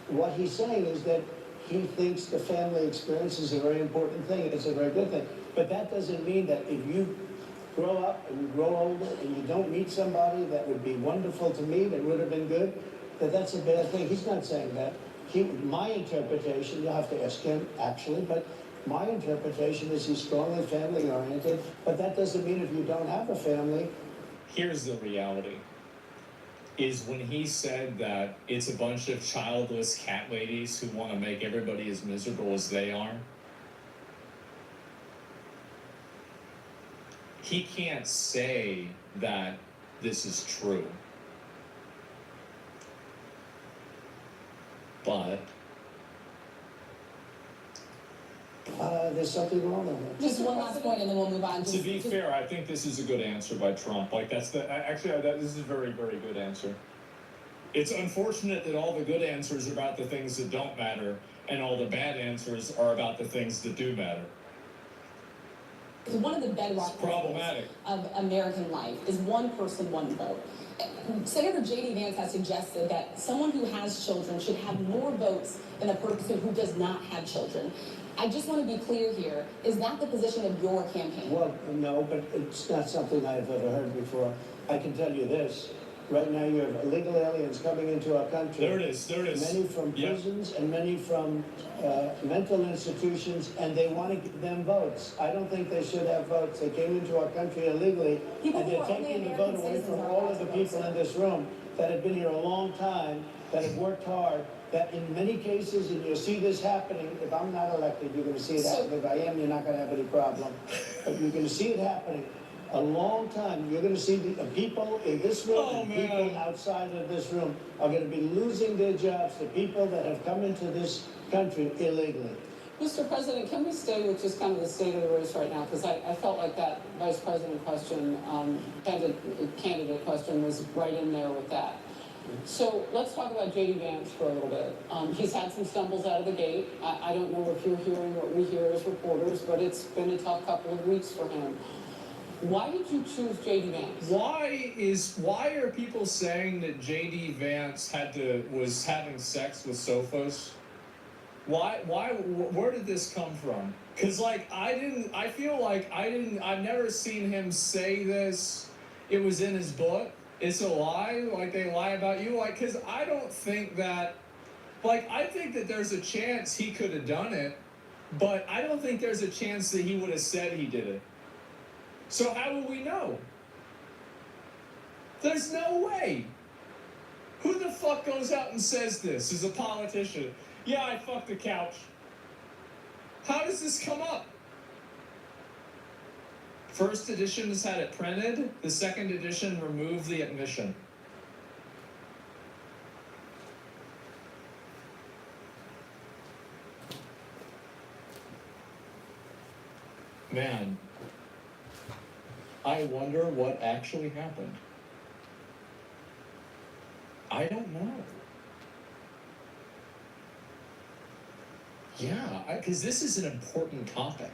What he's saying is that he thinks the family experience is a very important thing. It's a very good thing. But that doesn't mean that if you grow up and you grow older and you don't meet somebody that would be wonderful to meet and would have been good, that that's a bad thing. He's not saying that. My interpretation, you'll have to ask him actually, but my interpretation is he's strongly family oriented, but that doesn't mean if you don't have a family. Here's the reality. Is when he said that it's a bunch of childless cat ladies who want to make everybody as miserable as they are, he can't say that this is true. But There's something wrong with it. Just one last point and then we'll move on. to be fair, I think this is a good answer by Trump. Like this is a very, very good answer. It's unfortunate that all the good answers are about the things that don't matter, and all the bad answers are about the things that do matter. One of the bedrock It's problematic of American life is one person, one vote. Senator J.D. Vance has suggested that someone who has children should have more votes than a person who does not have children. I just want to be clear here. Is that the position of your campaign? Well, no, but it's not something I've ever heard before. I can tell you this. Right now, you have illegal aliens coming into our country. There it is. Many from prisons and many from mental institutions, and they want to give them votes. I don't think they should have votes. They came into our country illegally, and they're taking the vote away from all of the people in this room that have been here a long time, that have worked hard, that in many cases, and you'll see this happening, if I'm not elected, you're going to see it happen. If I am, you're not going to have any problem. But you're going to see it happening. A long time, you're going to see the people in this room and people outside of this room are going to be losing their jobs to people that have come into this country illegally. Mr. President, can we stay with just kind of the state of the race right now? Because I felt like that vice president question, candidate question was right in there with that. So let's talk about J.D. Vance for a little bit. He's had some stumbles out of the gate. I don't know if you're hearing what we hear as reporters, but it's been a tough couple of weeks for him. Why did you choose J.D. Vance? Why are people saying that J.D. Vance was having sex with Sophos? Where did this come from? Cause like I've never seen him say this. It was in his book. It's a lie, like they lie about you, like, cause I don't think that, like, I think that there's a chance he could have done it, but I don't think there's a chance that he would have said he did it. So how will we know? There's no way. Who the fuck goes out and says this as a politician? Yeah, I fucked the couch. How does this come up? First edition has had it printed. The second edition removed the admission. Man, I wonder what actually happened. I don't know. Yeah, because this is an important topic.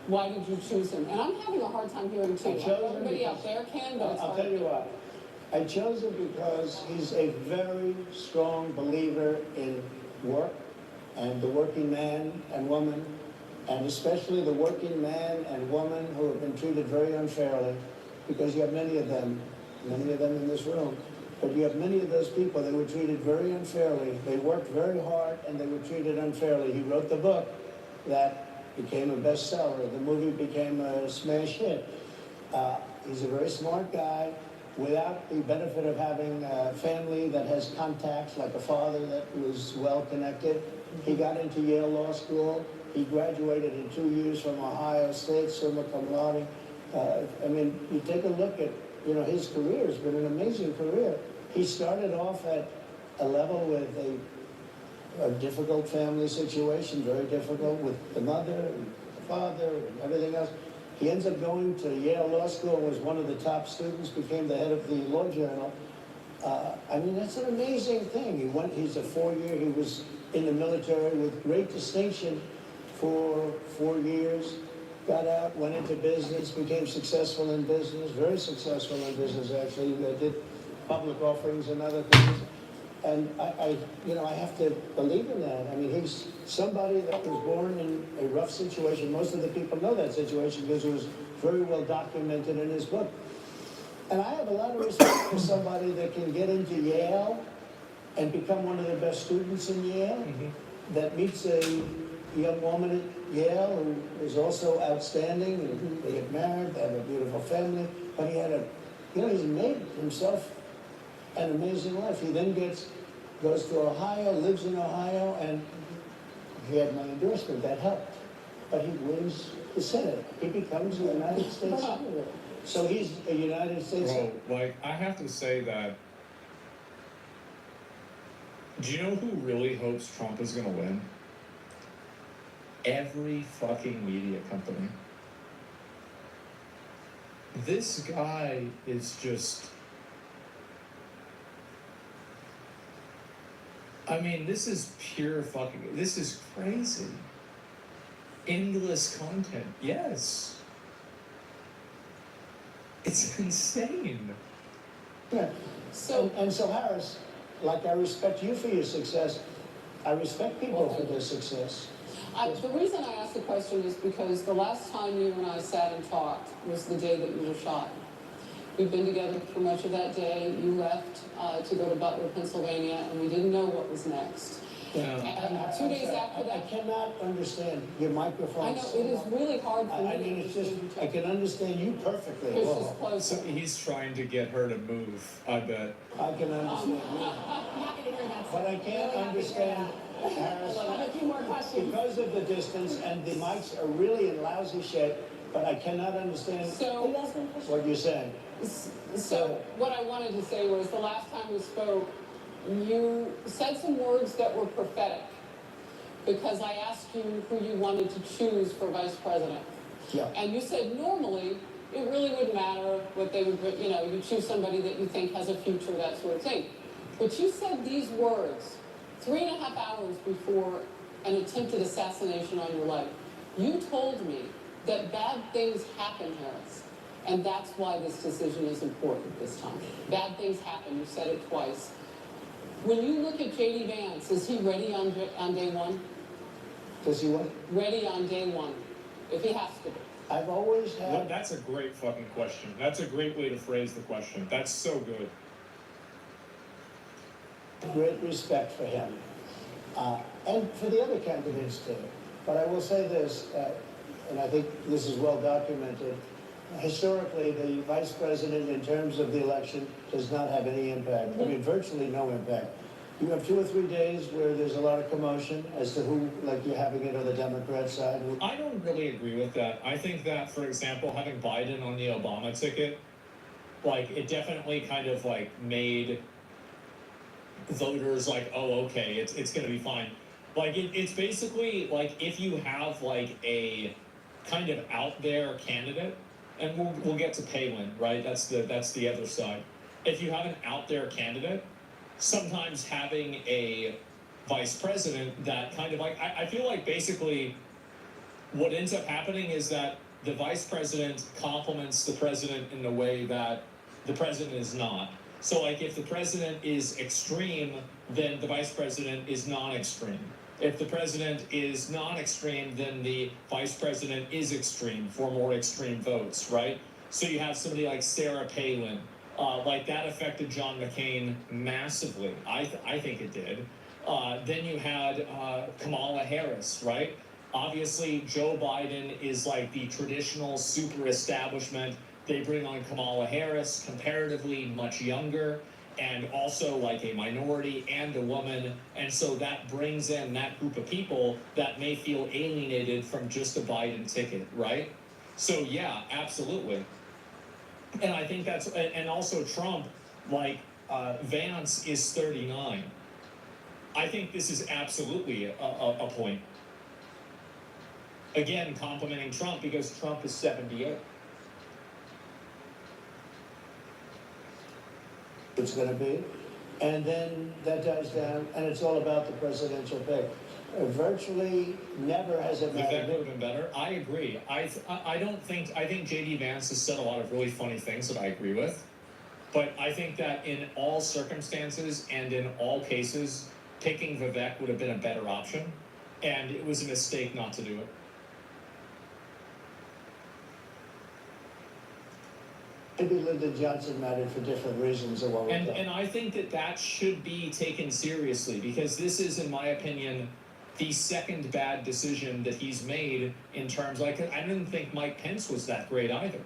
Why did you choose him? And I'm having a hard time hearing too. Everybody out there can, but it's hard. I'll tell you what. I chose him because he's a very strong believer in work and the working man and woman, and especially the working man and woman who have been treated very unfairly, because you have many of them in this room. But you have many of those people that were treated very unfairly. They worked very hard and they were treated unfairly. He wrote the book that became a bestseller. The movie became a smash hit. He's a very smart guy without the benefit of having a family that has contacts, like a father that was well connected. He got into Yale Law School. He graduated in 2 years from Ohio State, summa cum laude. I mean, you take a look at, his career has been an amazing career. He started off at a level with a difficult family situation, very difficult with the mother and the father and everything else. He ends up going to Yale Law School, was one of the top students, became the head of the Law Journal. I mean, that's an amazing thing. He's a 4-year, he was in the military with great distinction for 4 years. Got out, went into business, became successful in business, very successful in business, actually. They did public offerings and other things. And I have to believe in that. I mean, he's somebody that was born in a rough situation. Most of the people know that situation because it was very well documented in his book. And I have a lot of respect for somebody that can get into Yale and become one of the best students in Yale, that meets a young woman at Yale who is also outstanding, and they get married, they have a beautiful family, but he's made himself an amazing life. He then goes to Ohio, lives in Ohio, and he had my endorsement. That helped. But he wins the Senate. He becomes a United States Senator. So he's a United States Senator. Like, I have to say that, do you know who really hopes Trump is going to win? Every fucking media company. This guy is just... I mean, this is pure fucking... This is crazy. Endless content. Yes. It's insane. Yeah. So, And so Harris, like I respect you for your success, I respect people for their success. the reason I asked the question is because the last time you and I sat and talked was the day that you were shot. We've been together for much of that day. You left to go to Butler, Pennsylvania, and we didn't know what was next. Yeah. And 2 days after I that, cannot understand your microphone. I know it is really hard for me. I mean, it's just, I can understand you perfectly. Push Whoa. this closer. So he's trying to get her to move, I bet. I can understand you. Happy to hear that. But I can't understand, Harris, I have a few more questions. because of the distance and the mics are really in lousy shape, but I cannot understand So, what you're saying. so what I wanted to say was the last time we spoke, you said some words that were prophetic because I asked you who you wanted to choose for vice president. Yeah. And you said normally it really wouldn't matter what they would, you choose somebody that you think has a future, that sort of thing. But you said these words 3.5 hours before an attempted assassination on your life. You told me that bad things happen, Harris, and that's why this decision is important this time. Bad things happen, you said it twice. When you look at J.D. Vance, is he ready on day one? Does he what? Ready on day one, if he has to be. I've always Well, had, that's a great fucking question. That's a great way to phrase the question. That's so good. great respect for him, and for the other candidates too. But I will say this, and I think this is well documented, historically, the vice president in terms of the election does not have any impact. I mean, virtually no impact. You have 2 or 3 days where there's a lot of commotion as to who, like you're having it on the Democrat side. I don't really agree with that. I think that, for example, having Biden on the Obama ticket, like, it definitely kind of, like, made voters like, oh, okay, it's gonna be fine. Like, it's basically, like, if you have, like, a kind of out there candidate, and we'll get to Palin, right? That's the other side. If you have an out there candidate, sometimes having a vice president that kind of like, I feel like basically what ends up happening is that the vice president compliments the president in a way that the president is not. So like if the president is extreme, then the vice president is non-extreme. If the president is non-extreme, then the vice president is extreme for more extreme votes, right? So you have somebody like Sarah Palin, like that affected John McCain massively. I think it did. Then you had Kamala Harris, right? Obviously, Joe Biden is like the traditional super establishment. They bring on Kamala Harris, comparatively much younger, and also like a minority and a woman. And so that brings in that group of people that may feel alienated from just a Biden ticket, right? So yeah, absolutely. And I think that's, and also Trump, like Vance is 39. I think this is absolutely a point. Again, complimenting Trump because Trump is 78. It's going to be, and then that dies down, and it's all about the presidential pick. Virtually never has it Vivek would mattered. have been better. I agree. I think J.D. Vance has said a lot of really funny things that I agree with, but I think that in all circumstances and in all cases, picking Vivek would have been a better option, and it was a mistake not to do it. Maybe Lyndon Johnson mattered for different reasons or what And I think that should be taken seriously because this is, in my opinion, the second bad decision that he's made in terms, like, I didn't think Mike Pence was that great either.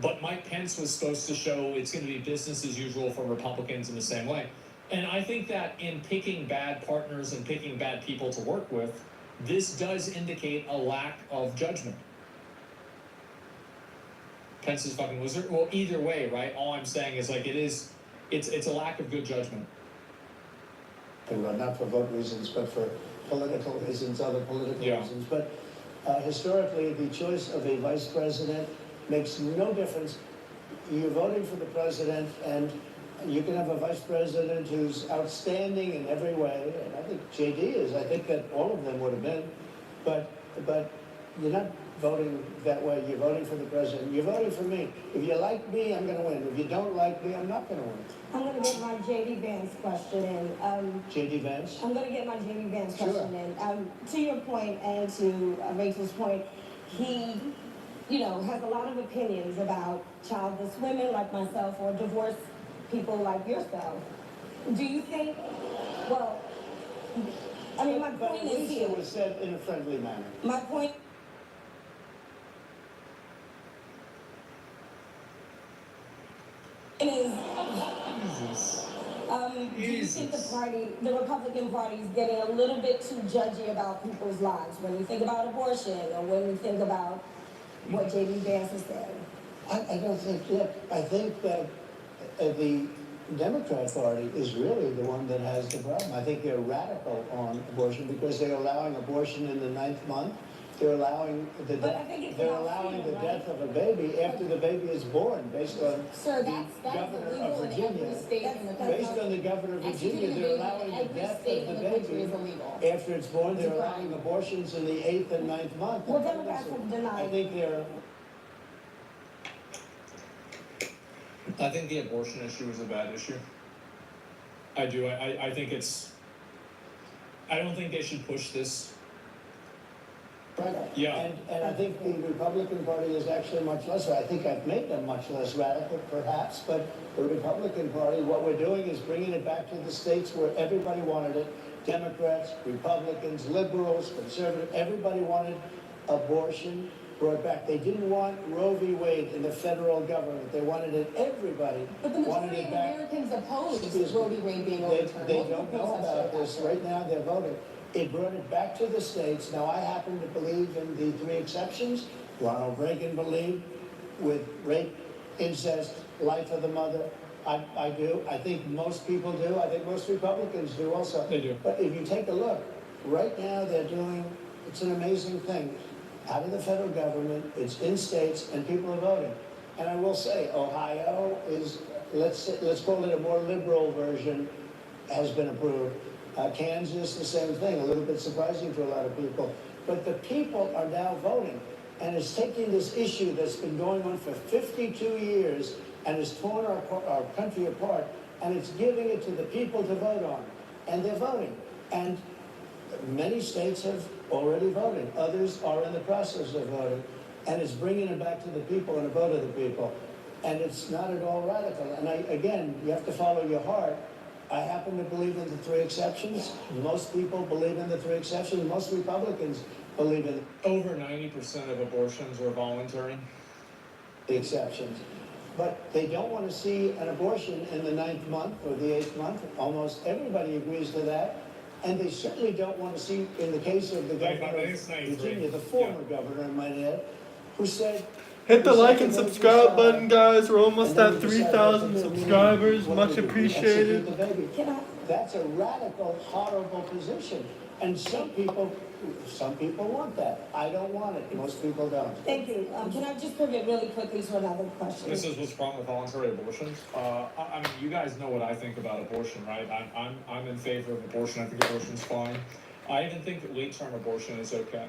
But Mike Pence was supposed to show it's going to be business as usual for Republicans in the same way. And I think that in picking bad partners and picking bad people to work with, this does indicate a lack of judgment. Pence is fucking wizard. Well, either way, right? All I'm saying is like it's a lack of good judgment. Not for vote reasons, but for political reasons, other political reasons. But historically, the choice of a vice president makes no difference. You're voting for the president, and you can have a vice president who's outstanding in every way, and I think JD is. I think that all of them would have been, but you're not voting that way. You're voting for the president. You're voting for me. If you like me, I'm going to win. If you don't like me, I'm not going to win. I'm going to get my J.D. Vance question in. J.D. Vance? I'm going to get my J.D. Vance Sure. question in. To your point and to Rachel's point, he, has a lot of opinions about childless women like myself or divorced people like yourself. Do you think, well, I mean, my But point at is least here. it was said in a friendly manner. My point is, do you think the Republican Party is getting a little bit too judgy about people's lives when you think about abortion or when you think about what J.D. Vance has said? I don't think, look, I think that the Democrat Party is really the one that has the problem. I think they're radical on abortion because they're allowing abortion in the 9th month. They're allowing the death of a baby after the baby is born, based on the governor of Virginia. Based on the governor of Virginia, they're allowing the death of the baby after it's born. They're allowing abortions in the 8th and 9th month. Well, Democrats have denied. I think they're. I think the abortion issue is a bad issue. I do. I think I don't think they should push this. Right. Yeah. And I think the Republican Party is actually much less. I think I've made them much less radical, perhaps, but the Republican Party, what we're doing is bringing it back to the states where everybody wanted it. Democrats, Republicans, liberals, conservatives, everybody wanted abortion brought back. They didn't want Roe v. Wade in the federal government. They wanted it, everybody But the wanted majority it of back. Americans opposed Roe v. Wade being overturned. They don't know about this. Right now, they're voting. It brought it back to the states. Now, I happen to believe in the 3 exceptions. Ronald Reagan believed with rape, incest, life of the mother. I do. I think most people do. I think most Republicans do also. They do. But if you take a look, right now they're doing, it's an amazing thing. Out of the federal government, it's in states, and people are voting. And I will say, Ohio is, let's call it a more liberal version, has been approved. Kansas, the same thing, a little bit surprising to a lot of people. But the people are now voting, and it's taking this issue that's been going on for 52 years and has torn our country apart, and it's giving it to the people to vote on. And they're voting. And many states have already voted. Others are in the process of voting. And it's bringing it back to the people and a vote of the people. And it's not at all radical. And again, you have to follow your heart. I happen to believe in the 3 exceptions. Most people believe in the 3 exceptions. Most Republicans believe in over 90% of abortions are voluntary. the exceptions. But they don't want to see an abortion in the 9th month or the 8th month. Almost everybody agrees to that. And they certainly don't want to see, in the case of the governor of Virginia, the former governor, I might add, who said, hit the like and subscribe button, guys. We're almost at 3,000 subscribers. Much appreciated. That's a radical, horrible position. And some people want that. I don't want it. Most people don't. Thank you. Can I just pivot really quickly to another question? This is what's wrong with voluntary abortions. I mean, you guys know what I think about abortion, right? I'm in favor of abortion. I think abortion's fine. I even think that late-term abortion is okay.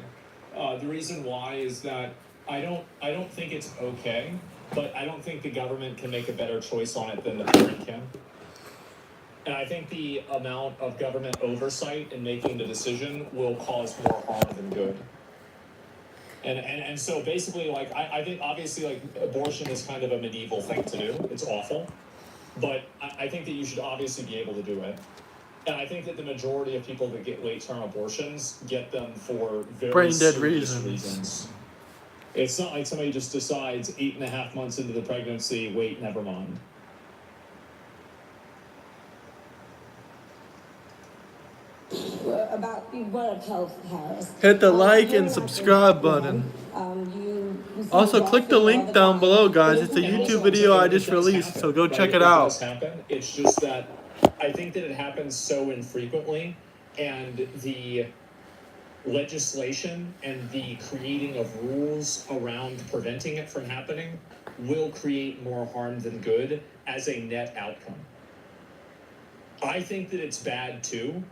The reason why is that I don't think it's okay, but I don't think the government can make a better choice on it than the parent can. And I think the amount of government oversight in making the decision will cause more harm than good. And so basically, like, I think obviously, like, abortion is kind of a medieval thing to do. It's awful. But I think that you should obviously be able to do it. And I think that the majority of people that get late-term abortions get them for very brain-dead serious reasons. It's not like somebody just decides 8.5 months into the pregnancy, wait, never mind. About the Board of Health, Harris. Hit the like and subscribe button. Also, click the link down below, guys. It's a YouTube video I just released, so go check it out. It's just that I think that it happens so infrequently, and the legislation and the creating of rules around preventing it from happening will create more harm than good as a net outcome. I think that it's bad too,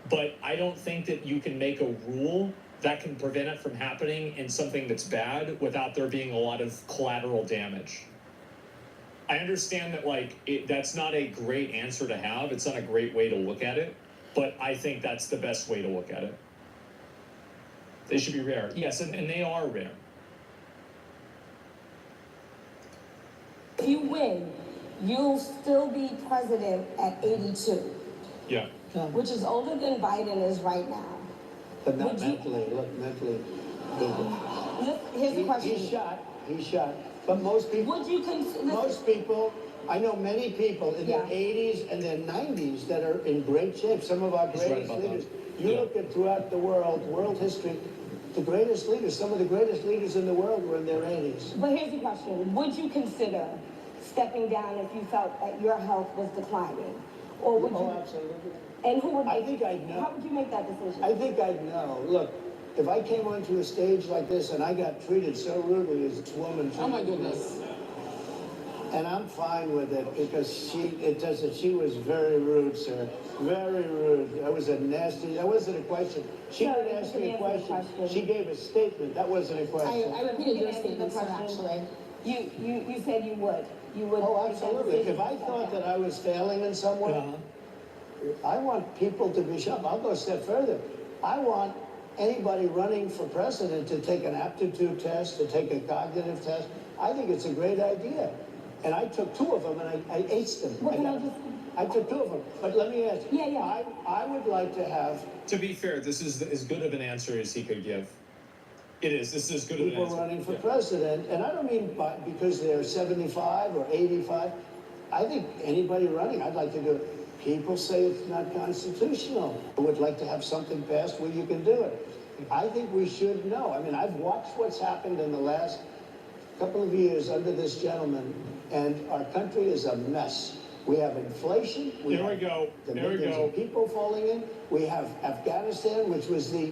but I don't think that you can make a rule that can prevent it from happening in something that's bad without there being a lot of collateral damage. I understand that, like, that's not a great answer to have. It's not a great way to look at it, but I think that's the best way to look at it. They should be rare. Yes, and they are rare. If you win, you'll still be president at 82, Yeah. which is older than Biden is right now. But not Would you- mentally, look, mentally. Here's the question. He's shot. But most people, Would you most people, I know many people in their 80s and their 90s that are in great shape. Some of our He's right greatest about that. leaders. You look at throughout the world history, the greatest leaders, some of the greatest leaders in the world were in their 80s. But here's the question. Would you consider stepping down if you felt that your health was declining? Or would you? Absolutely. And who would I make, think I'd know. How would you make that decision? I think I'd know. Look, if I came onto a stage like this and I got treated so rudely as this woman treated Oh my me, goodness. and I'm fine with it because she was very rude, sir. Very rude. That was a nasty, that wasn't a question. She No, didn't you ask can me a answer the question. question. She gave a statement. That wasn't a question. I repeated your statement, sir, actually. You said you would. You would. Oh, make that absolutely. decision? If I thought that I was failing in some way, I want people to be shocked. I'll go a step further. I want anybody running for president to take an aptitude test, to take a cognitive test. I think it's a great idea. And I took 2 of them and I aced them. I took 2 of them. But let me ask you. I would like to have To be fair, this is as good of an answer as he could give. It is. This is as good of an people answer. running for president, and I don't mean because they're 75 or 85. I think anybody running, I'd like to do it. People say it's not constitutional. I would like to have something passed where you can do it. I think we should know. I mean, I've watched what's happened in the last couple of years under this gentleman, and our country is a mess. We have inflation. There we go. There we go. People falling in. We have Afghanistan, which was the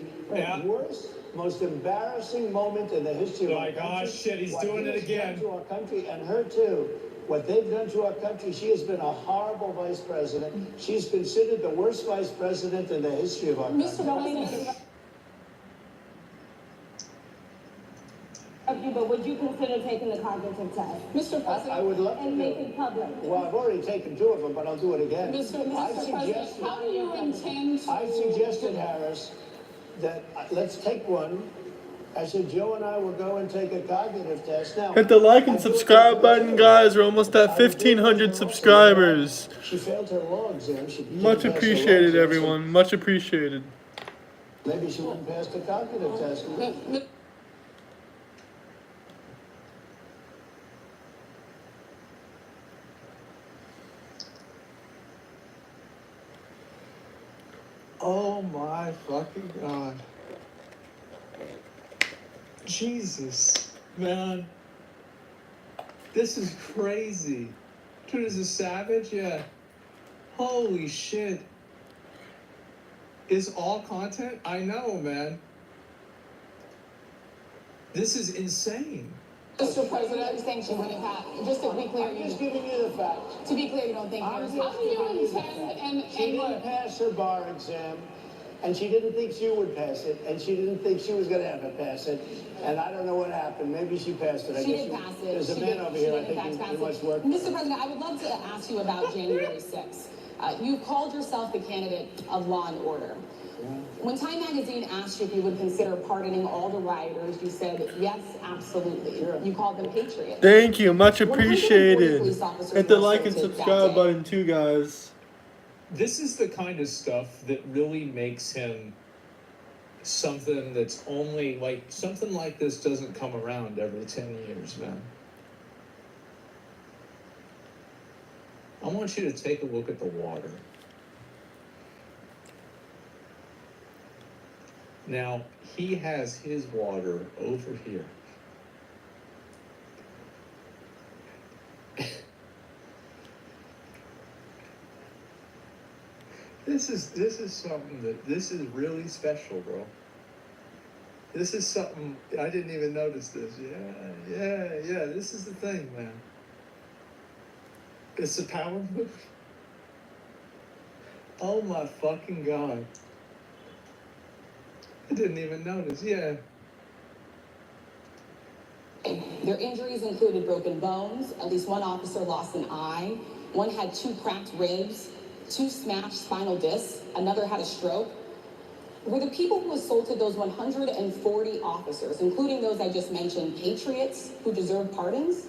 worst, most embarrassing moment in the history of our country. Oh my gosh, shit, he's doing it again. What he has done to our country, and her too. What they've done to our country, she has been a horrible vice president. She's considered the worst vice president in the history of our country. But would you consider taking the cognitive test? Mr. President. I would love to And do make it. it public. Well, I've already taken 2 of them, but I'll do it again. Mr. President, how do you intend to? I suggested, Harris, that let's take one. I said, Joe and I will go and take a cognitive test. Now, Hit the like and subscribe button, guys. We're almost at 1,500 subscribers. She failed her law exam. She didn't Much pass her law appreciated, exam, so everyone. Much appreciated. Maybe she wouldn't pass the cognitive test. Oh my fucking god. Jesus, man. This is crazy. Dude, is a savage? Yeah. Holy shit. Is all content? I know, man. This is insane. Mr. President, I'm saying she wouldn't pass. Just to be clear, I'm just giving you the facts. to be clear, you don't think I'm yours. just how do you giving you the intend facts. She didn't pass her bar exam, and she didn't think she would pass it, and she didn't think she was going to have to pass it. And I don't know what happened. Maybe she passed it. I She guess did pass it. There's a She man did- over she here. I did in fact think pass he it. must work. Mr. President, I would love to ask you about January 6th. You called yourself the candidate of law and order. When Time Magazine asked you if you would consider pardoning all the rioters, you said, yes, absolutely. You called them patriots. Thank you. Much 140 appreciated. police officers Hit the were like and assaulted that subscribe day. button too, guys. This is the kind of stuff that really makes him something that's only like something like this doesn't come around every 10 years, man. I want you to take a look at the water. Now, he has his water over here. This is something this is really special, bro. This is something I didn't even notice this. Yeah. This is the thing, man. It's a power move. Oh my fucking god. I didn't even notice. Yeah. Their injuries included broken bones, at least one officer lost an eye, one had 2 cracked ribs, 2 smashed spinal discs, another had a stroke. Were the people who assaulted those 140 officers, including those I just mentioned, patriots who deserve pardons?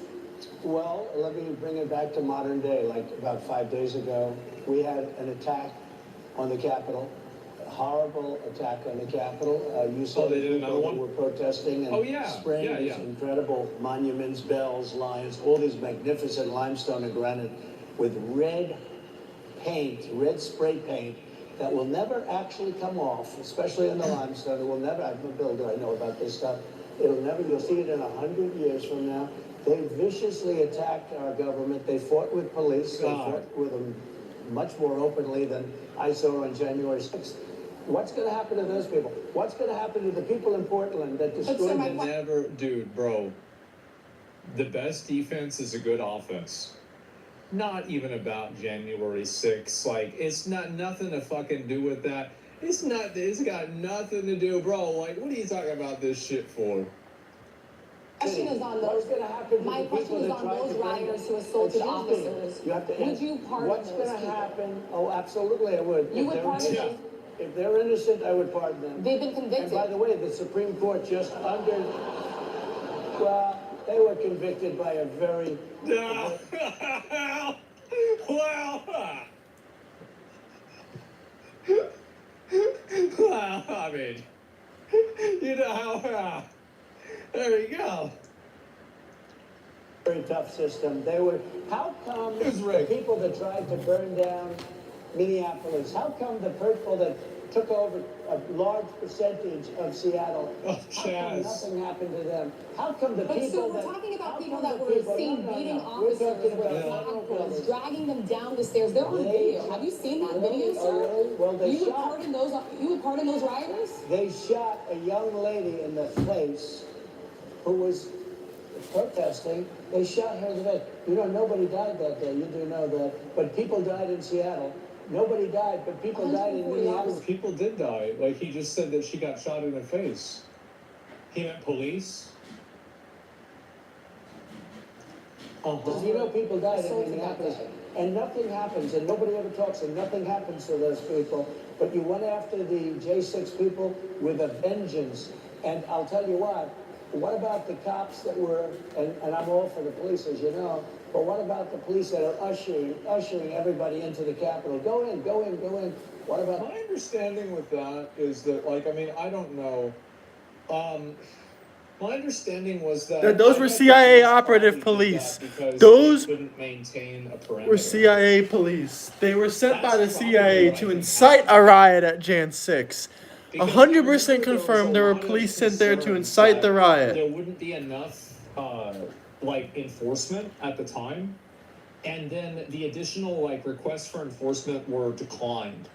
Well, let me bring it back to modern day. Like about 5 days ago, we had an attack on the Capitol. A horrible attack on the Capitol. You saw they the did another people one? who were protesting and spraying these incredible monuments, bells, lions, all these magnificent limestone and granite with red paint, red spray paint that will never actually come off, especially in the limestone. It will never, I'm a builder, I know about this stuff. It'll never, you'll see it in 100 years from now. They viciously attacked our government. They fought with police. They fought with them much more openly than I saw on January 6th. What's going to happen to those people? What's going to happen to the people in Portland that destroyed them? Never, dude, bro. The best defense is a good offense. Not even about January 6th. Like, it's not nothing to fucking do with that. It's got nothing to do, bro. Like, what are you talking about this shit for? Question is on those. My question is on those rioters who assaulted officers. You have to Would you pardon what's those going to people? happen? Oh, absolutely, I would. You would pardon them? If they're innocent, I would pardon them. They've been convicted. And by the way, the Supreme Court just well, they were convicted by a very... Well, I mean, you know how, there you go. Very tough system. They were, how come the people that tried to burn down Minneapolis, how come the people that took over a large percentage of Seattle, how come nothing happened to them? How come the people so we're talking about people that were seen beating officers with flagpoles, dragging them down the stairs. They're on video. Have you seen that video, sir? Well, they you would pardon those rioters? They shot a young lady in the face who was protesting. They shot her to death. You know, nobody died that day. You do know that. But people died in Seattle. Nobody died, but people died in Minneapolis. People did die. Like, he just said that she got shot in the face. He meant police. You know, people died in Minneapolis, and nothing happens, and nobody ever talks, and nothing happens to those people. But you went after the J6 people with a vengeance. And I'll tell you what about the cops that were, and I'm all for the police, as you know, but what about the police that are ushering everybody into the Capitol? Go in. What about... My understanding with that is that, like, I mean, I don't know. My understanding was that Those were CIA operative police. Those couldn't maintain a perimeter. were CIA police. They were sent by the CIA to incite a riot at Jan 6. 100% confirmed there were police sent there to incite the riot. There wouldn't be enough, like, enforcement at the time. And then the additional, like, requests for enforcement were declined.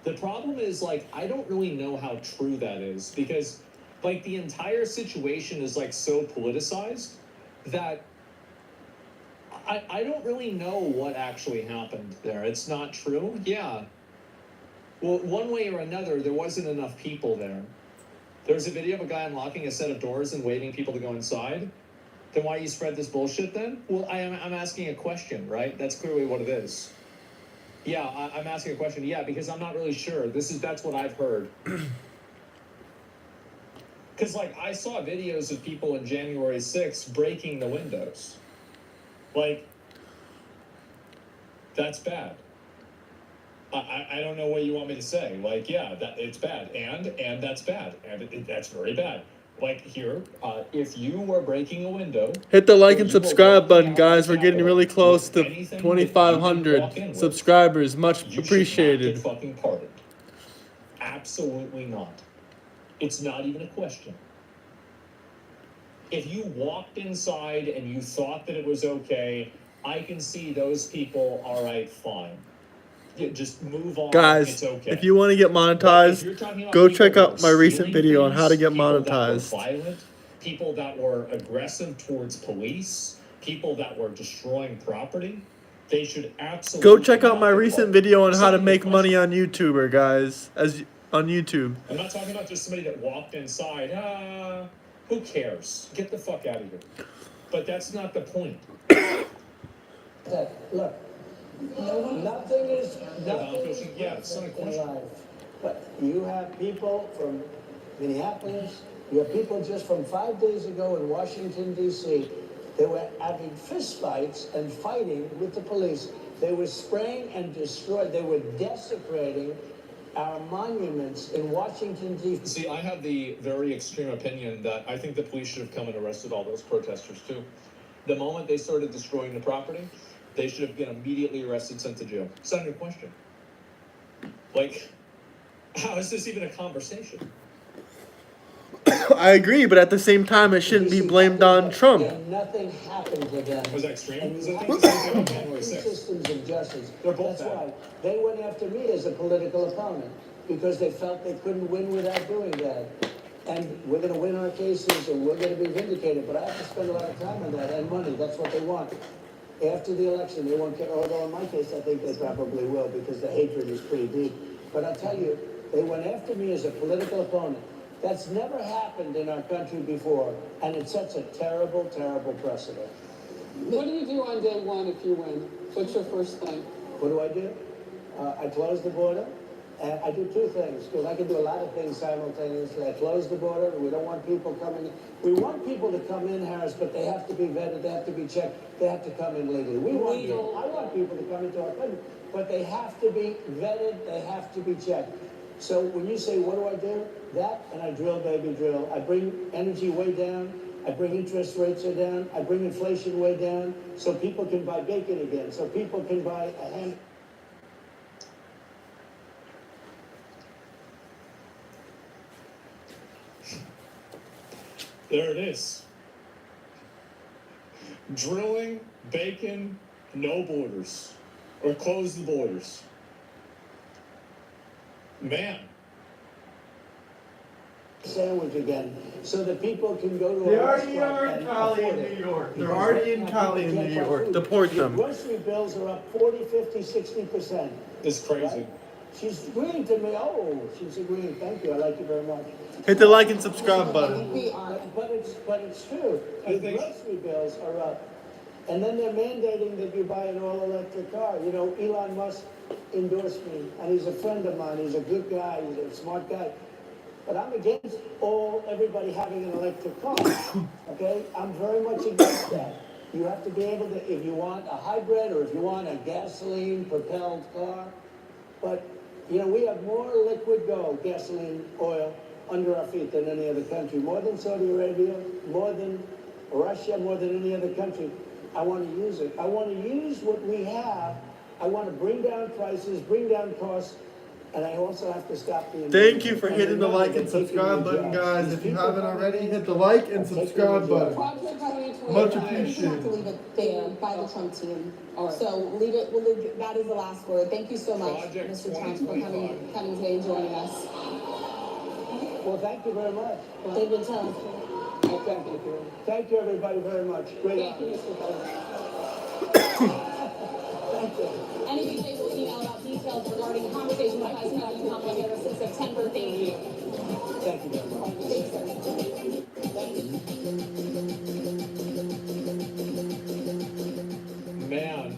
The problem is, like, I don't really know how true that is. Because, like, the entire situation is, like, so politicized that I don't really know what actually happened there. It's not true. Yeah. Well, one way or another, there wasn't enough people there. There's a video of a guy unlocking a set of doors and waiting people to go inside. Then why you spread this bullshit then? Well, I'm asking a question, right? That's clearly what it is. Yeah, I'm asking a question. Yeah, because I'm not really sure. That's what I've heard. Because, like, I saw videos of people on January 6th breaking the windows. Like, that's bad. I don't know what you want me to say. Like, yeah, it's bad, and that's bad, and that's very bad. Like, here, if you were breaking a window... Hit the like and subscribe button, guys. We're getting really close to 2,500 subscribers. Much appreciated. Fucking pardoned. Absolutely not. It's not even a question. If you walked inside and you thought that it was okay, I can see those people, all right, fine. Just move on. Guys, it's okay. if you want to get monetized, go check out my recent video on how to get monetized. People that were violent, people that were aggressive towards police, people that were destroying property, they should absolutely... Go check out my recent video on how to make money on YouTuber, guys. on YouTube. I'm not talking about just somebody that walked inside. Who cares? Get the fuck out of here. But that's not the point. Look, nothing is Yeah, it's not a question. life. But you have people from Minneapolis, you have people just from 5 days ago in Washington, D.C. They were having fistfights and fighting with the police. They were spraying and destroying. They were desecrating our monuments in Washington, D.C. See, I have the very extreme opinion that I think the police should have come and arrested all those protesters too. The moment they started destroying the property, they should have been immediately arrested, sent to jail. It's not even a question. Like, how is this even a conversation? I agree, but at the same time, it shouldn't be blamed on Trump. Nothing happened to them. Was that extreme? And Because you I have think to the same thing on have January two 6th. systems of justice. They're both That's bad. why they went after me as a political opponent, because they felt they couldn't win without doing that. And we're going to win our cases, and we're going to be vindicated. But I have to spend a lot of time on that and money. That's what they want. After the election, they won't care. Although in my case, I think they probably will, because the hatred is pretty deep. But I'll tell you, they went after me as a political opponent. That's never happened in our country before, and it sets a terrible, terrible precedent. What do you do on day one if you win? What's your first thing? What do? I close the border. And I do two things, because I can do a lot of things simultaneously. I close the border. We don't want people coming in. We want people to come in, Harris, but they have to be vetted. They have to be checked. They have to come in legally. I want people to come into our country, but they have to be vetted. They have to be checked. So when you say, what do? That, and I drill, baby, drill. I bring energy way down. I bring interest rates down. I bring inflation way down, so people can buy bacon again, so people can buy a ham. There it is. Drilling, bacon, no borders. Or close the borders. Man. Sandwich again, so that people can go to They a already restaurant are and in Cali afford in it. New York. They're Because already right in now Cali people in can't New buy York. food. Deport Your them. grocery bills are up 40, 50, 60%. It's crazy. Right? She's agreeing to me. Oh, she's agreeing. Thank you. I like you very much. Hit the like and subscribe button. But it's true. Your grocery bills are up. And then they're mandating that you buy an all-electric car. You know, Elon Musk endorsed me, and he's a friend of mine. He's a good guy. He's a smart guy. But I'm against everybody having an electric car. Okay? I'm very much against that. You have to be able to, if you want a hybrid or if you want a gasoline-propelled car. But, you know, we have more liquid gold, gasoline, oil, under our feet than any other country. More than Saudi Arabia, more than Russia, more than any other country. I want to use it. I want to use what we have. I want to bring down prices, bring down costs, and I also have to stop the... Thank you for hitting the like and subscribe button, guys. If you haven't already, hit the like and subscribe button. Much appreciated. have to leave it there by the Trump team. So leave it. That is the last word. Thank you so much, Project Mr. Trump, for coming today and joining us. Well, thank you very much. They've been telling us. Thank you. Thank you, everybody, very much. Great Thank you, honor. Mr. President. Thank you. NBC will email about details regarding the conversation with President Trump on the other 6 September. Thank you. Thank you very much. Man.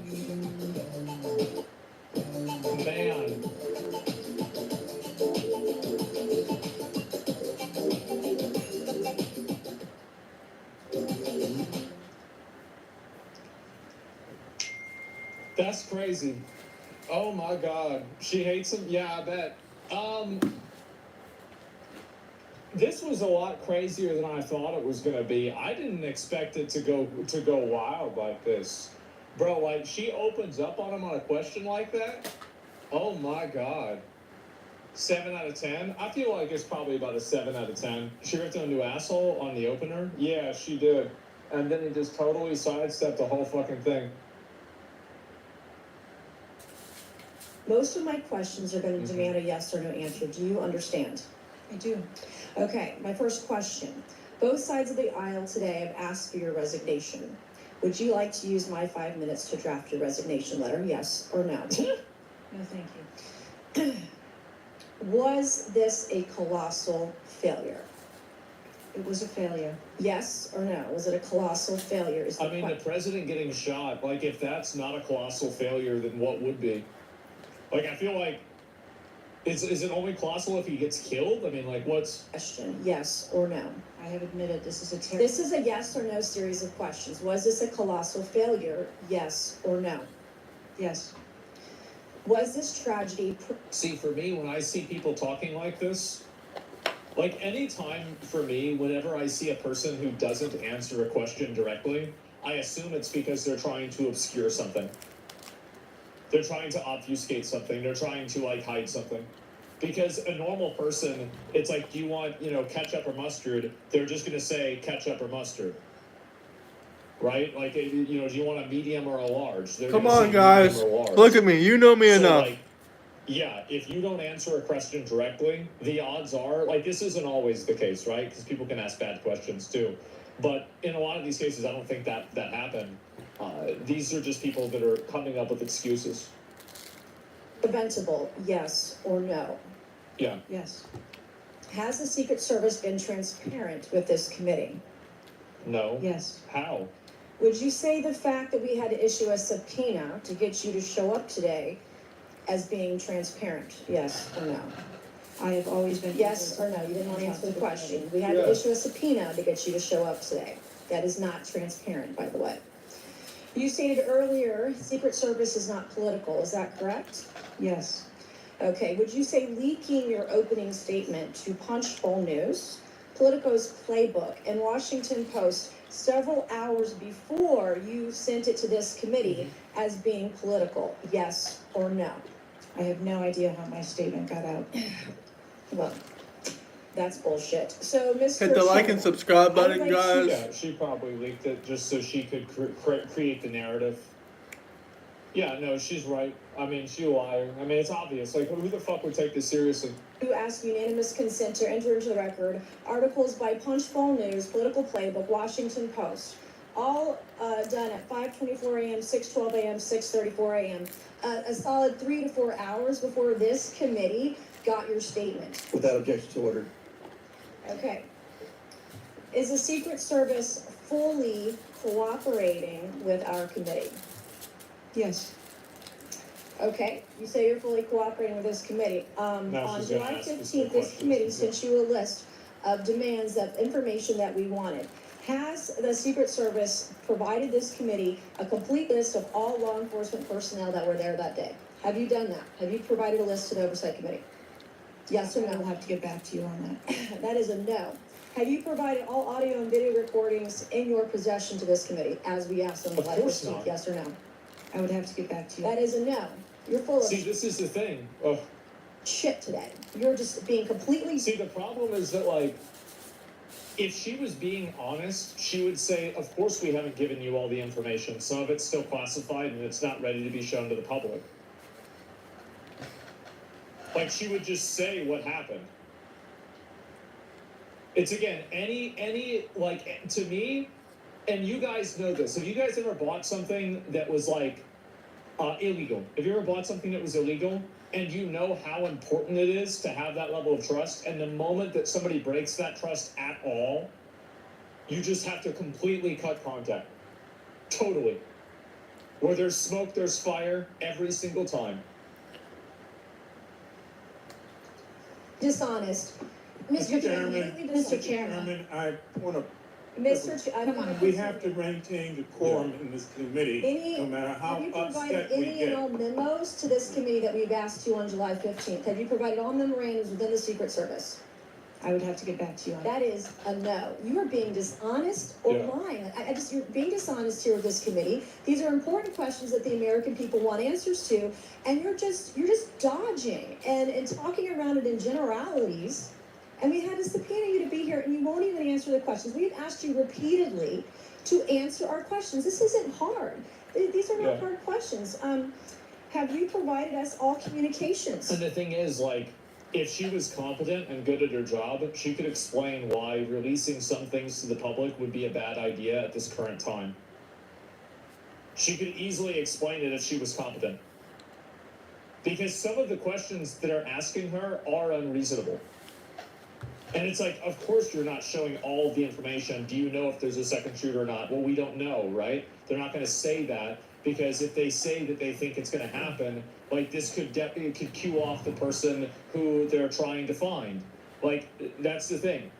That's crazy. Oh my God. She hates him? Yeah, I bet. This was a lot crazier than I thought it was gonna be. I didn't expect it to go wild like this. Bro, like, she opens up on him on a question like that? Oh my God. 7 out of 10? I feel like it's probably about a 7 out of 10. She ripped him a new asshole on the opener? Yeah, she did. And then he just totally sidestepped the whole fucking thing. Most of my questions are going to demand a yes or no answer. Do you understand? I do. Okay, my first question. Both sides of the aisle today have asked for your resignation. Would you like to use my 5 minutes to draft your resignation letter? Yes or no? No, thank you. Was this a colossal failure? It was a failure. Yes or no? Was it a colossal failure? Is I mean, the president getting shot, like, if that's not a colossal failure, then what would be? Like, I feel like, is it only colossal if he gets killed? I mean, like, what's... Question, yes or no? I have admitted this is a This is a yes or no series of questions. Was this a colossal failure? Yes or no? Yes. Was this tragedy... See, for me, when I see people talking like this, like, any time for me, whenever I see a person who doesn't answer a question directly, I assume it's because they're trying to obscure something. They're trying to obfuscate something. They're trying to, like, hide something. Because a normal person, it's like, do you want, you know, ketchup or mustard? They're just going to say ketchup or mustard. Right? Like, you know, do you want a medium or a large? They're Come gonna on, say guys. medium or large. Look at me. You know me So, enough. like, yeah, if you don't answer a question directly, the odds are, like, this isn't always the case, right? Because people can ask bad questions too. But in a lot of these cases, I don't think that happened. These are just people that are coming up with excuses. Preventable, yes or no? Yeah. Yes. Has the Secret Service been transparent with this committee? No. Yes. How? Would you say the fact that we had to issue a subpoena to get you to show up today as being transparent? Yes or no? I have always been. Yes or no? You didn't want to answer the question. We had to issue a subpoena to get you to show up today. That is not transparent, by the way. You stated earlier, Secret Service is not political. Is that correct? Yes. Okay. Would you say leaking your opening statement to Punchbowl News, Politico's Playbook, and Washington Post several hours before you sent it to this committee as being political? Yes or no? I have no idea how my statement got out. Well, that's bullshit. So, Mr. Hit the like and subscribe button, like guys. Yeah, she probably leaked it just so she could create the narrative. Yeah, no, she's right. I mean, she's a liar. I mean, it's obvious. Like, who the fuck would take this seriously? You ask unanimous consent to enter into the record articles by Punchbowl News, Political Playbook, Washington Post, all done at 5:24 a.m., 6:12 a.m., 6:34 a.m. A solid 3 to 4 hours before this committee got your statement. Without objection to order. Okay. Is the Secret Service fully cooperating with our committee? Yes. Okay, you say you're fully cooperating with this committee. On she's gonna July ask us 15th, some this questions. committee sent you a list of demands of information that we wanted. Has the Secret Service provided this committee a complete list of all law enforcement personnel that were there that day? Have you done that? Have you provided a list to the Oversight Committee? Yes or I will no? have to get back to you on that. That is a no. Have you provided all audio and video recordings in your possession to this committee, as we asked on Of July course 15th? not. Yes or no? I would have to get back to you. That is a no. You're full of See, this is the thing. Oh. shit today. You're just being completely... See, the problem is that, like, if she was being honest, she would say, of course we haven't given you all the information. Some of it's still classified and it's not ready to be shown to the public. Like, she would just say what happened. It's, again, like, to me, and you guys know this, have you guys ever bought something that was, like, illegal? Have you ever bought something that was illegal? And you know how important it is to have that level of trust, and the moment that somebody breaks that trust at all, you just have to completely cut contact. Totally. Where there's smoke, there's fire every single time. dishonest. Mr. Chairman, Mr. Chairman, I want to. Mr. Ch- I don't want We have to maintain decorum in this committee, no matter how have you provided upset we any and get. all memos to this committee that we've asked you on July 15th? Have you provided all memorandums within the Secret Service? I would have to get back to you on that. That is a no. You are being dishonest or Yeah. lying. You're being dishonest here with this committee. These are important questions that the American people want answers to, and you're just dodging and talking around it in generalities. And we had to subpoena you to be here, and you won't even answer the questions. We've asked you repeatedly to answer our questions. This isn't hard. These are not hard questions. Have you provided us all communications? And the thing is, like, if she was competent and good at her job, she could explain why releasing some things to the public would be a bad idea at this current time. She could easily explain it if she was competent. because some of the questions that are asking her are unreasonable. And it's like, of course you're not showing all the information. Do you know if there's a second shooter or not? Well, we don't know, right? They're not going to say that, because if they say that they think it's going to happen, like this could it could cue off the person who they're trying to find. Like, that's the thing.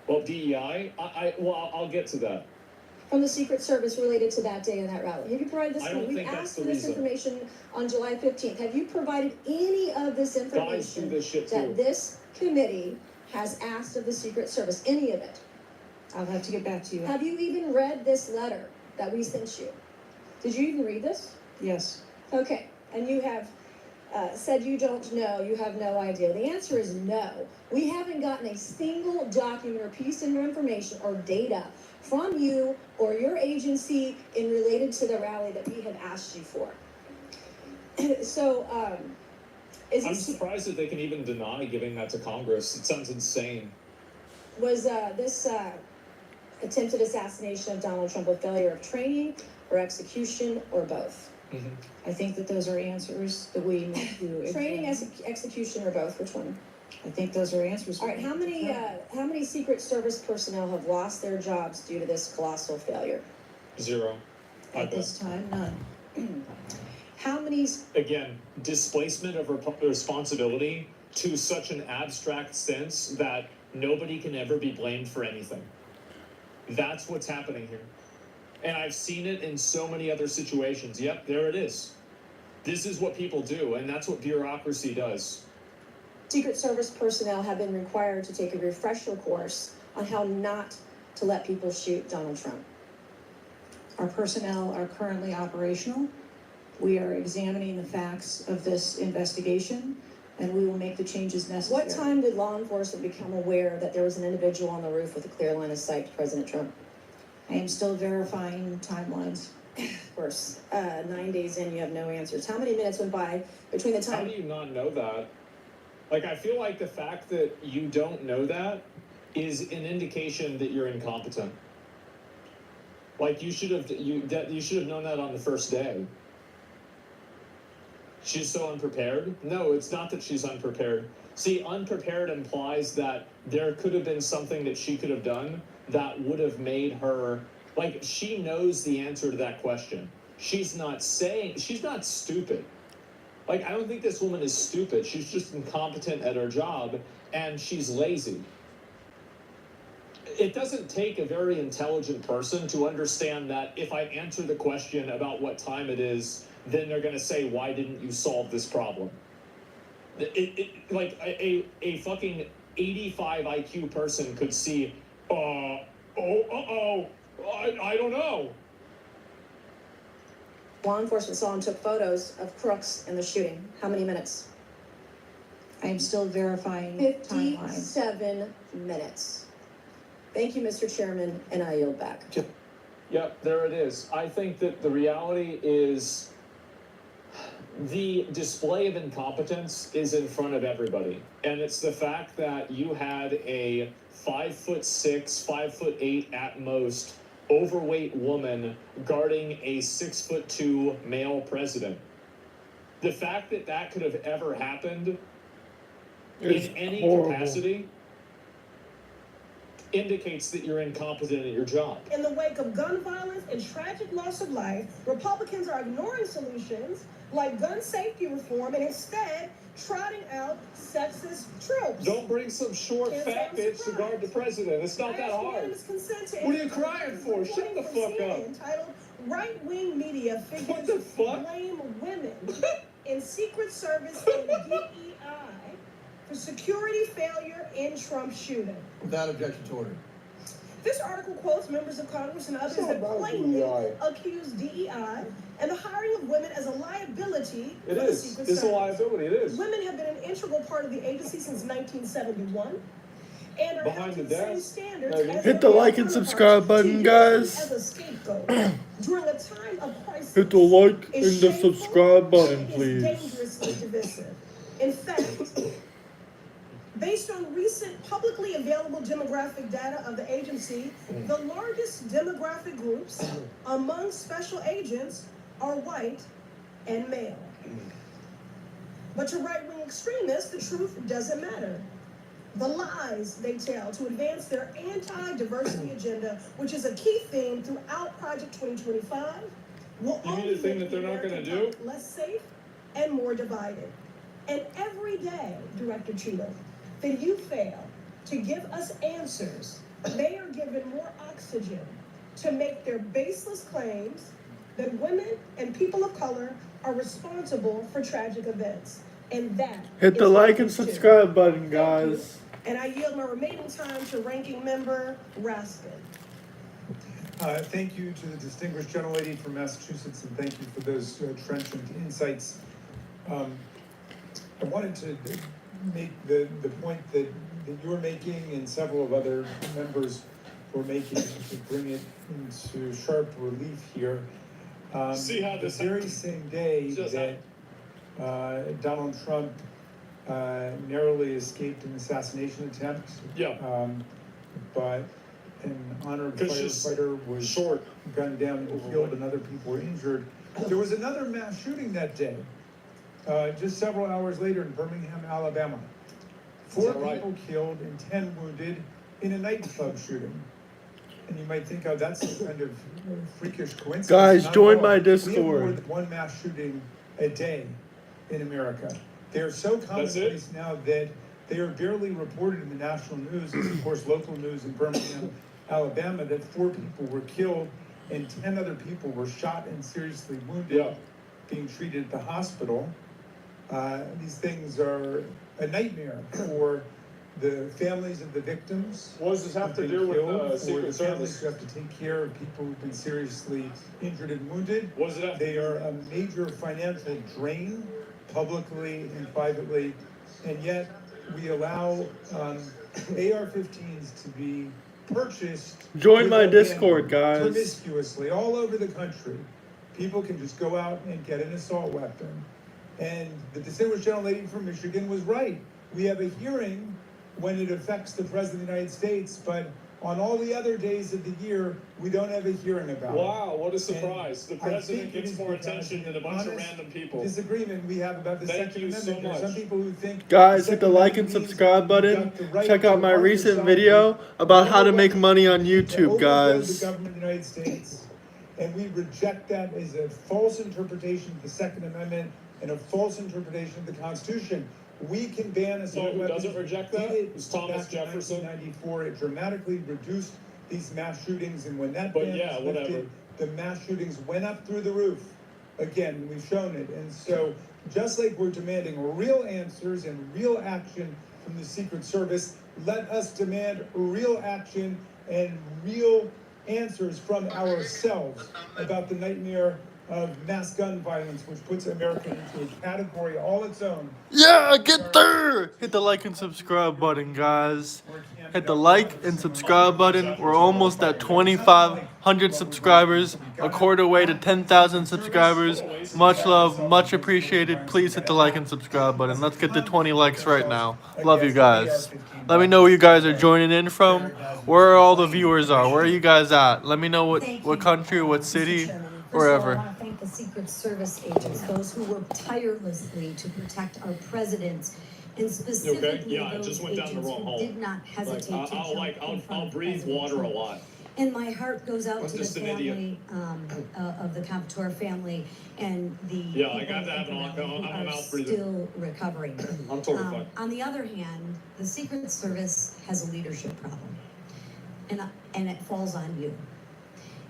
Well, DEI, I'll get to that. From the Secret Service related to that day and that rally. Have you provided this? I don't We've think that's asked the for this reason. information on July 15th. Have you provided any of this Guys do information this shit that too. this committee has asked of the Secret Service? Any of it? I'll have to get back to you. Have you even read this letter that we sent you? Did you even read this? Yes. Okay, and you have said you don't know, you have no idea. The answer is no. We haven't gotten a single document or piece of information or data from you or your agency in related to the rally that we have asked you for. So, I'm surprised that they can even deny giving that to Congress. It sounds insane. was this attempted assassination of Donald Trump a failure of training or execution or both? Mm-hmm. I think that those are answers that we need to Training, execution, or both? Which one? I think those are answers. All right. How many Secret Service personnel have lost their jobs due to this colossal failure? 0. At this time, none. How many? Again, displacement of responsibility to such an abstract sense that nobody can ever be blamed for anything. That's what's happening here. And I've seen it in so many other situations. Yep, there it is. This is what people do, and that's what bureaucracy does. Secret Service personnel have been required to take a refresher course on how not to let people shoot Donald Trump. Our personnel are currently operational. We are examining the facts of this investigation, and we will make the changes necessary. What time did law enforcement become aware that there was an individual on the roof with a clear line of sight to President Trump? I am still verifying timelines. Of course, 9 days in, you have no answers. How many minutes went by between the time? How do you not know that? Like, I feel like the fact that you don't know that is an indication that you're incompetent. Like, you should have known that on the first day. She's so unprepared? No, it's not that she's unprepared. See, unprepared implies that there could have been something that she could have done that would have made her, like, she knows the answer to that question. She's not stupid. Like, I don't think this woman is stupid. She's just incompetent at her job, and she's lazy. It doesn't take a very intelligent person to understand that if I answer the question about what time it is, then they're going to say, why didn't you solve this problem? Like a fucking 85 IQ person could see, I don't know. Law enforcement saw and took photos of crooks in the shooting. How many minutes? I am still verifying timelines. 57 minutes. Thank you, Mr. Chairman, and I yield back. Yep, there it is. I think that the reality is the display of incompetence is in front of everybody. And it's the fact that you had a 5'6", 5'8" at most, overweight woman guarding a 6'2" male president. The fact that that could have ever happened in any capacity indicates that you're incompetent at your job. In the wake of gun violence and tragic loss of life, Republicans are ignoring solutions like gun safety reform and instead trotting out sexist tropes. Don't bring some short fat bitch to guard the president. It's not that hard. What are you crying for? Shut the fuck up. Entitled Right-Wing Media Figures Blame Women in Secret Service and DEI for security failure in Trump shooting. Without objection to order. This article quotes members of Congress and others that blatantly accuse DEI and the hiring of women as a liability for the Secret Service. It's a liability, it is. Women have been an integral part of the agency since 1971 and are held to the same standards as Hit the like and subscribe button, guys. as a scapegoat. During a time of crisis, Hit the like and the subscribe button, is please. dangerously divisive. In fact, based on recent publicly available demographic data of the agency, the largest demographic groups among special agents are white and male. But to right-wing extremists, the truth doesn't matter. The lies they tell to advance their anti-diversity agenda, which is a key theme throughout Project 2025, will You mean only the thing make that they're not American gonna do? public less safe and more divided. And every day, Director Cheatham, that you fail to give us answers, they are given more oxygen to make their baseless claims that women and people of color are responsible for tragic events. And that Hit the is like and outrage too. subscribe button, Thank guys. you. And I yield my remaining time to Ranking Member Raskin. Thank you to the distinguished gentlelady from Massachusetts, and thank you for those trenchant insights. I wanted to make the point that you were making and several of other members were making to bring it into sharp relief here. See how this the very same day that Donald Trump narrowly escaped an assassination attempt. Yeah. But an honored firefighter was gunned down and killed, and other people were injured. There was another mass shooting that day, just several hours later in Birmingham, Alabama. 4 people killed and 10 wounded in a nightclub shooting. And you might think, oh, that's a kind of freakish coincidence. Guys, Not join at all. my We have more Discord. than one mass shooting a day in America. They're so commonplace now that they are barely reported in the national news, and of course local news in Birmingham, Alabama, that 4 people were killed and 10 other people were shot and seriously wounded, being treated at the hospital. These things are a nightmare for the families of the victims. What does this have to do with Secret for the families Service? who have to take care of people who've been seriously injured and wounded. What does it have to They do? are a major financial drain, publicly and privately, and yet we allow AR-15s to be purchased. Join my with Discord, abandon, guys. promiscuously all over the country. People can just go out and get an assault weapon. And the distinguished gentlelady from Michigan was right. We have a hearing when it affects the President of the United States, but on all the other days of the year, we don't have a hearing about it. Wow, what a surprise. The I president think it gets is more because attention than a bunch of honest random people. disagreement we have about the Thank Second you so Amendment. There are some much. people who think Guys, the hit the Second like and Amendment means subscribe you've button. got the right Check out to my arm recent yourself video with about how to no make money on to YouTube, overthrow guys. the government of the United States. And we reject that as a false interpretation of the Second Amendment and a false interpretation of the Constitution. We can ban assault who weapons. doesn't reject that? We did It's Thomas back in Jefferson. 1994. It dramatically reduced these mass shootings, and when that But ban yeah, was whatever. lifted, the mass shootings went up through the roof. Again, we've shown it. And so, just like we're demanding real answers and real action from the Secret Service, let us demand real action and real answers from ourselves about the nightmare of mass gun violence, which puts America into a category all its own. Yeah, get there! Hit the like and subscribe button, guys. Hit the like and subscribe button. We're almost at 2,500 subscribers, a quarter way to 10,000 subscribers. Much love, much appreciated. Please hit the like and subscribe button. Let's get to 20 likes right now. Love you guys. Let me know where you guys are joining in from, where all the viewers are. Where are you guys at? Let me know what country, what city, wherever. I want to thank the Secret Service agents, those who work tirelessly to protect our president, and specifically Yeah, I those just went down the agents wrong who hole. did not hesitate to jump in front I'll of breathe President water Trump. a lot. And my heart goes out I'm to the just an idiot. family of the Capitor family and the Yeah, I people got that. who I'm a are mouth breather. still recovering. I'm totally fine. On the other hand, the Secret Service has a leadership problem, and it falls on you.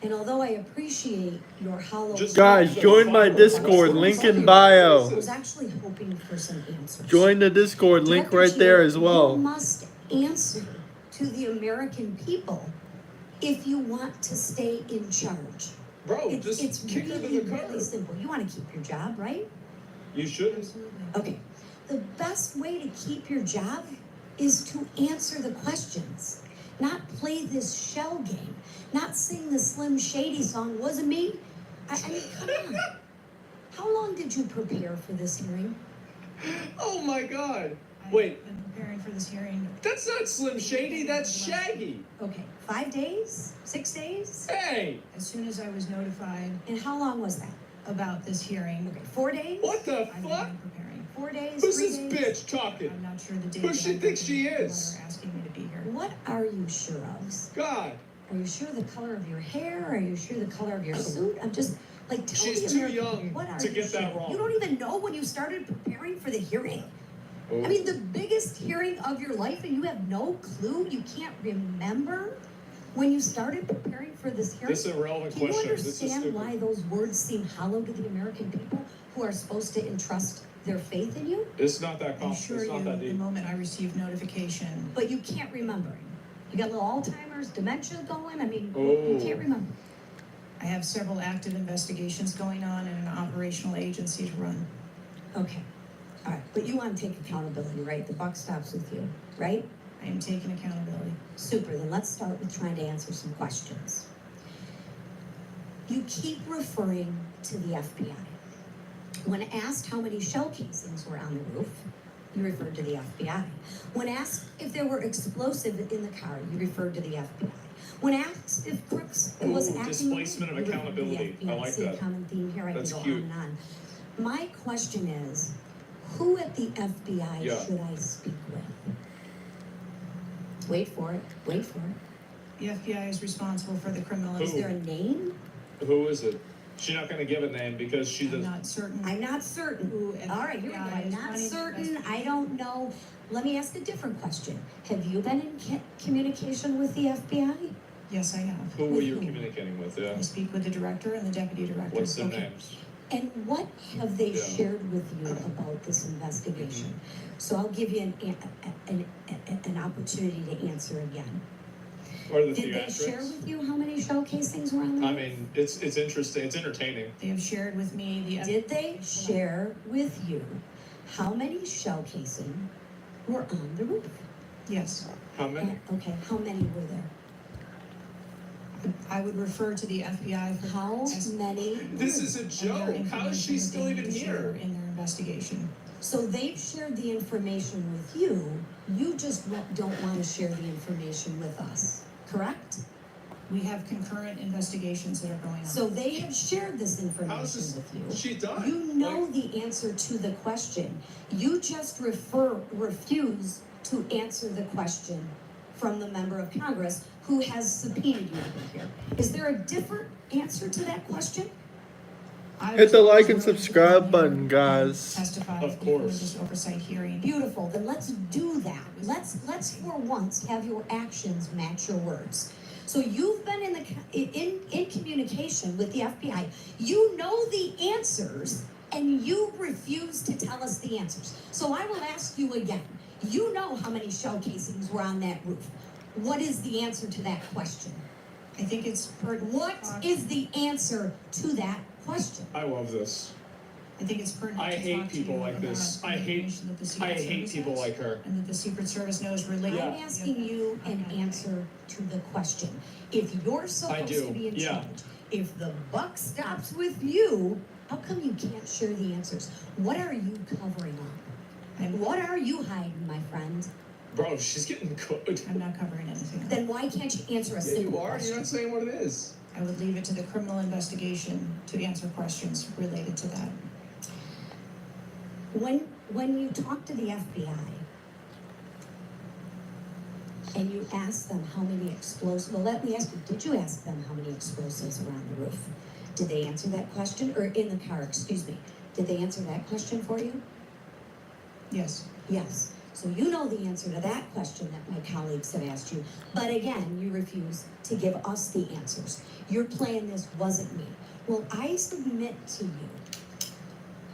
And although I appreciate your hollow... Guys, join my Discord, link in bio. I was actually hoping for some answers. Join the Discord, link right there as You well. must answer to the American people if you want to stay in charge. Bro, It's kick her to really, the curb. really simple. You want to keep your job, right? You shouldn't. Okay. The best way to keep your job is to answer the questions, not play this shell game, not sing the Slim Shady song. Wasn't me. I mean, come on. How long did you prepare for this hearing? Oh my God. Wait. I've been preparing for this hearing. That's not Slim Shady, that's Shaggy. Okay, 5 days? 6 days? Hey! As soon as I was notified. And how long was that? About this hearing. Okay, 4 days? What the I've fuck? been preparing. 4 days, Who's 3 this days? bitch talking? I'm not sure the date. Who she thinks she is? Letter asking me to be here. What are you sure of? God. Are you sure the color of your hair? Are you sure the color of your suit? I'm just like, tell She's the too American young people, what are to you get that sure? wrong. You don't even know when you started preparing for the hearing. Oh. I mean, the biggest hearing of your life, and you have no clue. You can't remember when you started preparing for this hearing. This is a relevant Do you question. This is understand stupid. why those words seem hollow to the American people who are supposed to entrust their faith in you? It's not that I complex. assure It's you, not that the deep. moment I received notification, But you can't remember. You got a little Alzheimer's, dementia going. I mean, Oh. you can't remember. I have several active investigations going on and an operational agency to run. Okay. All right. But you want to take accountability, right? The buck stops with you, right? I am taking accountability. Super. Then let's start with trying to answer some questions. You keep referring to the FBI. When asked how many shell casings were on the roof, you referred to the FBI. When asked if there were explosives in the car, you referred to the FBI. When asked if Crooks was acting... displacement of you referred to the accountability. I FBI. like See a that. common theme here. I That's can go cute. on and on. My question is, who at the FBI Yeah. should I speak with? Wait for it. Wait for it. The FBI is responsible for the criminal. Is there a name? Who is it? She's not going to give a name because she I'm doesn't. not certain. I'm not certain. Who at All the right, here we go. FBI I'm is not running the certain. I investigation. don't know. Let me ask a different question. Have you been in communication with the FBI? Yes, I have. Who were With you whom? communicating with? Yeah. I speak with the director and the deputy director. What's their Okay. names? And what have they Yeah. shared with you about this investigation? So I'll give you an opportunity to answer again. What are the Did they share theatrics? with you how many shell casings were on the I roof? mean, it's interesting. It's entertaining. They have shared with me the. Did they share with you how many shell casings were on the roof? Yes. How many? Okay, how many were there? I would refer to the FBI for. How many? This is a joke. How is she still even here? In their investigation. So they've shared the information with you, you just don't want to share the information with us, correct? We have concurrent investigations that are going on. So they have shared this information How is this? with you. She done? You know the answer to the question. You just refuse to answer the question from the member of Congress who has subpoenaed you to be here. Is there a different answer to that question? Hit the like and subscribe button, guys. Testify Of before course. this oversight hearing. Beautiful. Then let's do that. Let's for once have your actions match your words. So you've been in communication with the FBI. You know the answers, and you refuse to tell us the answers. So I will ask you again. You know how many shell casings were on that roof. What is the answer to that question? I think it's pertinent. What is the answer to that question? I love this. I think it's pertinent I to hate talk to people you like this. about I the hate. information that the I Secret hate Service people has like her. and that the Secret Service knows related. I'm asking you an answer to the question. If you're supposed do, to be in yeah. charge, if the buck stops with you, how come you can't share the answers? What are you covering up? And what are you hiding, my friend? Bro, she's getting good. I'm not covering anything. Then why can't you answer a Yeah, simple you are. question? You're not saying what it is. I would leave it to the criminal investigation to answer questions related to that. When you talk to the FBI and you ask them how many explosives, well, let me ask you, did you ask them how many explosives were on the roof? Did they answer that question? Or in the car, excuse me. Did they answer that question for you? Yes. Yes. So you know the answer to that question that my colleagues have asked you. But again, you refuse to give us the answers. You're playing this wasn't me. Well, I submit to you,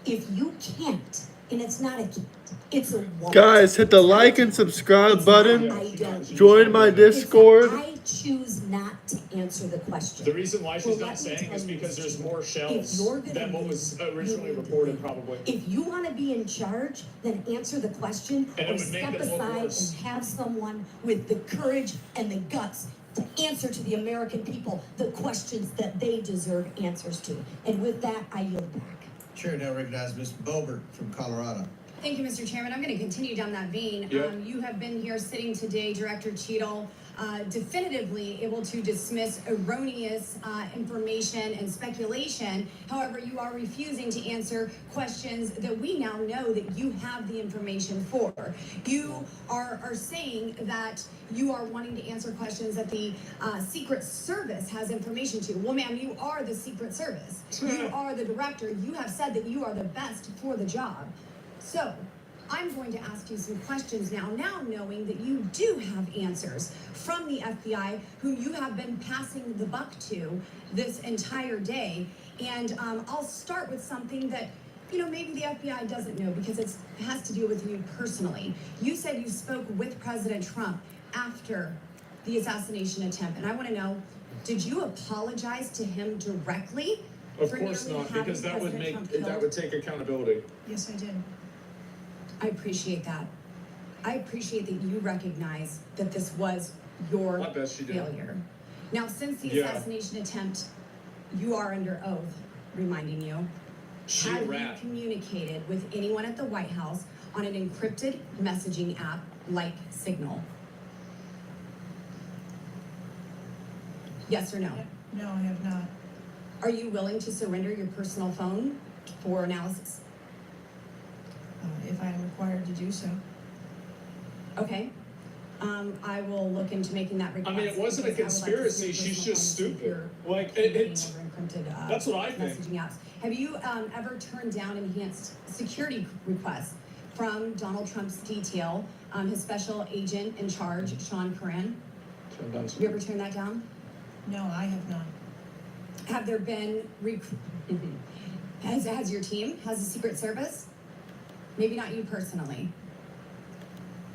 if you can't, and it's not a can't, it's a won't. Guys, hit the like and subscribe It's button. not, I don't. Join my Discord. I choose not to answer the question. The reason why she's Well, not let me saying tell is you because this, there's more If shells you're gonna than what leave, was you originally need to reported, leave. probably. If you want to be in charge, then answer the question And it or would make step it look aside worse. and have someone with the courage and the guts to answer to the American people the questions that they deserve answers to. And with that, I yield back. Chair now recognizes Mr. Boebert from Colorado. Thank you, Mr. Chairman. I'm going to continue down that vein. Yeah. You have been here sitting today, Director Cheadle, definitively able to dismiss erroneous information and speculation. However, you are refusing to answer questions that we now know that you have the information for. You are saying that you are wanting to answer questions that the Secret Service has information to. Well, ma'am, you are the Secret Service. You are the director. You have said that you are the best for the job. So, I'm going to ask you some questions now knowing that you do have answers from the FBI, who you have been passing the buck to this entire day. And I'll start with something that, maybe the FBI doesn't know because it has to do with you personally. You said you spoke with President Trump after the assassination attempt. And I want to know, did you apologize to him directly? Of course not, because that would take accountability. Yes, I did. I appreciate that. I appreciate that you recognize that this was your I bet she did. failure. Now, since the assassination attempt, you are under oath, reminding you. Have you communicated with anyone at the White House on an encrypted messaging app like Signal? Yes or no? No, I have not. Are you willing to surrender your personal phone for analysis? If I am required to do so. Okay. I will look into making that request. I mean, it wasn't a conspiracy. She's just stupid. Like, it's that's what I think. Messaging apps. Have you ever turned down enhanced security requests from Donald Trump's detail, his special agent in charge, Sean Curran? Have you ever turned that down? No, I have not. Have there been, has your team, has the Secret Service? Maybe not you personally.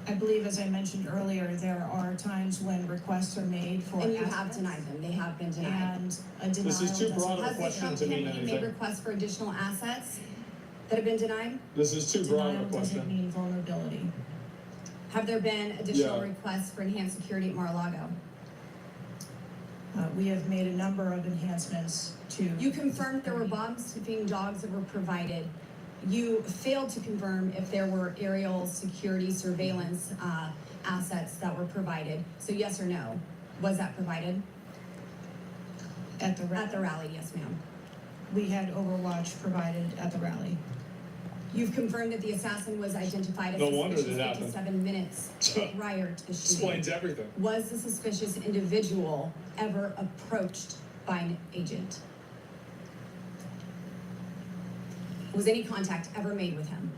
I believe, as I mentioned earlier, there are times when requests are made for. And you have denied them. They have been denied. And a denial. This is too broad of a question to mean Has the Trump campaign made anything. requests for additional assets that have been denied? This is too broad of a Denial doesn't question. mean vulnerability. Have there been additional Yeah. requests for enhanced security at Mar-a-Lago? We have made a number of enhancements to. You confirmed there were bomb sniffing dogs that were provided. You failed to confirm if there were aerial security surveillance assets that were provided. So yes or no, was that provided? At the rally, yes ma'am. We had Overwatch provided at the rally. You've confirmed that the assassin was identified as No wonder suspicious that happened. 57 minutes prior to the shooting. Explains everything. Was the suspicious individual ever approached by an agent? Was any contact ever made with him?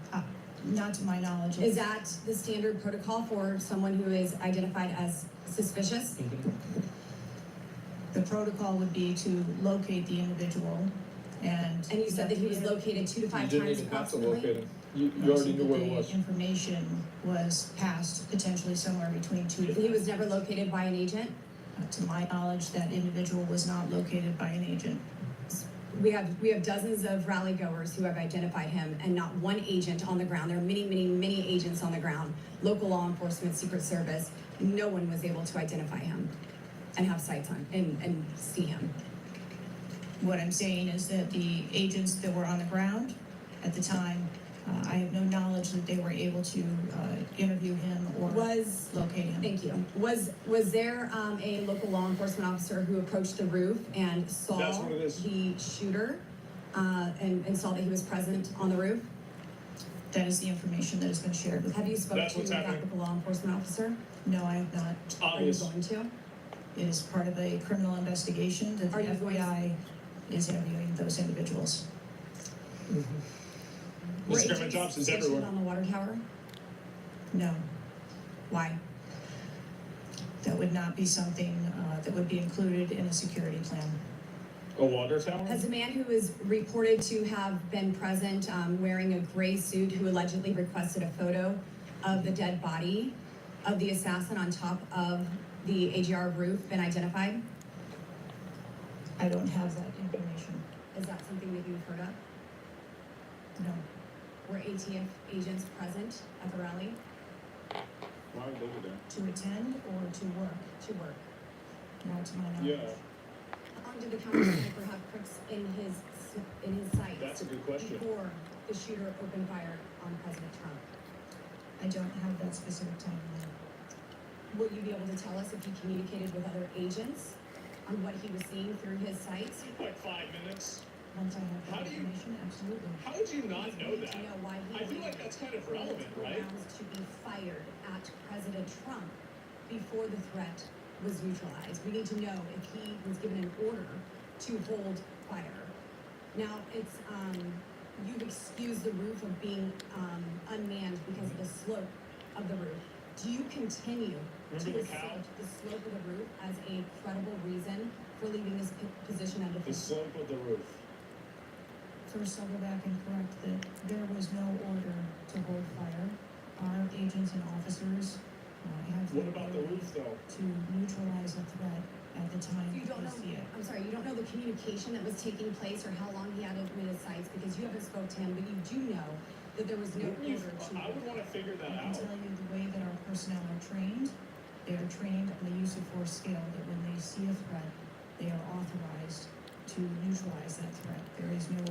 Not to my knowledge. Is that the standard protocol for someone who is identified as suspicious? The protocol would be to locate the individual and. And you said that he was located 2 to 5 times You didn't even have to locate approximately? him. You already knew where it was. The information was passed potentially somewhere between 2 to 5. He was never located by an agent? To my knowledge, that individual was not located by an agent. We have dozens of rally goers who have identified him, and not one agent on the ground. There are many agents on the ground. Local law enforcement, Secret Service. No one was able to identify him and have sights on and see him. What I'm saying is that the agents that were on the ground at the time, I have no knowledge that they were able to interview him or locate him. Thank you. Was there a local law enforcement officer who approached the roof and saw the shooter and saw that he was present on the roof? That is the information that has been shared with me. Have you spoken to that local law enforcement officer? No, I have not. Are you going to? It is part of a criminal investigation that the FBI is interviewing those individuals. This government jobs is everywhere. On the water tower? No. Why? That would not be something that would be included in a security plan. A water tower? Has a man who is reported to have been present wearing a gray suit who allegedly requested a photo of the dead body of the assassin on top of the AGR roof been identified? I don't have that information. Is that something that you've heard of? No. Were ATF agents present at the rally? Why would they do that? To attend or to work? To work. Not to my knowledge. Yeah. How long did the county sniper have pricks in his in his sights. That's a good question. Before the shooter opened fire on President Trump. I don't have that specific timeline. Will you be able to tell us if he communicated with other agents on what he was seeing through his sights? Like 5 minutes. Once I have How that do you- information, absolutely. How would you not know that? To know why he I feel like that's kind of relevant, multiple right? rounds to be fired at President Trump before the threat was neutralized. We need to know if he was given an order to hold fire. Now, it's, you've excused the roof of being unmanned because of the slope of the roof. Do you continue to Remember the cow? accept the slope of the roof as a credible reason for leaving this position The undefended? slope of the roof. First, I'll go back and correct that there was no order to hold fire. Our agents and officers have What about the roof, though? to neutralize a threat at the time You don't they know, see it. I'm sorry, you don't know the communication that was taking place or how long he had open his sights because you haven't spoke to him, but you do know that there was no order to. I would want to figure that I can out. tell you the way that our personnel are trained, they are trained on the use of force scale, that when they see a threat, they are authorized to neutralize that threat. There is no,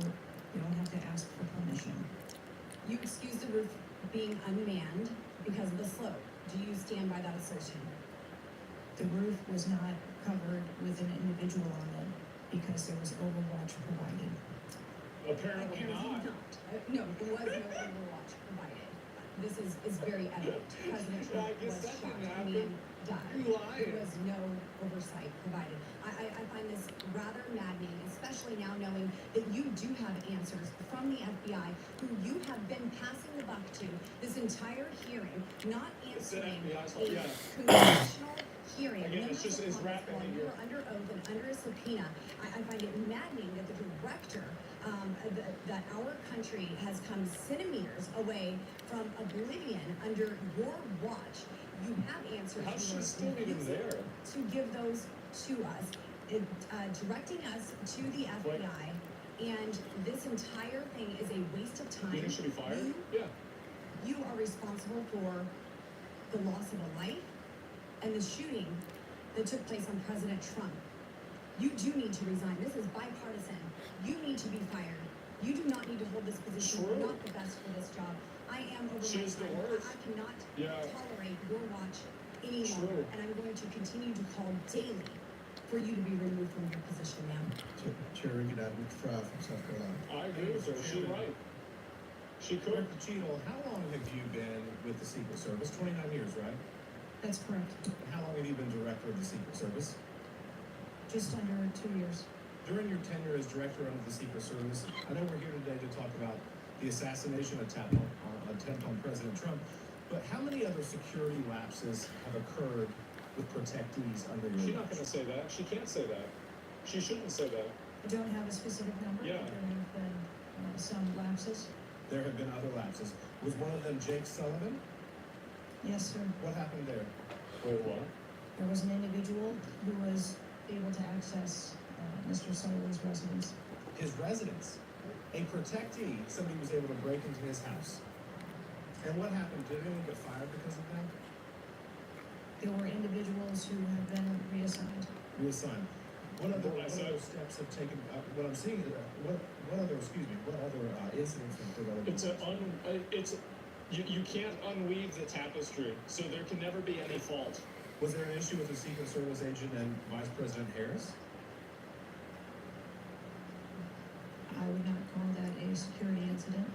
you don't have to ask for permission. You excuse the roof being unmanned because of the slope. Do you stand by that assertion? The roof was not covered with an individual on it because there was overwatch provided. Apparently not. No, there was no overwatch provided. This is very evident. President Trump I guess was that shot, didn't a man happen. died. You lied. There was no oversight provided. I find this rather maddening, especially now knowing that you do have answers from the FBI, who you have been passing the buck to this entire hearing, not answering FBI's a yeah. congressional hearing. Again, it's Members just- of it's Congress, rapidly while here. you're under oath and under a subpoena, I find it maddening that the director, that our country has come centimeters away from oblivion under your watch. You have answers. How's You she are still even refusing there? to give those to us, directing us to the FBI, and this entire thing is a waste of time. You think she'll be fired? Yeah. You are responsible for the loss of a life and the shooting that took place on President Trump. You do need to resign. This is bipartisan. You need to be fired. You do not need to hold this position. True. You're not the best for this job. I am over She's my the time. worst. I cannot Yeah. tolerate your watch any True. longer, and I'm going to continue to call daily for you to be removed from your position now. Chair Regan Adams from South Carolina. I agree with her. She's right. She could. Director Cheadle, how long have you been with the Secret Service? 29 years, right? That's correct. How long have you been director of the Secret Service? Just under 2 years. During your tenure as director of the Secret Service, I know we're here today to talk about the assassination attempt on President Trump, but how many other security lapses have occurred with protectees under your She's not watch? going to say that. She can't say that. She shouldn't say that. I don't have a specific number, Yeah. but there have been some lapses. There have been other lapses. Was one of them Jake Sullivan? Yes, sir. What happened there? Wait, what? There was an individual who was able to access Mr. Sullivan's residence. His residence. A protectee, somebody was able to break into his house. And what happened? Did anyone get fired because of that? There were individuals who have been reassigned. Reassigned. What other steps have taken, what I'm seeing, what other incidents have developed? You can't unweave the tapestry, so there can never be any fault. Was there an issue with the Secret Service agent and Vice President Harris? I would not call that a security incident.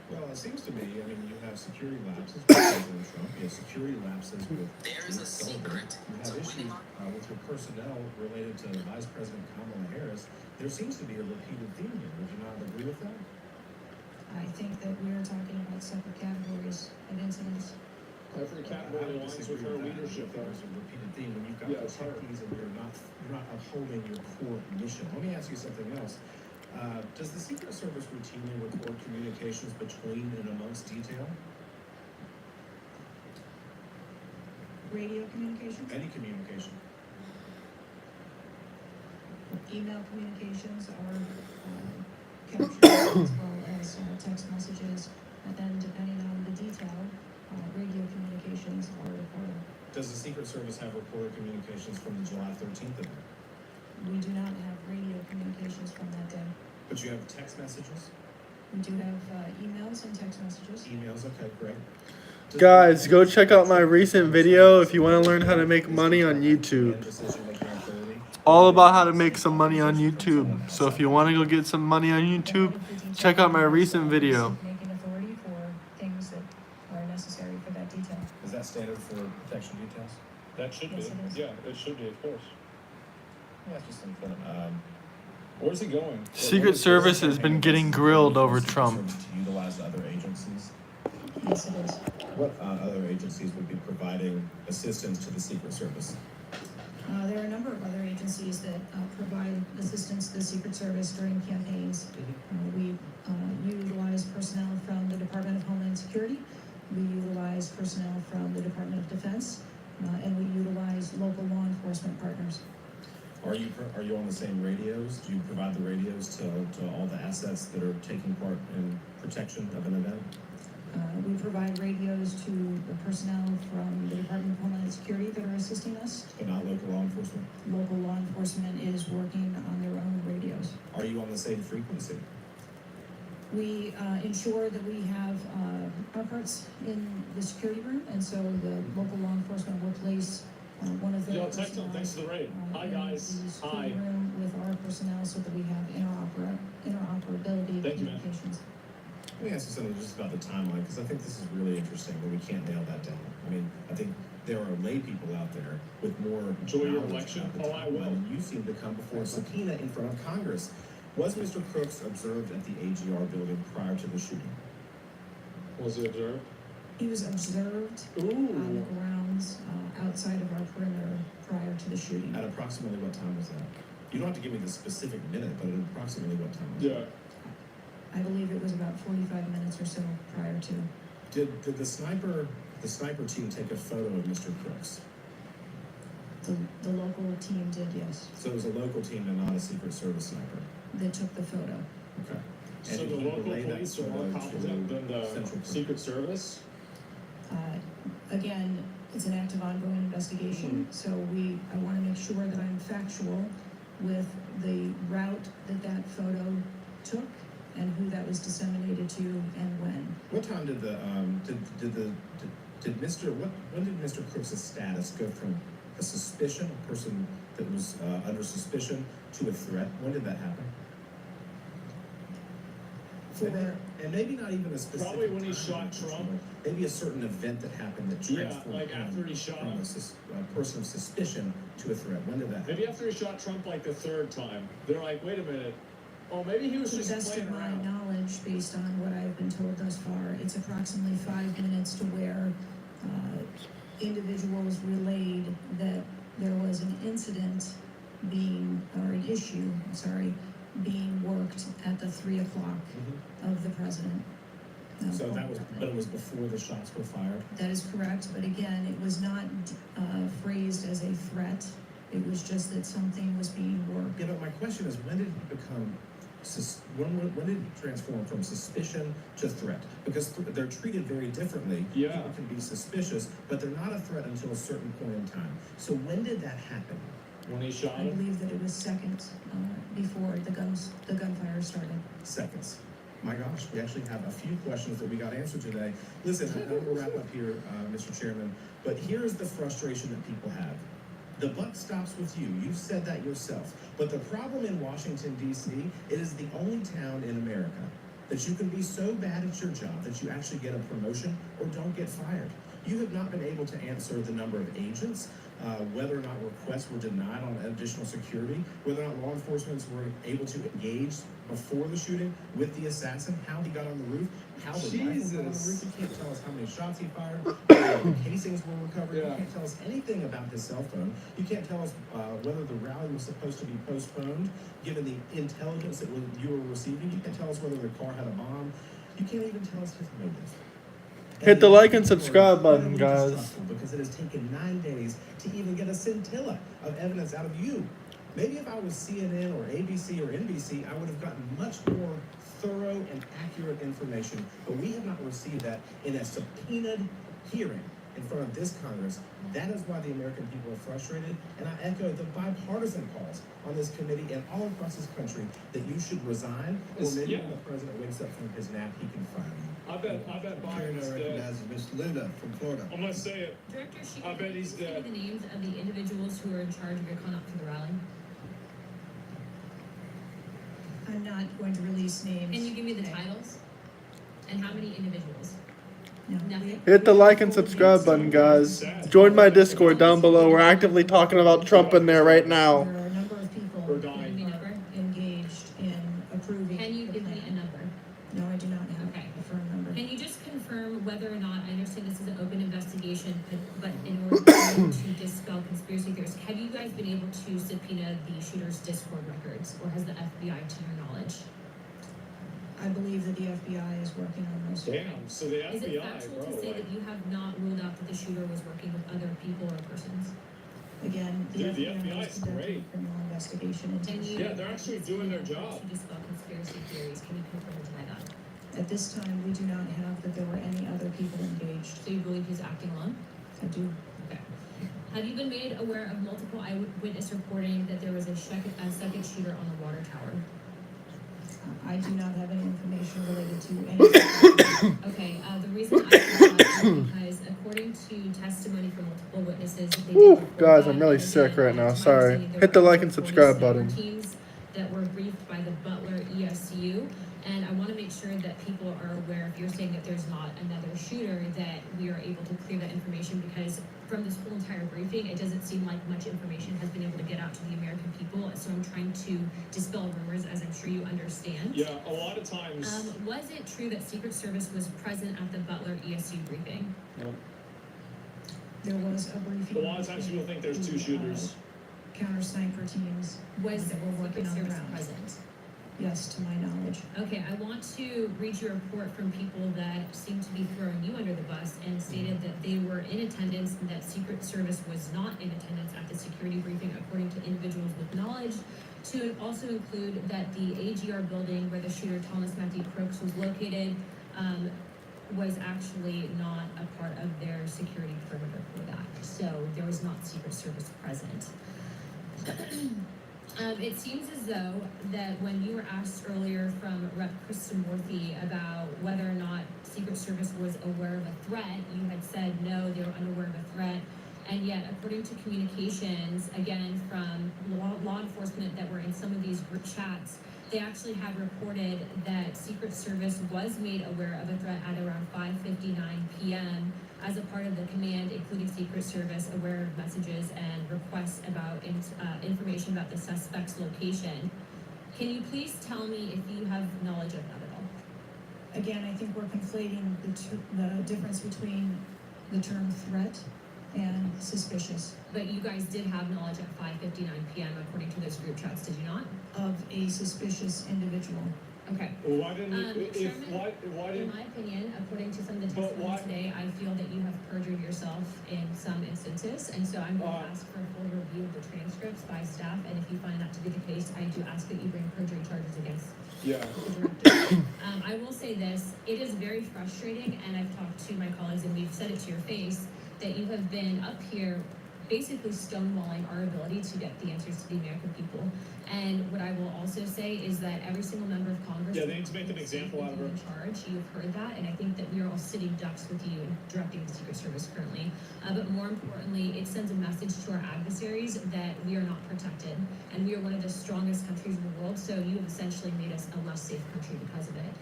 Well, it seems to me, I mean, you have security lapses with President Trump, you have security lapses with There's a secret you have issues with your personnel related to Vice President Kamala Harris. There seems to be a repeated theme here. Would you not agree with that? I think that we are talking about separate categories of incidents. Every category aligns with her leadership. There's a repeated theme when you've got Yeah, it's hard. protectees and you're not upholding your core mission. Let me ask you something else. Does the Secret Service routinely record communications between and amongst detail? Radio communications, Any communication? email communications are captured as well as text messages, and then depending on the detail, radio communications are recorded. Does the Secret Service have recorded communications from the July 13th event? We do not have radio communications from that day. But you have text messages? We do have emails and text messages. Emails, okay, great. Guys, go check out my recent video if you want to learn how to make money on YouTube. It's all about how to make some money on YouTube. So if you want to go get some money on YouTube, check out my recent video. Making authority for things that are necessary for that detail. Is that standard for protection details? That should Yes, be. it is. Yeah, it should be, of course. Yeah, it's just something. Where's it going? Secret Service has been getting grilled over Trump. To utilize other agencies. Yes, it is. What other agencies would be providing assistance to the Secret Service? There are a number of other agencies that provide assistance to the Secret Service during campaigns. We utilize personnel from the Department of Homeland Security. We utilize personnel from the Department of Defense, and we utilize local law enforcement partners. Are you on the same radios? Do you provide the radios to all the assets that are taking part in protection of an event? We provide radios to the personnel from the Department of Homeland Security that are assisting us. But not local law enforcement? Local law enforcement is working on their own radios. Are you on the same frequency? We ensure that we have our parts in the security room, and so the local law enforcement will place one of their Yo, personnel thanks for the raid. Hi, in guys. the security Hi. room with our personnel so that we have interoperability of Thank you, man. communications. Let me ask you something just about the timeline, because I think this is really interesting, but we can't nail that down. I mean, I think there are lay people out there with more Enjoy your knowledge election? about the Oh, I will. timeline. You seem to come before a subpoena in front of Congress. Was Mr. Crooks observed at the AGR building prior to the shooting? Was it observed? He was observed on the grounds outside of our perimeter prior to the shooting. At approximately what time was that? You don't have to give me the specific minute, but at approximately what time was that? I believe it was about 45 minutes or so prior to. Did the sniper team take a photo of Mr. Crooks? The local team did, yes. So it was a local team and not a Secret Service sniper? They took the photo. Okay. So did the he local relay that police are photo more to competent than the Central Command? Secret Service? Again, it's an active ongoing investigation, so I want to make sure that I'm factual with the route that photo took and who that was disseminated to and when. What time did when did Mr. Crooks' status go from a suspicion, a person that was under suspicion, to a threat? When did that happen? And maybe not even a specific. Probably when he time, shot Trump. Maybe a certain event that happened that transformed like him after he shot from him. a person of suspicion to a threat. When did that happen? Maybe after he shot Trump like the third time. They're like, wait a minute. Oh, maybe he was To the just best playing of my around. knowledge, based on what I've been told thus far, it's approximately 5 minutes to where individuals relayed that there was an incident or an issue, being worked at the 3 o'clock of the president. So but it was before the shots were fired? That is correct, but again, it was not phrased as a threat. It was just that something was being worked. Yeah, but my question is, when did he become, when did he transform from suspicion to threat? Because they're treated very differently. Yeah. People can be suspicious, but they're not a threat until a certain point in time. So when did that happen? When he shot I him? believe that it was seconds before the gunfire started. Seconds. My gosh, we actually have a few questions that we got answered today. Listen, I know we'll wrap up here, Mr. Chairman, but here's the frustration that people have. The buck stops with you. You've said that yourself. But the problem in Washington, D.C., it is the only town in America that you can be so bad at your job that you actually get a promotion or don't get fired. You have not been able to answer the number of agents, whether or not requests were denied on additional security, whether or not law enforcement were able to engage before the shooting with the assassin, how he got on the roof, how the rifle got on the roof. You can't tell us how many shots he fired, whether casings were recovered. You can't tell us anything about his cell phone. You can't tell us whether the rally was supposed to be postponed, given the intelligence that you were receiving. You can't tell us whether the car had a bomb. You can't even tell us his motive. Hit the like and subscribe button, guys. Because it has taken 9 days to even get a scintilla of evidence out of you. Maybe if I was CNN or ABC or NBC, I would have gotten much more thorough and accurate information. But we have not received that in a subpoenaed hearing in front of this Congress. That is why the American people are frustrated, and I echo the bipartisan calls on this committee and all across this country that you should resign, or maybe when the president wakes up from his nap, he can fire you. I bet Biden's dead. Ms. Linda from Florida. I'm gonna say it. Director, she I bet he's dead. the names of the individuals who are in charge of your conduct for the rally. I'm not going to release names. Can you give me the titles? And how many individuals? No. Nothing. Hit the like and subscribe button, guys. Join my Discord down below. We're actively talking about Trump in there right now. There are a number of people We're dying. engaged in approving. Can you the give me plan. a number? No, I do not have Okay. a firm number. Can you just confirm whether or not, I understand this is an open investigation, but in order to dispel conspiracy theories, have you guys been able to subpoena the shooter's Discord records, or has the FBI, to your knowledge? I believe that the FBI is working on those. Damn, so the Is it FBI, factual bro, to say like, that you have not ruled out that the shooter was working with other people or persons? Again, the Dude, the FBI FBI is is conducting great. a criminal investigation into Can this. you? Yeah, they're actually doing their job. To dispel conspiracy theories, can you confirm or deny that? At this time, we do not have that there were any other people engaged. So you believe he's acting alone? I do. Okay. Have you been made aware of multiple eyewitness reporting that there was a second shooter on the water tower? I do not have any information related to any. Okay, the reason I asked that is because according to testimony from multiple witnesses, they Whew, did report guys, that, I'm really and sick again, right now. to my Sorry. understanding, there Hit the were like and 40 subscribe sniper button. teams that were briefed by the Butler ESU, and I want to make sure that people are aware, if you're saying that there's not another shooter, that we are able to clear that information, because from this whole entire briefing, it doesn't seem like much information has been able to get out to the American people, so I'm trying to dispel rumors, as I'm sure you understand. yeah, a lot of times. Was it true that Secret Service was present at the Butler ESU briefing? There was a briefing. A lot of times people think there's two shooters. Counter sniper teams Was that were working Secret on the Service ground. present? Yes, to my knowledge. Okay, I want to read you a report from people that seem to be throwing you under the bus and stated that they were in attendance and that Secret Service was not in attendance at the security briefing, according to individuals with knowledge. To also include that the AGR building where the shooter Thomas Matthew Crooks was located was actually not a part of their security perimeter for that. So there was not Secret Service present. It seems as though that when you were asked earlier from Rep. Krishnamurthy about whether or not Secret Service was aware of a threat, you had said no, they were unaware of a threat. And yet, according to communications, again, from law enforcement that were in some of these group chats, they actually had reported that Secret Service was made aware of a threat at around 5:59 p.m. as a part of the command, including Secret Service, aware of messages and requests about information about the suspect's location. Can you please tell me if you have knowledge of that at all? Again, I think we're conflating the difference between the term threat and suspicious. But you guys did have knowledge at 5:59 p.m. according to those group chats, did you not? Of a suspicious individual. Okay. Well, why didn't you, Chairman, why in didn't, my opinion, according to some of the But testimony why- today, I feel that you have perjured yourself in some instances, and so I'm going to ask for a full review of the transcripts by staff, and if you find that to be the case, I do ask that you bring perjury charges against yeah. the director. I will say this, it is very frustrating, and I've talked to my colleagues, and we've said it to your face, that you have been up here basically stonewalling our ability to get the answers to the American people. And what I will also say is that every single member of Congress... Yeah, they need to make an example out of her. ...in charge, you've heard that, and I think that we are all sitting ducks with you in directing the Secret Service currently. But more importantly, it sends a message to our adversaries that we are not protected, and we are one of the strongest countries in the world, so you have essentially made us a less safe country because of it.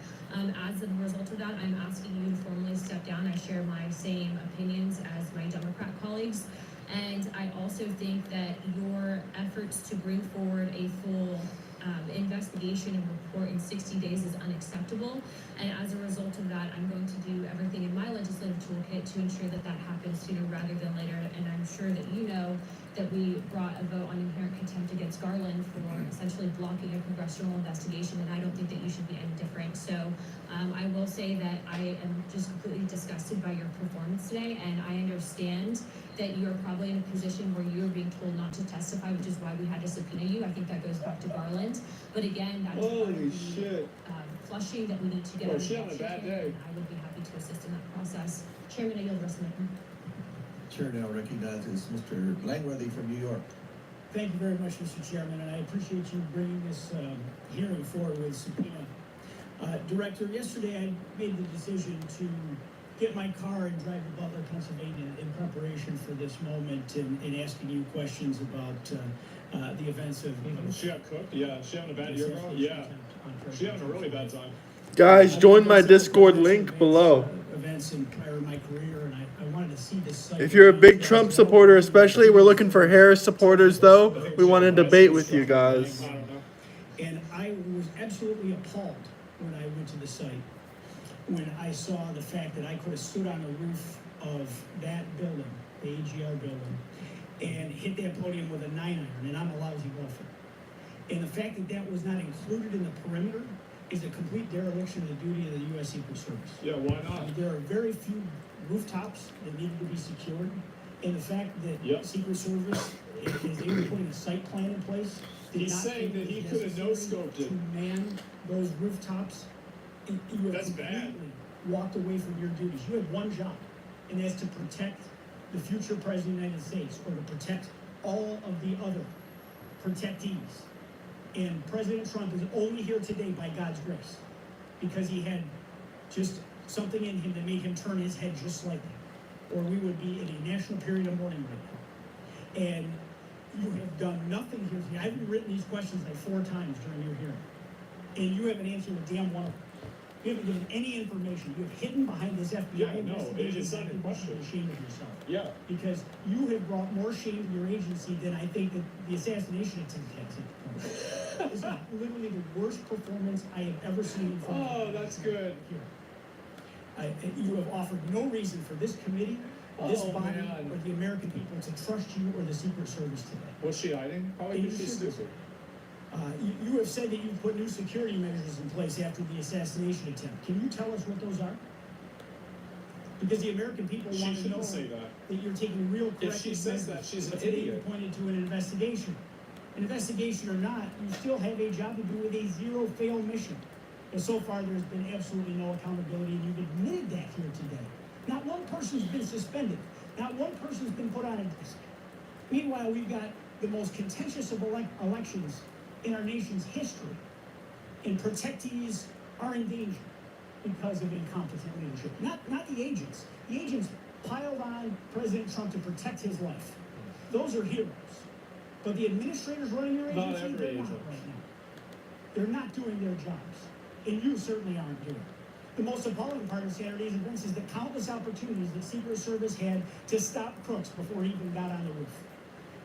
As a result of that, I'm asking you to formally step down. I share my same opinions as my Democrat colleagues. And I also think that your efforts to bring forward a full investigation and report in 60 days is unacceptable. And as a result of that, I'm going to do everything in my legislative toolkit to ensure that that happens sooner rather than later. And I'm sure that you know that we brought a vote on inherent contempt against Garland for essentially blocking a congressional investigation, and I don't think that you should be any different. So I will say that I am just completely disgusted by your performance today, and I understand that you are probably in a position where you are being told not to testify, which is why we had to subpoena you. I think that goes back to Garland. But again, that is part of the flushing that we need to get out of the She having a bad day. and I would be happy to assist in that process. Chairman, I yield the rest of my time. chair now recognizes Mr. Langworthy from New York. Thank you very much, Mr. Chairman, and I appreciate you bringing this hearing forward with subpoena. Director, yesterday I made the decision to get my car and drive to Butler, Pennsylvania in preparation for this moment and asking you questions about the events of... She got cooked? Yeah. She having a bad year, bro? Yeah. She having a really bad time. Guys, join my Discord link below. Events in prior in my career, and I wanted to see this site. If you're a big Trump supporter especially, we're looking for Harris supporters though. We want to debate with you guys. And I was absolutely appalled when I went to the site, when I saw the fact that I could have stood on the roof of that building, the AGR building, and hit that podium with a 9-iron, and I'm a lousy golfer. And the fact that that was not included in the perimeter is a complete dereliction of the duty of the U.S. Secret Service. Yeah, why not? There are very few rooftops that needed to be secured, and the fact that Secret Service is able to put a site plan in place. He's saying that he could have no-scoped it. To man those rooftops, you have completely walked away from your duties. You have one job, and that's to protect the future President of the United States, or to protect all of the other protectees. And President Trump is only here today by God's grace, because he had just something in him that made him turn his head just slightly, or we would be in a national period of mourning right now. And you have done nothing here today. I've written these questions like 4 times during your hearing, and you haven't answered a damn one of them. You haven't given any information. You have hidden behind this FBI investigation. It's not a question. Ashamed of yourself. Yeah. Because you have brought more shame to your agency than I think that the assassination attempt has. It's literally the worst performance I have ever seen in front of you. Oh, that's good. You have offered no reason for this committee, this body, or the American people to trust you or the Secret Service today. Was she hiding? Probably because she's stupid. You have said that you've put new security measures in place after the assassination attempt. Can you tell us what those are? Because the American people want to know that you're taking real corrective measures. If she says that, she's an idiot. idiot. Pointed to an investigation. An investigation or not, you still have a job to do with a zero-fail mission. And so far, there's been absolutely no accountability, and you've admitted that here today. Not one person's been suspended. Not one person's been put on a desk. Meanwhile, we've got the most contentious of elections in our nation's history, and protectees are in danger because of incompetent leadership. Not the agents. The agents piled on President Trump to protect his life. Those are heroes. But the administrators running your agency, they're not right now. They're not doing their jobs. And you certainly aren't doing it. The most appalling part of Saturday's events is the countless opportunities that Secret Service had to stop Crooks before he even got on the roof.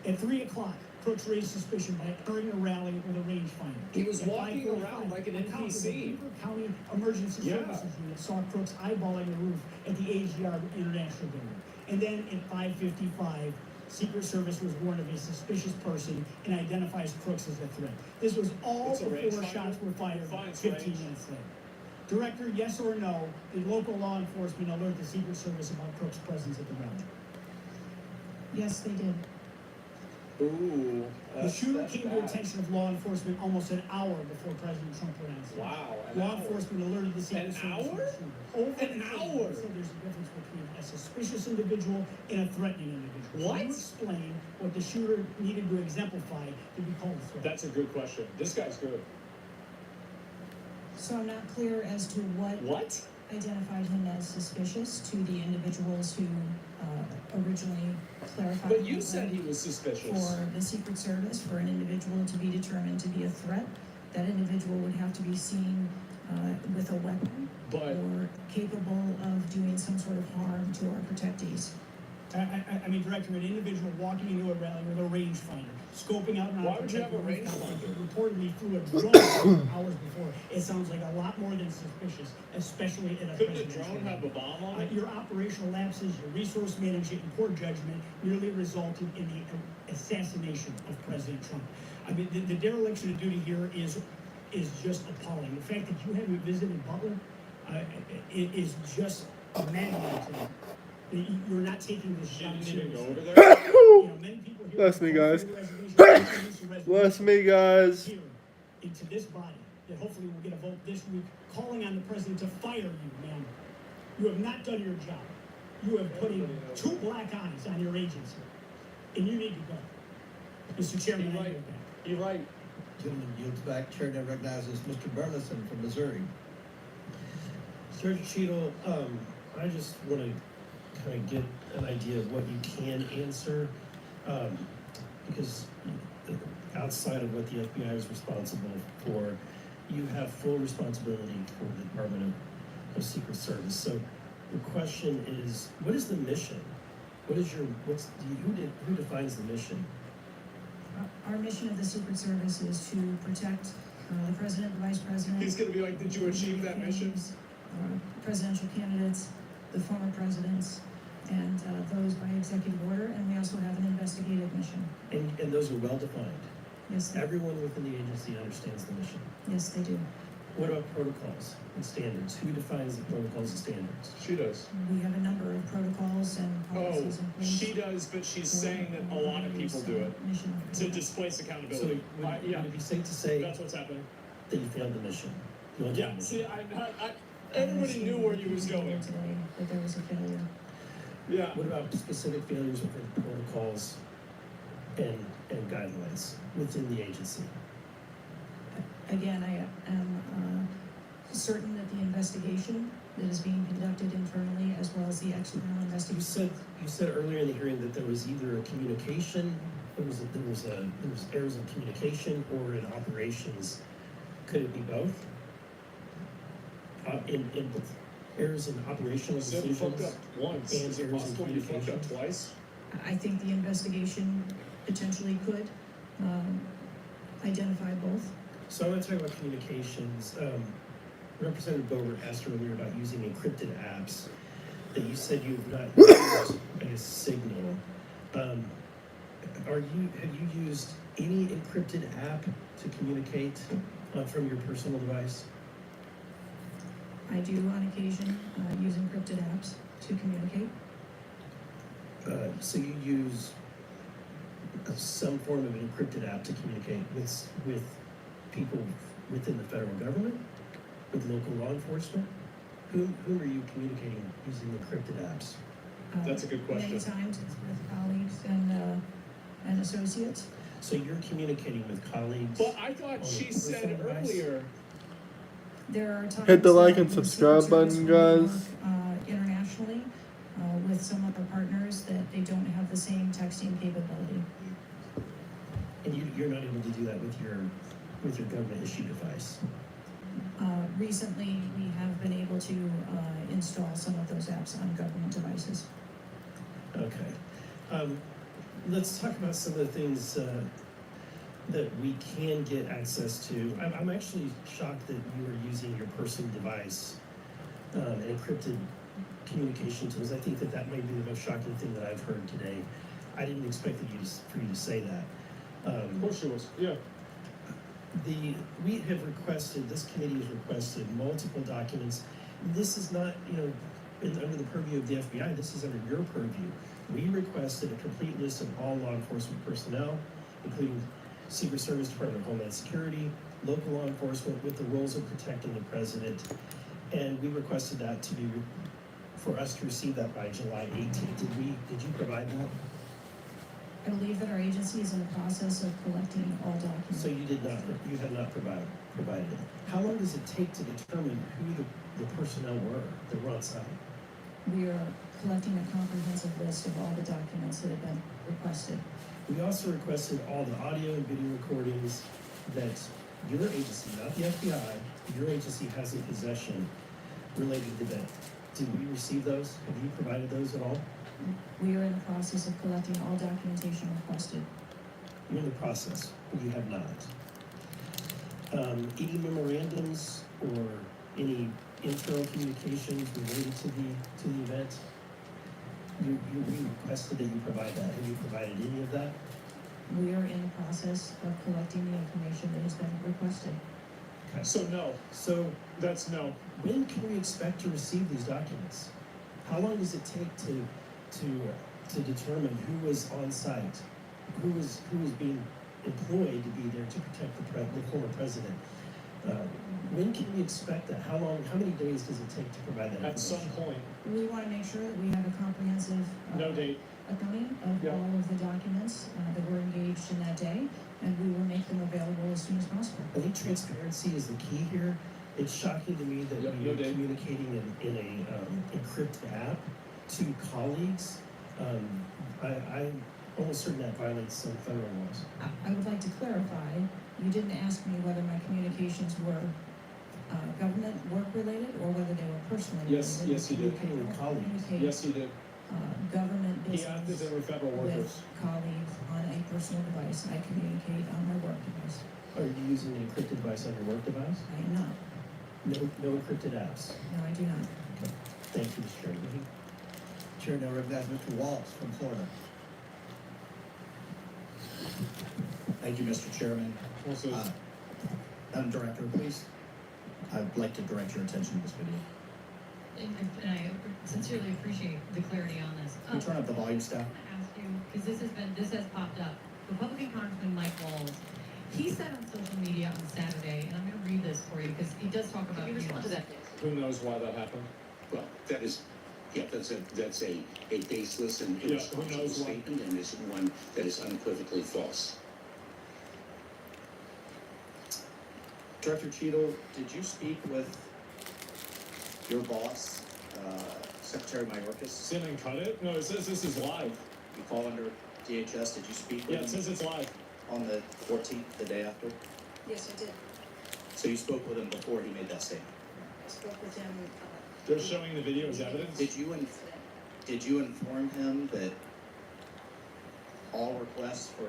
At 3 o'clock, Crooks raised suspicion by entering a rally with a rangefinder. He was walking around like an NPC. The County Emergency Services Unit saw Crooks eyeballing the roof at the AGR International Building. And then at 5:55, Secret Service was warned of a suspicious person and identifies Crooks as a threat. This was all before shots were fired 15 minutes later. Director, yes or no, did local law enforcement alert the Secret Service about Crooks' presence at the rally? Yes, they did. Ooh. The shooter came to attention of law enforcement almost an hour before President Trump went on stage. Wow. Law enforcement alerted the Secret Service. An hour? Over an hour. So there's a difference between a suspicious individual and a threatening individual. What? Can you explain what the shooter needed to exemplify to be called a threat? That's a good question. This guy's good. So I'm not clear as to what identified him as suspicious to the individuals who originally clarified. But you said he was suspicious. For the Secret Service, for an individual to be determined to be a threat, that individual would have to be seen with a weapon or capable of doing some sort of harm to our protectees. I mean, Director, an individual walking into a rally with a rangefinder, scoping out an Why would you have a rangefinder? Reportedly flew a drone hours before. It sounds like a lot more than suspicious, especially in a Couldn't a presidential drone have a bomb on it? Your operational lapses, your resource management, and poor judgment nearly resulted in the assassination of President Trump. I mean, the dereliction of duty here is just appalling. The fact that you haven't visited Butler is just maddening to me. You're not taking this job seriously. Bless me, guys. Bless me, guys. Here, into this body, that hopefully will get a vote this week, calling on the president to fire you, man. You have not done your job. you are putting two black eyes on your agency, and you need to go. Mr. Chairman, I yield back. You're right. Gentleman yields back. Chair now recognizes Mr. Burleson from Missouri. Sergeant Cheadle, I just want to kind of get an idea of what you can answer, because outside of what the FBI is responsible for, you have full responsibility for the Department of Secret Service. So the question is, what is the mission? Who defines the mission? Our mission of the Secret Service is to protect the president, the vice president. He's gonna be like, did you achieve that mission? Presidential candidates, the former presidents, and those by executive order, and we also have an investigative mission. And those are well defined. Yes. Everyone within the agency understands the mission. Yes, they do. What about protocols and standards? Who defines the protocols and standards? She does. We have a number of protocols and policies in place. She does, but she's saying that a lot of people do it to displace So accountability. would Yeah, it be safe to say that's what's happening. that you failed the mission? You went down Yeah, the see, mission. everybody knew where he was going. Today, that there was a failure. Yeah. What about specific failures within protocols and guidelines within the agency? Again, I am certain that the investigation that is being conducted internally as well as the external investigation. You said earlier in the hearing that there was either a communication, there was errors in communication or in operations. Could it be both? In errors in operational Said he decisions fucked up once. and Is it errors in possible you fucked communication? up twice? I think the investigation potentially could identify both. So I want to talk about communications. Representative Bober asked earlier about using encrypted apps that you said you've not used as Signal. Have you used any encrypted app to communicate from your personal device? I do on occasion use encrypted apps to communicate. So you use some form of an encrypted app to communicate with people within the federal government, with local law enforcement? Whom are you communicating using encrypted apps? That's a good question. Many times it's with colleagues and associates. So you're communicating with colleagues? But I thought she said earlier. There are times Hit the like that and the subscribe Secret Service button, will guys. work, internationally with some of the partners that they don't have the same texting capability. And you're not able to do that with your government issued device? Recently, we have been able to install some of those apps on government devices. Okay. Let's talk about some of the things that we can get access to. I'm actually shocked that you are using your personal device and encrypted communication tools. I think that might be the most shocking thing that I've heard today. I didn't expect for you to say that. Of course she was, yeah. We have requested, this committee has requested multiple documents. This is not, under the purview of the FBI, this is under your purview. We requested a complete list of all law enforcement personnel, including Secret Service, Department of Homeland Security, local law enforcement with the roles of protecting the president. And we requested that for us to receive that by July 18th. Did you provide that? I believe that our agency is in the process of collecting all documents. So you have not provided it. How long does it take to determine who the personnel were that were on site? We are collecting a comprehensive list of all the documents that have been requested. We also requested all the audio and video recordings that your agency, not the FBI, your agency has in possession related to that. Did we receive those? Have you provided those at all? We are in the process of collecting all documentation requested. You're in the process, but you have not. Any memorandums or any internal communications related to the event? We requested that you provide that. Have you provided any of that? We are in the process of collecting the information that has been requested. Okay. So no. So that's no. When can we expect to receive these documents? How long does it take to determine who was on site, who was being employed to be there to protect the former president? When can we expect that? How many days does it take to provide that At some information? point, We want to make sure that we have a comprehensive no date. accounting of Yeah. all of the documents that were engaged in that day, and we will make them available as soon as possible. I think transparency is the key here. It's shocking to me that Yep, we are no date. communicating in a encrypted app to colleagues. I'm almost certain that violates some federal laws. I would like to clarify, you didn't ask me whether my communications were government work related or whether they were personally Yes, related. yes, he did. Communicating with colleagues. Communicate, Yes, he did. government He acted business there with federal with workers. colleagues on a personal device. I communicate on my work device. Are you using an encrypted device on your work device? I am not. No encrypted apps. No, I do not. Okay. Thank you, Mr. Chairman. Chair now recognizes Mr. Waltz from Florida. Thank you, Mr. Chairman. Also, Madam Director, please, I'd like to direct your attention to this video. And I sincerely appreciate the clarity on this. Can you turn up the volume, staff? I want to ask you, because this has popped up. Republican Congressman Mike Walls, he said on social media on Saturday, and I'm going to read this for you because he does talk about. Can you respond to that? who knows why that happened? Well, that is, yeah, that's a baseless and Yeah, who irresponsible knows why? statement, and is one that is unequivocally false. Director Cheadle, did you speak with your boss, Secretary Mayorkas? Sit and cut it? No, it says this is live. You fall under DHS, did you speak Yeah, it with says him it's live. on the 14th, the day after? Yes, I did. So you spoke with him before he made that statement? I spoke with him. They're showing the video as evidence. Did you inform him that all requests for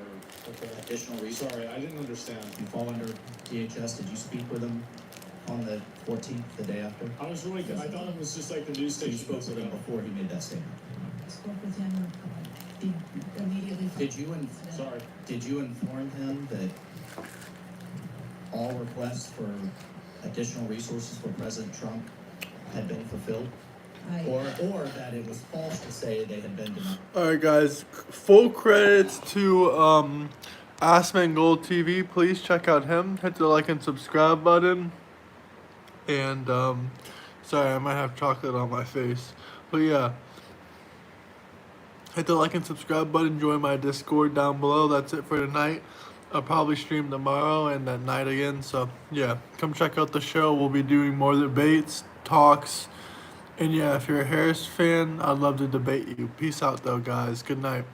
additional resources? Sorry, I didn't understand. You fall under DHS, did you speak with him on the 14th, the day after? I was really, I thought it was just like the news So you station. spoke with him before he made that statement? I spoke with him immediately. Sorry. Did you inform him that all requests for additional resources for President Trump had been fulfilled? Or that it was false to say they had been denied? Alright guys, full credits to Assman Gold TV. Please check out him. Hit the like and subscribe button. And sorry, I might have chocolate on my face. But yeah. Hit the like and subscribe button. Join my Discord down below. That's it for tonight. I'll probably stream tomorrow and at night again. So yeah, come check out the show. We'll be doing more debates, talks. And yeah, if you're a Harris fan, I'd love to debate you. Peace out though, guys. Good night.